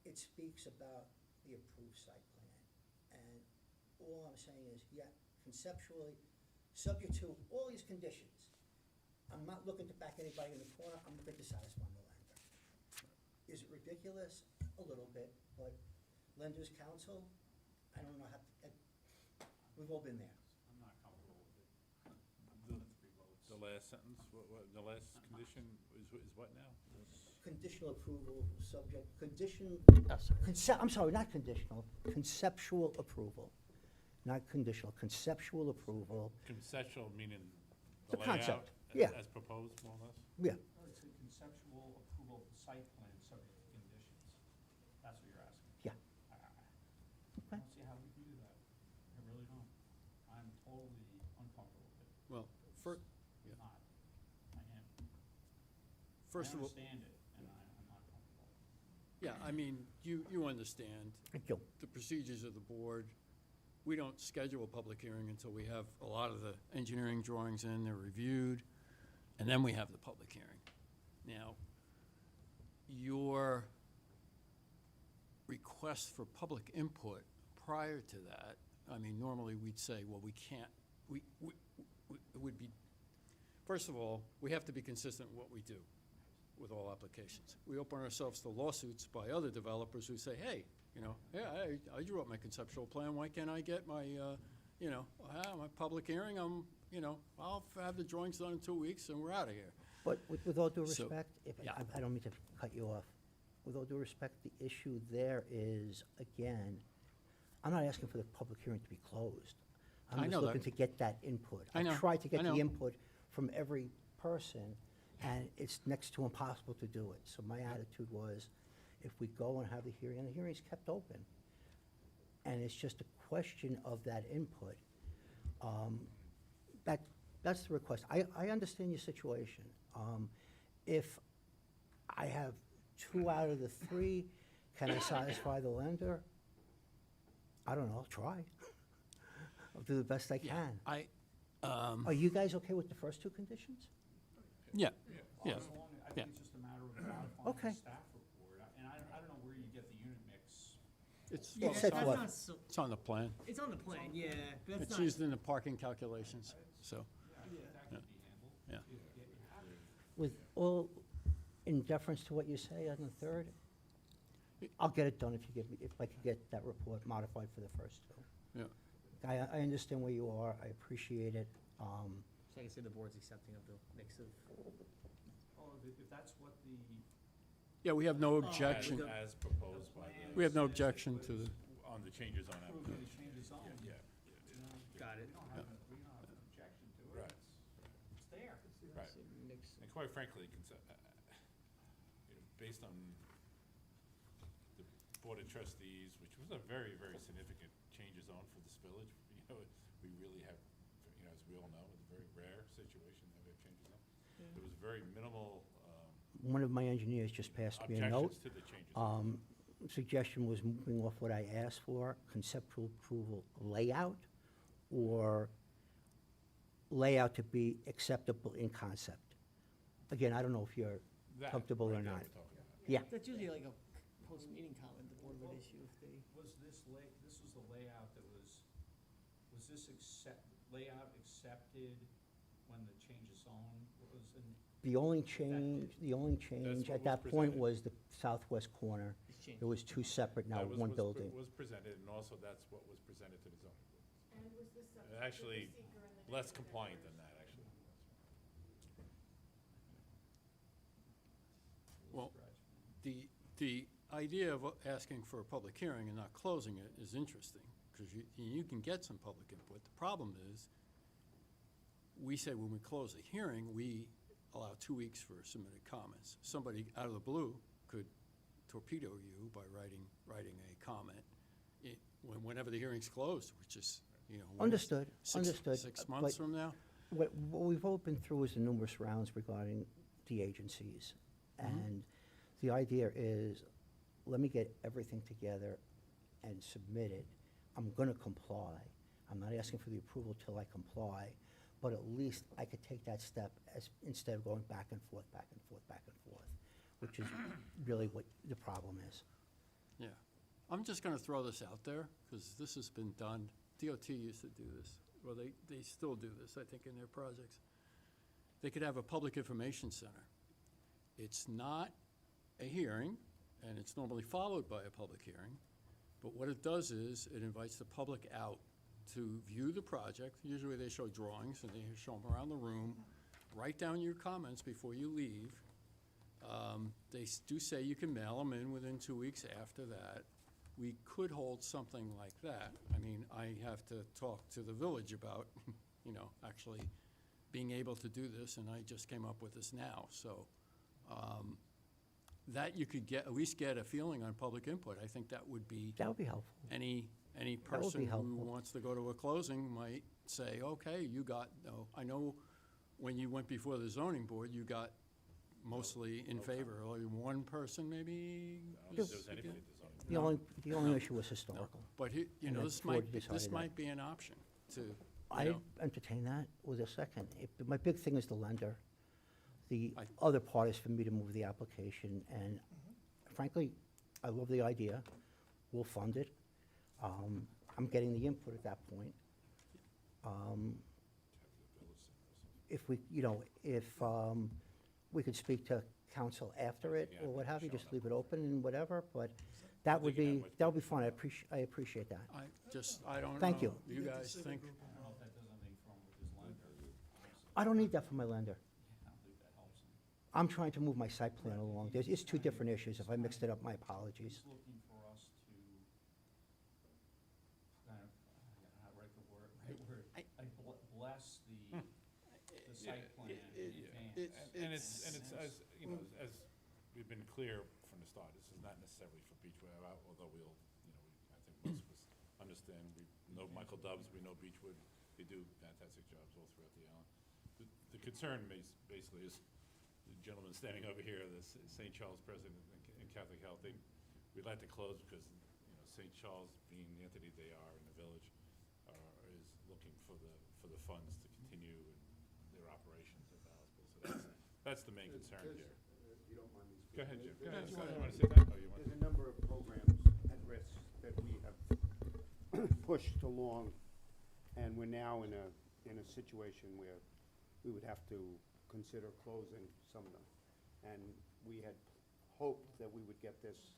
[SPEAKER 14] it speaks about the approved site plan. And all I'm saying is, yeah, conceptually, subject to all these conditions. I'm not looking to back anybody in the corner, I'm looking to satisfy the lender. Is it ridiculous? A little bit, but lender's counsel, I don't know how, we've all been there.
[SPEAKER 8] I'm not comfortable with it.
[SPEAKER 10] The last sentence, the last condition is what now?
[SPEAKER 14] Conditional approval, subject, condition,
[SPEAKER 3] Oh, sorry.
[SPEAKER 14] I'm sorry, not conditional, conceptual approval. Not conditional, conceptual approval,
[SPEAKER 10] Conceptual meaning
[SPEAKER 14] The
[SPEAKER 10] the layout?
[SPEAKER 14] concept,
[SPEAKER 10] as-
[SPEAKER 14] yeah.
[SPEAKER 10] As proposed, more or less?
[SPEAKER 14] yeah.
[SPEAKER 8] It's a conceptual approval of the site plan subject to conditions. That's what you're asking.
[SPEAKER 14] Yeah.
[SPEAKER 8] I don't see how we can do that. I really don't. I'm totally uncomfortable with it.
[SPEAKER 1] Well, yeah.
[SPEAKER 8] Not. I am.
[SPEAKER 1] First of all,
[SPEAKER 8] I understand it, and I'm not comfortable.
[SPEAKER 1] yeah, I mean, you understand
[SPEAKER 14] Thank you.
[SPEAKER 1] the procedures of the board. We don't schedule a public hearing until we have a lot of the engineering drawings in, they're reviewed, and then we have the public hearing. Now, your request for public input prior to that, I mean, normally we'd say, well, we can't, it would be, first of all, we have to be consistent with what we do with all applications. We open ourselves to lawsuits by other developers who say, hey, yeah, I drew up my conceptual plan, why can't I get my, my public hearing, I'll have the drawings done in 2 weeks and we're out of here.
[SPEAKER 14] But with all due
[SPEAKER 1] So,
[SPEAKER 14] respect,
[SPEAKER 1] yeah.
[SPEAKER 14] I don't mean to cut you off. With all due respect, the issue there is, again, I'm not asking for the public hearing to be closed. I'm
[SPEAKER 1] I
[SPEAKER 14] just
[SPEAKER 1] know
[SPEAKER 14] looking
[SPEAKER 1] that.
[SPEAKER 14] to get that input.
[SPEAKER 1] I know,
[SPEAKER 14] tried to get
[SPEAKER 1] I
[SPEAKER 14] the
[SPEAKER 1] know.
[SPEAKER 14] input from every person, and it's next to impossible to do it. So my attitude was, if we go and have the hearing, and the hearing's kept open, and it's just a question of that input, that's the request. I understand your situation. If I have 2 out of the 3, can I satisfy the lender? I don't know, I'll try. I'll do the best I can. Are you guys okay with the first 2 conditions?
[SPEAKER 1] Yeah, yeah.
[SPEAKER 8] As long as- I
[SPEAKER 1] Yeah.
[SPEAKER 8] think it's just a matter of modifying
[SPEAKER 14] Okay.
[SPEAKER 8] the staff report, and I don't know where you get the unit mix.
[SPEAKER 1] It's,
[SPEAKER 14] Yeah, set
[SPEAKER 3] that's
[SPEAKER 14] what?
[SPEAKER 3] not so-
[SPEAKER 1] it's on the plan.
[SPEAKER 3] It's on the plan, yeah. But that's
[SPEAKER 1] It's
[SPEAKER 3] not.
[SPEAKER 1] used in the parking calculations, so,
[SPEAKER 8] That could be handled.
[SPEAKER 1] yeah.
[SPEAKER 14] With all, in deference to what you say on the 3rd, I'll get it done if I could get that report modified for the first 2.
[SPEAKER 1] Yeah.
[SPEAKER 14] I understand where you are, I appreciate it.
[SPEAKER 3] So I can say the board's accepting of the mix of.
[SPEAKER 8] Oh, if that's what the.
[SPEAKER 1] Yeah, we have no
[SPEAKER 3] Oh,
[SPEAKER 1] objection,
[SPEAKER 10] As proposed by the.
[SPEAKER 1] we have no objection to the,
[SPEAKER 10] On the changes on
[SPEAKER 8] Approving
[SPEAKER 10] application.
[SPEAKER 8] the changes on.
[SPEAKER 10] Yeah,
[SPEAKER 3] Got it.
[SPEAKER 8] We don't have an objection to it.
[SPEAKER 10] right,
[SPEAKER 8] It's there.
[SPEAKER 10] right. And quite frankly, based on the Board of Trustees, which was a very, very significant change of zone for this village, we really have, as we all know, it's a very rare situation that we have changes of zone. There was very minimal
[SPEAKER 14] One of my engineers just passed me a note.
[SPEAKER 10] objections to the changes. of zone.
[SPEAKER 14] Suggestion was moving off what I asked for, conceptual approval layout, or layout to be acceptable in concept. Again, I don't know if you're
[SPEAKER 10] That
[SPEAKER 14] comfortable or
[SPEAKER 10] right there
[SPEAKER 14] not.
[SPEAKER 10] we're talking about.
[SPEAKER 14] Yeah,
[SPEAKER 3] That's usually like a post-meeting comment the board would issue if they.
[SPEAKER 8] Was this this was the layout that was this layout accepted when the change of zone was in?
[SPEAKER 14] the only change
[SPEAKER 10] what
[SPEAKER 14] at that point
[SPEAKER 10] presented.
[SPEAKER 14] was the southwest corner.
[SPEAKER 3] It's changed.
[SPEAKER 14] It was 2 separate, now
[SPEAKER 10] That was-
[SPEAKER 14] one
[SPEAKER 10] was
[SPEAKER 14] building.
[SPEAKER 10] Was presented, and also that's what was presented to the zoning board.
[SPEAKER 4] And was this
[SPEAKER 10] Actually, less compliant than that, actually.
[SPEAKER 1] well, the idea of asking for a public hearing and not closing it is interesting, because you can get some public input. The problem is, we say when we close a hearing, we allow 2 weeks for submitted comments. Somebody out of the blue could torpedo you by writing a comment whenever the hearing's closed, which is, when is
[SPEAKER 14] Understood,
[SPEAKER 1] six-
[SPEAKER 14] understood.
[SPEAKER 1] 6 months
[SPEAKER 14] but
[SPEAKER 1] from now?
[SPEAKER 14] What we've all been through is the numerous rounds regarding the agencies. And the idea is, let me get everything together and submit it. I'm gonna comply. I'm not asking for the approval till I comply, but at least I could take that step instead of going back and forth, back and forth, back and forth, which is really what the problem is.
[SPEAKER 1] Yeah. I'm just gonna throw this out there, because this has been done. DOT used to do this. Well, they still do this, I think, in their projects. They could have a public information center. It's not a hearing, and it's normally followed by a public hearing, but what it does is, it invites the public out to view the project. Usually they show drawings, and they show them around the room, write down your comments before you leave. They do say you can mail them in within 2 weeks after that. We could hold something like that. I mean, I have to talk to the village about, actually being able to do this, and I just came up with this now, so, that you could at least get a feeling on public input. I think that would be,
[SPEAKER 14] That would be helpful.
[SPEAKER 1] any
[SPEAKER 14] That would be
[SPEAKER 1] person who
[SPEAKER 14] helpful.
[SPEAKER 1] wants to go to a closing might say, okay, you got, no, I know when you went before the zoning board, you got mostly in favor, or one person maybe.
[SPEAKER 10] I don't think there was anybody at the zoning.
[SPEAKER 14] The only issue was historical.
[SPEAKER 1] But,
[SPEAKER 14] And then
[SPEAKER 1] this
[SPEAKER 14] the board
[SPEAKER 1] might,
[SPEAKER 14] decided
[SPEAKER 1] this
[SPEAKER 14] that.
[SPEAKER 1] might be an option to,
[SPEAKER 14] I entertain that with a second. My big thing is the lender. The
[SPEAKER 1] I-
[SPEAKER 14] other part is for me to move the application, and frankly, I love the idea. We'll fund it. I'm getting the input at that point. If we, if we could speak to council after it, or what have you, just leave it open and whatever, but that would be fun. I appreciate that.
[SPEAKER 1] I don't know.
[SPEAKER 14] Thank you.
[SPEAKER 1] You guys think,
[SPEAKER 11] I don't know if that does anything for him with his lender.
[SPEAKER 14] I don't need that from my lender.
[SPEAKER 11] I don't think that helps him.
[SPEAKER 14] I'm trying to move my site plan along. It's two different issues. If I mixed it up, my apologies.
[SPEAKER 11] He's looking for us to kind of, I don't know how to write the word, bless the site plan in advance.
[SPEAKER 10] And it's, as we've been clear from the start, this is not necessarily for Beechwood, although I think most of us understand, we know Michael Dubbs, we know Beechwood, they do fantastic jobs all throughout the island. The concern basically is the gentleman standing over here, the St. Charles president in Catholic Health, we'd like to close because, St. Charles, being the entity they are in the village, is looking for the funds to continue their operations if possible. So that's the main concern here.
[SPEAKER 9] You don't mind me
[SPEAKER 10] Go ahead,
[SPEAKER 9] speaking?
[SPEAKER 10] Jim.
[SPEAKER 9] There's-
[SPEAKER 10] You want to sit down? Oh, you want-
[SPEAKER 9] There's a number of programs at risk that we have pushed along, and we're now in a situation where we would have to consider closing some of them. And we had hoped that we would get this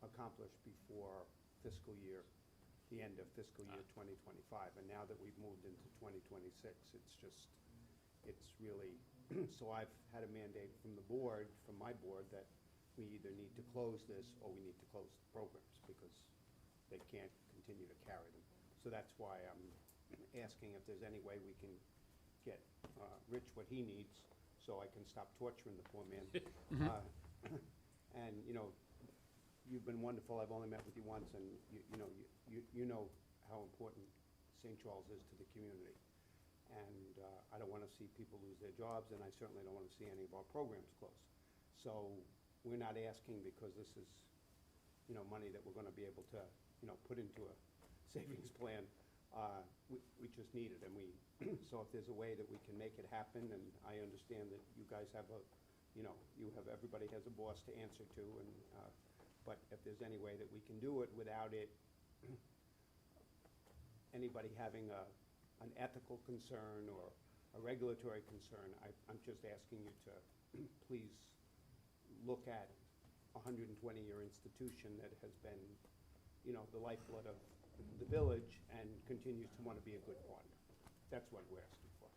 [SPEAKER 9] accomplished before the end of fiscal year 2025. And now that we've moved into 2026, it's really, so I've had a mandate from my board, that we either need to close this or we need to close the programs because they can't continue to carry them. So that's why I'm asking if there's any way we can get Rich what he needs so I can stop torturing the poor man. And, you've been wonderful. I've only met with you once, and you know how important St. Charles is to the community. And I don't want to see people lose their jobs, and I certainly don't want to see any of our programs close. So we're not asking because this is, money that we're going to be able to, put into a savings plan. We just need it, and so if there's a way that we can make it happen, and I understand that you guys have everybody has a boss to answer to, and, but if there's any way that we can do it without anybody having an ethical concern or a regulatory concern, I'm just asking you to please look at a 120-year institution that has been, the lifeblood of the village and continues to want to be a good partner. That's what we're asking for.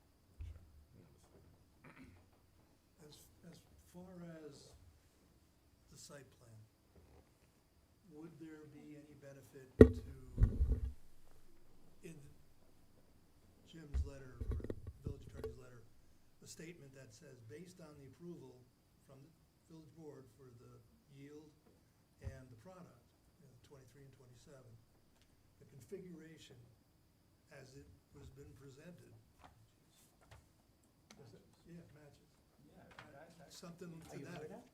[SPEAKER 5] As far as the site plan, would there be any benefit to, in Jim's letter, or village attorney's letter, a statement that says, based on the approval from the village board for the yield and the product, 23 and 27, the configuration as it was been presented, yeah, matches. Something to that.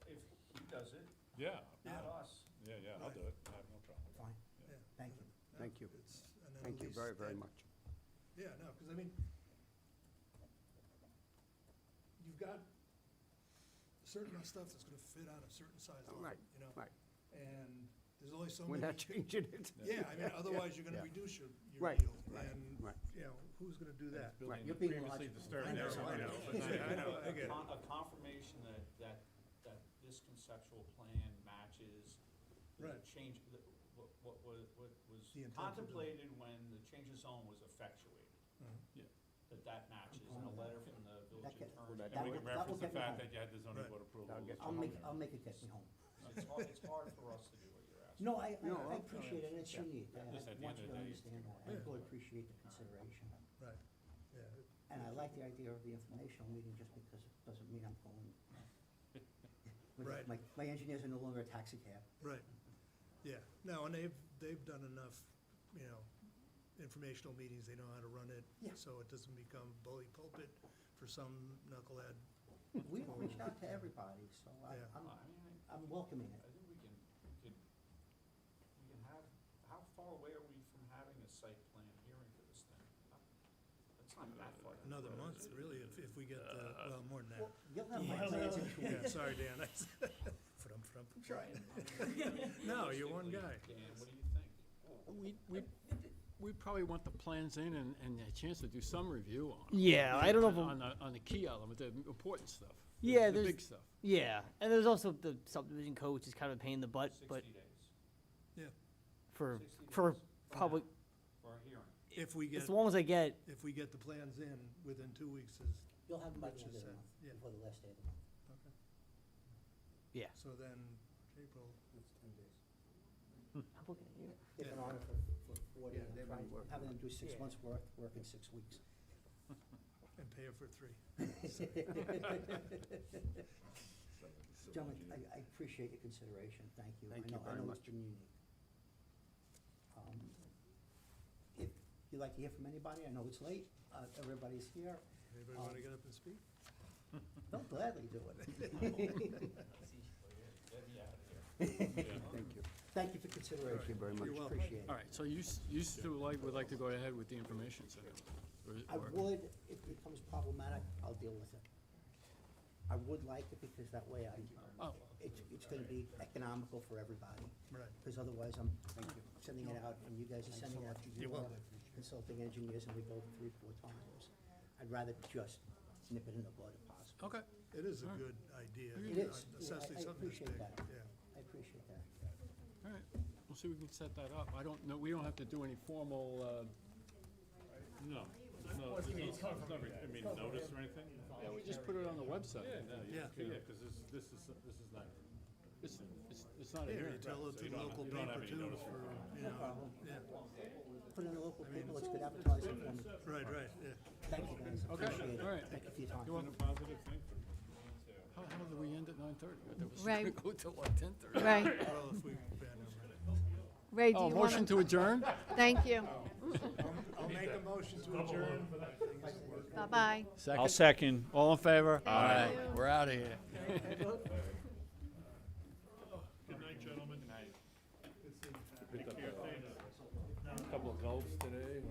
[SPEAKER 11] If he does it,
[SPEAKER 10] Yeah.
[SPEAKER 11] not us.
[SPEAKER 10] Yeah, I'll do it. I have no problem.
[SPEAKER 14] Fine.
[SPEAKER 5] Yeah.
[SPEAKER 14] Thank you.
[SPEAKER 5] No,
[SPEAKER 9] Thank you.
[SPEAKER 5] and then
[SPEAKER 9] Thank
[SPEAKER 5] at
[SPEAKER 9] you
[SPEAKER 5] least
[SPEAKER 9] very, very
[SPEAKER 5] that-
[SPEAKER 9] much.
[SPEAKER 5] Yeah, no, because you've got a certain amount of stuff that's gonna fit on a certain size line,
[SPEAKER 9] Right, right.
[SPEAKER 5] And there's only so
[SPEAKER 9] We're
[SPEAKER 5] many.
[SPEAKER 9] not changing it.
[SPEAKER 5] Yeah, otherwise you're gonna
[SPEAKER 9] Yeah.
[SPEAKER 5] reduce your
[SPEAKER 9] Right,
[SPEAKER 5] yield,
[SPEAKER 9] right,
[SPEAKER 5] and,
[SPEAKER 9] right.
[SPEAKER 5] who's gonna do that?
[SPEAKER 10] Building
[SPEAKER 14] You're being
[SPEAKER 10] previously
[SPEAKER 14] logical.
[SPEAKER 10] disturbed
[SPEAKER 5] I know,
[SPEAKER 10] area,
[SPEAKER 5] I know.
[SPEAKER 10] but not-
[SPEAKER 5] I know, I get it.
[SPEAKER 11] A confirmation that this conceptual plan matches the
[SPEAKER 5] Right.
[SPEAKER 11] change, what was
[SPEAKER 5] The intent of the-
[SPEAKER 11] contemplated when the change of zone was effectuated.
[SPEAKER 5] Mhm.
[SPEAKER 10] Yeah.
[SPEAKER 11] that matches, and a letter from the village
[SPEAKER 14] That
[SPEAKER 11] attorney.
[SPEAKER 14] that
[SPEAKER 10] And we
[SPEAKER 14] will-
[SPEAKER 10] can
[SPEAKER 14] that will
[SPEAKER 10] reference the
[SPEAKER 14] get me
[SPEAKER 10] fact
[SPEAKER 14] home.
[SPEAKER 10] that you had the zoning board approval.
[SPEAKER 14] I'll make it get me home.
[SPEAKER 11] It's hard for us to do what you're asking.
[SPEAKER 14] No, I appreciate it, and it's unique. I
[SPEAKER 10] Listen, at the
[SPEAKER 14] want
[SPEAKER 10] end
[SPEAKER 14] you
[SPEAKER 10] of
[SPEAKER 14] to
[SPEAKER 10] the day,
[SPEAKER 14] understand that. I really appreciate the consideration.
[SPEAKER 5] Right, yeah.
[SPEAKER 14] And I like the idea of the informational meeting just because it doesn't mean I'm going.
[SPEAKER 5] Right.
[SPEAKER 14] My engineers are no longer a taxi cab.
[SPEAKER 5] Right, yeah, no, and they've done enough, you know, informational meetings, they know how to run it.
[SPEAKER 14] Yeah.
[SPEAKER 5] So it doesn't become bully pulpit for some knucklehead.
[SPEAKER 14] We reached out to everybody, so
[SPEAKER 5] Yeah.
[SPEAKER 14] I'm welcoming it.
[SPEAKER 11] I think we can have, how far away are we from having a site plan hearing for this thing? That's not that far. down the
[SPEAKER 5] Another
[SPEAKER 11] road,
[SPEAKER 5] month,
[SPEAKER 11] is it?
[SPEAKER 5] really, if we get the, well, more than that.
[SPEAKER 14] You'll have my plans in 2
[SPEAKER 5] Yeah,
[SPEAKER 14] weeks.
[SPEAKER 5] sorry, Dan. No, you're one guy.
[SPEAKER 11] Dan, what do you think?
[SPEAKER 1] We probably want the plans in and a chance to do some review on 'em.
[SPEAKER 3] Yeah, I don't know if
[SPEAKER 1] On the key element, the important stuff.
[SPEAKER 3] Yeah,
[SPEAKER 1] The
[SPEAKER 3] there's-
[SPEAKER 1] big stuff.
[SPEAKER 3] Yeah, and there's also the subdivision code, which is kind of a pain in the butt, but
[SPEAKER 11] 60 days
[SPEAKER 3] for
[SPEAKER 11] 60
[SPEAKER 3] for
[SPEAKER 11] days.
[SPEAKER 3] public,
[SPEAKER 11] for a hearing.
[SPEAKER 5] If we get,
[SPEAKER 3] as long as I get,
[SPEAKER 5] if we get the plans in within 2 weeks is,
[SPEAKER 14] You'll have them by the
[SPEAKER 5] Rich
[SPEAKER 14] end of
[SPEAKER 5] has
[SPEAKER 14] the
[SPEAKER 5] said,
[SPEAKER 14] month,
[SPEAKER 5] yeah.
[SPEAKER 14] before the last day of the month.
[SPEAKER 5] okay.
[SPEAKER 3] yeah.
[SPEAKER 5] So then, April,
[SPEAKER 9] That's 10 days.
[SPEAKER 3] I'm looking at you.
[SPEAKER 14] They've been
[SPEAKER 5] Yeah.
[SPEAKER 14] on it for 40,
[SPEAKER 9] Yeah, they've been
[SPEAKER 14] trying,
[SPEAKER 9] working
[SPEAKER 14] having
[SPEAKER 9] on
[SPEAKER 14] them do 6 months' work in 6 weeks.
[SPEAKER 5] and pay her for 3.
[SPEAKER 14] Gentlemen, I appreciate your consideration, thank you.
[SPEAKER 9] Thank you
[SPEAKER 14] I
[SPEAKER 9] very
[SPEAKER 14] know
[SPEAKER 9] much.
[SPEAKER 14] it's been unique. If you'd like to hear from anybody, I know it's late, everybody's here,
[SPEAKER 5] Anybody want to get up and speak?
[SPEAKER 14] they'll gladly do it.
[SPEAKER 9] Thank you.
[SPEAKER 14] Thank you for consideration.
[SPEAKER 9] very much.
[SPEAKER 14] You're welcome. Appreciate it.
[SPEAKER 1] All right, so you still would like to go ahead with the information center?
[SPEAKER 14] I would, if it becomes problematic, I'll deal with it. I would like it because that way
[SPEAKER 1] Oh.
[SPEAKER 14] it's gonna be economical for everybody.
[SPEAKER 5] Right.
[SPEAKER 14] Because otherwise I'm sending it out and you guys are sending it out to
[SPEAKER 5] You're
[SPEAKER 14] your
[SPEAKER 5] welcome.
[SPEAKER 14] consulting engineers and we go 3, 4 times. I'd rather just nip it in the bud if possible.
[SPEAKER 1] Okay,
[SPEAKER 5] It is a
[SPEAKER 1] All right.
[SPEAKER 5] good idea.
[SPEAKER 14] It is.
[SPEAKER 5] Especially
[SPEAKER 14] I
[SPEAKER 5] something this
[SPEAKER 14] appreciate
[SPEAKER 5] big,
[SPEAKER 14] that.
[SPEAKER 5] yeah.
[SPEAKER 14] I appreciate that.
[SPEAKER 1] all right. We'll see if we can set that up. I don't know, we don't have to do any formal,
[SPEAKER 10] No, I mean, notice or anything?
[SPEAKER 1] yeah, we just put it on the website.
[SPEAKER 5] Yeah.
[SPEAKER 10] Because this is not,
[SPEAKER 1] It's not a
[SPEAKER 5] Here,
[SPEAKER 1] hearing.
[SPEAKER 5] you tell it
[SPEAKER 10] So
[SPEAKER 5] to
[SPEAKER 10] you
[SPEAKER 5] the
[SPEAKER 10] don't-
[SPEAKER 5] local
[SPEAKER 10] you don't
[SPEAKER 5] paper
[SPEAKER 10] have any
[SPEAKER 5] too,
[SPEAKER 10] notice
[SPEAKER 5] for,
[SPEAKER 10] for
[SPEAKER 5] you
[SPEAKER 14] No
[SPEAKER 5] know,
[SPEAKER 14] problem.
[SPEAKER 5] yeah,
[SPEAKER 14] Put in the local paper, it's good advertising for me.
[SPEAKER 5] right, yeah.
[SPEAKER 14] Thank you guys,
[SPEAKER 1] Okay,
[SPEAKER 14] appreciate it.
[SPEAKER 1] all right.
[SPEAKER 14] Thank you for your time.
[SPEAKER 1] You want-
[SPEAKER 10] positive thing for
[SPEAKER 1] How did we end at 9:30? That was
[SPEAKER 4] Right.
[SPEAKER 1] gonna go till like 10:30.
[SPEAKER 4] Right.
[SPEAKER 5] Well, if we, yeah, never mind.
[SPEAKER 4] Ray, do
[SPEAKER 1] Oh,
[SPEAKER 4] you
[SPEAKER 1] motion
[SPEAKER 4] want
[SPEAKER 1] to adjourn?
[SPEAKER 4] Thank you.
[SPEAKER 5] I'll make a motion to adjourn.
[SPEAKER 4] Bye-bye.
[SPEAKER 2] I'll second.
[SPEAKER 1] All in favor?
[SPEAKER 4] Thank
[SPEAKER 1] All right,
[SPEAKER 4] you.
[SPEAKER 1] we're out of here.
[SPEAKER 10] Good night, gentlemen. Picked up a couple of gulps today.